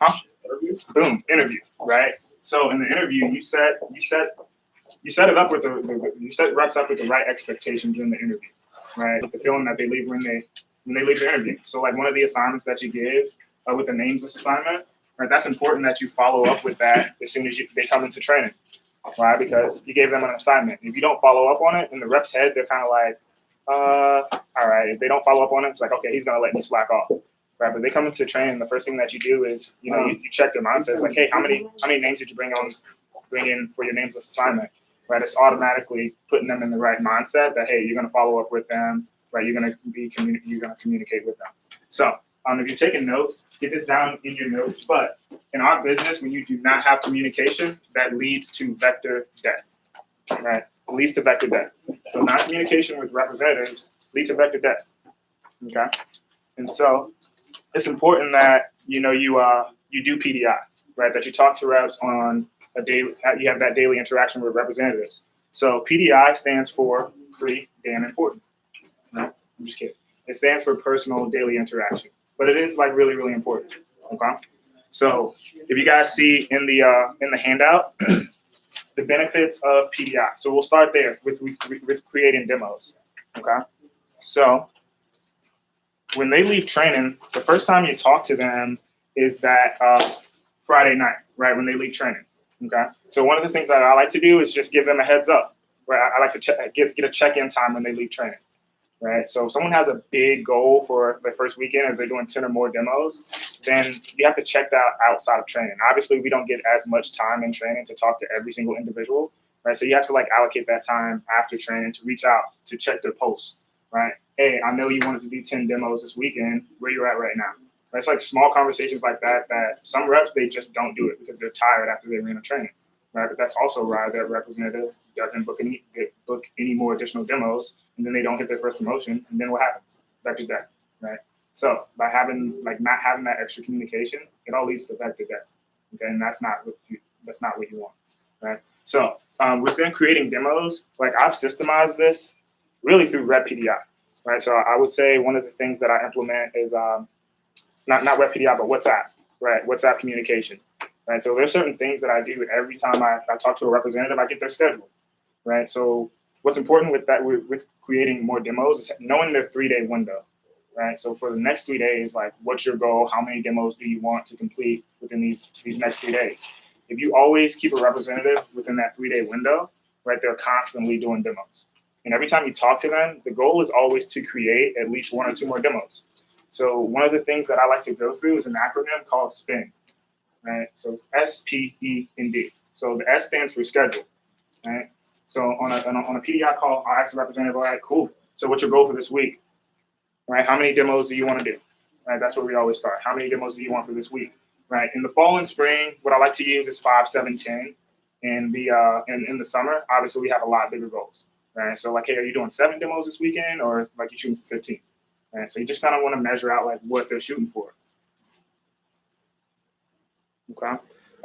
Huh? Boom, interview, right? So in the interview, you set it up with you set reps up with the right expectations in the interview, right? With the feeling that they leave when they leave the interview. So like one of the assignments that you give with the names list assignment, right? That's important that you follow up with that as soon as they come into training, right? Because you gave them an assignment. If you don't follow up on it, in the rep's head, they're kind of like, all right. If they don't follow up on it, it's like, okay, he's gonna let me slack off. Right, but they come into training. The first thing that you do is, you check their mindset. It's like, hey, how many names did you bring in for your names list assignment? Right, it's automatically putting them in the right mindset that hey, you're going to follow up with them. Right, you're going to communicate with them. So, if you're taking notes, get this down in your notes. But in our business, when you do not have communication, that leads to vector death. Right, it leads to vector death. So, not communication with representatives leads to vector death. Okay, and so it's important that you do PDI, right? That you talk to reps on a daily. You have that daily interaction with representatives. So PDI stands for pretty damn important. No, I'm just kidding. It stands for personal daily interaction, but it is like really, really important. Okay. So if you guys see in the handout, the benefits of PDI. So we'll start there with creating demos. Okay. So when they leave training, the first time you talk to them is that Friday night, right? When they leave training, okay? So one of the things that I like to do is just give them a heads up, right? I like to get a check-in time when they leave training, right? So if someone has a big goal for the first weekend, if they're doing 10 or more demos, then you have to check that outside of training. Obviously, we don't get as much time in training to talk to every single individual, right? So you have to like allocate that time after training to reach out to check their pulse, right? Hey, I know you wanted to do 10 demos this weekend. Where you at right now? It's like small conversations like that some reps, they just don't do it because they're tired after they ran a training, right? But that's also why that representative doesn't book any more additional demos, and then they don't get their first promotion, and then what happens? Vector death, right? So by not having that extra communication, it all leads to vector death, okay? And that's not what you want, right? So within creating demos, like I've systemized this really through Rep PDI, right? So I would say one of the things that I implement is not Rep PDI, but WhatsApp, right? WhatsApp communication, right? So there's certain things that I do every time I talk to a representative, I get their schedule, right? So what's important with that, with creating more demos is knowing their 3-day window, right? So for the next 3 days, like what's your goal? How many demos do you want to complete within these next 3 days? If you always keep a representative within that 3-day window, right, they're constantly doing demos. And every time you talk to them, the goal is always to create at least 1 or 2 more demos. So one of the things that I like to go through is an acronym called SPEND, right? So SPEND. So the S stands for schedule, right? So on a PDI call, I'll ask the representative, all right, cool. So what's your goal for this week, right? How many demos do you want to do, right? That's where we always start. How many demos do you want for this week, right? In the fall and spring, what I like to use is 5, 7, 10. And in the summer, obviously we have a lot bigger goals, right? So like, hey, are you doing 7 demos this weekend, or like you shooting for 15? Right, so you just kind of want to measure out like what they're shooting for. Okay.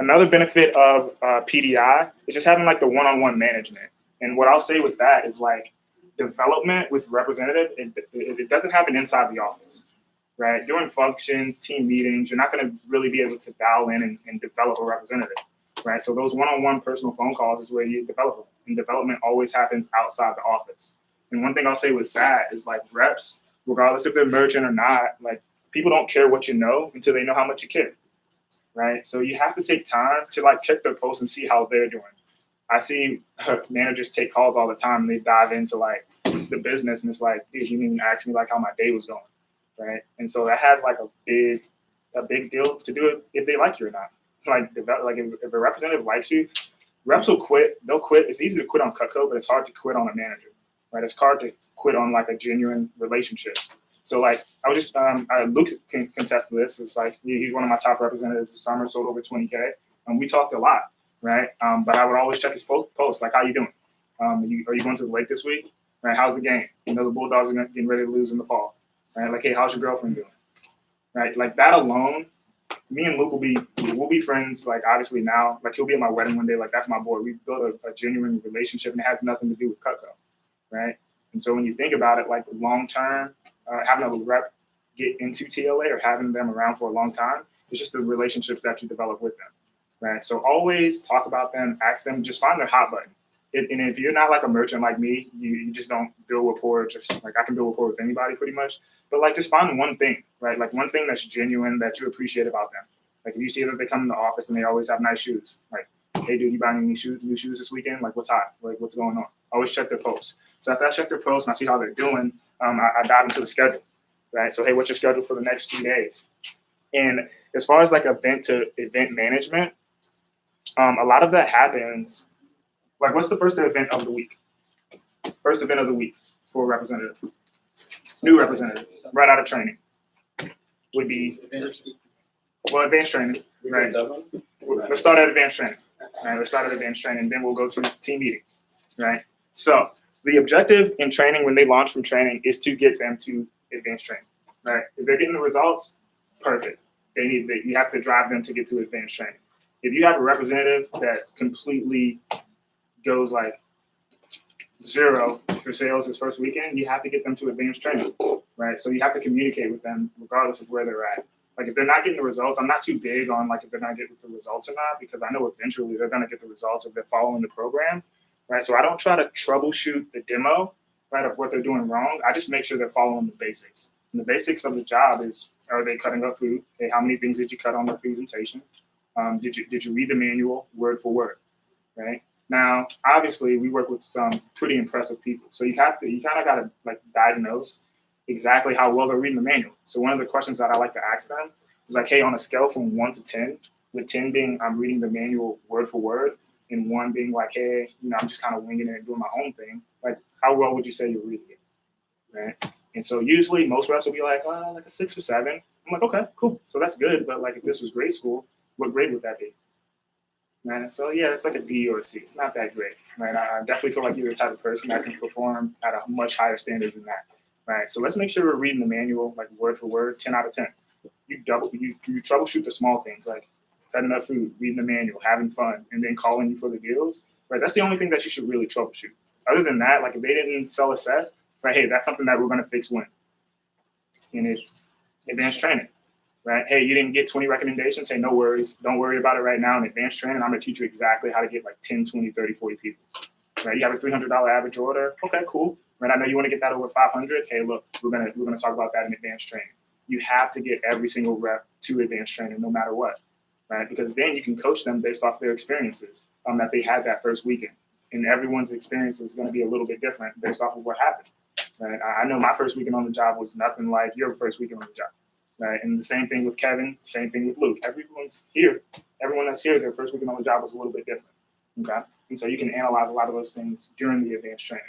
Another benefit of PDI is just having like the one-on-one management. And what I'll say with that is like development with representative, it doesn't happen inside the office, right? During functions, team meetings, you're not going to really be able to dial in and develop a representative, right? So those one-on-one personal phone calls is where you develop them. And development always happens outside the office. And one thing I'll say with that is like reps, regardless if they're merchant or not, like people don't care what you know until they know how much you care, right? So you have to take time to like check their posts and see how they're doing. I see managers take calls all the time and they dive into like the business and it's like, dude, you didn't even ask me like how my day was going, right? And so that has like a big deal to do it if they like you or not. Like if a representative likes you, reps will quit. They'll quit. It's easy to quit on Cutco, but it's hard to quit on a manager. Right, it's hard to quit on like a genuine relationship. So like I was just Luke can contest to this. It's like he's one of my top representatives this summer, sold over 20K. We talked a lot, right? But I would always check his post, like how you doing? Are you going to the lake this week? Right? How's the game? You know the Bulldogs are getting ready to lose in the fall. Right? Like, hey, how's your girlfriend doing? Right? Like that alone, me and Luke we'll be friends. Like obviously now, like he'll be at my wedding one day. Like that's my boy. We built a genuine relationship, and it has nothing to do with Cutco. Right. And so when you think about it, like long term, having a rep get into TLA or having them around for a long time, it's just the relationships that you develop with them. Right. So always talk about them, ask them, just find their hot button. And if you're not like a merchant like me, you just don't build rapport. Just like I can build rapport with anybody pretty much. But like just find one thing, right? Like one thing that's genuine that you appreciate about them. Like if you see that they come in the office and they always have nice shoes, like, hey, dude, you buying any new shoes this weekend? Like, what's hot? Like, what's going on? Always check their posts. So after I check their posts and I see how they're doing, I dive into the schedule, right? So, hey, what's your schedule for the next 3 days? And as far as like event to event management, a lot of that happens. Like, what's the first event of the week? First event of the week for a representative, new representative, right out of training, would be advanced training, right? Let's start at advanced training. Right, let's start at advanced training, then we'll go to team meeting, right? So the objective in training when they launch from training is to get them to advanced training, right? If they're getting the results, perfect. You have to drive them to get to advanced training. If you have a representative that completely goes like 0 for sales his first weekend, you have to get them to advanced training, right? So you have to communicate with them regardless of where they're at. Like if they're not getting the results, I'm not too big on like if they're not getting the results or not, because I know eventually they're going to get the results if they're following the program, right? So I don't try to troubleshoot the demo, right, of what they're doing wrong. I just make sure they're following the basics. And the basics of the job is, are they cutting up food? Hey, how many things did you cut on the presentation? Did you read the manual word for word, right? Now, obviously, we work with some pretty impressive people, so you kind of got to like diagnose exactly how well they're reading the manual. So one of the questions that I like to ask them is like, hey, on a scale from 1 to 10, with 10 being I'm reading the manual word for word, and one being like, hey, I'm just kind of winging it and doing my own thing, like how well would you say you're reading it, right? And so usually most reps will be like a 6 or 7. I'm like, okay, cool, so that's good. But like if this was grade school, what grade would that be? Right? So yeah, it's like a D or a C. It's not that great, right? I definitely feel like you're the type of person that can perform at a much higher standard than that, right? So let's make sure we're reading the manual like word for word, 10 out of 10. You troubleshoot the small things like cutting enough food, reading the manual, having fun, and then calling you for the deals. Right? That's the only thing that you should really troubleshoot. Other than that, like if they didn't sell a set, right? Hey, that's something that we're gonna fix when. And it's advanced training. Right? Hey, you didn't get 20 recommendations. Hey, no worries. Don't worry about it right now. In advanced training, I'm going to teach you exactly how to get like 10, 20, 30, 40 people. Right? You have a $300 average order. Okay, cool. Right? I know you want to get that over 500. Hey, look, we're gonna talk about that in advanced training. You have to get every single rep to advanced training, no matter what. Right? Because then you can coach them based off their experiences that they had that first weekend. And everyone's experience is going to be a little bit different based off of what happened. Right? I know my first weekend on the job was nothing like your first weekend on the job. Right? And the same thing with Kevin, same thing with Luke. Everyone's here. Everyone that's here, their first weekend on the job was a little bit different. Okay? And so you can analyze a lot of those things during the advanced training.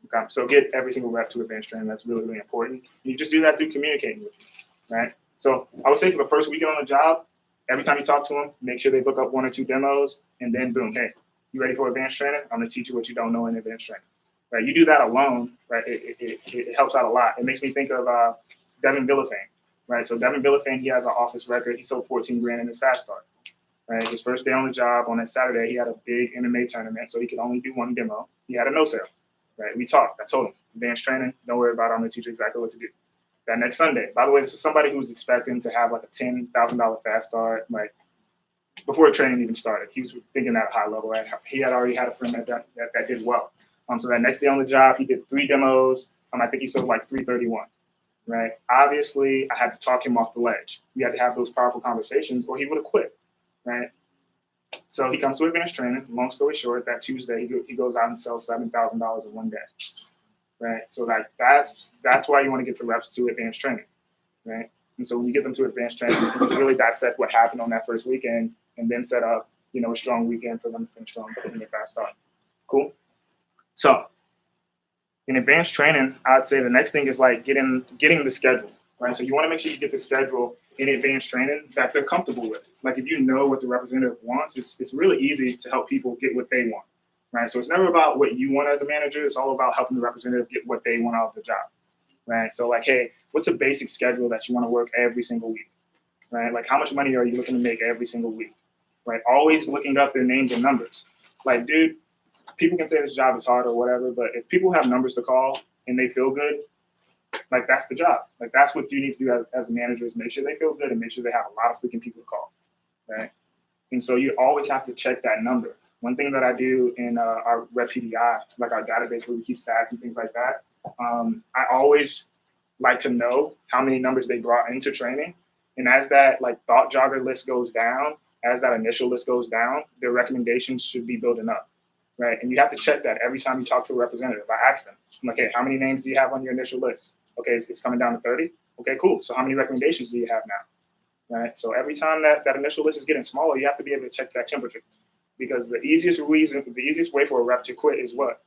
Okay? So get every single rep to advanced training. That's really, really important. And you just do that through communicating with them. Right? So I would say for the first weekend on the job, every time you talk to them, make sure they book up 1 or 2 demos, and then boom, hey, you ready for advanced training? I'm going to teach you what you don't know in advanced training. Right? You do that alone, right? It helps out a lot. It makes me think of Devin Villafane. Right, so Devin Villafane, he has an office record. He sold 14 grand in his fast start. Right, his first day on the job, on that Saturday, he had a big MMA tournament, so he could only do 1 demo. He had a no sale. Right, we talked. I told him, advanced training, don't worry about it. I'm gonna teach you exactly what to do. That next Sunday, by the way, this is somebody who's expecting to have like a $10,000 fast start, like before the training even started. He was thinking at a high level. He had already had a friend that did well. So that next day on the job, he did 3 demos. I think he sold like 331. Right. Obviously, I had to talk him off the ledge. We had to have those powerful conversations, or he would have quit. Right. So he comes to advanced training. Long story short, that Tuesday he goes out and sells $7,000 in 1 day. Right. So like that's why you want to get the reps to advanced training. Right. And so when you get them to advanced training, you can just really dissect what happened on that first weekend, and then set up a strong weekend for them to finish strong in their fast start. Cool. So in advanced training, I'd say the next thing is like getting the schedule, right? So you want to make sure you get the schedule in advanced training that they're comfortable with. Like if you know what the representative wants, it's really easy to help people get what they want, right? So it's never about what you want as a manager. It's all about helping the representative get what they want out of the job, right? So like, hey, what's a basic schedule that you want to work every single week, right? Like how much money are you looking to make every single week, right? Always looking up their names and numbers. Like, dude, people can say this job is hard or whatever, but if people have numbers to call and they feel good, like that's the job. Like that's what you need to do as a manager, is make sure they feel good and make sure they have a lot of freaking people to call, right? And so you always have to check that number. One thing that I do in our Rep PDI, like our database where we keep stats and things like that, I always like to know how many numbers they brought into training. And as that like thought jogger list goes down, as that initial list goes down, their recommendations should be building up. Right, and you have to check that every time you talk to a representative. I ask them, I'm like, hey, how many names do you have on your initial list? Okay, it's coming down to 30. Okay, cool. So how many recommendations do you have now? Right. So every time that initial list is getting smaller, you have to be able to check that temperature, because the easiest way for a rep to quit is what?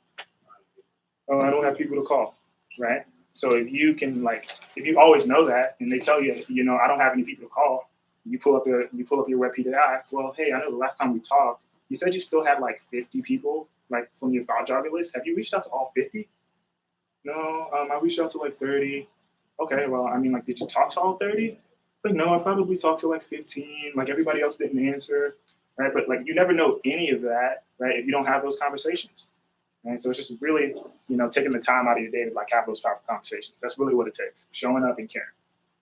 Oh, I don't have people to call. Right. So if you always know that, and they tell you, I don't have any people to call, you pull up your Rep PDI. Well, hey, I know the last time we talked, you said you still had like 50 people like from your thought jogger list. Have you reached out to all 50? No, I reached out to like 30. Okay, well, like, did you talk to all 30? Like, no, I probably talked to like 15. Like, everybody else didn't answer, right? But like, you never know any of that, right, if you don't have those conversations. Right? So it's just really, taking the time out of your day to like have those powerful conversations. That's really what it takes. Showing up and caring,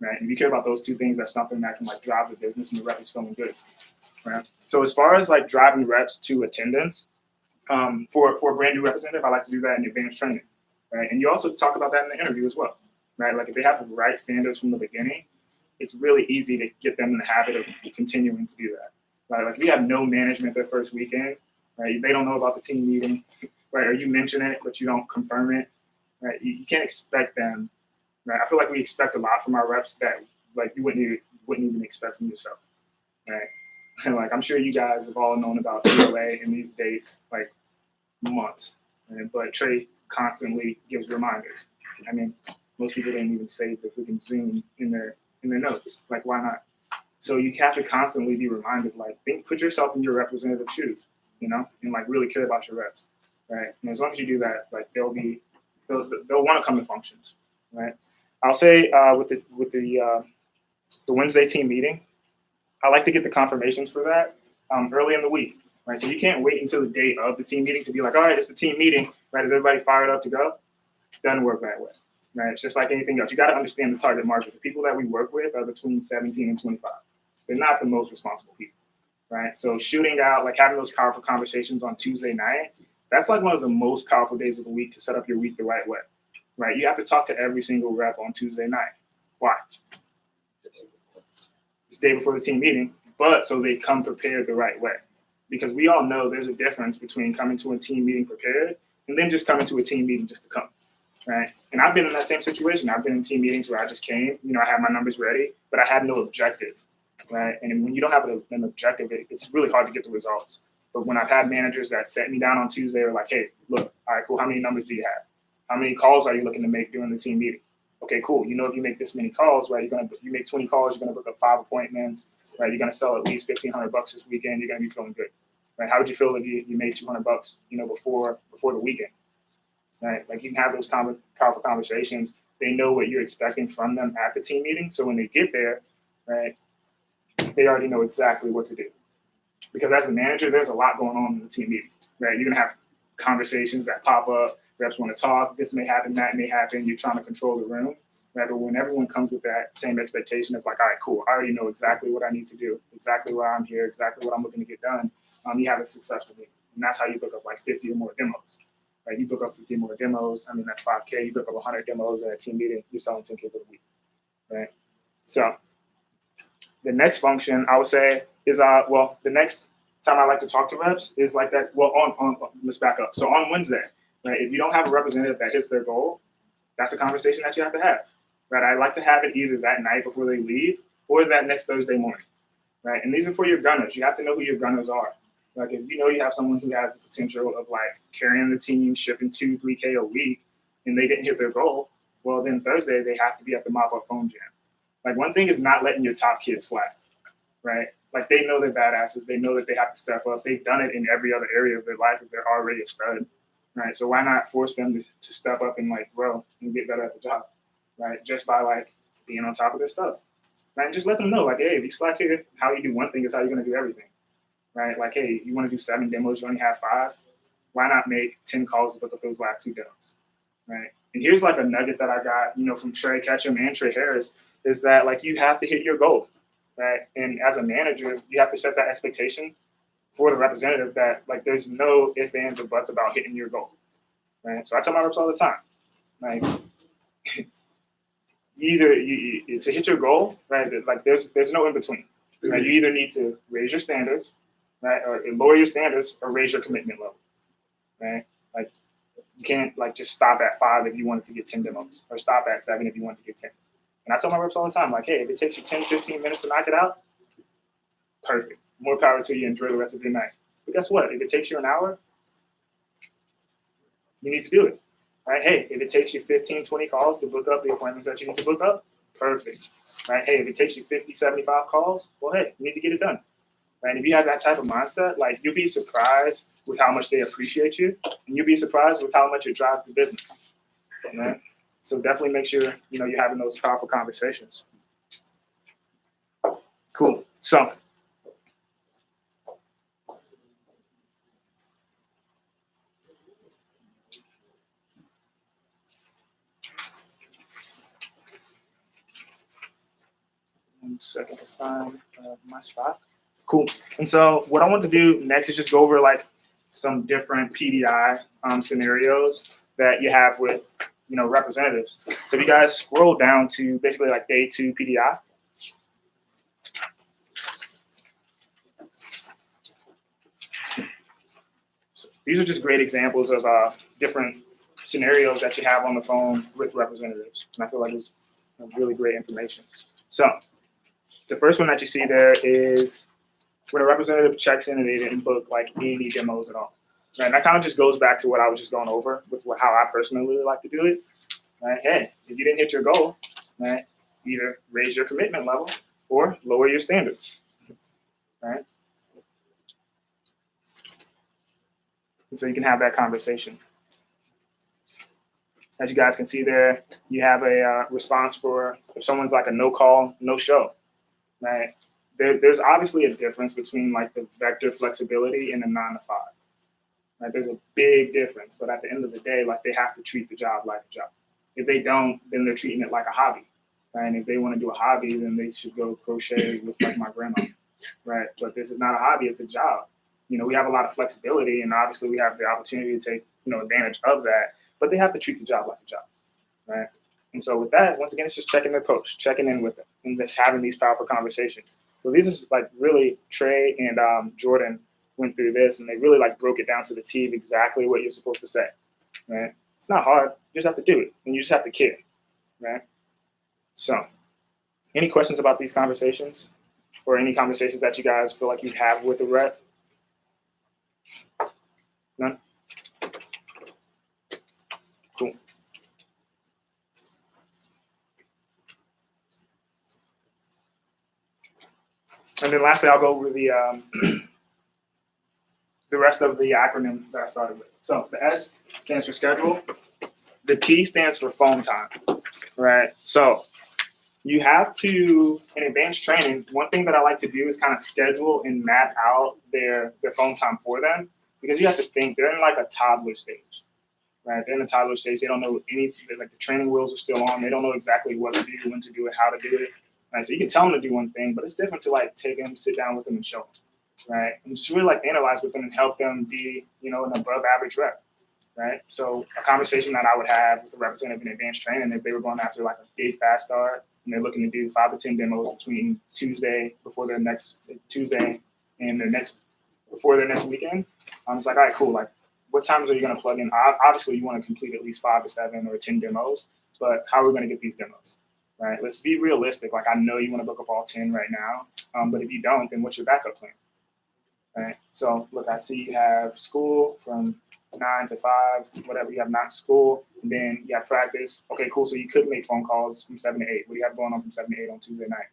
right? And if you care about those 2 things, that's something that can like drive the business, and the rep is feeling good. Right. So as far as like driving reps to attendance, for a brand new representative, I like to do that in advanced training, right? And you also talk about that in the interview as well, right? Like if they have the right standards from the beginning, it's really easy to get them in the habit of continuing to do that, right? Like if you have no management their first weekend, right? They don't know about the team meeting, right? Or you mention it but you don't confirm it, right? You can't expect them, right? I feel like we expect a lot from our reps that like you wouldn't even expect from yourself, right? Like I'm sure you guys have all known about TLA and these dates like months, but Trey constantly gives reminders. I mean, most people didn't even save the freaking Zoom in their notes. Like, why not? So you have to constantly be reminded. Like, put yourself in your representative's shoes, and like really care about your reps, right? And as long as you do that, like they'll want to come to functions, right? I'll say with the Wednesday team meeting, I like to get the confirmations for that early in the week, right? So you can't wait until the day of the team meeting to be like, all right, it's the team meeting, right? Is everybody fired up to go? Doesn't work that way, right? It's just like anything else. You got to understand the target market. The people that we work with are between 17 and 25. They're not the most responsible people, right? So shooting out, like having those powerful conversations on Tuesday night, that's like one of the most powerful days of the week to set up your week the right way, right? You have to talk to every single rep on Tuesday night. Why? It's the day before the team meeting, but so they come prepared the right way. Because we all know there's a difference between coming to a team meeting prepared and then just coming to a team meeting just to come, right? And I've been in that same situation. I've been in team meetings where I just came, I had my numbers ready, but I had no objective, right? And when you don't have an objective, it's really hard to get the results. But when I've had managers that set me down on Tuesday are like, hey, look, all right, cool, how many numbers do you have? How many calls are you looking to make during the team meeting? Okay, cool. If you make this many calls, right, you make 20 calls, you're gonna book up 5 appointments, right? You're gonna sell at least $1,500 this weekend. You're gonna be feeling good, right? How would you feel if you made $200, before the weekend, right? Like you can have those powerful conversations. They know what you're expecting from them at the team meeting, so when they get there, right, they already know exactly what to do. Because as a manager, there's a lot going on in the team meeting, right? You're gonna have conversations that pop up. Reps want to talk. This may happen, that may happen. You're trying to control the room, right? But when everyone comes with that same expectation of like, all right, cool, I already know exactly what I need to do, exactly why I'm here, exactly what I'm looking to get done, you have a successful meeting. And that's how you book up like 50 or more demos, right? You book up 50 more demos. I mean, that's 5K. You book up 100 demos at a team meeting, you're selling 10K for the week, right? So the next function I would say is, the next time I like to talk to reps is like that. Well, let's back up. So on Wednesday, right, if you don't have a representative that hits their goal, that's a conversation that you have to have, right? I like to have it either that night before they leave or that next Thursday morning, right? And these are for your gunners. You have to know who your gunners are. Like if you have someone who has the potential of like carrying the team, shipping 2-3K a week, and they didn't hit their goal, well, then Thursday they have to be at the mop-up phone jam. Like one thing is not letting your top kids slack, right? Like they know they're badasses. They know that they have to step up. They've done it in every other area of their life if they're already a stud, right? So why not force them to step up and like grow and get better at the job, right? Just by like being on top of their stuff, right? And just let them know like, hey, if you slack here, how you do one thing is how you're gonna do everything, right? Like, hey, you want to do 7 demos, you only have 5. Why not make 10 calls to book up those last 2 demos, right? And here's like a nugget that I got, from Trey Ketchum and Trey Harris is that like you have to hit your goal. Right. And as a manager, you have to set that expectation for the representative that like there's no ifs, ands, or buts about hitting your goal. Right. So I tell my reps all the time, like either you to hit your goal, right? Like there's no in between. Right. You either need to raise your standards, right, or lower your standards or raise your commitment level. Right. Like you can't like just stop at 5 if you wanted to get 10 demos or stop at 7 if you wanted to get 10. And I tell my reps all the time, like, hey, if it takes you 10, 15 minutes to knock it out, perfect. More power to you. Enjoy the rest of your night. But guess what? If it takes you an hour, you need to do it. Right? Hey, if it takes you 15, 20 calls to book up the appointments that you need to book up, perfect. Right? Hey, if it takes you 50, 75 calls, well, hey, you need to get it done. Right? And if you have that type of mindset, like you'll be surprised with how much they appreciate you, and you'll be surprised with how much it drives the business. Right? So definitely make sure, you're having those powerful conversations. Cool. So one second to find my spot. Cool. And so what I want to do next is just go over like some different PDI scenarios that you have with representatives. So if you guys scroll down to basically like day 2 PDI. So these are just great examples of different scenarios that you have on the phone with representatives. And I feel like it's really great information. So the first one that you see there is when a representative checks in and they didn't book like any demos at all. Right, and that kind of just goes back to what I was just going over with how I personally like to do it. Right, hey, if you didn't hit your goal, right, either raise your commitment level or lower your standards. Right, and so you can have that conversation. As you guys can see there, you have a response for if someone's like a no call, no show. Right, there's obviously a difference between like the vector flexibility and the 9 to 5. Right, there's a big difference, but at the end of the day, like they have to treat the job like a job. If they don't, then they're treating it like a hobby. Right? And if they want to do a hobby, then they should go crochet with like my grandma. Right, but this is not a hobby; it's a job. You know, we have a lot of flexibility, and obviously we have the opportunity to take advantage of that. But they have to treat the job like a job, right? And so with that, once again, it's just checking the coach, checking in with them, and just having these powerful conversations. So these is like really Trey and Jordan went through this, and they really like broke it down to the T of exactly what you're supposed to say, right? It's not hard. You just have to do it, and you just have to care, right? So any questions about these conversations or any conversations that you guys feel like you have with the rep? None? Cool. And then lastly, I'll go over the rest of the acronym that I started with. So the S stands for schedule. The P stands for phone time, right? So you have to, in advanced training, one thing that I like to do is kind of schedule and map out their phone time for them, because you have to think they're in like a toddler stage, right? They're in a toddler stage. They don't know anything. Like the training wheels are still on. They don't know exactly what to do, when to do it, how to do it. Right? So you can tell them to do one thing, but it's different to like take them, sit down with them, and show them, right? And just really like analyze with them and help them be, an above average rep, right? So a conversation that I would have with the representative in advanced training, if they were going after like a big fast start and they're looking to do 5 to 10 demos between Tuesday before their next Tuesday and before their next weekend, I was like, all right, cool. Like, what times are you going to plug in? Obviously, you want to complete at least 5 to 7 or 10 demos, but how are we going to get these demos? Right? Let's be realistic. Like, I know you want to book up all 10 right now, but if you don't, then what's your backup plan? Right? So, look, I see you have school from 9 to 5, whatever. You have not school, and then you have practice. Okay, cool. So you could make phone calls from 7 to 8. What do you have going on from 7 to 8 on Tuesday night?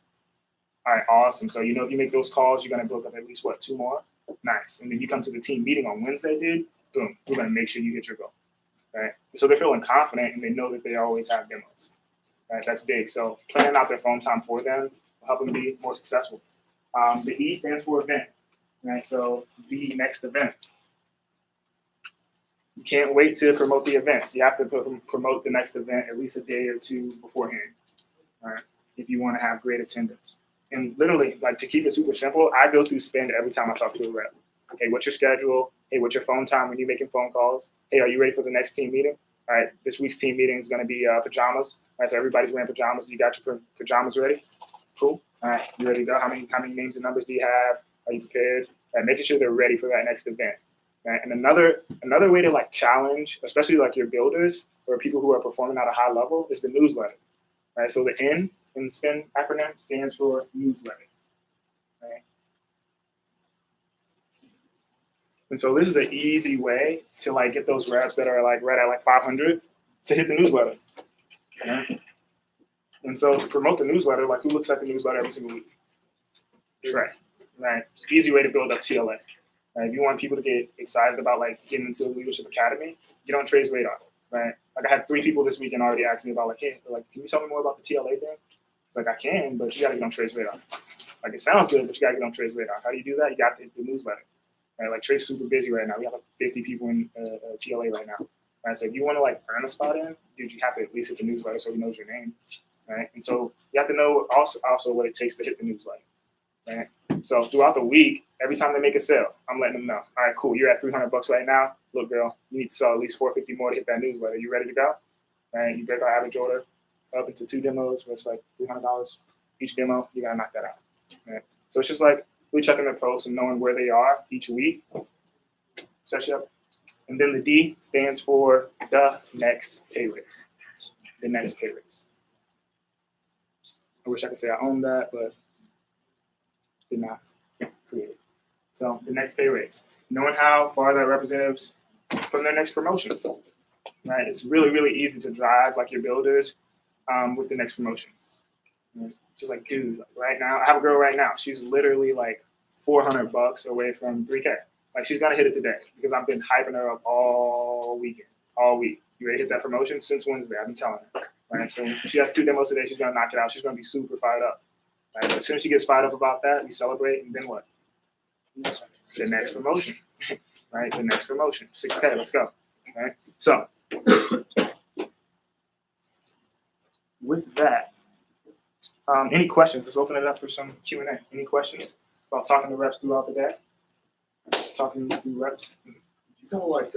All right, awesome. So, if you make those calls, you're going to book up at least, 2 more? Nice. And then you come to the team meeting on Wednesday, dude. Boom. We're going to make sure you hit your goal. Right? So they're feeling confident, and they know that they always have demos. Right? That's big. So planning out their phone time for them will help them be more successful. The E stands for event. Right? So the next event. You can't wait to promote the events. You have to promote the next event at least a day or 2 beforehand, right? If you want to have great attendance. And literally, like, to keep it super simple, I go through spend every time I talk to a rep. Hey, what's your schedule? Hey, what's your phone time when you're making phone calls? Hey, are you ready for the next team meeting? All right, this week's team meeting is going to be pajamas. All right, so everybody's wearing pajamas. You got your pajamas ready? Cool. All right, you ready to go? How many names and numbers do you have? Are you prepared? All right, making sure they're ready for that next event. Right? And another way to like challenge, especially like your builders or people who are performing at a high level, is the newsletter. Right? So the N in the SPIN acronym stands for newsletter. Right? And so this is an easy way to like get those reps that are like right at like 500 to hit the newsletter. Right? And so to promote the newsletter, like who looks at the newsletter every single week? Trey. Right? It's an easy way to build up TLA. Right? If you want people to get excited about like getting into the Leadership Academy, get on Trey's radar. Right? Like I had 3 people this weekend already ask me about like, hey, like, can you tell me more about the TLA thing? It's like, I can, but you got to get on Trey's radar. Like it sounds good, but you got to get on Trey's radar. How do you do that? You got to hit the newsletter. Right? Like Trey's super busy right now. We have like 50 people in TLA right now. Right? So if you want to like earn a spot in, dude, you have to at least hit the newsletter so he knows your name. Right? And so you have to know also what it takes to hit the newsletter. Right? So throughout the week, every time they make a sale, I'm letting them know. All right, cool. You're at $300 right now. Look, girl, you need to sell at least $450 more to hit that newsletter. You ready to go? Right? You break our average order up into 2 demos, where it's like $300 each demo. You gotta knock that out. Right? So it's just like really checking their posts and knowing where they are each week. Set you up. And then the D stands for the next pay raise. The next pay raise. I wish I could say I own that, but did not create it. So the next pay raise, knowing how far that representatives from their next promotion, right? It's really, really easy to drive like your builders with the next promotion. Right? She's like, dude, like, right now, I have a girl right now. She's literally like $400 away from 3K. Like she's gonna hit it today because I've been hyping her up all weekend, all week. You ready to hit that promotion? Since Wednesday, I've been telling her. Right, so she has 2 demos today. She's gonna knock it out. She's gonna be super fired up. Right, but as soon as she gets fired up about that, we celebrate, and then what? The next promotion. Right, the next promotion. 6K. Let's go. Right. So with that, any questions? Let's open it up for some Q&A. Any questions about talking to reps throughout the day? Talking through reps. You kind of like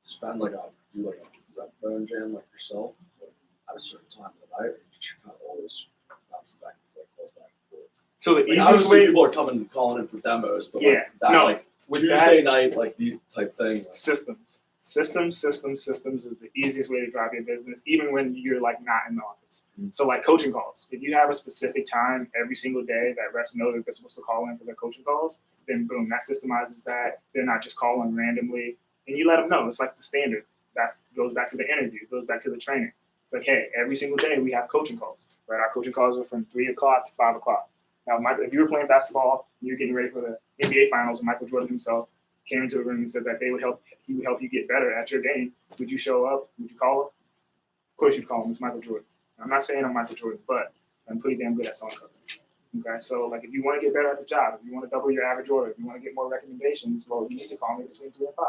spend like do like a rep burn jam like yourself like, at a certain time of the night, or you just kind of always bouncing back and forth, goes back and forth. So the Like, easiest obviously way, people are calling in for demos, but yeah, like that no, like with Tuesday night like deep type thing. Like, systems is the easiest way to drive your business, even when you're like not in the office. So like coaching calls, if you have a specific time every single day that reps know that they're supposed to call in for their coaching calls, then boom, that systemizes that. They're not just calling randomly, and you let them know. It's like the standard. That goes back to the interview, goes back to the training. It's like, hey, every single day we have coaching calls, right? Our coaching calls are from 3 o'clock to 5 o'clock. Now, if you were playing basketball, and you're getting ready for the NBA Finals, and Michael Jordan himself came into the room and said that he would help you get better at your game, would you show up? Would you call him? Of course you'd call him. It's Michael Jordan. I'm not saying I'm Michael Jordan, but I'm pretty damn good at selling coverage. Okay, so like if you want to get better at the job, if you want to double your average order, if you want to get more recommendations, well, you need to call me between 3 and 5.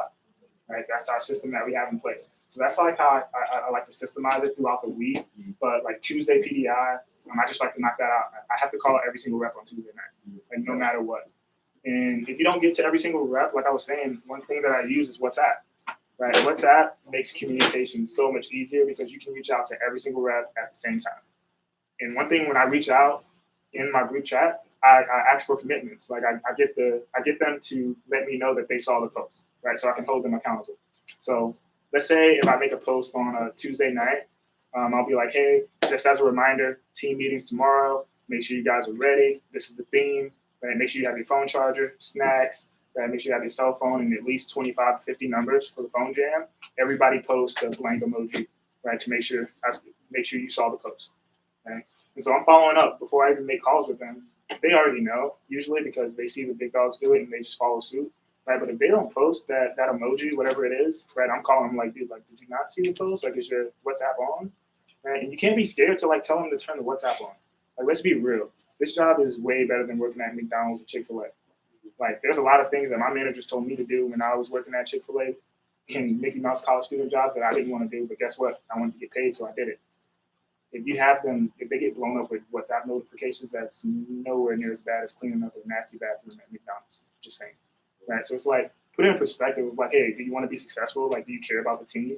Right, that's our system that we have in place. So that's like how I like to systemize it throughout the week. But like Tuesday PDI, I just like to knock that out. I have to call every single rep on Tuesday night, like no matter what. And if you don't get to every single rep, like I was saying, one thing that I use is WhatsApp. Right, WhatsApp makes communication so much easier because you can reach out to every single rep at the same time. And one thing when I reach out in my group chat, I ask for commitments. Like I get them to let me know that they saw the post, right? So I can hold them accountable. So let's say if I make a post on a Tuesday night, I'll be like, hey, just as a reminder, team meetings tomorrow. Make sure you guys are ready. This is the theme. Right? Make sure you have your phone charger, snacks. Right? Make sure you have your cell phone and at least 25 to 50 numbers for the phone jam. Everybody post a blank emoji, right? To make sure you saw the post. Right? And so I'm following up before I even make calls with them. They already know, usually, because they see the big dogs do it and they just follow suit. Right? But if they don't post that emoji, whatever it is, right, I'm calling them like, dude, like, did you not see the post? Like, is your WhatsApp on? Right? And you can't be scared to like tell them to turn the WhatsApp on. Like, let's be real. This job is way better than working at McDonald's or Chick-fil-A. Like, there's a lot of things that my managers told me to do when I was working at Chick-fil-A and Mickey Mouse college student jobs that I didn't want to do. But guess what? I wanted to get paid, so I did it. If they get blown up with WhatsApp notifications, that's nowhere near as bad as cleaning up a nasty bathroom at McDonald's. Just saying, right? So it's like, put it in perspective of like, hey, do you want to be successful? Like, do you care about the team?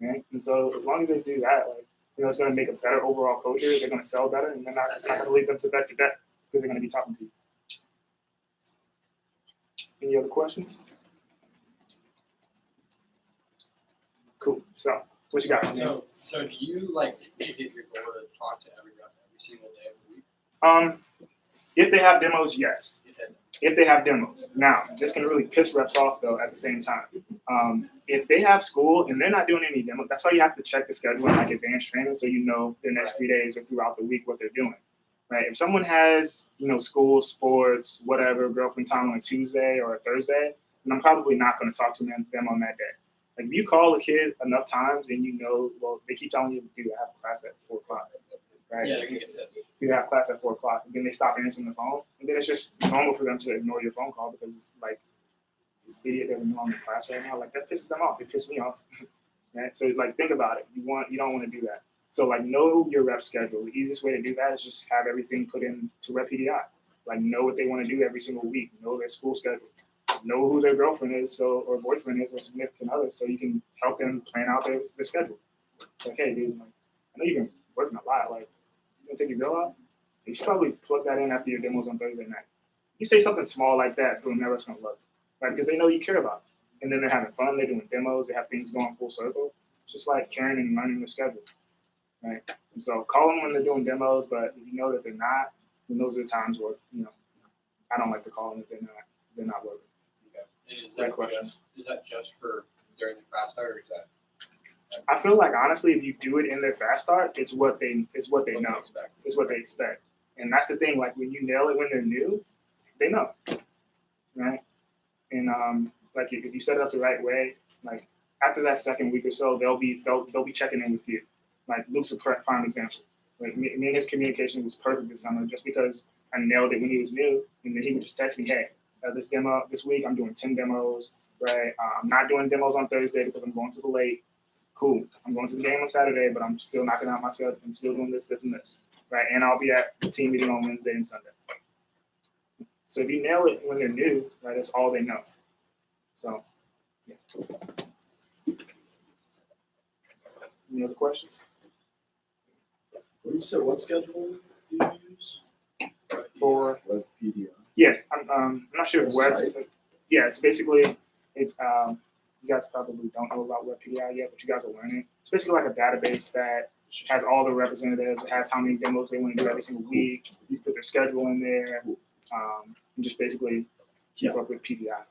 Right? And so as long as they do that, like, it's going to make a better overall culture. They're going to sell better, and it's not going to lead them to vector death because they're going to be talking to you. Any other questions? Cool. So what you got? So do you like hit your goal to talk to every rep every single day of the week? If they have demos, yes. If they have demos. Now, this can really piss reps off though at the same time. If they have school and they're not doing any demos, that's why you have to check the schedule in like advanced training so you know the next 3 days or throughout the week what they're doing. Right? If someone has, school, sports, whatever, girlfriend time on a Tuesday or a Thursday, then I'm probably not going to talk to them on that day. Like if you call a kid enough times and well, they keep telling you, dude, I have class at 4 o'clock. Right? Yeah, they're gonna get that. You have class at 4 o'clock, and then they stop answering the phone, and then it's just normal for them to ignore your phone call because it's like this idiot doesn't know I'm in class right now. Like that pisses them off. It pissed me off. Right? So like think about it. You don't want to do that. So like know your rep schedule. The easiest way to do that is just have everything put into Rep PDI. Like know what they want to do every single week. Know their school schedule. Know who their girlfriend is, or boyfriend is, or significant other, so you can help them plan out their schedule. Like, hey, dude, like, I know you've been working a lot. Like, you gonna take your girl out? You should probably plug that in after your demos on Thursday night. You say something small like that, boom, that rep's gonna love it, right? Because they know you care about it. And then they're having fun. They're doing demos. They have things going full circle. It's just like caring and learning their schedule, right? And so call them when they're doing demos, but if you know that they're not, then those are the times where I don't like to call them if they're not. they're not working. And is Great that question. is that just for during the fast start, or is that? I feel like honestly, if you do it in their fast start, it's what they know. It's what they expect. And that's the thing. Like when you nail it when they're new, they know, right? And like if you set it up the right way, like after that second week or so, they'll be checking in with you. Like Luke's a prime example. Like me and his communication was perfect this summer, just because I nailed it when he was new, and then he would just text me, "Hey, this demo this week, I'm doing 10 demos, right? I'm not doing demos on Thursday because I'm going to the lake. Cool. I'm going to the game on Saturday, but I'm still knocking out my schedule. I'm still doing this, and this, right? And I'll be at the team meeting on Wednesday and Sunday." So if you nail it when they're new, right, that's all they know. So, yeah. Any other questions? What you said? What schedule do you use? For Web PDI. yeah, I'm not sure if It's a web. site? But yeah, it's basically it. You guys probably don't know about Web PDI yet, but you guys are learning. It's basically like a database that has all the representatives. It has how many demos they want to do every single week. You put their schedule in there, and just basically keep up with PDI.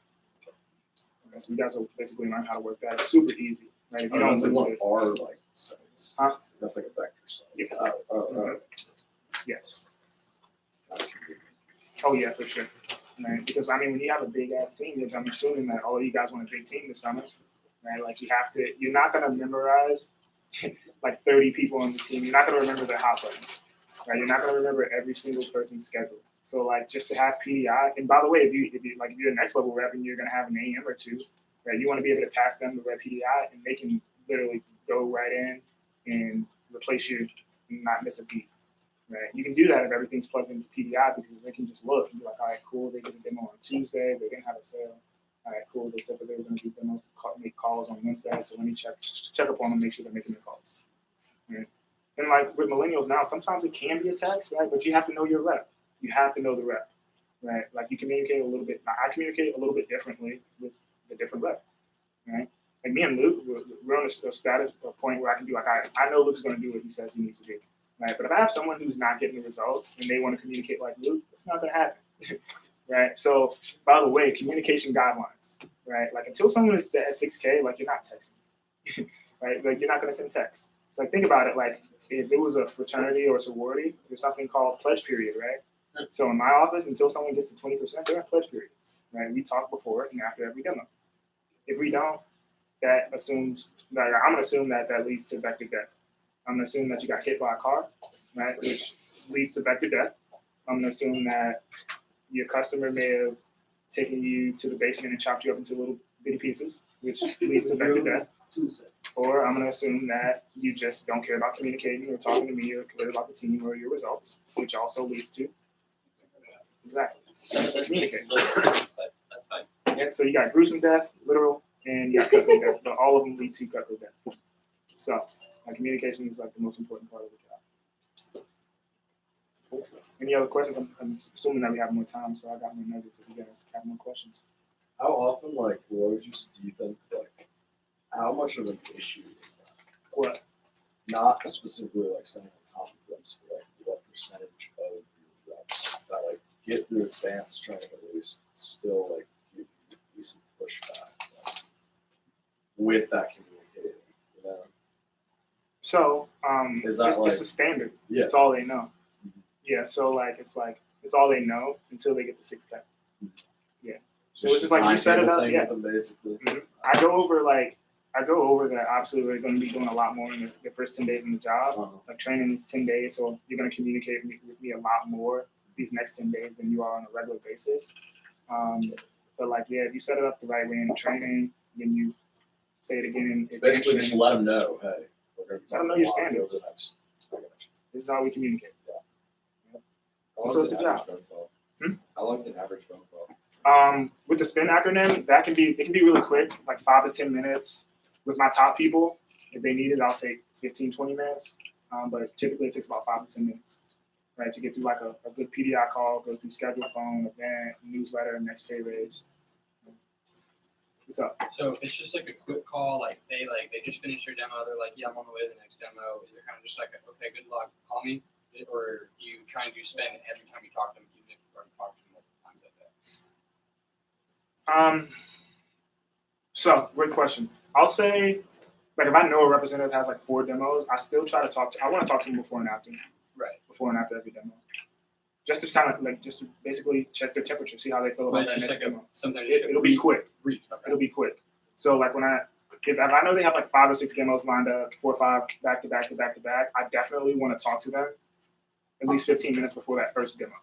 Okay, so you guys will basically learn how to work that. It's super easy, right? If you don't That's like lose one it. R like sites. Huh? That's like a vector site. Yeah. Yes. Oh yeah, for sure. Right? Because I mean, when you have a big ass team, which I'm assuming that all of you guys want a big team this summer, right? Like you're not gonna memorize like 30 people on the team. You're not gonna remember their hot button, right? You're not gonna remember every single person's schedule. So like just to have PDI, and by the way, if you're a next level rep and you're gonna have an AM or two, right? You want to be able to pass them the rep PDI, and they can literally go right in and replace you and not miss a beat. Right. You can do that if everything's plugged into PDI, because they can just look and be like, all right, cool, they did a demo on Tuesday, they didn't have a sale. All right, cool, they said that they were going to do demo, make calls on Wednesday, so let me check up on them, make sure they're making their calls. Right. And like with millennials now, sometimes it can be a text, right? But you have to know your rep. You have to know the rep, right? Like you communicate a little bit. I communicate a little bit differently with the different rep, right? Like me and Luke, we're on a status, a point where I can be like, I know Luke's going to do what he says he needs to do. Right, but if I have someone who's not getting the results and they want to communicate like Luke, it's not going to happen. Right. So, by the way, communication guidelines. Right. Like until someone is at 6K, like you're not texting. Right. Like you're not going to send texts. Like think about it. Like if it was a fraternity or sorority, there's something called pledge period. Right. So in my office, until someone gets to 20%, they're in pledge period. Right. We talk before and after every demo. If we don't, that assumes that I'm going to assume that leads to vector death. I'm going to assume that you got hit by a car, right, which leads to vector death. I'm going to assume that your customer may have taken you to the basement and chopped you up into little bitty pieces, which leads to vector death. Or I'm going to assume that you just don't care about communicating or talking to me or care about the team or your results, which also leads to exactly. So communicate. But that's fine. Yeah, so you got gruesome death, literal, and you got cutthroat death, but all of them lead to cutthroat death. So, communication is like the most important part of the job. Cool. Any other questions? I'm assuming that we have more time, so I got more nuggets if you guys have more questions. How often, like, what do you think, like, how much of an issue is that? What? Not specifically, like, staying on top of reps, but, like, what percentage of your reps that, like, get through advanced training at least still, like, give you decent pushback, like, with that communicating, you know? So, Is that it's a standard. Yeah. It's all they know. Yeah, so it's all they know until they get to 6K. Yeah. So it's just like you set it up. Yeah. Basically. Mm-hmm. I go over that. Obviously, we're going to be doing a lot more in the first 10 days in the job. Like training is 10 days, so you're going to communicate with me a lot more these next 10 days than you are on a regular basis. But like, yeah, if you set it up the right way in the training, then you say it again. Basically, just let them know, hey, let them know your standards. This is how we communicate. So it's a job. How long is an average phone call? With the SPIN acronym, it can be really quick, like 5 to 10 minutes. With my top people, if they need it, I'll take 15, 20 minutes. But typically it takes about 5 to 10 minutes, right, to get through like a good PDI call, go through schedule, phone, event, newsletter, next pay raise. What's up? So it's just like a quick call, like they just finished their demo, they're like, yeah, I'm on the way to the next demo. Is it kind of just like, okay, good luck, call me? Or do you try and do spend every time you talk to them, even if you've already talked to them multiple times like that? So great question. I'll say, like, if I know a representative has like 4 demos, I still try to I want to talk to them before and after. Right. Before and after every demo. Just to kind of like, just to basically check their temperature, see how they feel But about it's that just next like demo. sometimes It'll be quick. brief. Okay. It'll be quick. So like if I know they have like 5 or 6 demos lined up, 4 or 5 back to back to back to back, I definitely want to talk to them at least 15 minutes before that first demo,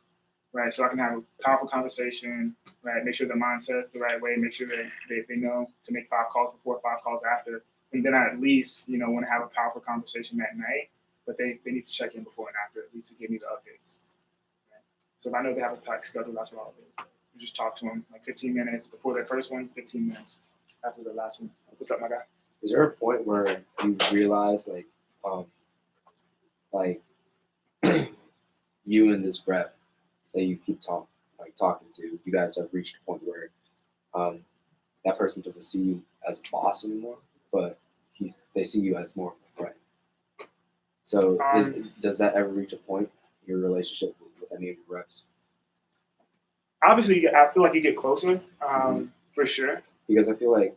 right? So I can have a powerful conversation, right? Make sure their mindset's the right way, make sure they know to make 5 calls before, 5 calls after. And then I at least, want to have a powerful conversation that night, but they need to check in before and after, at least to give me the updates. Right? So if I know they have a packed schedule, that's what I'll do. You just talk to them like 15 minutes before their first one, 15 minutes after the last one. What's up, my guy? Is there a point where you realize like you and this rep that you keep talking to, you guys have reached a point where that person doesn't see you as a boss anymore, but they see you as more of a friend. So does that ever reach a point in your relationship with any of your reps? Obviously, I feel like you get closer, for sure. Because I feel like,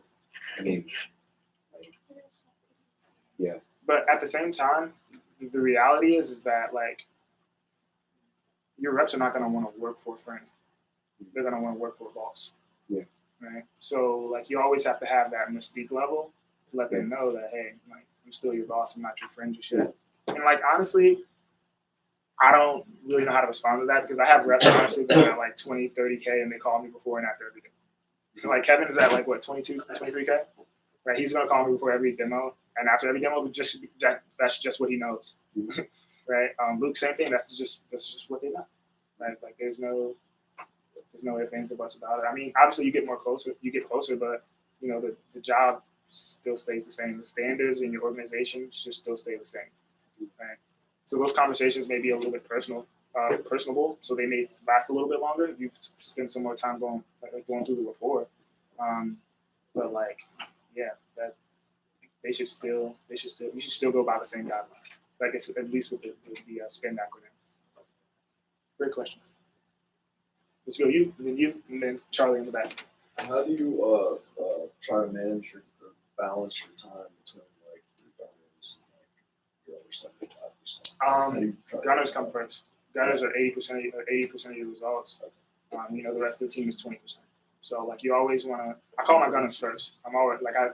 yeah. But at the same time, the reality is that like your reps are not going to want to work for a friend. They're going to want to work for a boss. Yeah. Right. So like you always have to have that mystique level to let them know that, hey, like I'm still your boss. I'm not your friend just yet. And like honestly, I don't really know how to respond to that because I have reps honestly that are like 20, 30K and they call me before and after every day. Like Kevin is at like what, 22, 23K? Right? He's gonna call me before every demo and after every demo, that's just what he knows. Right? Luke, same thing. That's just what they know. Right? Like there's no ifs, ands, or buts about it. I mean, obviously you get closer, but the job still stays the same. The standards in your organization should still stay the same. Right? So those conversations may be a little bit personable, so they may last a little bit longer if you spend some more time going through the rapport. But like, yeah, that you should still go by the same guidelines. Like it's at least with the spin acronym. Great question. Let's go and then Charlie in the back. How do you try to manage or balance your time between like your gunners and like your other 75%? Gunners come first. Gunners are 80% of your results. The rest of the team is 20%. So like you always want to. I call my gunners first. I'm always like I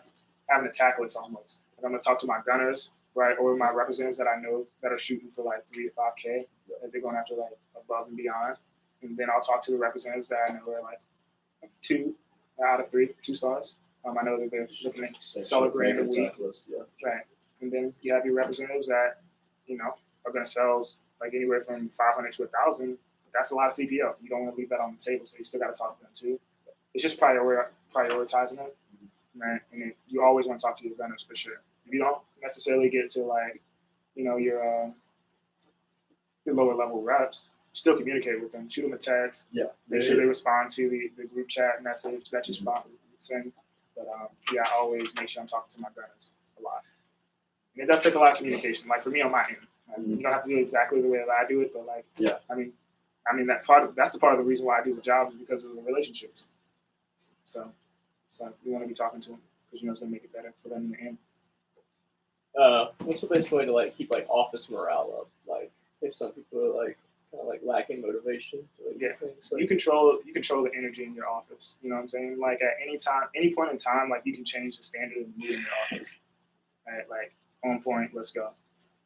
have an attack list almost. Like I'm gonna talk to my gunners, right, or my representatives that I know that are shooting for like 3 to 5K. That they're going after like above and beyond. And then I'll talk to the representatives that I know are like 2 out of 3, 2 stars. I know that they're looking at solid grand a week. Right. And then you have your representatives that, are going to sell like anywhere from 500 to 1,000. But that's a lot of CPO. You don't want to leave that on the table, so you still got to talk to them too. It's just prioritizing it, right? And you always want to talk to your gunners for sure. If you don't necessarily get to like, your lower level reps, still communicate with them. Shoot them a text. Yeah. Make sure they respond to the group chat message that you send. But I always make sure I'm talking to my gunners a lot. And it does take a lot of communication. Like for me on my end, you don't have to do it exactly the way that I do it, but like, I mean that's the part of the reason why I do the job is because of the relationships. So you want to be talking to them because it's going to make it better for them in the end. What's the best way to like keep like office morale up? Like if some people are like kind of like lacking motivation. Things, like, you control the energy in your office. You know what I'm saying? Like at any point in time, like you can change the standard of the mood in your office. Right? Like on point, let's go.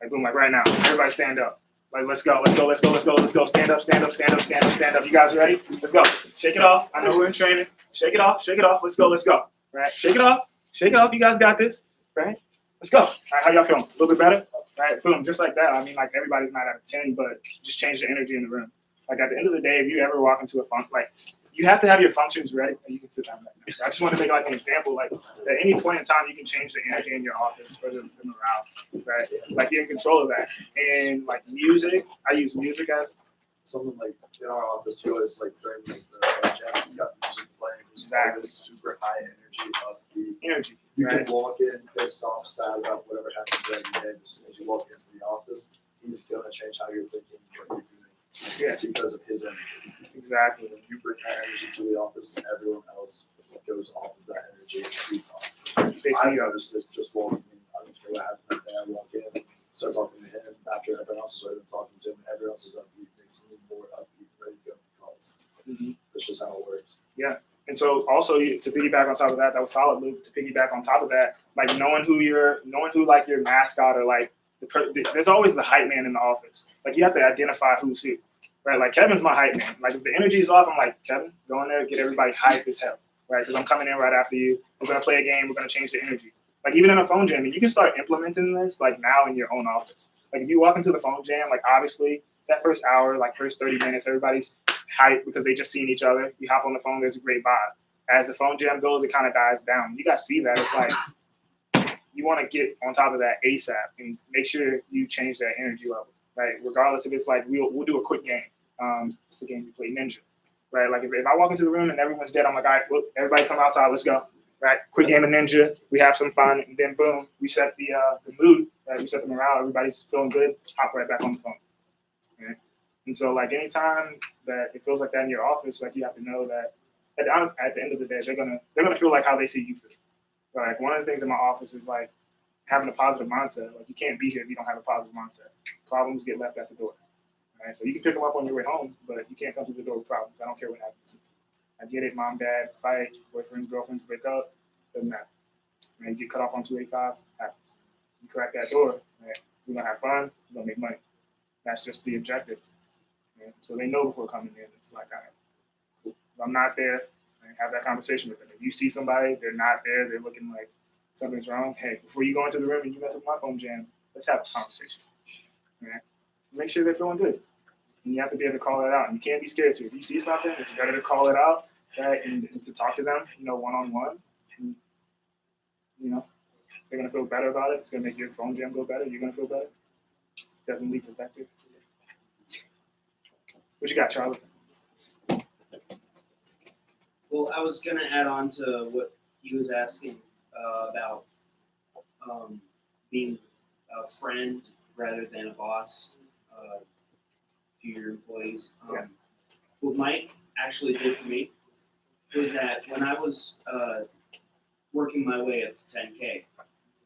Like boom, like right now, everybody stand up. Like let's go. Stand up. You guys ready? Let's go. Shake it off. I know we're in training. Shake it off. Let's go. Right? Shake it off. You guys got this. Right? Let's go. All right, how y'all feeling? A little bit better? Right? Boom, just like that. I mean, like everybody's not at a 10, but just change the energy in the room. Like at the end of the day, if you ever walk into a function, like you have to have your functions ready. You can sit down right now. I just want to make like an example. Like at any point in time, you can change the energy in your office or the morale, right? Like you're in control of that. And like music, I use music as something like in our office. We always like during like the jams, he's got music playing. Exactly. Super high energy, upbeat. Energy. You can walk in pissed off, sad about whatever happened during the day. As soon as you walk into the office, he's gonna change how you're thinking, what you're doing, because of his energy. Exactly. When you bring that energy to the office, and everyone else goes off of that energy and feeds off. They I feed off. noticed it just walking in. I don't care what happened that day. I walk in, start talking to him after everyone else has already been talking to him. Everyone else is upbeat, makes me more upbeat, ready to go for calls. That's just how it works. And so also to piggyback on top of that, that was solid, Luke. To piggyback on top of that, like knowing who like your mascot or like there's always the hype man in the office. Like you have to identify who's who, right? Like Kevin's my hype man. Like if the energy is off, I'm like, Kevin, go in there, get everybody hype as hell, right? Because I'm coming in right after you. We're gonna play a game. We're gonna change the energy. Like even in a phone jam, and you can start implementing this like now in your own office. Like if you walk into the phone jam, like obviously that first hour, like first 30 minutes, everybody's hype because they just seen each other. You hop on the phone, there's a great vibe. As the phone jam goes, it kind of dies down. You guys see that. It's like you want to get on top of that ASAP and make sure you change that energy level, right? Regardless if it's like we'll do a quick game. It's the game you play Ninja, right? Like if I walk into the room and everyone's dead, I'm like, all right, look, everybody come outside, let's go, right? Quick game of Ninja, we have some fun, and then boom, we set the mood, right? We set the morale, everybody's feeling good, hop right back on the phone, right? And so like anytime that it feels like that in your office, like you have to know that at the end of the day, they're gonna feel like how they see you feel. Like one of the things in my office is like having a positive mindset. Like you can't be here if you don't have a positive mindset. Problems get left at the door. Right? So you can pick them up on your way home, but you can't come through the door with problems. I don't care what happens. I get it, mom, dad, fight, boyfriends, girlfriends break up, doesn't matter. Right? You get cut off on 285, happens. You crack that door, right? We're gonna have fun, we're gonna make money. That's just the objective. Right? So they know before coming in. It's like, all right, cool. If I'm not there, and have that conversation with them. If you see somebody, they're not there, they're looking like something's wrong, hey, before you go into the room and you mess up my phone jam, let's have a conversation. Right? Make sure they're feeling good. And you have to be able to call it out. And you can't be scared to. If you see something, it's better to call it out, right? And to talk to them, one-on-one. And, they're going to feel better about it. It's going to make your phone jam go better. You're going to feel better. Doesn't lead to vector. What you got, Charlie? Well, I was gonna add on to what he was asking about being a friend rather than a boss to your employees. What Mike actually did for me was that when I was working my way up to 10K,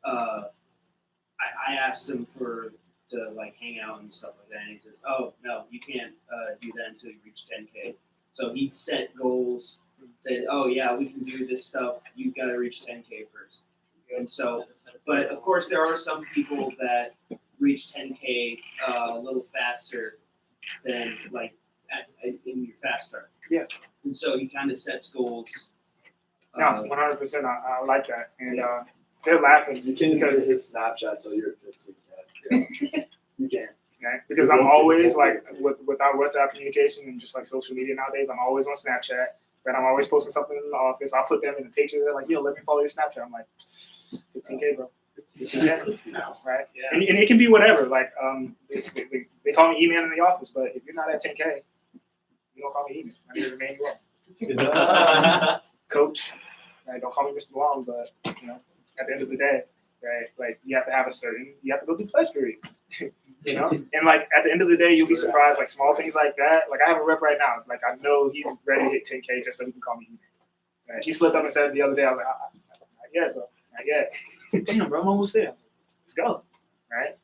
I asked him to like hang out and stuff like that, and he said, "Oh no, you can't do that until you reach 10K." So he set goals. Said, "Oh yeah, we can do this stuff. You've got to reach 10K first." And so, but of course, there are some people that reach 10K a little faster than like in your fast start. Yeah. And so he kind of sets goals. No, 100%. I like that, and they're laughing. You can't use his Snapchat till you're 15. Yeah. You can't. Right? Because I'm always like with our WhatsApp communication and just like social media nowadays, I'm always on Snapchat. That I'm always posting something in the office. I'll put them in the picture. They're like, yo, let me follow your Snapchat. I'm like, 15K, bro. 15K, right? Yeah. And it can be whatever. Like, they call me E-Man in the office, but if you're not at 10K, you don't call me E-Man. My name is Emmanuel. Coach. Right? Don't call me Mr. Long, but at the end of the day, right? Like you have to have you have to go through pledge period. And like at the end of the day, you'll be surprised. Like small things like that. Like I have a rep right now. Like I know he's ready to hit 10K just so he can call me. Right? He slipped up and said it the other day. I was like, not yet, bro, not yet. Damn, bro, I'm almost there. Like, let's go, right?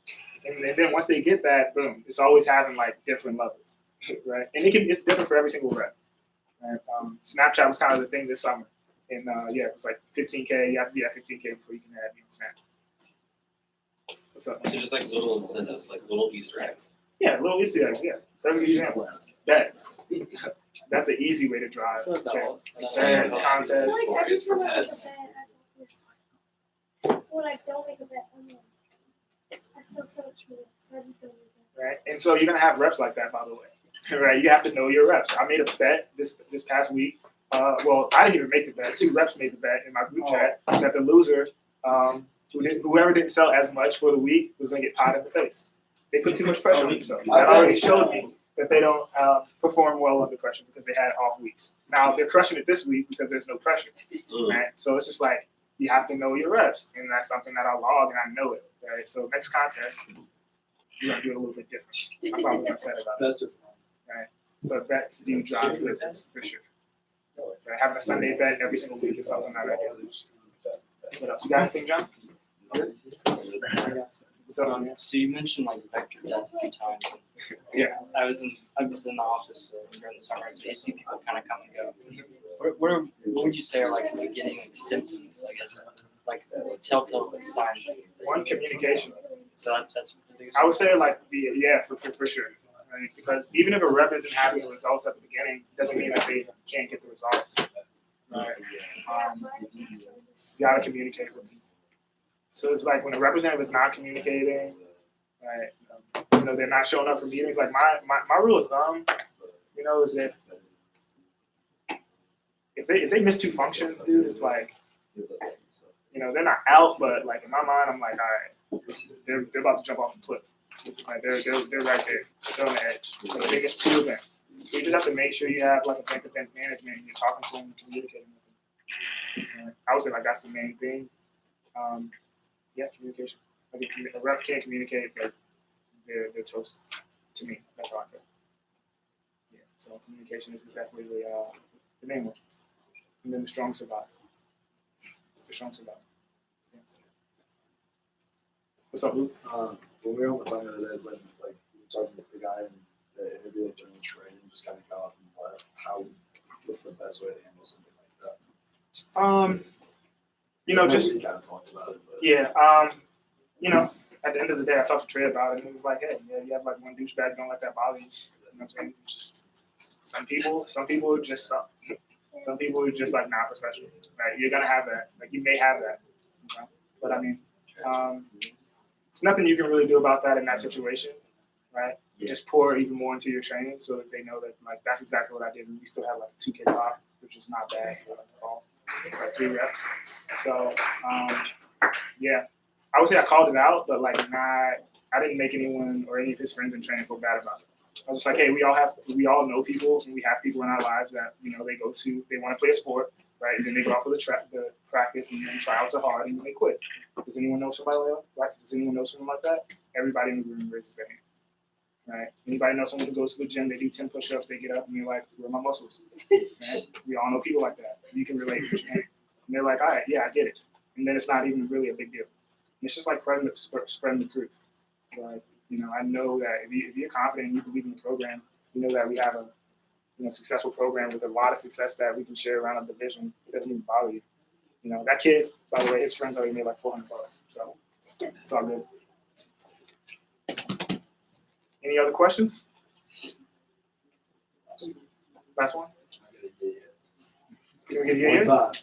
And then once they get that, boom, it's always having like different levels, right? And it's different for every single rep. Right? Snapchat was kind of the thing this summer, and it was like 15K. You have to be at 15K before you can add me on Snap. What's up? So just like little incentives, like little Easter eggs. Yeah, little Easter eggs. Yeah, perfect example. That's an easy way to drive sales. Bets, contests. Stories for pets. When I don't make a bet, I still so much money, so I just don't make it. Right, and so you're gonna have reps like that, by the way. Right, you have to know your reps. I made a bet this past week. Well, I didn't even make the bet. 2 reps made the bet in my group chat that the loser. Whoever didn't sell as much for the week was going to get pied in the face. They put too much pressure on themselves. That already showed me that they don't perform well under pressure because they had off weeks. Now they're crushing it this week because there's no pressure. Right? So it's just like you have to know your reps, and that's something that I log and I know it. Right? So next contest, you're going to do it a little bit different. I'm probably going to say about that. Right? But bets do drive business for sure. Right? Having a Sunday bet every single week is something that I do. What else? You got anything, John? What's up, man? So you mentioned like vector death a few times. Yeah. I was in the office during the summer, so you see people kind of come and go. What would you say are like the beginning like, symptoms? I guess like the telltale like, signs. One, communication. So that's the biggest. I would say like for sure. Right? Because even if a rep isn't having the results at the beginning, doesn't mean that they can't get the results. Right? You gotta communicate with them. So it's like when a representative is not communicating, right? They're not showing up for meetings. Like my rule of thumb, is if they miss 2 functions, dude, it's like, they're not out, but like in my mind, I'm like, all right, they're about to jump off the cliff. Like they're right there. They're on the edge. Like, they get 2 events. So you just have to make sure you have like effective management and you're talking to them and communicating with them. I would say like that's the main thing. Communication. Like if a rep can't communicate, like they're toast to me. That's how I feel. Yeah. So communication is definitely the main one. And then the strong survive. The strong survive. Yeah. What's up, Luke? When we were on the phone the other day, when like we were talking with the guy in the interview during the training, just kind of got off and what's the best way to handle something like that? Just we kind of talked about it. But. Yeah. At the end of the day, I talked to Trey about it, and he was like, "Hey, yeah, you have like one douchebag, don't let that bother you." You know what I'm saying? Just, some people just suck. Some people are just like not professional. Right? You're gonna have that. Like you may have that. But I mean, it's nothing you can really do about that in that situation, right? You just pour even more into your training so that they know that like that's exactly what I did. And we still have like a 2K pop, which is not bad for the fall. Like 3 reps. So I would say I called it out, but like I didn't make anyone or any of his friends in training feel bad about it. I was just like, hey, we all know people, and we have people in our lives that they go to, they want to play a sport, right? And then they go off for the practice, and then tryouts are hard, and then they quit. Does anyone know somebody like? Does anyone know someone like that? Everybody in the room raises their hand, right? Anybody know someone who goes to the gym, they do 10 push-ups, they get up, and they're like, where are my muscles? Right? We all know people like that. You can relate to them. And they're like, all right, yeah, I get it. And then it's not even really a big deal. It's just like spreading the truth. So, I know that if you're confident and you believe in the program, you know that we have a successful program with a lot of success that we can share around a division. It doesn't even bother you. That kid, by the way, his friends already made like $400. So it's all good. Any other questions? Last one?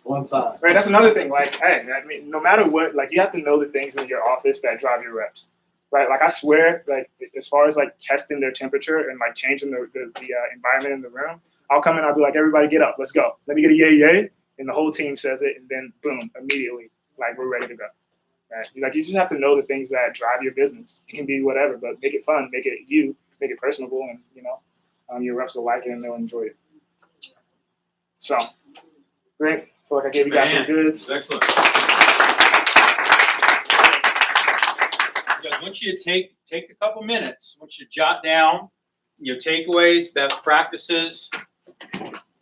One time. Right, that's another thing. Like, hey, I mean, no matter what, like, you have to know the things in your office that drive your reps. Right, like I swear, like as far as like testing their temperature and like changing the environment in the room, I'll come in, I'll be like, everybody get up, let's go. Let me get a yay, and the whole team says it, and then boom, immediately, like we're ready to go. Right, like you just have to know the things that drive your business. It can be whatever, but make it fun, make it personable, and your reps will like it and they'll enjoy it. So, great. I feel like I gave you guys some goods. Excellent. I want you to take a couple minutes. I want you to jot down your takeaways, best practices,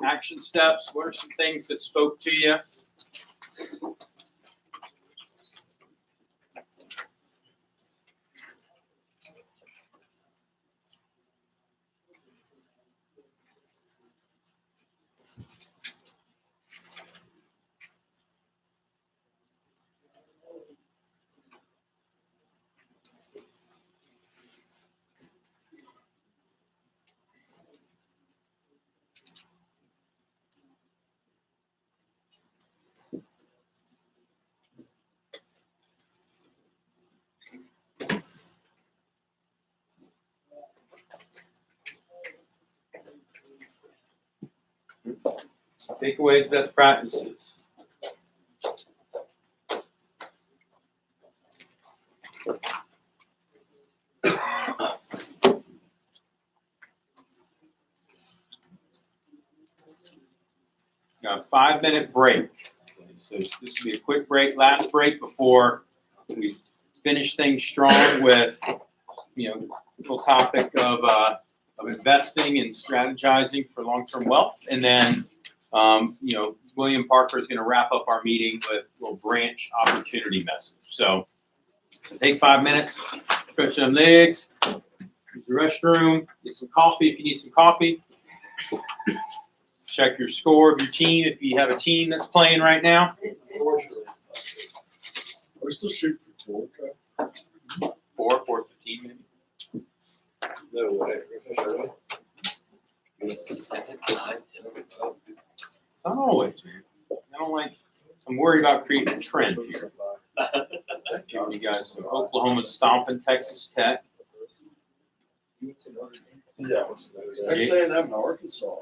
action steps. What are some things that spoke to you? Takeaways, best practices. Got a 5-minute break. So this will be a quick break, last break before we finish things strong with, the whole topic of investing and strategizing for long-term wealth. And then William Parker is going to wrap up our meeting with a little branch opportunity message. So take 5 minutes, stretch them legs, use the restroom, get some coffee if you need some coffee. Check your score of your team if you have a team that's playing right now. Unfortunately. Are we still shooting for 4, 4:15 maybe. No way. We're finished early. Second time in a row. Not always, man. I don't like. I'm worried about creating a trend here. Giving you guys some Oklahoma stomping Texas Tech. Yeah. Texas A&M in Arkansas.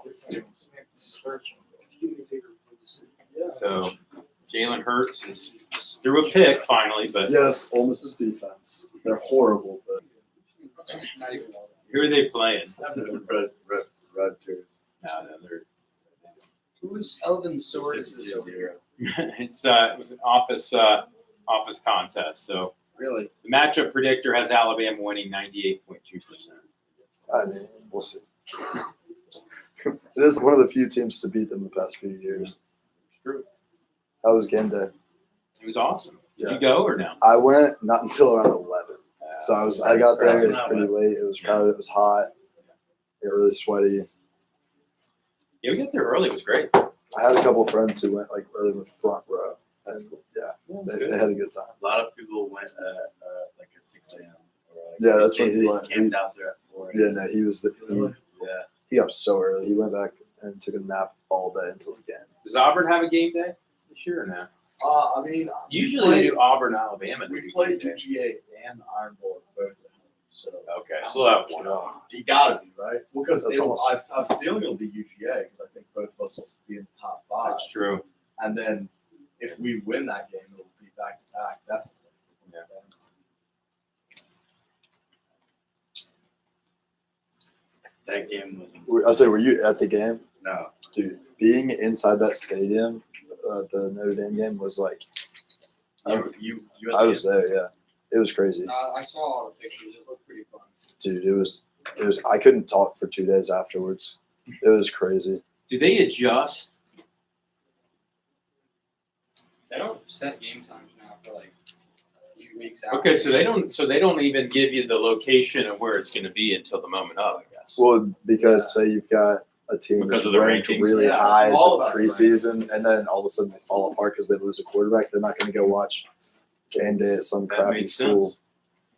So Jalen Hurts is threw a pick finally, but Yes, Ole Miss's defense. They're horrible, but who are they playing? Red Tears. No, they're. Who's Elvin Sword is this over here? It was an office contest. So Really? the matchup predictor has Alabama winning 98.2%. I mean, we'll see. It is one of the few teams to beat them the past few years. It's true. That was game day. It was awesome. Did Yeah. you go or no? I went not until around 11. So I got there Crowded. pretty late. It was crowded. It was hot. It got really sweaty. Yeah, we got there early. It was great. I had a couple of friends who went like early in the front row. That's cool. Yeah, That's they good. had a good time. A lot of people went like at 6 a.m. Yeah, that's when he went. Camped out there at 4 Yeah, no, he was Yeah. he got up so early. He went back and took a nap all day until the game. Does Auburn have a game day this year or no? I mean, Usually they do Auburn, Alabama. we played UGA and Iron Bowl both at home. So Okay, so we'll have one. you gotta be right because That's it'll, awesome. I have a feeling it'll be UGA because I think both of us will be in the top 5. That's true. And then if we win that game, it'll be back to back, definitely. Yeah. That game was I say, were you at the game? no. Dude, being inside that stadium, the Notre Dame game was like, You I was there. Yeah, it was crazy, I saw all the pictures. It looked pretty fun. dude. It was. I couldn't talk for 2 days afterwards. It was crazy. Do they adjust? They don't set game times now for like a few weeks out. Okay, so they don't even give you the location of where it's going to be until the moment of, I guess. Well, because say you've got a team Because that's of the ranked rankings. really Yeah, high in it's all the about the preseason, and then all of a sudden they fall apart because they lose a quarterback. They're not going to go watch game day at some That crappy makes school. sense.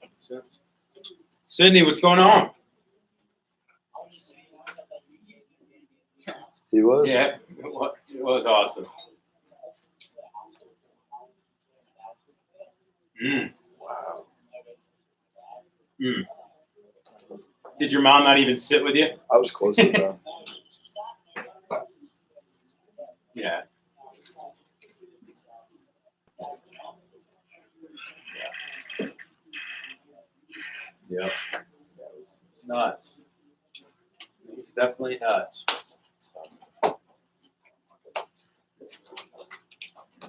Makes sense. Sydney, what's going on? He was. Yeah, it was awesome. Wow. Did your mom not even sit with you? I was close with them. Yeah. Yep. That was nuts. It was definitely nuts.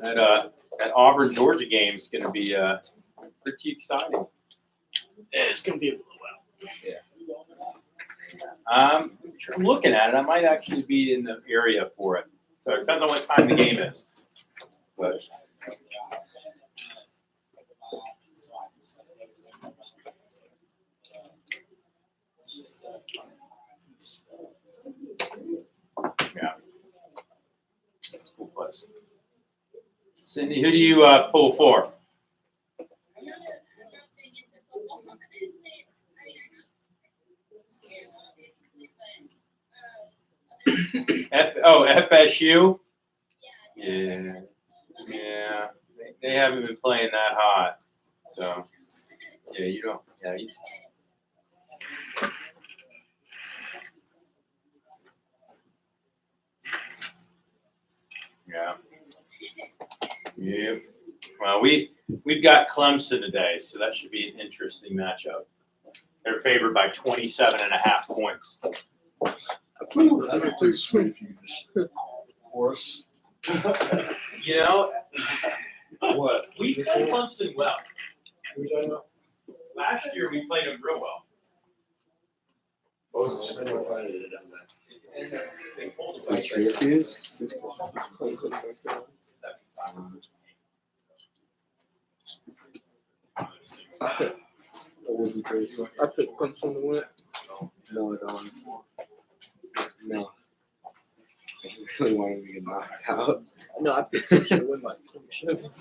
That Auburn Georgia game is going to be pretty exciting. It's gonna be a little I'm looking at it. I might actually be in the area for it. So it depends on what time the game is. But yeah, it's a cool place. Cindy, who do you pull for? FSU? Yeah. Yeah. They haven't been playing that hot. So, yeah, you don't. Yeah. Yeah. Yeah. Well, we've got Clemson today, so that should be an interesting matchup. They're favored by 27.5 points. That's too sweet if you just force. You know, What? we played Clemson well. Last year we played them real well. What was the score? Like Syracuse? I put Clemson to win it. No, I don't. No. I really wanted to get knocked out. No, I picked Clemson to win by 27.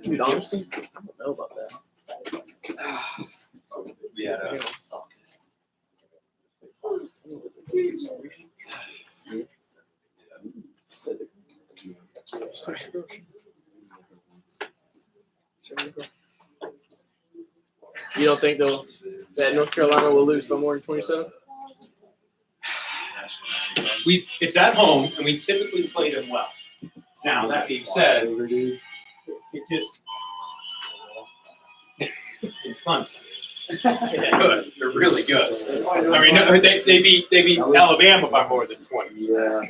Dude, honestly, I don't know about that. Yeah. You don't think though that North Carolina will lose by more than 27? It's at home, and we typically play them well. Now, that being said, it just it's Clemson. They're good. They're really good. I mean, no, they beat Alabama by more than 20. Yeah.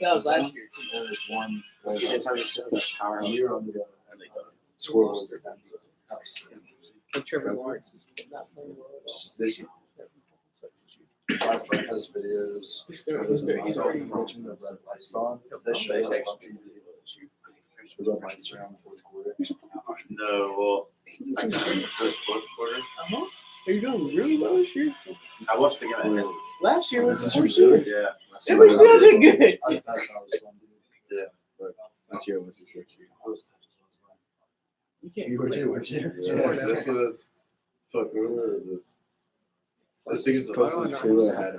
That was last year too. There's one. Sometimes it's still that power. Year on the scoreboard. And Trevor Lawrence is not playing well at all. This year. My friend has videos. He's already Watching the red lights on. They show up on TV. The red lights are on the fourth quarter. No, well, I got in the fourth quarter. Uh-huh. Are you doing really well this year? I watched the game. Last year was his first year. Yeah. It was doing good. I thought that was fun, dude. Yeah, but last year was his first year. You can't. You were too, weren't you? Yeah, this was where was this? I think it's supposed to be school that had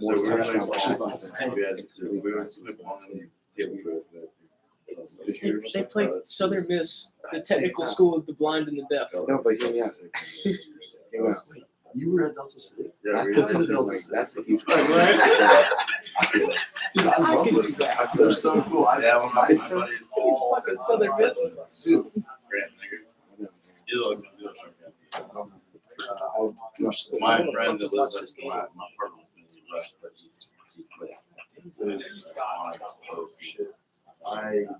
more touchdown passes than we had. We were They played Southern Miss, the technical school of the blind and the deaf. No, but yeah. You were at Delta State. Yeah, that's a huge Dude, I love those guys. They're so cool. It's so Southern Miss. Dude. My friend that lives with my partner is Rush, but he's quit. I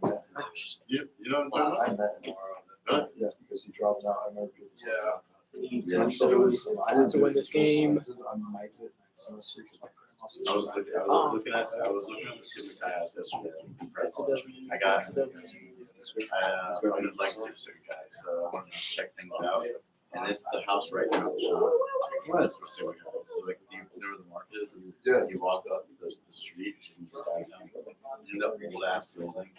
met You know what I'm talking I met him. Yeah, because he dropped out. I remember. Yeah. I didn't To win this game. I might get that semester because my grandma I was looking at the stupid guys yesterday. I got I wanted like super guys, so I wanted to check things out. And it's the house right now. What? So like you know where the market is, and you walk up the street and you guys end up old ass building.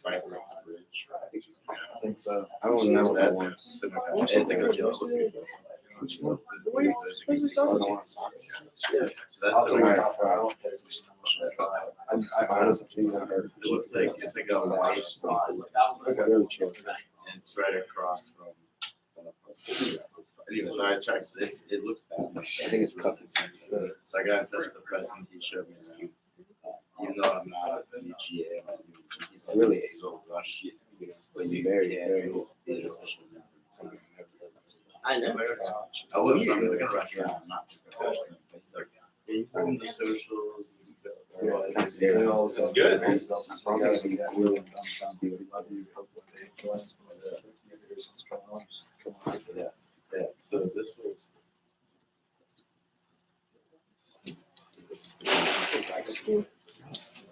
Right over the bridge. I think so. I don't know what that wants. It's a good deal. Where's it talking? Yeah, that's I'll the tell you way. how far I don't pay attention to much. I honestly It looks like it's like a white spot. really chill. And it's right across from. Anyway, so I checked. It looks bad. I think it's cuffing. So I got in touch with the president. He showed me this. Even though I'm not a UGA, he's like, really so rushy. But you very. I know. I was like a restaurant, not professional. But he's like, yeah, you bring the socials. That's good. Yeah, so this was.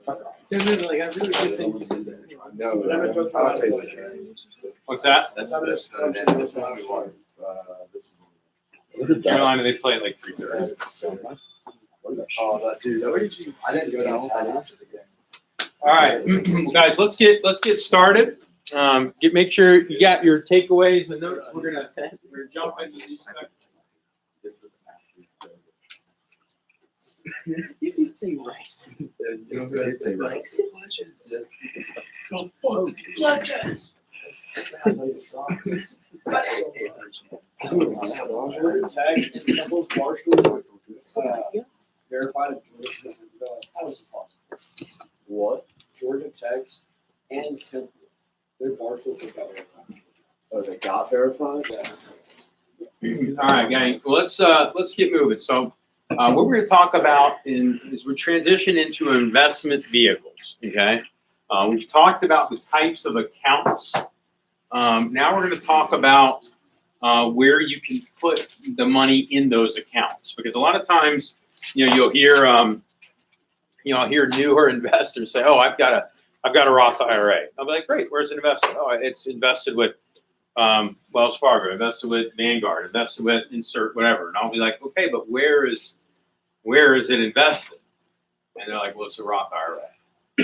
Like, I really did think No, I'll tell you. What's that? This one we won. Carolina, they play at like 3:30. Oh, that dude, that was, I didn't go downtown after the game. All right, guys, let's get started. Make sure you got your takeaways and notes. We're gonna jump into these. you did say rice. You did say rice. Legends. Georgia Tech and Temple's Barstool verified at Georgia. How is it possible? What? Georgia Tech's and Temple. Their Barstool just got verified. Oh, they got verified? Yeah. All right, gang. Well, let's get moving. So, what we're going to talk about is we transition into investment vehicles. Okay, we've talked about the types of accounts now we're going to talk about where you can put the money in those accounts, because a lot of times, you'll hear, hear newer investors say, "Oh, I've got a Roth IRA." I'll be like, "Great, where's it invested?" "Oh, it's invested with Wells Fargo, invested with Vanguard, invested with insert whatever." And I'll be like, "Okay, but where is it invested?" And they're like, "Well, it's a Roth IRA."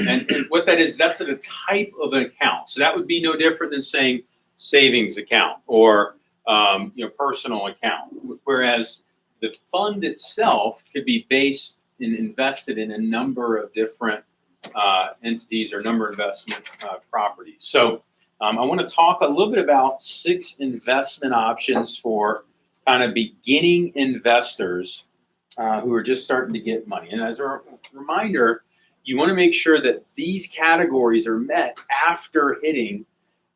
And what that is, that's a type of an account. So that would be no different than saying savings account or personal account. Whereas the fund itself could be based and invested in a number of different entities or number of investment properties. So I want to talk a little bit about 6 investment options for kind of beginning investors who are just starting to get money. And as a reminder, you want to make sure that these categories are met after hitting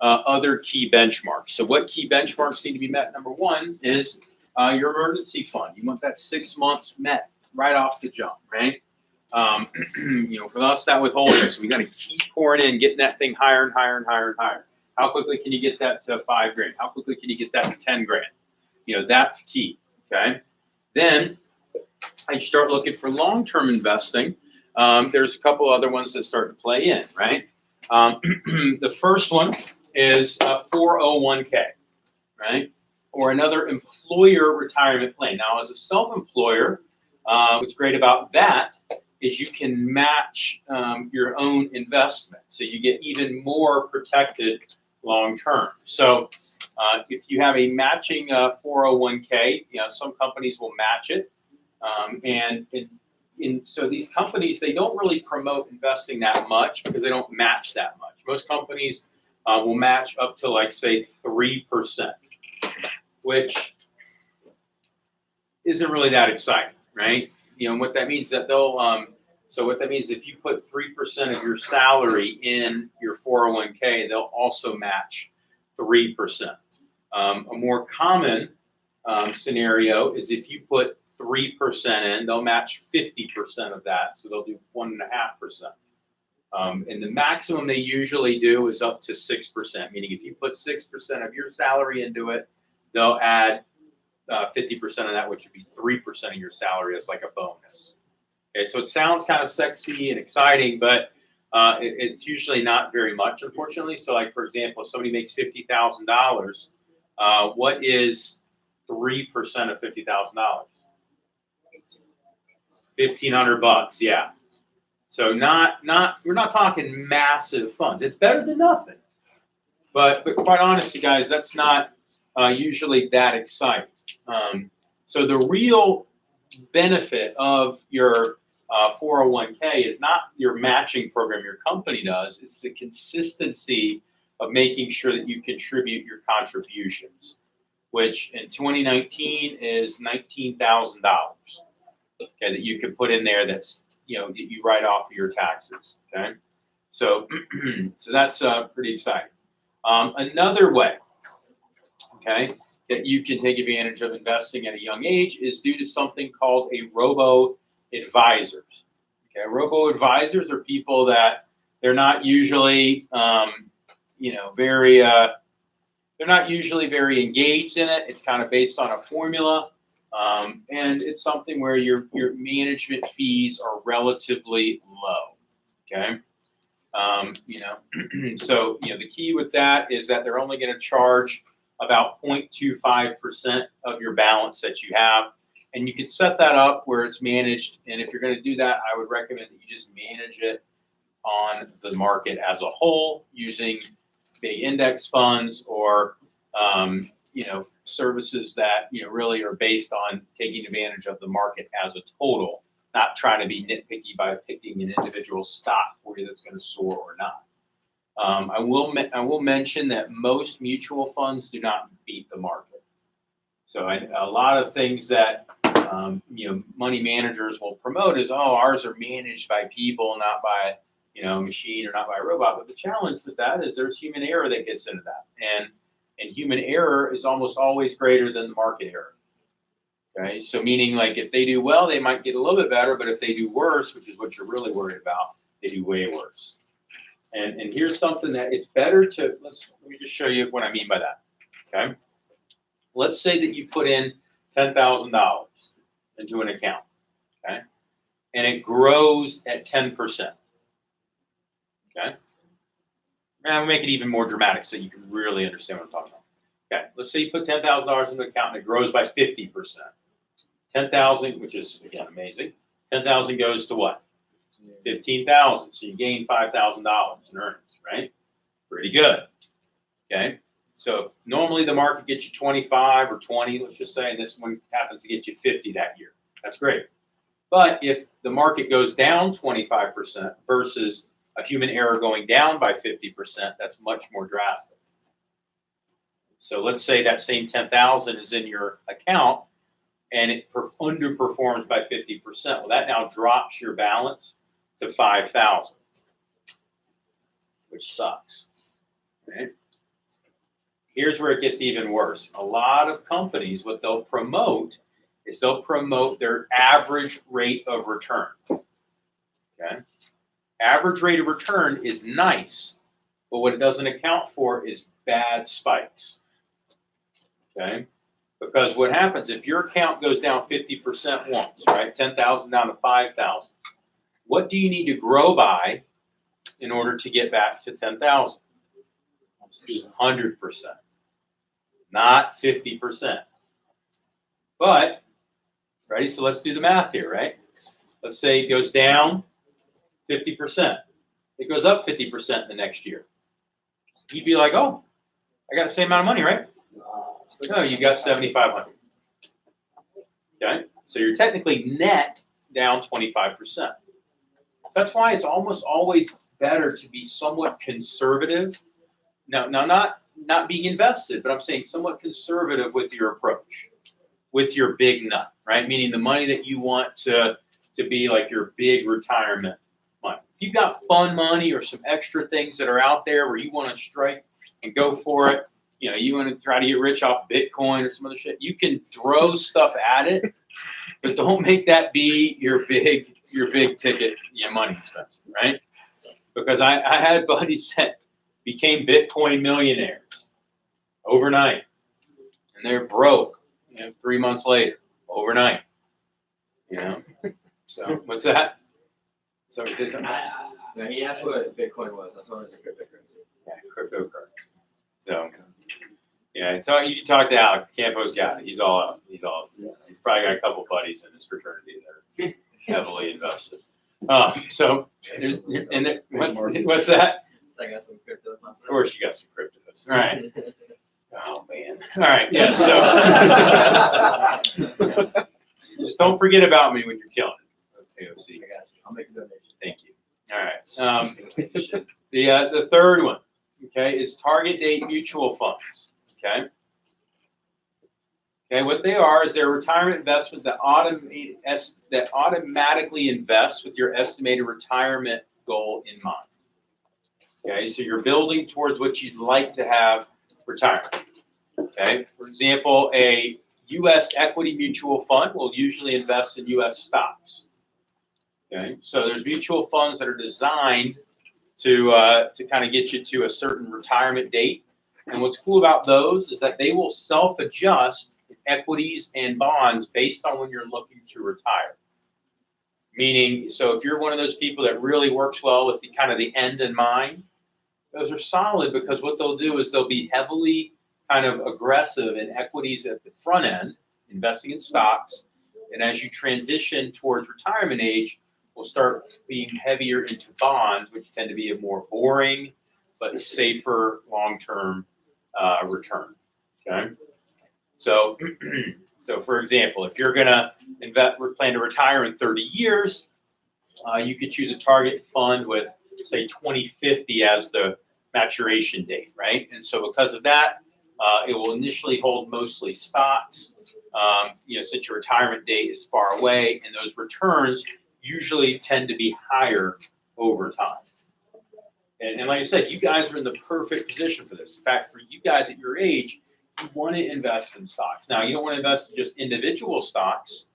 other key benchmarks. So what key benchmarks need to be met? Number 1 is your emergency fund. You want that 6 months met right off the jump, right? For us, that withholding. So we got to keep pouring in, getting that thing higher and higher and higher and higher. How quickly can you get that to $5 grand? How quickly can you get that to 10 grand? That's key. Okay. Then I start looking for long-term investing. There's a couple other ones that start to play in, right? The first one is a 401k, right? Or another employer retirement plan. Now, as a self-employer, what's great about that is you can match your own investment. So you get even more protected long-term. So if you have a matching 401k, some companies will match it. So these companies, they don't really promote investing that much because they don't match that much. Most companies will match up to, like, say, 3%, which isn't really that exciting, right? What that means is that what that means is if you put 3% of your salary in your 401k, they'll also match 3%. A more common scenario is if you put 3% in, they'll match 50% of that, so they'll do 1.5%. And the maximum they usually do is up to 6%, meaning if you put 6% of your salary into it, they'll add 50% of that, which would be 3% of your salary as like a bonus. Okay, so it sounds kind of sexy and exciting, but it's usually not very much, unfortunately. So, like, for example, if somebody makes $50,000, what is 3% of $50,000? $1,500, yeah. So we're not talking massive funds. It's better than nothing. But quite honestly, guys, that's not usually that exciting. So the real benefit of your 401k is not your matching program your company does. It's the consistency of making sure that you contribute your contributions, which in 2019 is $19,000. Okay, that you can put in there. That's that you write off of your taxes. Okay, so that's pretty exciting. Another way, okay, that you can take advantage of investing at a young age is due to something called a robo-advisors. Okay, robo-advisors are people that they're not usually, they're not usually very engaged in it. It's kind of based on a formula, and it's something where your management fees are relatively low. Okay, so the key with that is that they're only going to charge about 0.25% of your balance that you have. And you can set that up where it's managed. And if you're going to do that, I would recommend that you just manage it on the market as a whole using big index funds or, services that, really are based on taking advantage of the market as a total, not trying to be nitpicky by picking an individual stock for you that's going to soar or not. I will mention that most mutual funds do not beat the market. So a lot of things that money managers will promote is, ours are managed by people, not by a machine or not by a robot. But the challenge with that is there's human error that gets into that, and human error is almost always greater than the market error. Okay, so meaning, like, if they do well, they might get a little bit better, but if they do worse, which is what you're really worried about, they do way worse. And here's something that it's better to, let me just show you what I mean by that, okay? Let's say that you put in $10,000 into an account, okay? And it grows at 10%, okay? And I'll make it even more dramatic so you can really understand what I'm talking about. Okay, let's say you put $10,000 into an account and it grows by 50%. 10,000, which is, again, amazing. 10,000 goes to what? 15,000. So you gain $5,000 in earnings, right? Pretty good. Okay. So normally the market gets you 25 or 20, let's just say, and this one happens to get you 50 that year. That's great. But if the market goes down 25% versus a human error going down by 50%, that's much more drastic. So let's say that same 10,000 is in your account and it underperforms by 50%. Well, that now drops your balance to 5,000, which sucks. Right? Here's where it gets even worse. A lot of companies, what they'll promote is they'll promote their average rate of return. Okay? Average rate of return is nice, but what it doesn't account for is bad spikes. Okay? Because what happens if your account goes down 50% once, right? 10,000 down to 5,000. What do you need to grow by in order to get back to 10,000? 100%, not 50%. But, ready? So let's do the math here, right? Let's say it goes down 50%. It goes up 50% the next year. You'd be like, oh, I got the same amount of money, right? No, you got 7,500. Okay, so you're technically net down 25%. That's why it's almost always better to be somewhat conservative. Now not being invested, but I'm saying somewhat conservative with your approach, with your big nut, right? Meaning the money that you want to be like your big retirement money. If you've got fun money or some extra things that are out there where you want to strike and go for it, you know, you want to try to get rich off Bitcoin or some other shit, you can throw stuff at it, but don't make that be your big ticket, money expense, right? Because I had buddies that became Bitcoin millionaires overnight, and they're broke, 3 months later, overnight. So what's that? Somebody say something? No, he asked what Bitcoin was. I told him it's a cryptocurrency. Yeah, cryptocurrency. So, yeah, you can talk to Alec. Campo's got it. He's all up. He's probably got a couple buddies in his fraternity that are heavily invested. What's that? I got some crypto myself. Of course, you got some cryptos. All right. Oh man. All right. Yeah. So just don't forget about me when you're killing it. AOC. I got you. I'll make a donation. Thank you. All right. The third one, okay, is target date mutual funds. Okay. Okay, what they are is they're retirement investment that automatically invests with your estimated retirement goal in mind. Okay, so you're building towards what you'd like to have retirement. Okay, for example, a U.S. equity mutual fund will usually invest in U.S. stocks. Okay, so there's mutual funds that are designed to kind of get you to a certain retirement date. And what's cool about those is that they will self-adjust equities and bonds based on when you're looking to retire. Meaning, so if you're one of those people that really works well with the kind of the end in mind, those are solid because what they'll do is they'll be heavily kind of aggressive in equities at the front end, investing in stocks. And as you transition towards retirement age, we'll start being heavier into bonds, which tend to be a more boring but safer long-term return. Okay. So for example, if you're gonna plan to retire in 30 years, you could choose a target fund with, say, 2050 as the maturation date, right? And so because of that, it will initially hold mostly stocks, since your retirement date is far away, and those returns usually tend to be higher over time. And like I said, you guys are in the perfect position for this. In fact, for you guys at your age, you want to invest in stocks. Now, you don't want to invest in just individual stocks,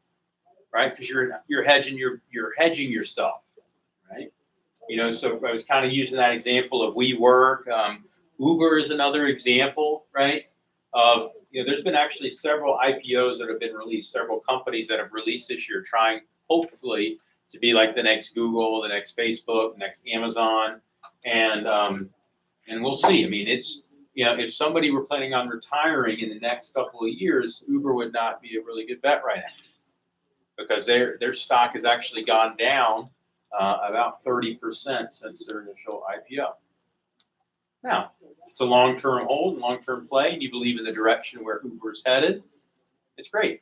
right? Because you're hedging yourself, right? So I was kind of using that example of WeWork. Uber is another example, right? Of, there's been actually several IPOs that have been released, several companies that have released this year, trying hopefully to be like the next Google, the next Facebook, the next Amazon, and we'll see. I mean, it's if somebody were planning on retiring in the next couple of years, Uber would not be a really good bet right now, because their stock has actually gone down about 30% since their initial IPO. Now, if it's a long-term hold and long-term play, and you believe in the direction where Uber is headed, it's great.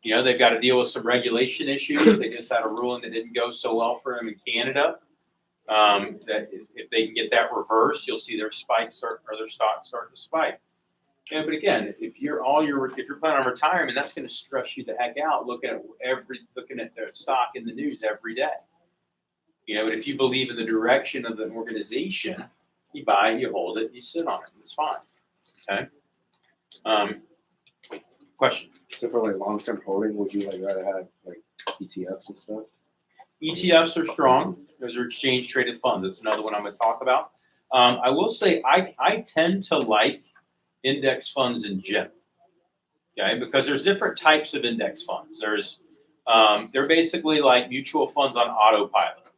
They've got to deal with some regulation issues. They just had a ruling that didn't go so well for them in Canada. That if they can get that reversed, you'll see their stock start to spike. But again, if you're planning on retirement, that's going to stress you the heck out looking at the stock in the news every day. But if you believe in the direction of the organization, you buy it, you hold it, you sit on it. It's fine. Okay. Question. So for like long-term holding, would you rather have like ETFs and stuff? ETFs are strong. Those are exchange traded funds. That's another one I'm going to talk about. I will say I tend to like index funds in general. Okay, because there's different types of index funds. They're basically like mutual funds on autopilot.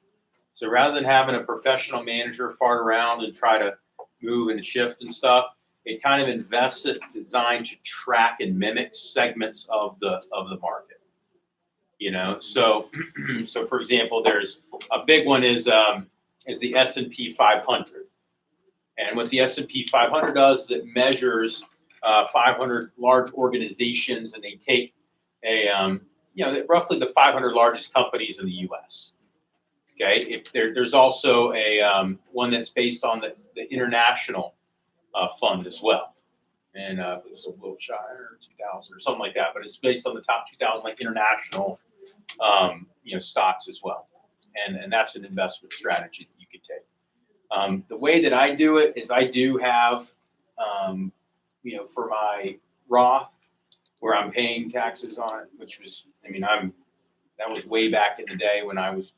So rather than having a professional manager fart around and try to move and shift and stuff, it kind of invests it designed to track and mimic segments of the market. So for example, there's a big one is the S&P 500, and what the S&P 500 does is it measures 500 large organizations, and they take roughly the 500 largest companies in the U.S. Okay, there's also a one that's based on the international fund as well, and it was a little shy or 2,000 or something like that, but it's based on the top 2,000 like international stocks as well, and that's an investment strategy that you could take. The way that I do it is I do have for my Roth, where I'm paying taxes on it, which was that was way back in the day when I was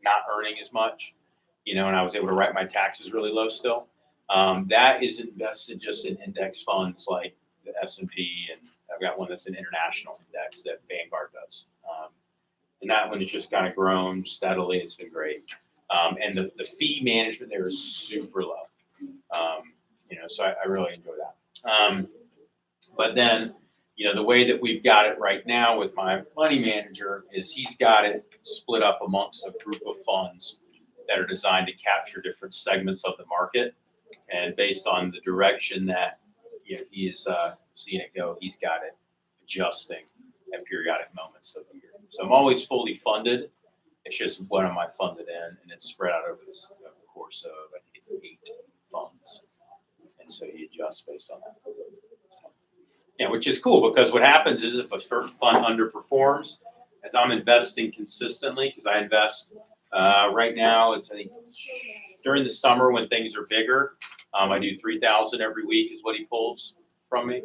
not earning as much, and I was able to write my taxes really low still. That is invested just in index funds like the S&P, and I've got one that's an international index that Vanguard does. And that one has just kind of grown steadily. It's been great. And the fee management there is super low. So I really enjoy that. But then, the way that we've got it right now with my money manager is he's got it split up amongst a group of funds that are designed to capture different segments of the market. And based on the direction that he is seeing it go, he's got it adjusting at periodic moments of the year. So I'm always fully funded. It's just what am I funded in, and it's spread out over the course of, I think it's 8 funds. And so he adjusts based on that. So, which is cool, because what happens is if a certain fund underperforms, as I'm investing consistently, because I invest right now, I think during the summer when things are bigger, I do 3,000 every week is what he pulls from me.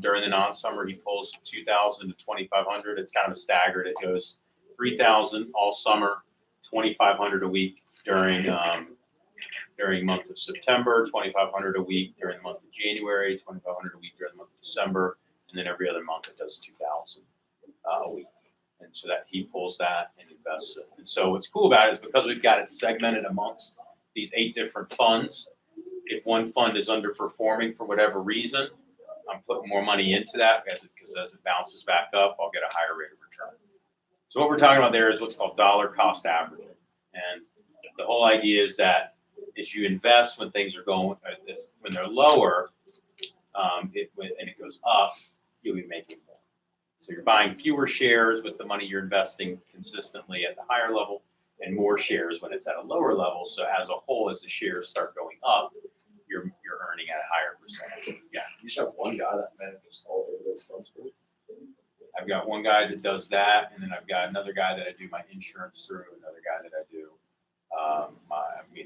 During the non-summer, he pulls 2,000 to 2,500. It's kind of a staggered. It goes 3,000 all summer, 2,500 a week during month of September, 2,500 a week during the month of January, 2,500 a week during the month of December, and then every other month it does 2,000 a week. And so that he pulls that and invests it. And so what's cool about it is because we've got it segmented amongst these 8 different funds. If one fund is underperforming for whatever reason, I'm putting more money into that because as it bounces back up, I'll get a higher rate of return. So what we're talking about there is what's called dollar cost averaging. And the whole idea is that as you invest when things are going, when they're lower, and it goes up, you'll be making more. So you're buying fewer shares with the money you're investing consistently at the higher level, and more shares when it's at a lower level. So as a whole, as the shares start going up, you're earning at a higher percentage. Yeah. You should have one guy that manages all of those funds for you. I've got one guy that does that, and then I've got another guy that I do my insurance through, another guy that I do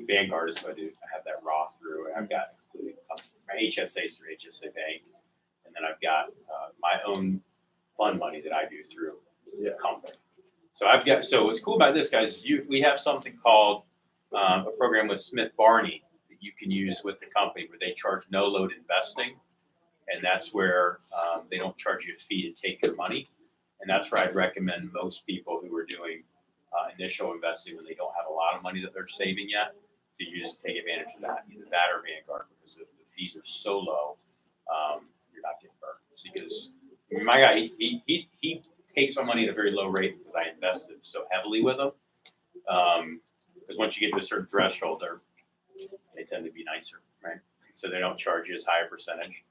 Vanguard is who I have that Roth through. I've got including my HSAs through HSA Bank, and then I've got my own fund money that I do through the company. So what's cool about this, guys, is we have something called a program with Smith Barney that you can use with the company where they charge no load investing. And that's where they don't charge you a fee to take your money. And that's where I'd recommend most people who are doing initial investing when they don't have a lot of money that they're saving yet to take advantage of that, either that or Vanguard, because the fees are so low, you're not getting burned. So because my guy, he takes my money at a very low rate because I invested so heavily with him. Because once you get to a certain threshold, they tend to be nicer, right? So they don't charge you as high a percentage.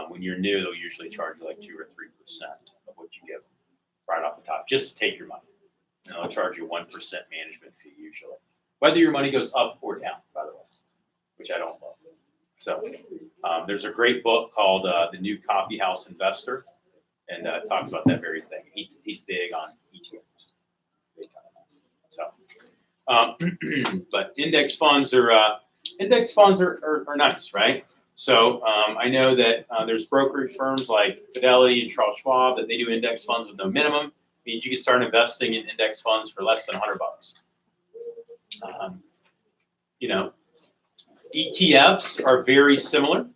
When you're new, they'll usually charge you like 2 or 3% of what you give them right off the top, just to take your money. And they'll charge you 1% management fee usually, whether your money goes up or down, by the way, which I don't love. So there's a great book called The New Coffee House Investor, and talks about that very thing. He's big on ETFs. So, but index funds are nice, right? So I know that there's brokerage firms like Fidelity and Charles Schwab that they do index funds with no minimum. Means you can start investing in index funds for less than $100. ETFs are very similar.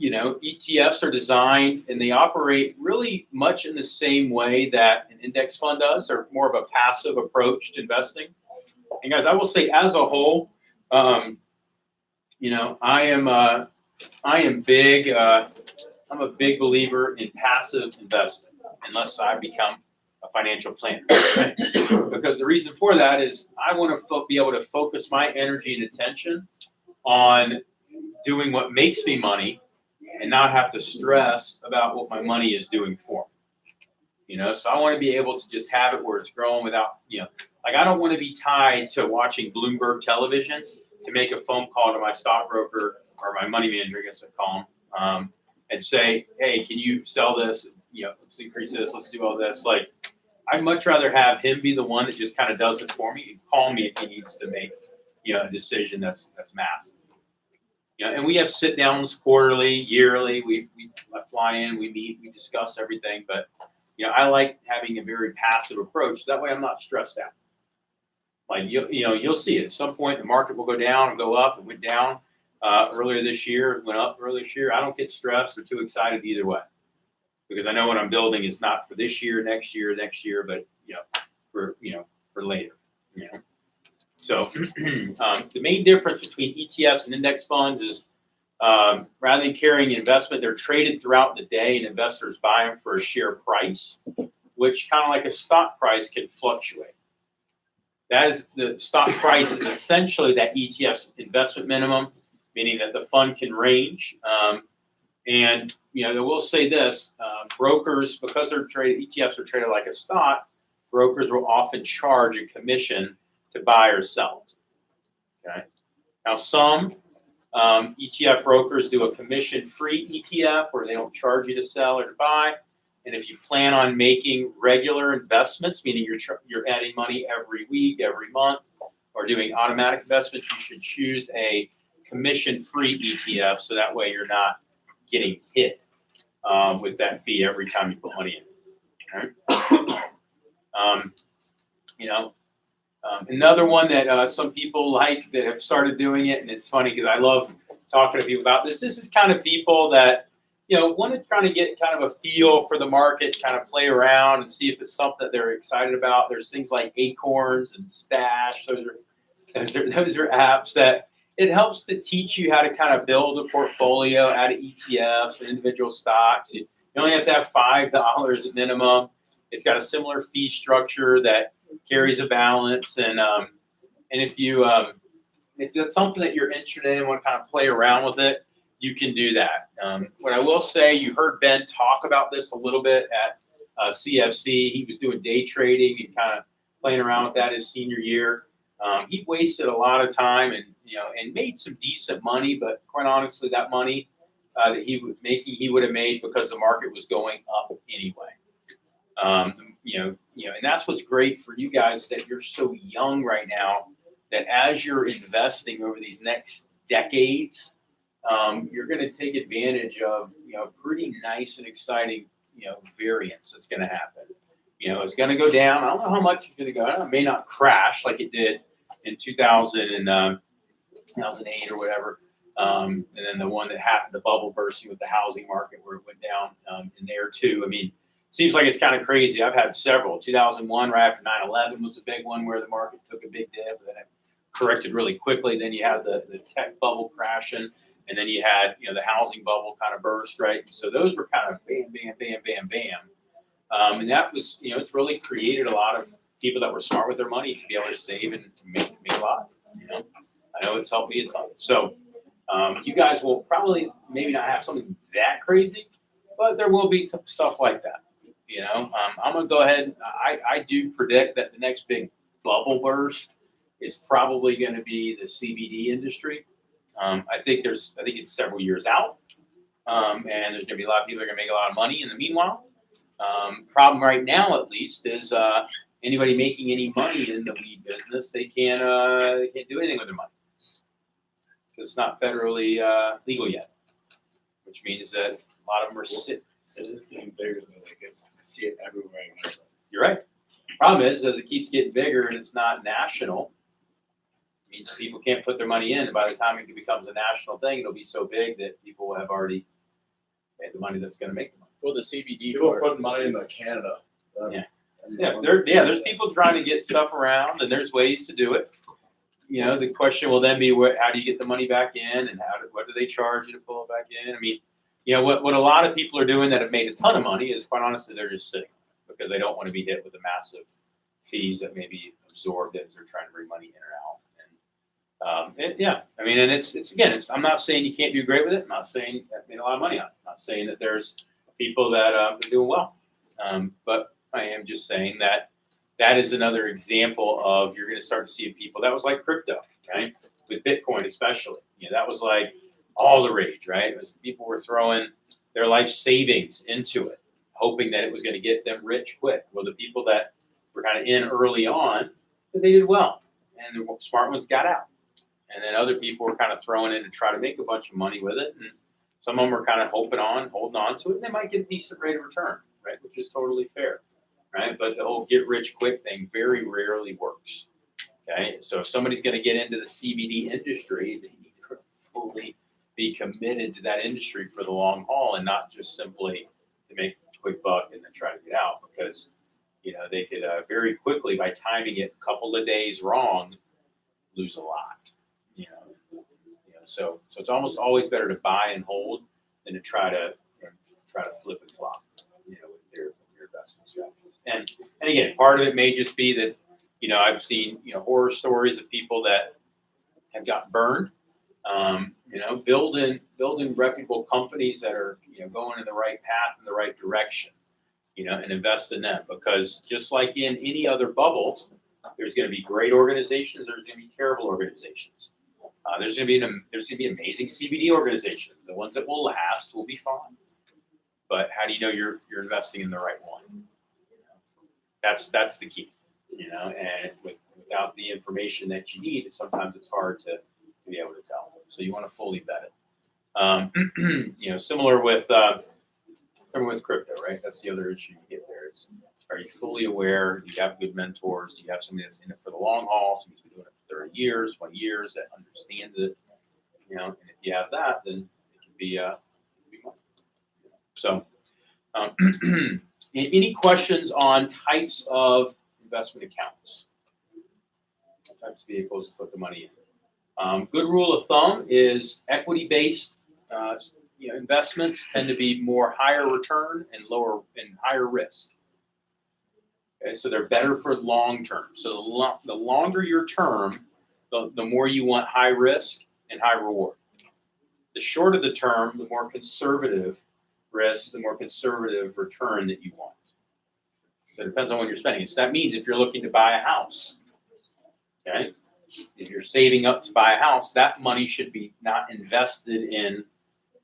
ETFs are designed and they operate really much in the same way that an index fund does, or more of a passive approach to investing. And guys, I will say as a whole, I am big. I'm a big believer in passive investing, unless I become a financial planner. Right? Because the reason for that is I want to be able to focus my energy and attention on doing what makes me money, and not have to stress about what my money is doing for me. So I want to be able to just have it where it's growing without, like I don't want to be tied to watching Bloomberg television to make a phone call to my stockbroker or my money manager, I guess I call him, and say, hey, can you sell this? Let's increase this. Let's do all this. Like, I'd much rather have him be the one that just kind of does it for me and call me if he needs to make, a decision that's massive. And we have sit downs quarterly, yearly. I fly in, we meet, we discuss everything. But I like having a very passive approach. That way, I'm not stressed out. Like you'll see it at some point. The market will go down and go up. It went down earlier this year. It went up earlier this year. I don't get stressed or too excited either way, because I know what I'm building is not for this year, next year, but for later. So the main difference between ETFs and index funds is rather than carrying an investment, they're traded throughout the day, and investors buy them for a share price, which kind of like a stock price can fluctuate. That is, the stock price is essentially that ETF's investment minimum, meaning that the fund can range. And I will say this: brokers, because ETFs are traded like a stock, brokers will often charge a commission to buy or sell it. Okay. Now, some ETF brokers do a commission-free ETF where they don't charge you to sell or to buy. And if you plan on making regular investments, meaning you're adding money every week, every month, or doing automatic investments, you should choose a commission-free ETF, so that way you're not getting hit with that fee every time you put money in. All right? Another one that some people like that have started doing it, and it's funny because I love talking to people about this. This is kind of people that want to kind of get kind of a feel for the market, kind of play around and see if it's something that they're excited about. There's things like Acorns and Stash. Those are apps that it helps to teach you how to kind of build a portfolio out of ETFs and individual stocks. You only have to have $5 at minimum. It's got a similar fee structure that carries a balance, and if that's something that you're interested in and want to kind of play around with it, you can do that. What I will say, you heard Ben talk about this a little bit at CFC. He was doing day trading and kind of playing around with that his senior year. He wasted a lot of time and made some decent money, but quite honestly, that money that he was making, he would have made because the market was going up anyway. And that's what's great for you guys, that you're so young right now, that as you're investing over these next decades, you're going to take advantage of, pretty nice and exciting, variance that's going to happen. You know, it's going to go down. I don't know how much it's going to go. It may not crash like it did in 2008 or whatever. And then the one that happened, the bubble bursting with the housing market where it went down in there too. I mean, it seems like it's kind of crazy. I've had several. 2001, right after 9/11 was a big one where the market took a big dip, then it corrected really quickly. Then you had the tech bubble crashing, and then you had, you know, the housing bubble kind of burst, right? So those were kind of bam, bam, bam, bam, bam. And that was, you know, it's really created a lot of people that were smart with their money to be able to save and to make a lot. You know, I know it's helped me a ton. So you guys will probably maybe not have something that crazy, but there will be stuff like that. You know, I'm gonna go ahead. I do predict that the next big bubble burst is probably going to be the CBD industry. I think it's several years out, and there's going to be a lot of people that are going to make a lot of money in the meanwhile. Problem right now, at least, is anybody making any money in the weed business, they can't do anything with their money. So it's not federally legal yet, which means that a lot of them are sitting. So this getting bigger though, like I see it everywhere. You're right. Problem is, as it keeps getting bigger and it's not national, it means people can't put their money in. And by the time it becomes a national thing, it'll be so big that people will have already made the money that's going to make the money. Well, the CBD People part, putting money into Canada. There's people trying to get stuff around, and there's ways to do it. You know, the question will then be, how do you get the money back in, and what do they charge you to pull it back in? I mean, you know, what a lot of people are doing that have made a ton of money is, quite honestly, they're just sitting because they don't want to be hit with the massive fees that may be absorbed as they're trying to bring money in or out. I mean, and it's I'm not saying you can't do great with it. I'm not saying I've made a lot of money on it. I'm not saying that there's people that are doing well. But I am just saying that is another example of, you're going to start to see people that was like crypto, right? With Bitcoin especially. You know, that was like all the rage, right? It was people were throwing their life savings into it, hoping that it was going to get them rich quick. Well, the people that were kind of in early on, they did well, and the smart ones got out. And then other people were kind of throwing in to try to make a bunch of money with it, and some of them were kind of holding on to it, and they might get a decent rate of return, right? Which is totally fair, right? But the whole get rich quick thing very rarely works. Okay, so if somebody's going to get into the CBD industry, they need to fully be committed to that industry for the long haul, and not just simply to make a quick buck and then try to get out, because you know they could very quickly, by timing it a couple of days wrong, lose a lot. So it's almost always better to buy and hold than to try to flip and flop, you know, with your investment strategies. And again, part of it may just be that, you know, I've seen, you know, horror stories of people that have gotten burned. You know, building reputable companies that are, you know, going in the right path in the right direction, you know, and invest in them, because just like in any other bubble, there's going to be great organizations, there's going to be terrible organizations. There's going to be amazing CBD organizations. The ones that will last will be fine. But how do you know you're investing in the right one? That's the key, you know. And without the information that you need, sometimes it's hard to be able to tell. So you want to fully vet it. You know, similar with crypto, right? That's the other issue you get there. Is, are you fully aware? Do you have good mentors? Do you have somebody that's in it for the long haul? Somebody's been doing it for 30 years, 20 years, that understands it. You know, and if you have that, then it can be fun. So, any questions on types of investment accounts? What types of vehicles to put the money in? Good rule of thumb is equity-based investments tend to be more higher return and higher risk. Okay, so they're better for long term. So the longer your term, the more you want high risk and high reward. The shorter the term, the more conservative risk, the more conservative return that you want. So it depends on when you're spending it. So that means if you're looking to buy a house, okay, if you're saving up to buy a house, that money should be not invested in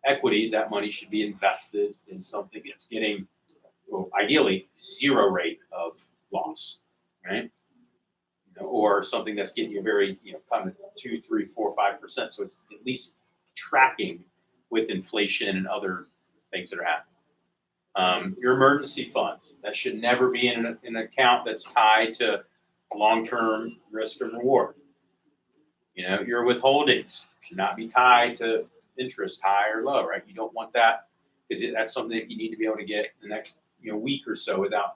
equities. That money should be invested in something that's getting, well, ideally, 0 rate of loss, right? You know, or something that's getting you very, you know, kind of 2, 3, 4, 5%. So it's at least tracking with inflation and other things that are happening. Your emergency funds, that should never be in an account that's tied to long-term risk and reward. You know, your withholdings should not be tied to interest, high or low, right? You don't want that because that's something that you need to be able to get the next week or so without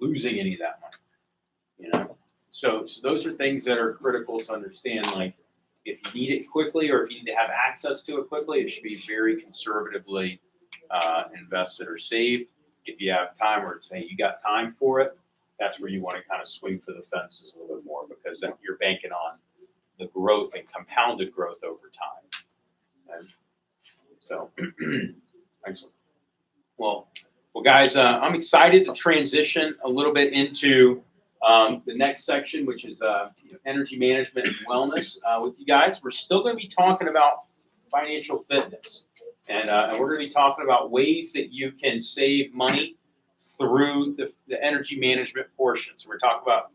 losing any of that money. You know, so those are things that are critical to understand. Like, if you need it quickly or if you need to have access to it quickly, it should be very conservatively invested or saved. If you have time, or say you got time for it, that's where you want to kind of swing for the fences a little bit more, because then you're banking on the growth and compounded growth over time. And so, excellent. Well, guys, I'm excited to transition a little bit into the next section, which is energy management and wellness with you guys. We're still going to be talking about financial fitness, and we're going to be talking about ways that you can save money through the energy management portion. So we're talking about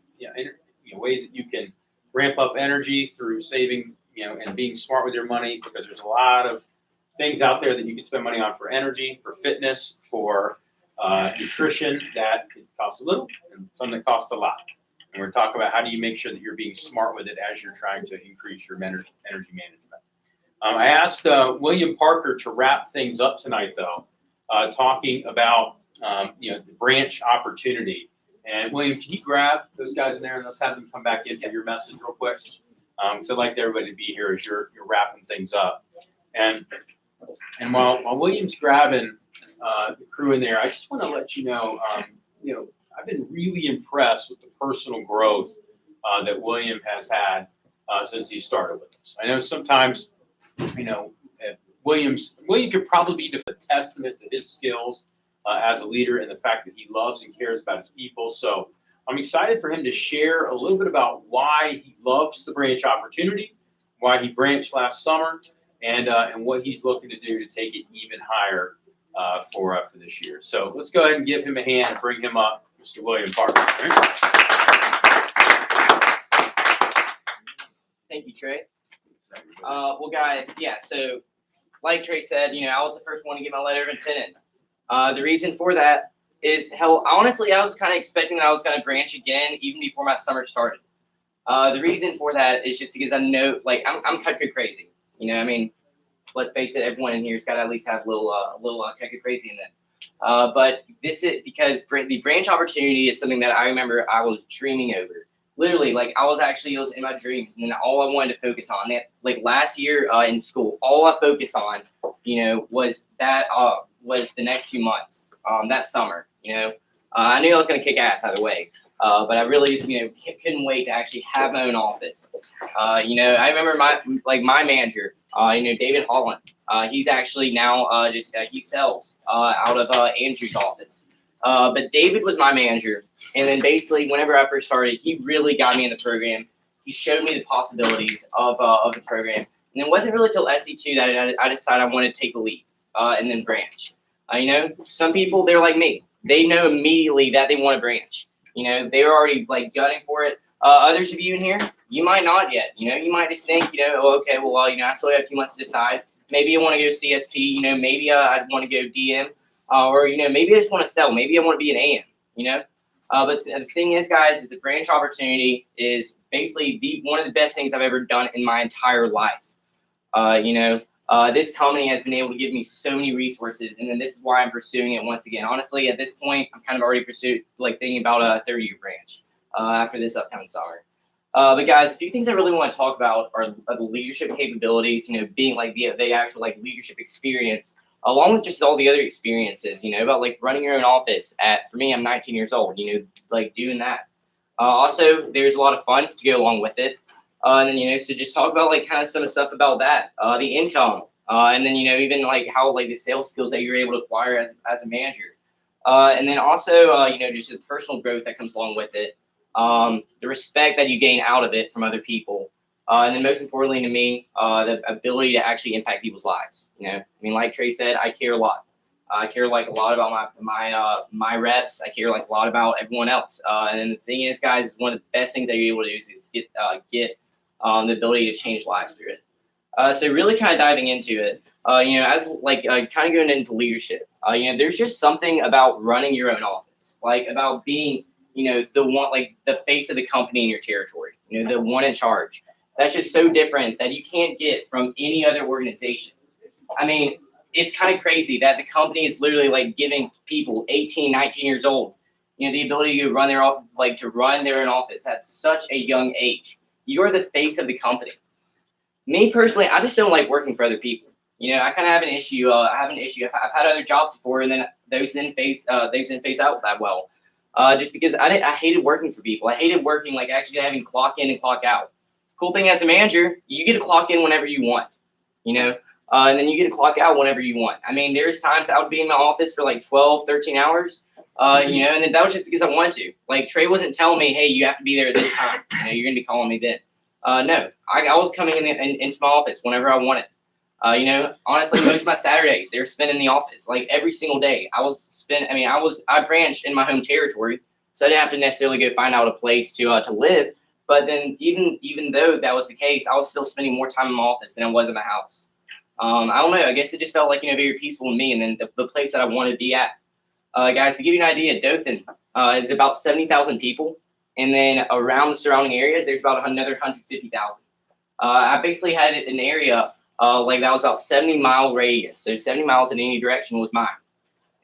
ways that you can ramp up energy through saving, and being smart with your money, because there's a lot of things out there that you can spend money on for energy, for fitness, for nutrition that costs a little, and some that cost a lot. And we're talking about how do you make sure that you're being smart with it as you're trying to increase your energy management. I asked William Parker to wrap things up tonight, though, talking about the branch opportunity. And William, can you grab those guys in there and let's have them come back in for your message real quick? So I'd like everybody to be here as you're wrapping things up. And while William's grabbing the crew in there, I just want to let you know, I've been really impressed with the personal growth that William has had since he started with us. I know sometimes, William could probably be a testament to his skills as a leader and the fact that he loves and cares about his people. So I'm excited for him to share a little bit about why he loves the branch opportunity, why he branched last summer, and what he's looking to do to take it even higher for this year. So let's go ahead and give him a hand and bring him up, Mr. William Parker. Thank you, Trey. Well, guys, so like Trey said, I was the first one to get my letter of intent. The reason for that is, honestly, I was kind of expecting that I was going to branch again even before my summer started. The reason for that is just because I know, I'm kind of crazy. Let's face it, everyone in here's got to at least have a little kind of crazy in them. But this is because the branch opportunity is something that I remember I was dreaming over. Literally, it was in my dreams, and then all I wanted to focus on. Last year in school, all I focused on, was the next few months, that summer. I knew I was going to kick ass either way. But I really just, couldn't wait to actually have my own office. I remember my manager, David Holland. He's actually now he sells out of Andrew's office. But David was my manager, and then basically whenever I first started, he really got me in the program. He showed me the possibilities of the program, and it wasn't really till SC2 that I decided I wanted to take the leap and then branch. Some people, they're like me. They know immediately that they want to branch. They're already gunning for it. Others of you in here, you might not yet. You might just think, okay, well, I still have a few months to decide. Maybe I want to go CSP. Maybe I'd want to go DM, or maybe I just want to sell. Maybe I want to be an AM. But the thing is, guys, is the branch opportunity is basically one of the best things I've ever done in my entire life. This company has been able to give me so many resources, and then this is why I'm pursuing it once again. Honestly, at this point, I'm kind of already thinking about a third-year branch after this upcoming summer. But guys, a few things I really want to talk about are the leadership capabilities. Being the actual leadership experience, along with just all the other experiences. About running your own office. For me, I'm 19 years old. Doing that. Also, there's a lot of fun to go along with it. And then, so just talk about kind of some stuff about that, the income, and then, even how the sales skills that you're able to acquire as a manager. And then also, just the personal growth that comes along with it, the respect that you gain out of it from other people. And then most importantly to me, the ability to actually impact people's lives. Like Trey said, I care a lot. I care a lot about my reps. I care a lot about everyone else. And the thing is, guys, one of the best things that you're able to do is get the ability to change lives through it. So really kind of diving into it, as like kind of going into leadership, there's just something about running your own office, like about being, the one, like the face of the company in your territory, the one in charge. That's just so different that you can't get from any other organization. I mean, it's kind of crazy that the company is literally like giving people 18, 19 years old, the ability to run their own office at such a young age. You're the face of the company. Me personally, I just don't like working for other people. I kind of have an issue. I've had other jobs before, and then those didn't phase out that well. Just because I hated working for people. I hated working like actually having to clock in and clock out. Cool thing as a manager, you get to clock in whenever you want. And then you get to clock out whenever you want. I mean, there's times I would be in my office for like 12, 13 hours. And then that was just because I wanted to. Like Trey wasn't telling me, hey, you have to be there at this time. You're gonna be calling me then. No, I was coming into my office whenever I wanted. Honestly, most of my Saturdays they were spent in the office, like every single day. I branched in my home territory, so I didn't have to necessarily go find out a place to live. But then, even though that was the case, I was still spending more time in my office than I was in my house. I don't know. I guess it just felt like very peaceful to me, and then the place that I wanted to be at. Guys, to give you an idea, Dothan is about 70,000 people. And then around the surrounding areas, there's about another 150,000. I basically had an area like that was about 70-mile radius. So 70 miles in any direction was mine.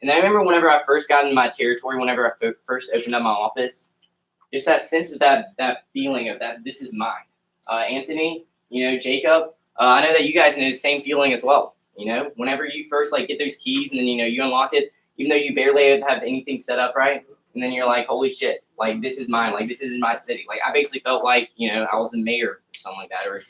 And I remember whenever I first got into my territory, whenever I first opened up my office, just that sense of that feeling of that this is mine. Anthony, Jacob, I know that you guys know the same feeling as well. Whenever you first get those keys and then you unlock it, even though you barely have anything set up right. And then you're like, holy shit, like this is mine, like this is in my city. Like I basically felt like, I was the mayor or something like that, or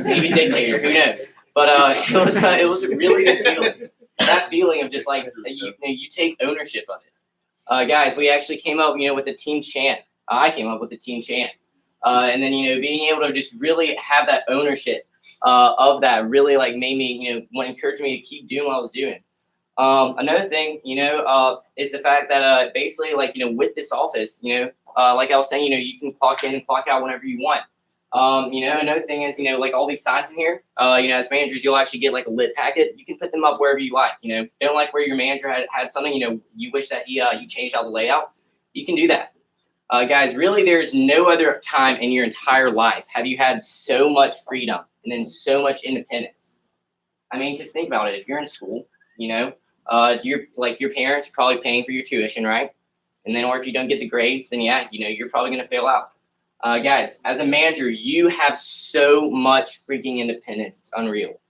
maybe dictator, who knows. But it was a really good feeling. That feeling of just like you take ownership of it. Guys, we actually came up, with the team chant. I came up with the team chant. And then, being able to just really have that ownership of that really made me, encouraged me to keep doing what I was doing. Another thing, is the fact that basically, with this office, like I was saying, you can clock in and clock out whenever you want. Another thing is, all these signs in here, as managers, you'll actually get a lit packet. You can put them up wherever you like. Don't like where your manager had something, you wish that he changed out the layout. You can do that. Guys, really, there's no other time in your entire life have you had so much freedom and then so much independence. I mean, just think about it. If you're in school, your parents are probably paying for your tuition, right? And then, or if you don't get the grades, then yeah, you're probably going to fail out. Guys, as a manager, you have so much freaking independence. It's unreal.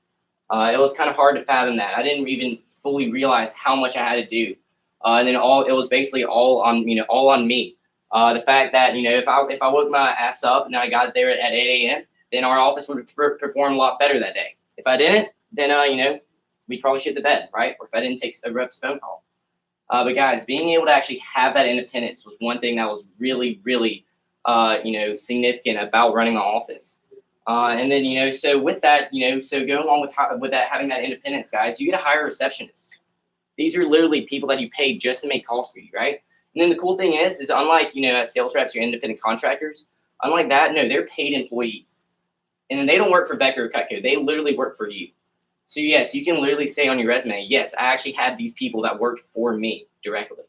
It was kind of hard to fathom that. I didn't even fully realize how much I had to do. And then it was basically all on me. The fact that, if I woke my ass up and I got there at 8 a.m., then our office would perform a lot better that day. If I didn't, then, we'd probably shit the bed, right? Or if I didn't take a rep's phone call. But guys, being able to actually have that independence was one thing that was really, really, significant about running my office. And then, so with that, so going along with that, having that independence, guys, you get to hire receptionists. These are literally people that you pay just to make calls for you, right? And then the cool thing is unlike, as sales reps or independent contractors, unlike that, no, they're paid employees. And then they don't work for Vector or Cutco. They literally work for you. So yes, you can literally say on your resume, yes, I actually had these people that worked for me directly,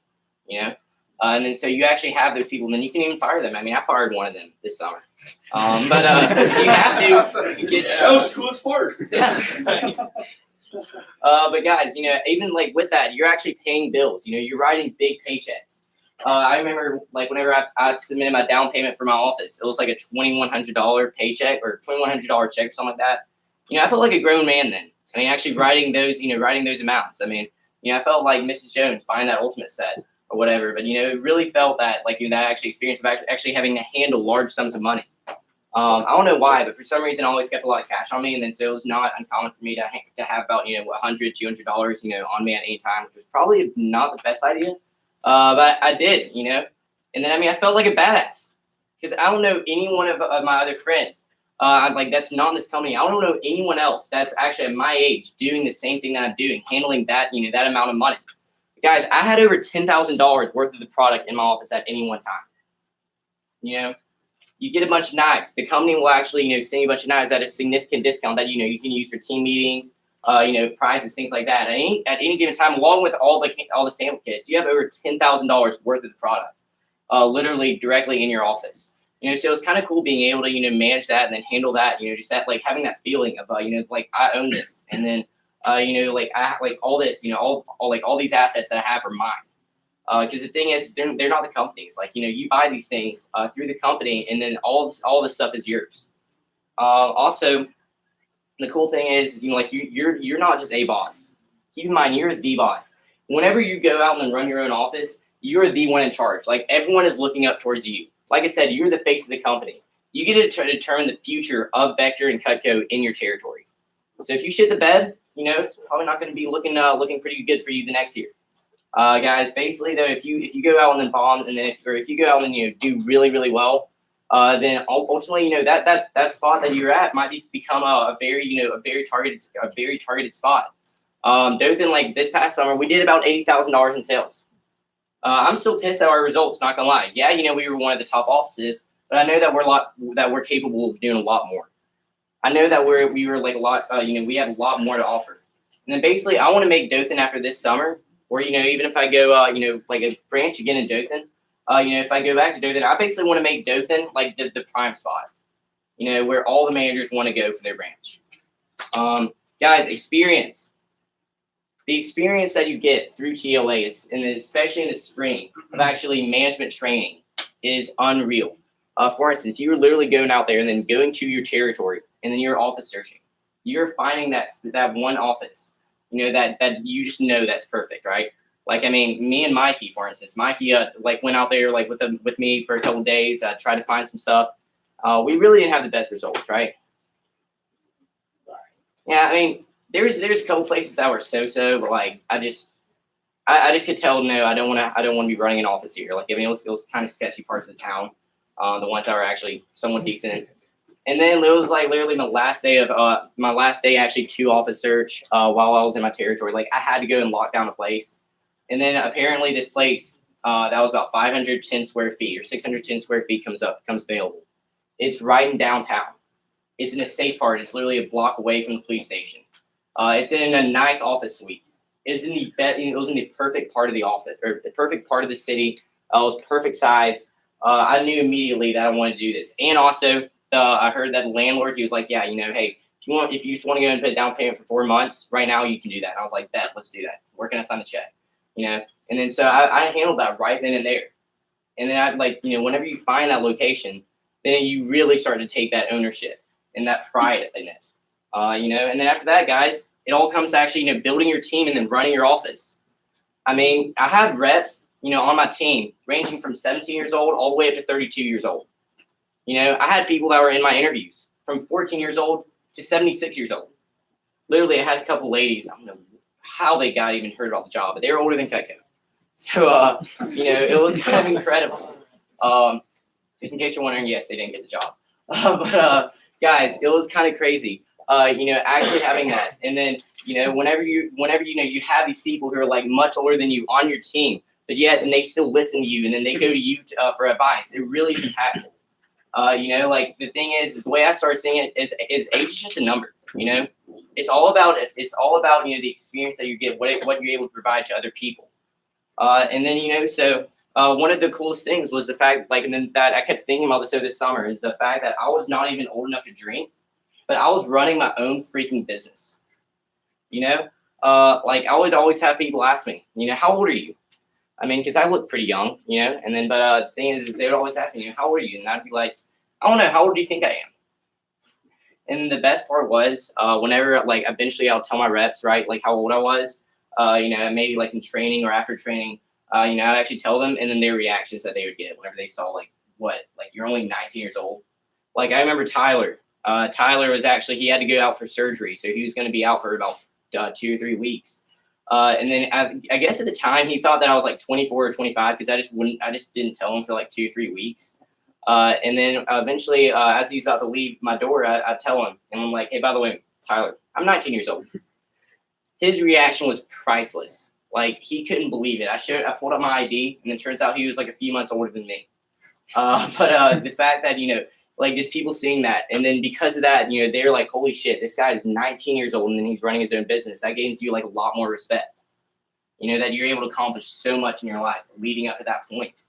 and then so you actually have those people, and then you can even fire them. I mean, I fired one of them this summer. But you have to. That was the coolest part. Yeah. But guys, even with that, you're actually paying bills. You're writing big paychecks. I remember whenever I submitted my down payment for my office, it was like a $2,100 paycheck or $2,100 check or something like that. I felt like a grown man then. I mean, actually writing those amounts. I mean, I felt like Mrs. Jones buying that Ultimate set or whatever. But it really felt that that actually experience of actually having to handle large sums of money. I don't know why, but for some reason, I always kept a lot of cash on me, and then so it was not uncommon for me to have about $100, $200 on me at any time, which was probably not the best idea. But I did, and then I felt like a badass because I don't know any one of my other friends. That's not in this company. I don't know anyone else that's actually at my age doing the same thing that I'm doing, handling that, that amount of money. Guys, I had over $10,000 worth of the product in my office at any one time. You get a bunch of knives. The company will actually, send you a bunch of knives at a significant discount that, you can use for team meetings, prizes, things like that. At any given time, along with all the sample kits, you have over $10,000 worth of the product, literally directly in your office. So it's kind of cool being able to, manage that and then handle that, just that, like having that feeling of, like I own this. And then, like I like all this, all these assets that I have are mine. Because the thing is, they're not the companies. Like, you buy these things through the company, and then all this stuff is yours. Also, the cool thing is, like you're not just a boss. Keep in mind, you're the boss. Whenever you go out and run your own office, you're the one in charge. Like, everyone is looking up towards you. Like I said, you're the face of the company. You get to determine the future of Vector and Cutco in your territory. So if you shit the bed, it's probably not going to be looking pretty good for you the next year. Guys, basically though, if you go out and then bomb, and then if you go out and do really, really well, then ultimately that spot that you're at might become a very targeted spot. Dothan, like this past summer, we did about $80,000 in sales. I'm still pissed at our results, not gonna lie. Yeah, we were one of the top offices, but I know that we're capable of doing a lot more. I know that we were like a lot, we have a lot more to offer. And then basically, I want to make Dothan after this summer. Or, even if I go, like a branch again in Dothan, if I go back to Dothan, I basically want to make Dothan like the prime spot, where all the managers want to go for their branch. Guys, experience. The experience that you get through TLA, and especially in the spring of actually management training, is unreal. For instance, you're literally going out there and then going to your territory, and then you're office searching. You're finding that one office. That you just know that's perfect, right? Like, I mean, me and Mikey, for instance, Mikey went out there like with me for a couple of days, tried to find some stuff. We really didn't have the best results, right? Yeah, I mean, there's a couple places that were so, but like I just could tell no, I don't want to be running an office here. Like, I mean, it was kind of sketchy parts of the town, the ones that were actually somewhat decent. And then it was like literally my last day actually to office search while I was in my territory. Like, I had to go and lock down a place. And then apparently this place that was about 510 square feet or 610 square feet comes available. It's right in downtown. It's in a safe part. It's literally a block away from the police station. It's in a nice office suite. It was in the perfect part of the office, or the perfect part of the city. It was perfect size. I knew immediately that I wanted to do this. And also, I heard that the landlord, he was like, yeah, hey, if you just want to go and put a down payment for 4 months, right now you can do that. And I was like, bet, let's do that. Where can I sign the check? And then so I handled that right then and there. And then whenever you find that location, then you really start to take that ownership and that pride in it. And then after that, guys, it all comes to actually, building your team and then running your office. I mean, I had reps, on my team ranging from 17 years old all the way up to 32 years old. I had people that were in my interviews from 14 years old to 76 years old. Literally, I had a couple ladies, I don't know how they got even heard about the job, but they were older than Cutco. So, it was kind of incredible. Just in case you're wondering, yes, they didn't get the job. But guys, it was kind of crazy, actually having that. And then, whenever you have these people who are like much older than you on your team, but yet, and they still listen to you, and then they go to you for advice, it really is impactful. Like the thing is the way I started seeing it is age is just a number. It's all about it. It's all about the experience that you get, what you're able to provide to other people. And then so one of the coolest things was the fact, and then that I kept thinking about this summer, is the fact that I was not even old enough to drink, but I was running my own freaking business. I would always have people ask me, how old are you? I mean, because I look pretty young, and then, but the thing is they would always ask me, how old are you? And I'd be like, I don't know, how old do you think I am? And the best part was, whenever, eventually I'll tell my reps, right, how old I was, maybe, in training or after training, I'd actually tell them, and then their reactions that they would get whenever they saw, you're only 19 years old. I remember Tyler. Tyler was actually, he had to go out for surgery, so he was going to be out for about 2 or 3 weeks. And then I guess at the time he thought that I was 24 or 25 because I just didn't tell him for 2 or 3 weeks. And then eventually, as he's about to leave my door, I tell him, and I'm like, hey, by the way, Tyler, I'm 19 years old. His reaction was priceless. He couldn't believe it. I pulled up my ID, and it turns out he was a few months older than me. But the fact that, like just people seeing that, and then because of that, they're like, holy shit, this guy is 19 years old and then he's running his own business. That gains you like a lot more respect. That you're able to accomplish so much in your life leading up to that point.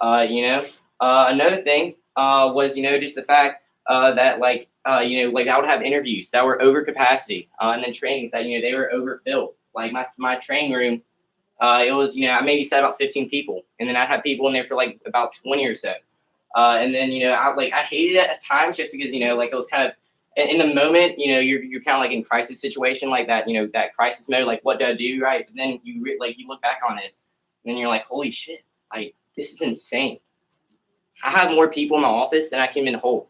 Another thing was, just the fact that like I would have interviews that were over capacity, and then trainings that, they were overfilled. Like my training room, it was, I maybe sat about 15 people, and then I'd have people in there for like about 20 or so. And then, I hated it at times just because, like it was kind of in the moment, you're kind of like in crisis situation like that, that crisis mode, like what do I do, right? But then you look back on it, and then you're like, holy shit, like this is insane. I have more people in my office than I can even hold.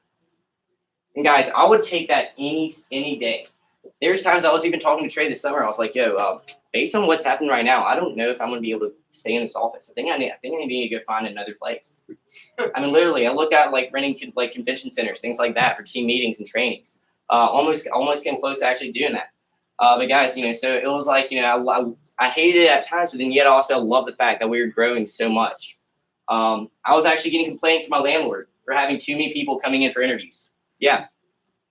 And guys, I would take that any day. There's times I was even talking to Trey this summer. I was like, yo, based on what's happening right now, I don't know if I'm gonna be able to stay in this office. I think I need to go find another place. I mean, literally, I look at like renting like convention centers, things like that for team meetings and trainings. Almost came close to actually doing that. But guys, so it was like, I hated it at times, but then yet also love the fact that we were growing so much. I was actually getting complaints from my landlord for having too many people coming in for interviews. Yeah.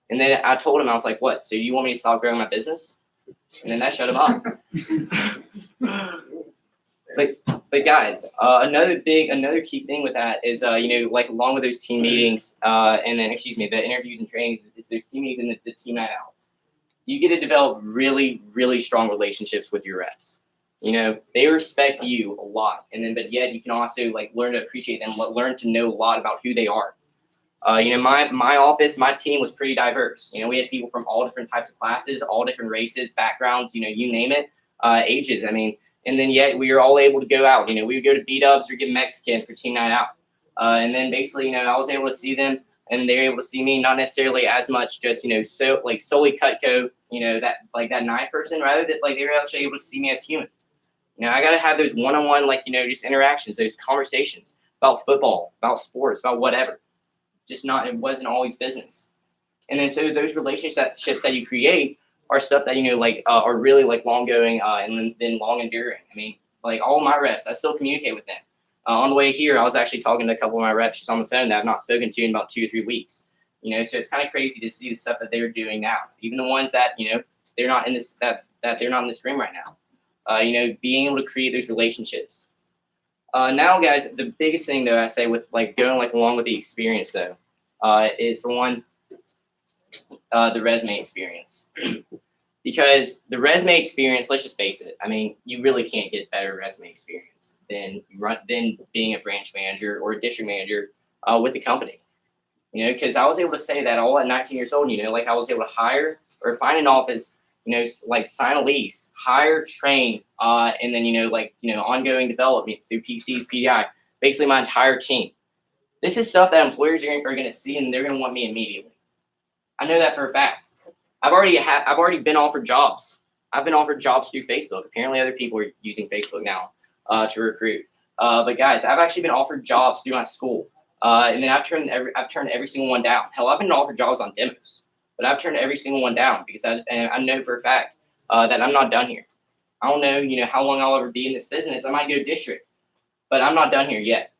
And then I told him, I was like, what? So you want me to stop growing my business? And then that shut him up. But guys, another key thing with that is, like along with those team meetings, and then, the interviews and trainings, is those team meetings and the team night outs. You get to develop really, really strong relationships with your reps. They respect you a lot, but yet you can also like learn to appreciate them, learn to know a lot about who they are. My office, my team was pretty diverse. We had people from all different types of classes, all different races, backgrounds, you name it, ages. I mean, and then yet we were all able to go out. We would go to B-dubs or get Mexican for team night out. And then basically, I was able to see them, and they were able to see me, not necessarily as much just, so like solely Cutco, that like that knife person, rather that like they were actually able to see me as human. I got to have those one-on-one, like, just interactions, those conversations about football, about sports, about whatever. It wasn't always business. And then so those relationships that you create are stuff that, are really like long going and then long enduring. I mean, like all my reps, I still communicate with them. On the way here, I was actually talking to a couple of my reps just on the phone that I've not spoken to in about 2 or 3 weeks. So it's kind of crazy to see the stuff that they're doing now, even the ones that, they're not in this, that they're not in this room right now. Being able to create those relationships. Now, guys, the biggest thing though I say with like going like along with the experience though, is for one, the resume experience. Because the resume experience, let's just face it. I mean, you really can't get better resume experience than being a branch manager or a district manager with the company. Because I was able to say that all at 19 years old. Like I was able to hire or find an office. Like sign a lease, hire, train, and then, ongoing development through PCs, PDI, basically my entire team. This is stuff that employers are going to see, and they're going to want me immediately. I know that for a fact. I've already been offered jobs. I've been offered jobs through Facebook. Apparently other people are using Facebook now to recruit. But guys, I've actually been offered jobs through my school. And then I've turned every single one down. Hell, I've been offered jobs on demos. But I've turned every single one down because I know for a fact that I'm not done here. I don't know, how long I'll ever be in this business. I might go district, but I'm not done here yet.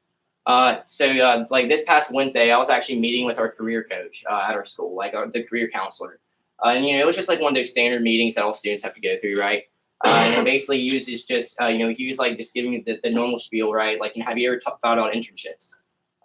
So like this past Wednesday, I was actually meeting with our career coach at our school, like the career counselor. And it was just like one of those standard meetings that all students have to go through, right? And basically he was just he was like just giving me the normal spiel, right? Like, have you ever thought about internships?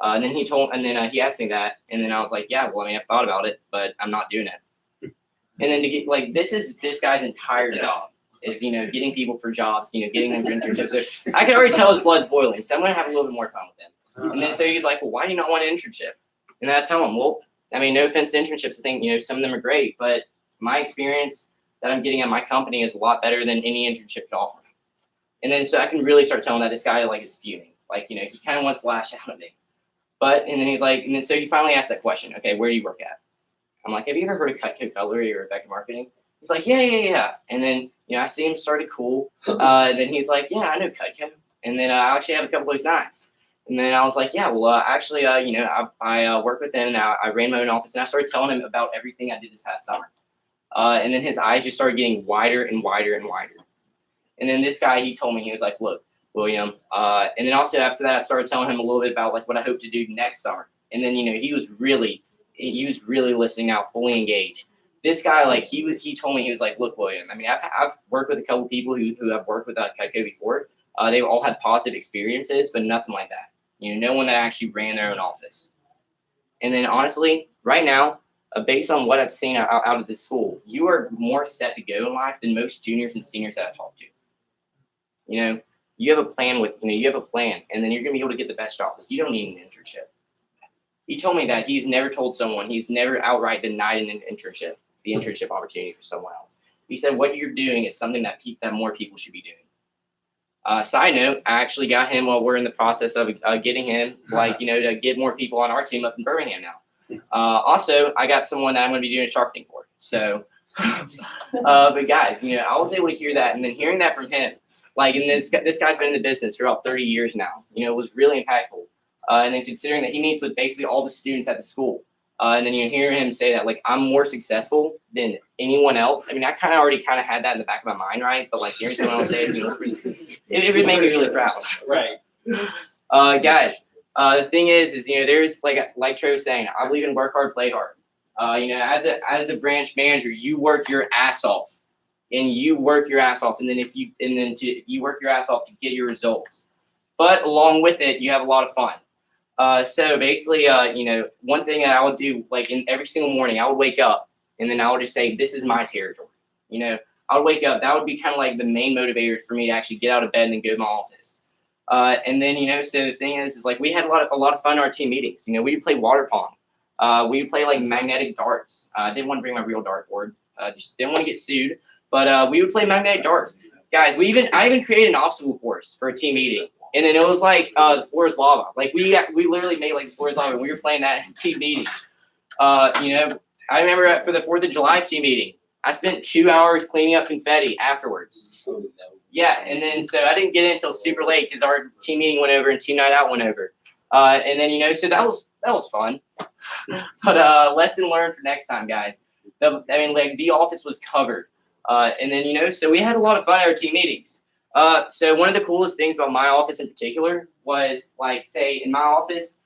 And then he asked me that, and then I was like, yeah, well, I mean, I've thought about it, but I'm not doing it. And then to get like, this is this guy's entire job is, getting people for jobs, getting them for internships. So I can already tell his blood's boiling, so I'm gonna have a little bit more fun with him. And then so he's like, well, why do you not want an internship? And then I tell him, well, I mean, no offense to internships, I think, some of them are great, but my experience that I'm getting at my company is a lot better than any internship could offer me. And then so I can really start telling that this guy like is fuming, like, he kind of wants to lash out at me. But, and then he's like, and then so he finally asked that question, okay, where do you work at? I'm like, have you ever heard of Cutco Cutlery or Vector Marketing? He's like, yeah. And then, I see him started cool. And then he's like, yeah, I know Cutco. And then I actually have a couple of those knives. And then I was like, yeah, well, actually, I work with him and I ran my own office, and I started telling him about everything I did this past summer. And then his eyes just started getting wider and wider and wider. And then this guy, he told me, he was like, look, William. And then also after that, I started telling him a little bit about like what I hope to do next summer. And then, he was really listening now, fully engaged. This guy, like he told me, he was like, look, William, I mean, I've worked with a couple people who have worked with Cutco before. They've all had positive experiences, but nothing like that. No one that actually ran their own office. And then honestly, right now, based on what I've seen out of this school, you are more set to go in life than most juniors and seniors that I talk to. You have a plan you have a plan, and then you're going to be able to get the best job because you don't need an internship. He told me that he's never told someone, he's never outright denied the internship opportunity for someone else. He said what you're doing is something that more people should be doing. Side note, I actually got him while we're in the process of getting him, to get more people on our team up in Birmingham now. Also, I got someone that I'm going to be doing sharpening for. So, but guys, I was able to hear that, and then hearing that from him, and this guy's been in the business for about 30 years now, was really impactful. And then considering that he meets with basically all the students at the school, and then you hear him say that, I'm more successful than anyone else. I mean, I already had that in the back of my mind, right? But hearing someone else say it, it made me really proud. Right. Guys, the thing is there's like Trey was saying, I believe in work hard, play hard. As a branch manager, you work your ass off, and you work your ass off, and then you work your ass off to get your results. But along with it, you have a lot of fun. So basically, one thing that I would do, in every single morning, I would wake up, and then I would just say, this is my territory. I would wake up. That would be kind of the main motivator for me to actually get out of bed and then go to my office. And then, so the thing is we had a lot of fun in our team meetings. We would play water pong. We would play magnetic darts. I didn't want to bring my real dartboard. Just didn't want to get sued. But we would play magnetic darts. Guys, I even created an obstacle course for a team meeting. And then it was the floor is lava. We literally made the floor is lava, and we were playing that in team meeting. I remember for the 4th of July team meeting, I spent 2 hours cleaning up confetti afterwards. Yeah, and then so I didn't get in until super late because our team meeting went over and team night out went over. And then so that was fun. But lesson learned for next time, guys. The office was covered. And then so we had a lot of fun at our team meetings. So one of the coolest things about my office in particular was say in my office,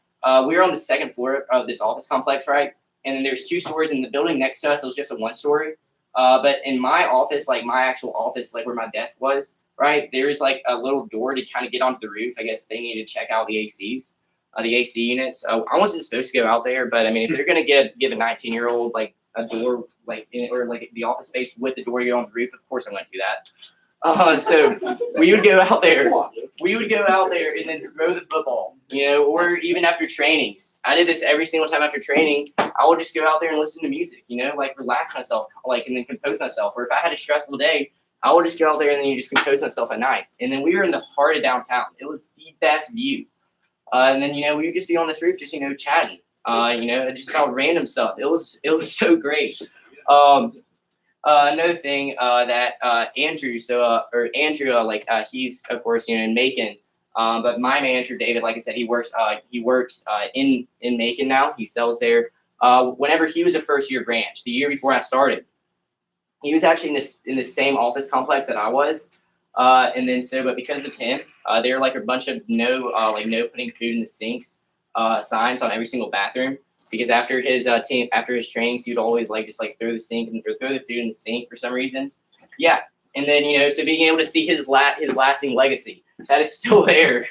we were on the 2nd floor of this office complex, right? And then there's 2 stories in the building next to us. It was just a 1-story. But in my office, my actual office, where my desk was, right? There's a little door to kind of get onto the roof. I guess they needed to check out the ACs, the AC units. I wasn't supposed to go out there, but I mean, if they're gonna give a 19-year-old a door or the office space with the door to get on the roof, of course I'm gonna do that. So we would go out there. And then throw the football, or even after trainings. I did this every single time after training. I would just go out there and listen to music, relax myself, and then compose myself. Or if I had a stressful day, I would just go out there and then just compose myself at night. And then we were in the heart of downtown. It was the best view. And then we would just be on this roof, just chatting, just about random stuff. It was so great. Another thing that Andrew, he's of course in Macon, but my manager David, like I said, he works in Macon now. He sells there. Whenever he was a first-year branch, the year before I started, he was actually in the same office complex that I was. And then but because of him, there were a bunch of no putting food in the sinks signs on every single bathroom. Because after his trainings, he would always throw the food in the sink for some reason. Yeah, and then so being able to see his lasting legacy that is still there.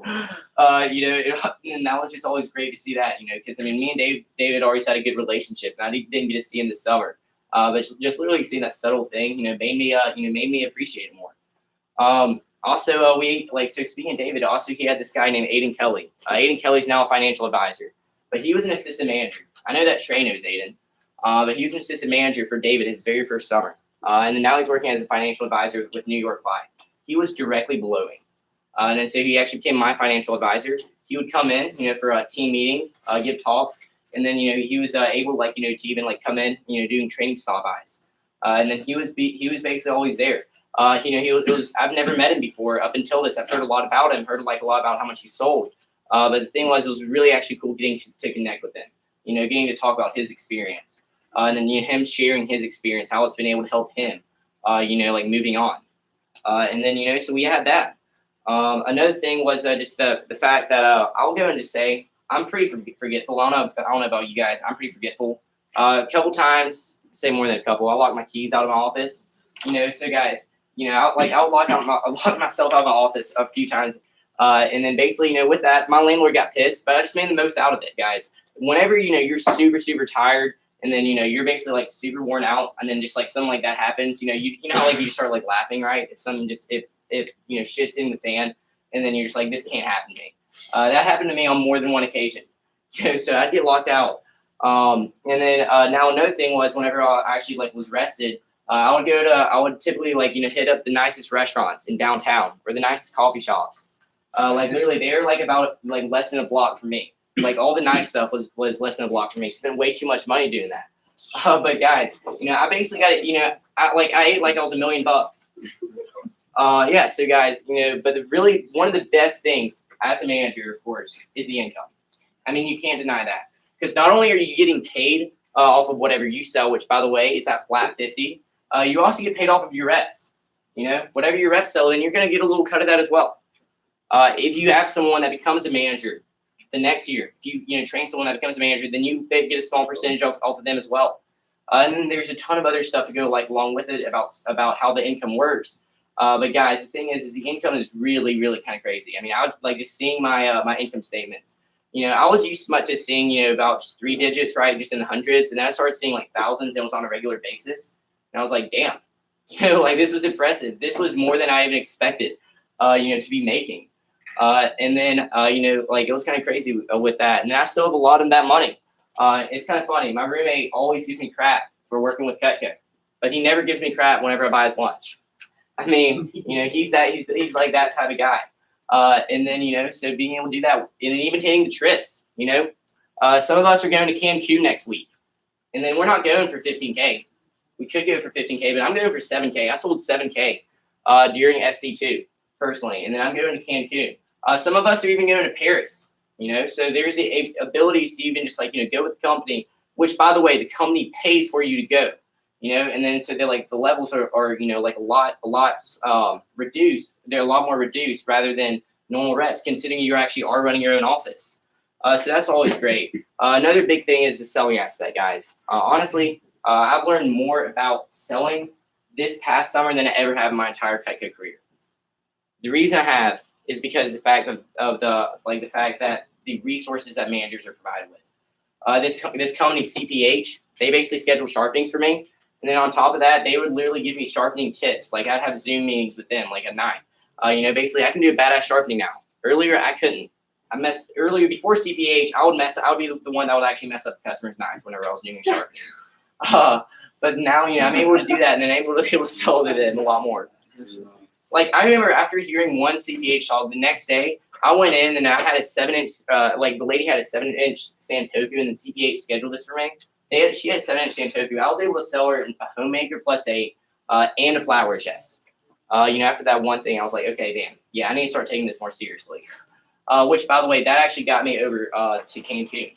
And that was just always great to see that. Because me and David always had a good relationship, and I didn't get to see him this summer. But just literally seeing that subtle thing, made me appreciate it more. Also, so speaking of David, also he had this guy named Aiden Kelly. Aiden Kelly's now a financial advisor. But he was an assistant manager. I know that Trey knows Aiden, but he was an assistant manager for David his very first summer. And then now he's working as a financial advisor with New York Life. He was directly below me. And then so he actually became my financial advisor. He would come in, for team meetings, give talks. And then, he was able, to even come in, doing training style buys. And then he was basically always there. I've never met him before up until this. I've heard a lot about him, heard a lot about how much he sold. But the thing was, it was really actually cool getting to connect with him, getting to talk about his experience, and then him sharing his experience, how it's been able to help him, moving on. And then so we had that. Another thing was just the fact that I'll go and just say I'm pretty forgetful. I don't know about you guys. I'm pretty forgetful. A couple times, say more than a couple, I lock my keys out of my office. So guys, I'll lock myself out of my office a few times. And then basically, with that, my landlord got pissed, but I just made the most out of it, guys. Whenever, you're super, super tired, and then, you're basically like super worn out, and then just like something like that happens, you know, like you just start like laughing, right? If something if shit's in the fan, and then you're just like, this can't happen to me. That happened to me on more than one occasion. So I'd get locked out. And then now another thing was whenever I actually like was rested, I would typically hit up the nicest restaurants in downtown or the nicest coffee shops. Like literally they're like about like less than a block from me. Like all the nice stuff was less than a block from me. Spent way too much money doing that. But guys, I basically got it, I ate like I was $1 million. Yeah, so guys, but really one of the best things as a manager, of course, is the income. I mean, you can't deny that. Because not only are you getting paid off of whatever you sell, which by the way, it's at flat 50, you also get paid off of your reps. Whatever your reps sell, then you're going to get a little cut of that as well. If you have someone that becomes a manager the next year, if you train someone that becomes a manager, then they get a small percentage off of them as well. And then there's a ton of other stuff to go along with it about how the income works. But guys, the thing is the income is really, really kind of crazy. I mean, I would like just seeing my my income statements. I was used to seeing about just 3 digits, right, just in the hundreds, but then I started seeing like thousands. And it was on a regular basis, and I was like, damn, like this was impressive. This was more than I even expected, to be making. And then like it was kind of crazy with that, and I still have a lot of that money. It's kind of funny. My roommate always gives me crap for working with Cutco, but he never gives me crap whenever I buy his lunch. I mean, he's like that type of guy. And then, so being able to do that, and then even hitting the trips, some of us are going to Cancun next week, and then we're not going for 15K. We could go for 15K, but I'm going for 7K. I sold 7K during SC2 personally, and then I'm going to Cancun. Some of us are even going to Paris, so there's a abilities to even just go with the company, which by the way, the company pays for you to go. And then so they're like the levels are like a lot reduced. They're a lot more reduced rather than normal reps, considering you actually are running your own office. So that's always great. Another big thing is the selling aspect, guys. Honestly, I've learned more about selling this past summer than I ever have in my entire Cutco career. The reason I have is because the fact of the fact that the resources that managers are provided with. This company CPH, they basically schedule sharpenings for me. And then on top of that, they would literally give me sharpening tips. Like I'd have Zoom meetings with them, like at night. Basically I can do a badass sharpening now. Earlier I couldn't. Earlier before CPH, I would be the one that would actually mess up the customer's knife whenever I was doing sharpening. But now, I'm able to do that, and then able to sell to them a lot more. Like I remember after hearing one CPH talk, the next day I went in and I had a 7-inch, like the lady had a 7-inch Santoku, and then CPH scheduled this for me. She had a 7-inch Santoku. I was able to sell her a homemaker plus and a flatware chest. After that one thing, I was like, okay, damn, yeah, I need to start taking this more seriously. Which, by the way, that actually got me over to Cancun.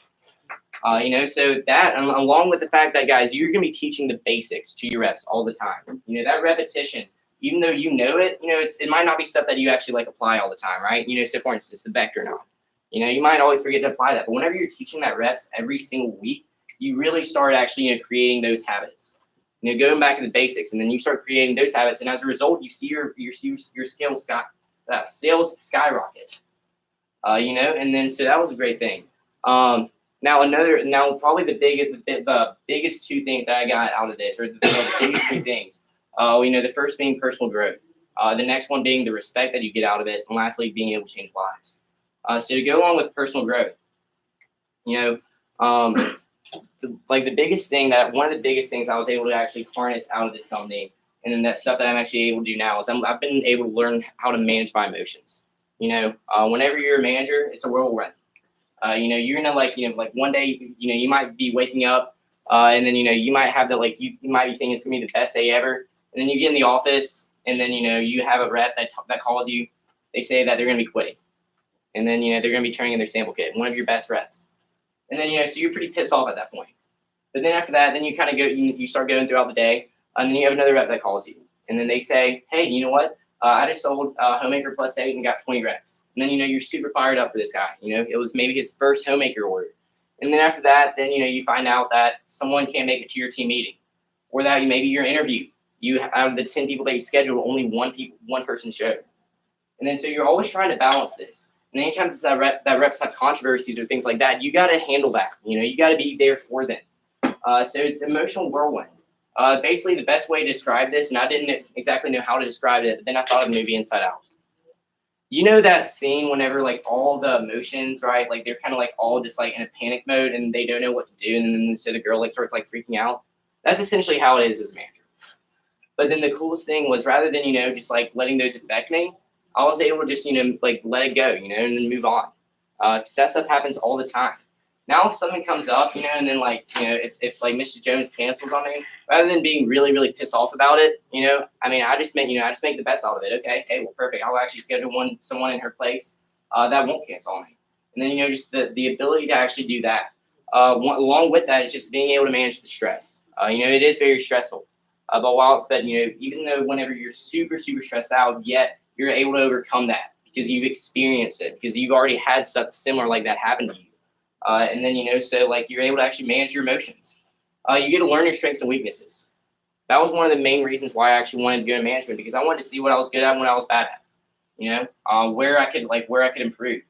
So that, along with the fact that, guys, you're going to be teaching the basics to your reps all the time. That repetition, even though you know it, it might not be stuff that you actually apply all the time, right? So for instance, the vector knot. You might always forget to apply that, but whenever you're teaching that reps every single week, you really start actually creating those habits. Going back to the basics, and then you start creating those habits, and as a result, you see your sales skyrocket. And then so that was a great thing. Now probably the biggest 2 things that I got out of this, or the biggest 3 things. The first being personal growth. The next one being the respect that you get out of it, and lastly, being able to change lives. So to go along with personal growth, the biggest thing one of the biggest things I was able to actually harness out of this company, and then that stuff that I'm actually able to do now is I've been able to learn how to manage my emotions. Whenever you're a manager, it's a whirlwind. You're gonna one day, you might be waking up, and then you might have you might be thinking it's gonna be the best day ever, and then you get in the office, and then you have a rep that calls you. They say that they're gonna be quitting, and then they're gonna be turning in their sample kit, one of your best reps. And then, so you're pretty pissed off at that point. But then after that, then you kind of go, you start going throughout the day, and then you have another rep that calls you. And then they say, hey, you know what? I just sold Homemaker plus 8 and got 20 reps. And then, you're super fired up for this guy. It was maybe his first Homemaker order. And then after that, then, you find out that someone can't make it to your team meeting, or that maybe your interview, out of the 10 people that you scheduled, only one person showed. And then so you're always trying to balance this. And anytime that reps have controversies or things like that, you got to handle that. You got to be there for them. So it's emotional whirlwind. Basically, the best way to describe this, and I didn't exactly know how to describe it, but then I thought of the movie Inside Out. You know that scene whenever like all the emotions, right? Like they're kind of like all just like in a panic mode and they don't know what to do, and then so the girl like starts like freaking out. That's essentially how it is as a manager. But then the coolest thing was, rather than just like letting those affect me, I was able to just like let it go, and then move on. Because that stuff happens all the time. Now if something comes up, and then like if like Mr. Jones cancels on me, rather than being really really pissed off about it, I just make the best out of it. Okay, hey, well, perfect. I'll actually schedule someone in her place that won't cancel on me. And then just the ability to actually do that. Along with that is just being able to manage the stress. It is very stressful. But even though whenever you're super super stressed out, yet you're able to overcome that because you've experienced it, because you've already had stuff similar like that happen to you. And then, so like you're able to actually manage your emotions. You get to learn your strengths and weaknesses. That was one of the main reasons why I actually wanted to go into management, because I wanted to see what I was good at and what I was bad at. Where I could improve.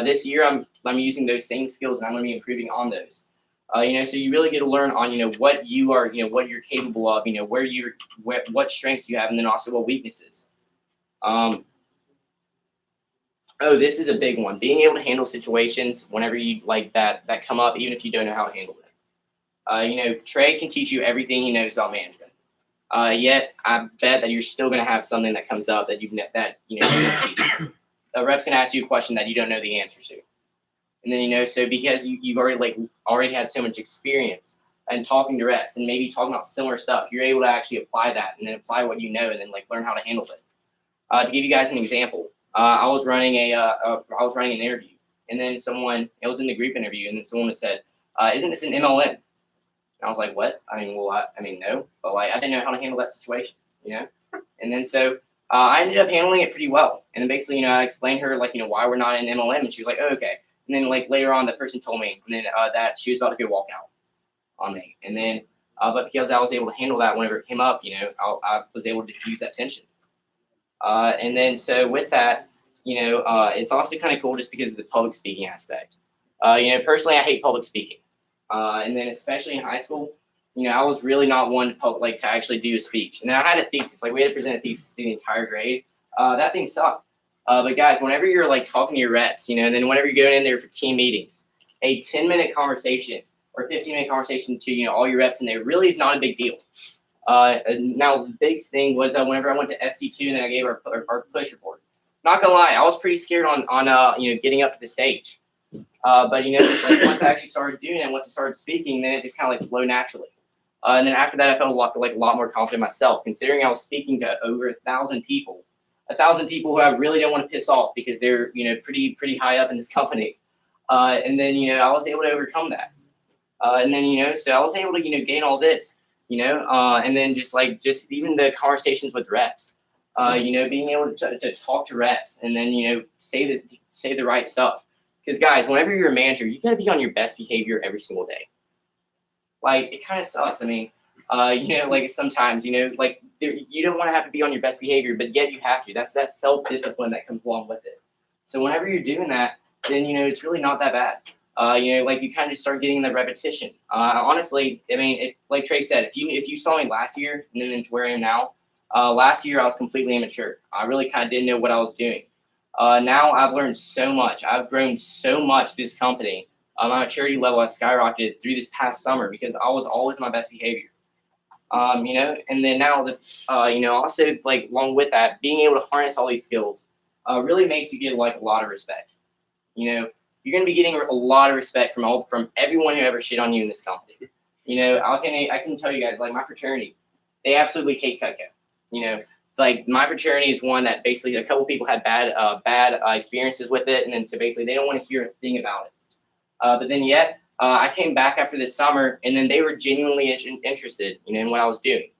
This year I'm using those same skills and I'm going to be improving on those. So you really get to learn on what you are, what you're capable of, what strengths you have, and then also what weaknesses. Oh, this is a big one. Being able to handle situations whenever you like that come up, even if you don't know how to handle it. Trey can teach you everything he knows about management. Yet I bet that you're still going to have something that comes up that you can teach. A rep's going to ask you a question that you don't know the answer to, and then so because you've already had so much experience and talking to reps and maybe talking about similar stuff, you're able to actually apply that and then apply what you know and then learn how to handle it. To give you guys an example. I was running an interview, and then it was in the group interview, and then someone said, "Isn't this an MLM?" And I was like, "What?" No, but I didn't know how to handle that situation, And then so I ended up handling it pretty well, and then basically, I explained to her why we're not in MLM, and she was like, "Oh, okay." And then later on, the person told me, and then that she was about to go walk out on me, and then but because I was able to handle that whenever it came up, I was able to diffuse that tension. And then so with that, it's also kind of cool just because of the public speaking aspect. Personally, I hate public speaking. And then especially in high school, I was really not one to actually do a speech. And then I had a thesis, we had to present a thesis to the entire grade. That thing sucked. But guys, whenever you're talking to your reps, and then whenever you're going in there for team meetings, a 10-minute conversation or 15-minute conversation to, all your reps in there really is not a big deal. Now the big thing was whenever I went to SC2 and then I gave our push report. Not gonna lie, I was pretty scared on getting up to the stage. But once I actually started doing it, once I started speaking, then it just kind of flowed naturally. And then after that, I felt a lot more confident myself, considering I was speaking to over 1,000 people. 1,000 people who I really don't want to piss off because they're pretty high up in this company. And then I was able to overcome that. And then so I was able to gain all this. And then just even the conversations with reps, being able to talk to reps and then, say the right stuff. Because guys, whenever you're a manager, you got to be on your best behavior every single day. It kind of sucks. Sometimes, you don't want to have to be on your best behavior, but yet you have to. That's that self-discipline that comes along with it. So whenever you're doing that, then, it's really not that bad. You kind of just start getting the repetition. Honestly, if like Trey said, if you saw me last year and then to where I am now, last year I was completely immature. I really kind of didn't know what I was doing. Now I've learned so much. I've grown so much this company. My maturity level has skyrocketed through this past summer because I was always my best behavior. And then now also along with that, being able to harness all these skills really makes you get a lot of respect. You're going to be getting a lot of respect from everyone who ever shit on you in this company. I can tell you guys, my fraternity, they absolutely hate Cutco. My fraternity is one that basically a couple people had bad experiences with it, and then so basically they don't want to hear a thing about it. But then yet, I came back after this summer, and then they were genuinely interested, in what I was doing.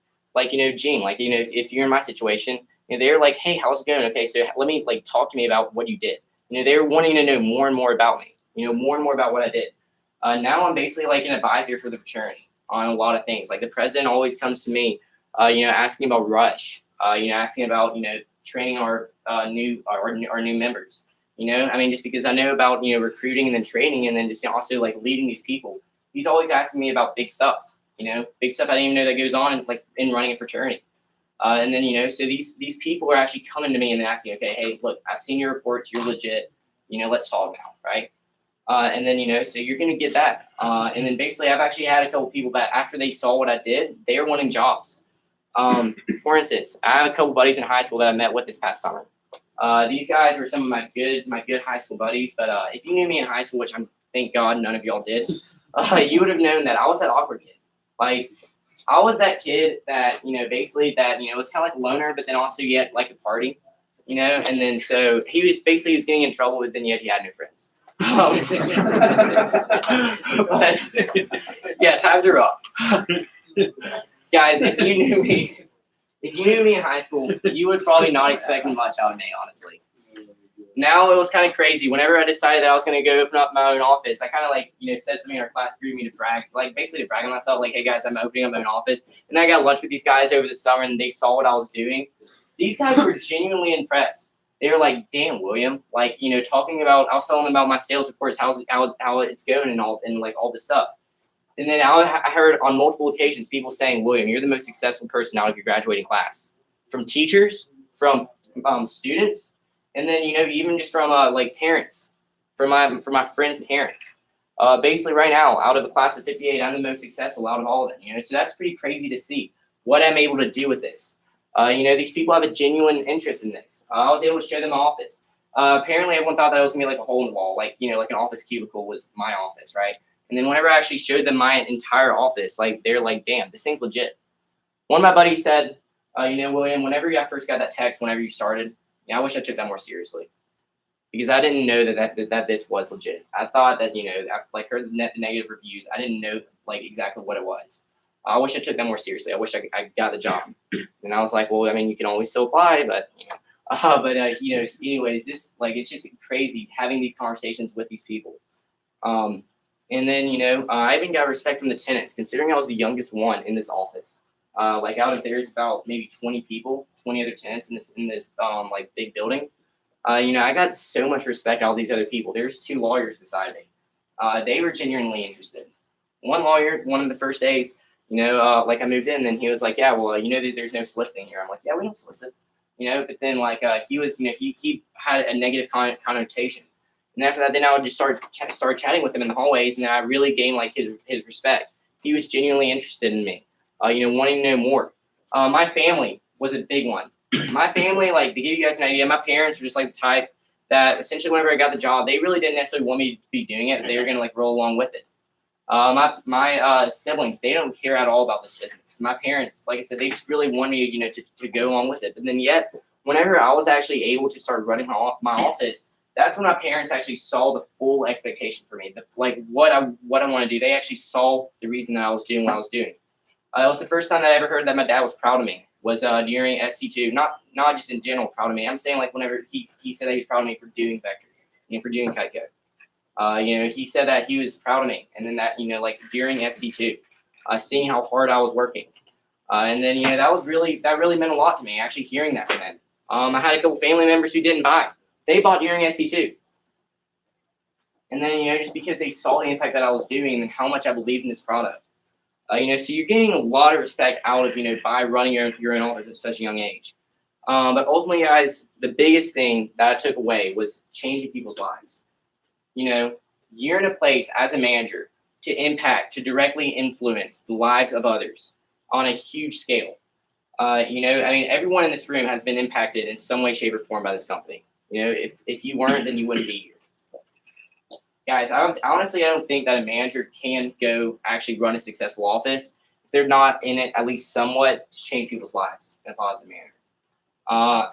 Gene, if you're in my situation, You know, they're like, hey, how's it going? Okay, so let me like talk to me about what you did. You know, they were wanting to know more and more about me. You know, more and more about what I did. Now I'm basically like an advisor for the fraternity on a lot of things. Like the president always comes to me, you know, asking about Rush. You know, asking about, you know, training our new members. You know, I mean, just because I know about, you know, recruiting and then training and then just also like leading these people. He's always asking me about big stuff. You know, big stuff I didn't even know that goes on in running a fraternity. And then, you know, so these people are actually coming to me and asking, okay, hey, look, I've seen your reports, you're legit. You know, let's talk now, right? And then, you know, so you're going to get that. And then basically I've actually had a couple people that after they saw what I did, they are wanting jobs. For instance, I have a couple buddies in high school that I met with this past summer. These guys were some of my good high school buddies. But if you knew me in high school, which thank God none of y'all did, you would have known that I was that awkward kid. Like, I was that kid that, you know, basically that, you know, was kind of like a loner, but then also you had like a party, you know, and then so he was getting in trouble, but then yet he had no friends. But yeah, times are rough. Guys, if you knew me in high school, you would probably not expect much out of me, honestly. Now it was kind of crazy. Whenever I decided that I was going to go open up my own office, I kind of like, you know, said something in our class group me to brag, like basically to brag on myself, like, hey guys, I'm opening up my own office. And then I got lunch with these guys over the summer and they saw what I was doing. These guys were genuinely impressed. They were like, damn, William, like, you know, I was telling them about my sales reports, how it's going and all, and like all this stuff. And then I heard on multiple occasions people saying, William, you're the most successful person out of your graduating class. From teachers, from students, and then, you know, even just from like parents, from my friends' parents. Basically right now, out of the class of 58, I'm the most successful out of all of them, you know, so that's pretty crazy to see what I'm able to do with this. You know, these people have a genuine interest in this. I was able to show them my office. Apparently everyone thought that it was gonna be like a hole in the wall, like, you know, like an office cubicle was my office, right? And then whenever I actually showed them my entire office, like, they're like, damn, this thing's legit. One of my buddies said, you know, William, whenever I first got that text, whenever you started, yeah, I wish I took that more seriously. Because I didn't know that this was legit. I thought that, you know, I've like heard the negative reviews. I didn't know like exactly what it was. I wish I took that more seriously. I wish I got the job. And I was like, well, I mean, you can always still apply, but, you know. You know, anyways, this, like, it's just crazy having these conversations with these people. And then, you know, I even got respect from the tenants, considering I was the youngest one in this office. Like out of there's about maybe 20 people, 20 other tenants in this like big building. You know, I got so much respect out of these other people. There's 2 lawyers beside me. They were genuinely interested. One lawyer, one of the first days, you know, like I moved in, and he was like, yeah, well, you know, there's no soliciting here. I'm like, yeah, we don't solicit, you know. But then like he was, you know, he had a negative connotation. And after that, then I would just start chatting with him in the hallways, and then I really gained like his respect. He was genuinely interested in me, you know, wanting to know more. My family was a big one. My family, like, to give you guys an idea, my parents were just like the type that essentially whenever I got the job, they really didn't necessarily want me to be doing it, but they were gonna like roll along with it. My siblings, they don't care at all about this business. My parents, like I said, they just really want me, you know, to go along with it. But then yet, whenever I was actually able to start running my office, that's when my parents actually saw the full expectation for me, like what I want to do. They actually saw the reason that I was doing what I was doing. It was the first time that I ever heard that my dad was proud of me. Was during SC2, not just in general proud of me. I'm saying like whenever he said that he was proud of me for doing vector, you know, for doing kite code. You know, he said that he was proud of me, and then that, you know, like during SC2, seeing how hard I was working, and then, you know, that really meant a lot to me. Actually hearing that from them. I had a couple family members who didn't buy. They bought during SC2. And then, you know, just because they saw the impact that I was doing and how much I believed in this product. You know, so you're getting a lot of respect out of, you know, by running your own office at such a young age. But ultimately, guys, the biggest thing that I took away was changing people's lives. You know, you're in a place as a manager to impact, to directly influence the lives of others on a huge scale. You know, I mean, everyone in this room has been impacted in some way, shape, or form by this company. You know, if you weren't, then you wouldn't be here. Guys, honestly, I don't think that a manager can go actually run a successful office if they're not in it at least somewhat to change people's lives in a positive manner.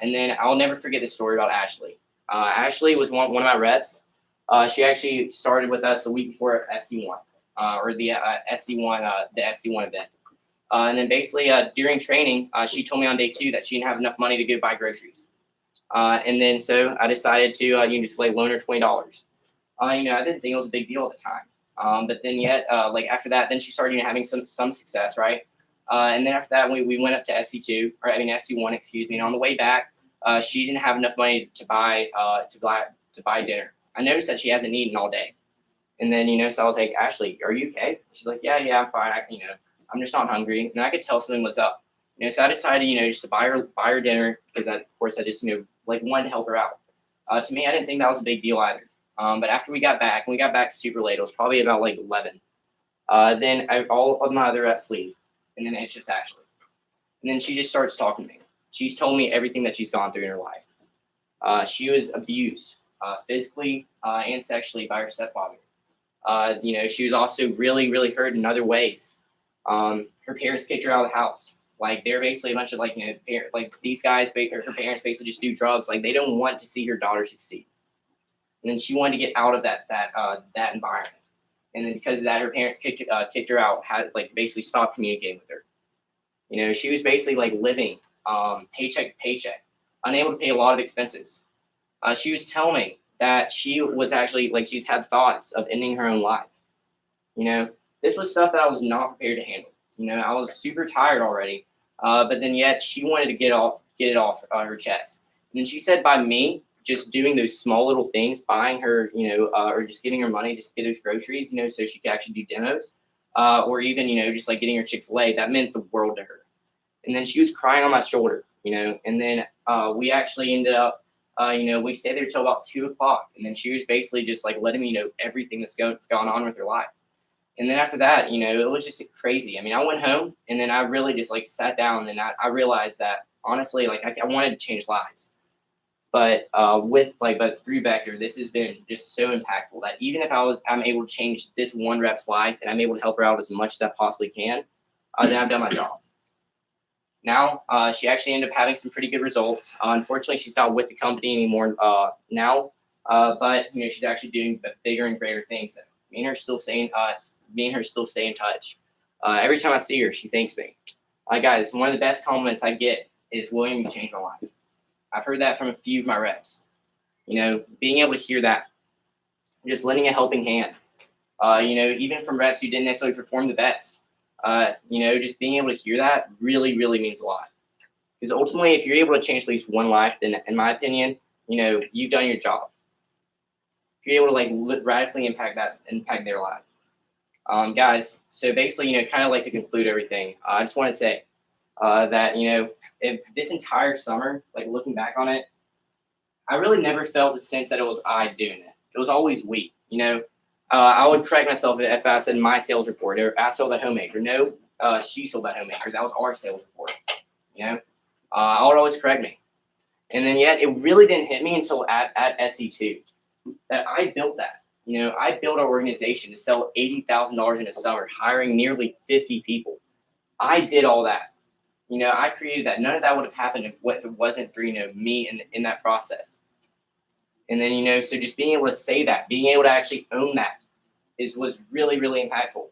And then I'll never forget the story about Ashley. Ashley was one of my reps. She actually started with us the week before SC1, or the SC1 event. And then basically during training, she told me on day 2 that she didn't have enough money to go buy groceries. And then so I decided to just like loan her $20. I didn't think it was a big deal at the time. But then yet, like after that, then she started having some success, right? And then after that, we went up to SC1, excuse me. And on the way back, she didn't have enough money to buy dinner. I noticed that she hasn't eaten all day. And then, so I was like, Ashley, are you okay? She's like, yeah, I'm fine. I'm just not hungry. And I could tell something was up. So I decided, just to buy her dinner because of course I just, like wanted to help her out. To me, I didn't think that was a big deal either. But after we got back super late. It was probably about like 11. Then all of my other reps leave. And then it's just Ashley. And then she just starts talking to me. She's told me everything that she's gone through in her life. She was abused physically and sexually by her stepfather. She was also really, really hurt in other ways. Her parents kicked her out of the house. Like they're basically a bunch of these guys. Her parents basically just do drugs. Like they don't want to see her daughter succeed. And then she wanted to get out of that environment. And then because of that, her parents kicked her out. Had basically stopped communicating with her. She was basically like living paycheck to paycheck, unable to pay a lot of expenses. She was telling me that she was actually she's had thoughts of ending her own life. This was stuff that I was not prepared to handle. I was super tired already, but then yet she wanted to get it off her chest. And then she said by me just doing those small little things, buying her, or just giving her money just to get those groceries, so she could actually do demos, or even, just like getting her Chick-fil-A, that meant the world to her. And then she was crying on my shoulder, and then we actually ended up, we stayed there till about 2 o'clock, and then she was basically just like letting me know everything that's gone on with her life. And then after that, it was just crazy. I went home and then I really just sat down and I realized that honestly, I wanted to change lives. But but through Vector, this has been just so impactful that even if I'm able to change this one rep's life and I'm able to help her out as much as I possibly can, then I've done my job. Now, she actually ended up having some pretty good results. Unfortunately, she's not with the company anymore now, but she's actually doing bigger and greater things. Me and her still stay in touch. Every time I see her, she thanks me. Guys, one of the best compliments I get is, William, you changed my life. I've heard that from a few of my reps. Being able to hear that, just lending a helping hand. Even from reps who didn't necessarily perform the best. Just being able to hear that really, really means a lot. Because ultimately, if you're able to change at least one life, then in my opinion, you've done your job. If you're able to radically impact their life. Guys, so basically, kind of to conclude everything, I just want to say that, if this entire summer, looking back on it, I really never felt the sense that it was I doing it. It was always we, I would correct myself if I said my sales report or I sold that homemaker. No, she sold that homemaker. That was our sales report, I would always correct me. And then yet it really didn't hit me until at SC2 that I built that. I built our organization to sell $80,000 in a summer, hiring nearly 50 people. I did all that. I created that. None of that would have happened if it wasn't for, me in that process. And then, so just being able to say that, being able to actually own that was really, really impactful.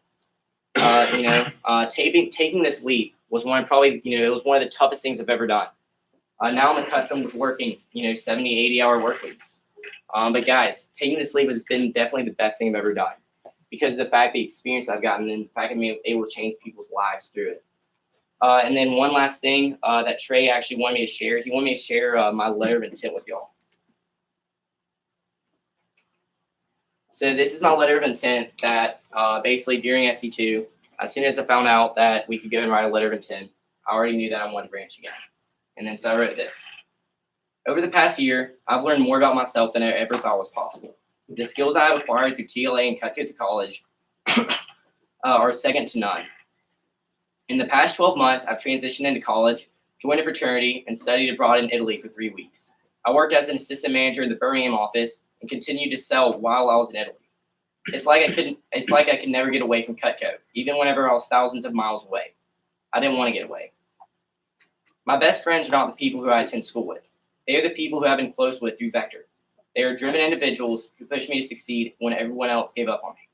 Taking this leap was it was one of the toughest things I've ever done. Now I'm accustomed with working, 70, 80-hour work weeks. But guys, taking this leap has been definitely the best thing I've ever done because of the experience I've gotten and the fact I'm able to change people's lives through it. And then one last thing that Trey actually wanted me to share. He wanted me to share my letter of intent with y'all. So this is my letter of intent that basically during SC2, as soon as I found out that we could go and write a letter of intent, I already knew that I wanted to branch again. And then so I wrote this. Over the past year, I've learned more about myself than I ever thought was possible. The skills I have acquired through TLA and Cutco to college are second to none. In the past 12 months, I've transitioned into college, joined a fraternity, and studied abroad in Italy for 3 weeks. I worked as an assistant manager in the Birmingham office and continued to sell while I was in Italy. It's like I could never get away from Cutco, even whenever I was thousands of miles away. I didn't want to get away. My best friends are not the people who I attend school with. They are the people who I've been close with through Vector. They are driven individuals who push me to succeed when everyone else gave up on me.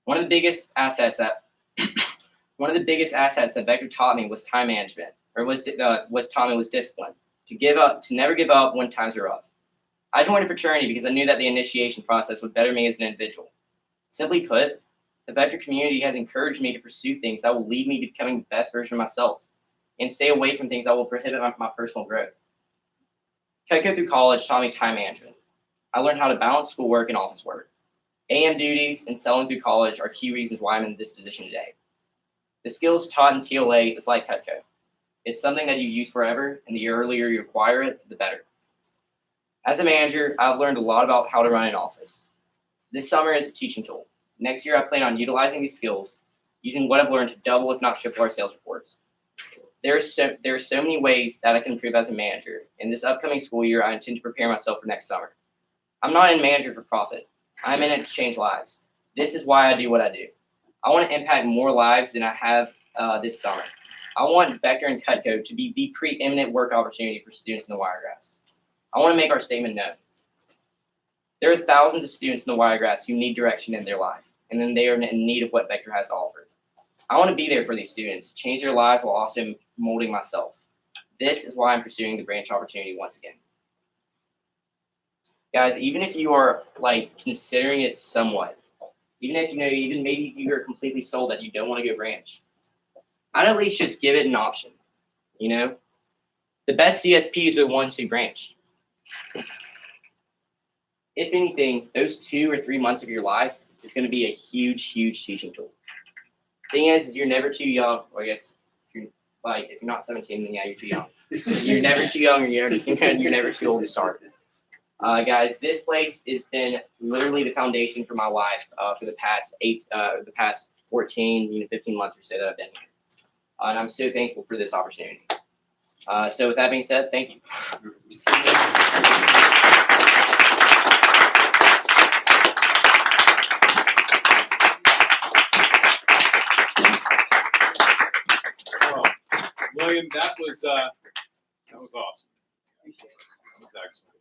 One of the biggest assets that One of the biggest assets that Vector taught me was time management, or was taught me was discipline. To never give up when times are rough. I joined a fraternity because I knew that the initiation process would better me as an individual. Simply put, the Vector community has encouraged me to pursue things that will lead me to becoming the best version of myself, and stay away from things that will prohibit my personal growth. Cutco through college taught me time management. I learned how to balance schoolwork and office work. AM duties and selling through college are key reasons why I'm in this position today. The skills taught in TLA is like Cutco. It's something that you use forever, and the earlier you acquire it, the better. As a manager, I've learned a lot about how to run an office. This summer is a teaching tool. Next year, I plan on utilizing these skills, using what I've learned to double, if not triple, our sales reports. There are so many ways that I can improve as a manager. In this upcoming school year, I intend to prepare myself for next summer. I'm not a manager for profit. I'm in it to change lives. This is why I do what I do. I want to impact more lives than I have this summer. I want Vector and Cutco to be the preeminent work opportunity for students in the Wiregrass. I want to make our statement known. There are thousands of students in the Wiregrass who need direction in their life, and then they are in need of what Vector has to offer. I want to be there for these students, change their lives while also molding myself. This is why I'm pursuing the branch opportunity once again. Guys, even if you are considering it somewhat, even if even maybe you are completely sold that you don't want to go branch, I'd at least just give it an option. The best CSPs are the ones who branch. If anything, those 2 or 3 months of your life is going to be a huge, huge teaching tool. Thing is you're never too young. Or I guess if you're not 17, then yeah, you're too young. You're never too young, or you're never too old to start. Guys, this place has been literally the foundation for my life for the past 14, 15 months or so that I've been here. And I'm so thankful for this opportunity. So with that being said, thank you. William, that was awesome. That was excellent.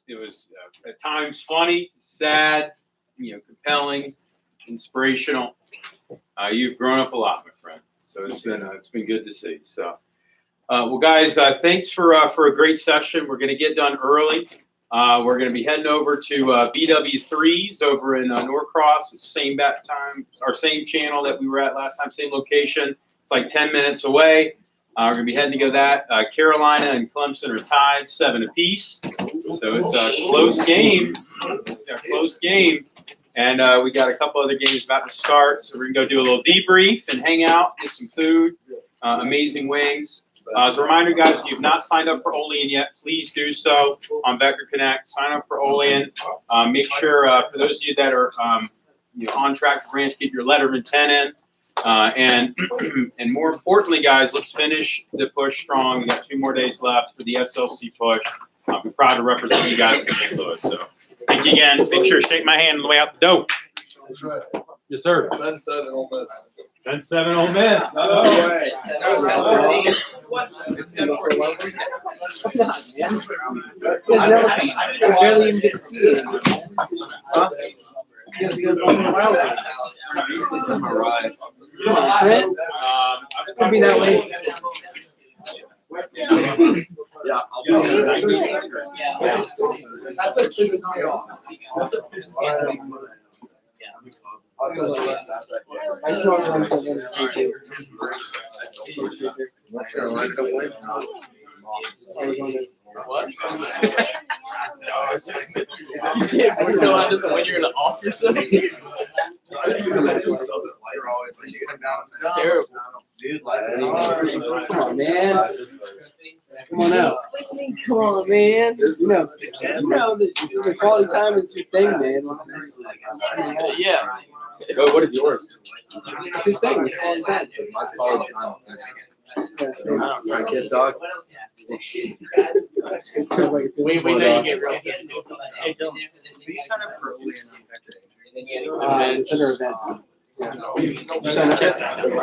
It was at times funny, sad, compelling, inspirational. You've grown up a lot, my friend. So it's been good to see. So, well, guys, thanks for a great session. We're going to get done early. We're going to be heading over to BW3s over in Norcross. It's same bat time, our same channel that we were at last time, same location. It's like 10 minutes away. We're going to be heading to go that. Carolina and Clemson are tied 7 apiece. So it's a close game. It's a close game. And we got a couple other games about to start. So we're going to go do a little debrief and hang out, get some food, amazing wings. As a reminder, guys, if you've not signed up for Olean yet, please do so on Vector Connect. Sign up for Olean. Make sure, for those of you that are on track to branch, get your Letterman 10 in. And more importantly, guys, let's finish the push strong. We got 2 more days left for the SLC push. I'll be proud to represent you guys in St. Louis. So thank you again. Make sure to shake my hand on the way out the door. That's right. Yes, sir. 10-7 Ole Miss. 10-7 Ole Miss. Oh, right. Come on, man. I barely even get to see it. Huh? You guys go around like Trent? Could be that way. Yeah. I just want to what? You see it North Carolina doesn't when you're gonna off yourself? Terrible. Come on, man. Come on out. Come on, man. You know that this is a quality time. It's your thing, man. Yeah. What is yours? It's his thing. It's quality time. Mine's quality time. Right, kiss dog. We know you get real. Hey, Dylan, will you sign up for Olean on Vector? It's under events. Yeah. Sign up. All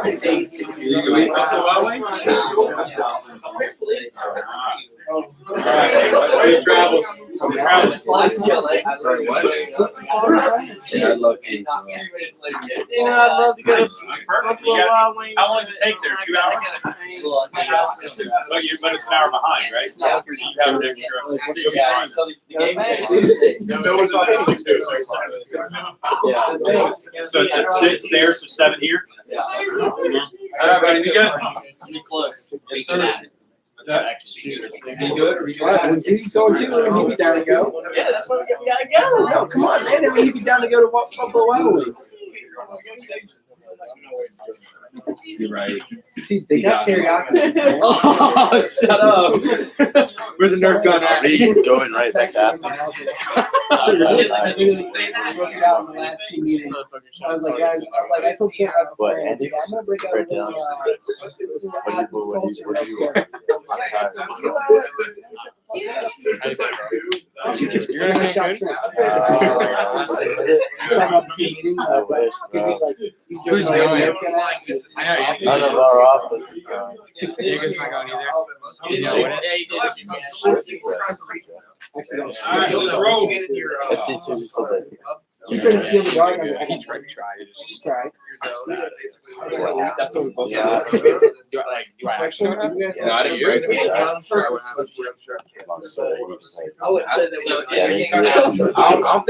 right. Safe travels. Sorry, what? Yeah, I'd love to. Yeah, I'd love to go to Buffalo Wild Wings. How long does it take there? 2 hours? But it's an hour behind, right? You have an extra. No one's on this. So it's at 6 there, so 7 here? All right, buddy, be good. It's be close. Yes, sir. Alright, when he's going too, he'd be down to go. Yeah, that's why we gotta go. No, come on, man. I mean, he'd be down to go to Buffalo Wild Wings. You're right. See, they got teriyaki. Oh, shut up. Where's the Nerf gun at? Going right back to Athens. I broke it out in the last 2 meetings. I was like, guys, I told Kim, What, I'm Andy? gonna break out a Right little, down. You're gonna finish shot trick. He's talking about the team meeting, because he's like, he's doing Who's like going? Nerf gun out. None of our office. Jacob's not going either. You didn't know it? Yeah, you did. Actually, All right, let's roll. SC2 is so bad. he tried to steal the dog. He tried to try it. It's alright. That's what we both Yeah. Do I actually know? Not a year. I would say that Yeah, I'll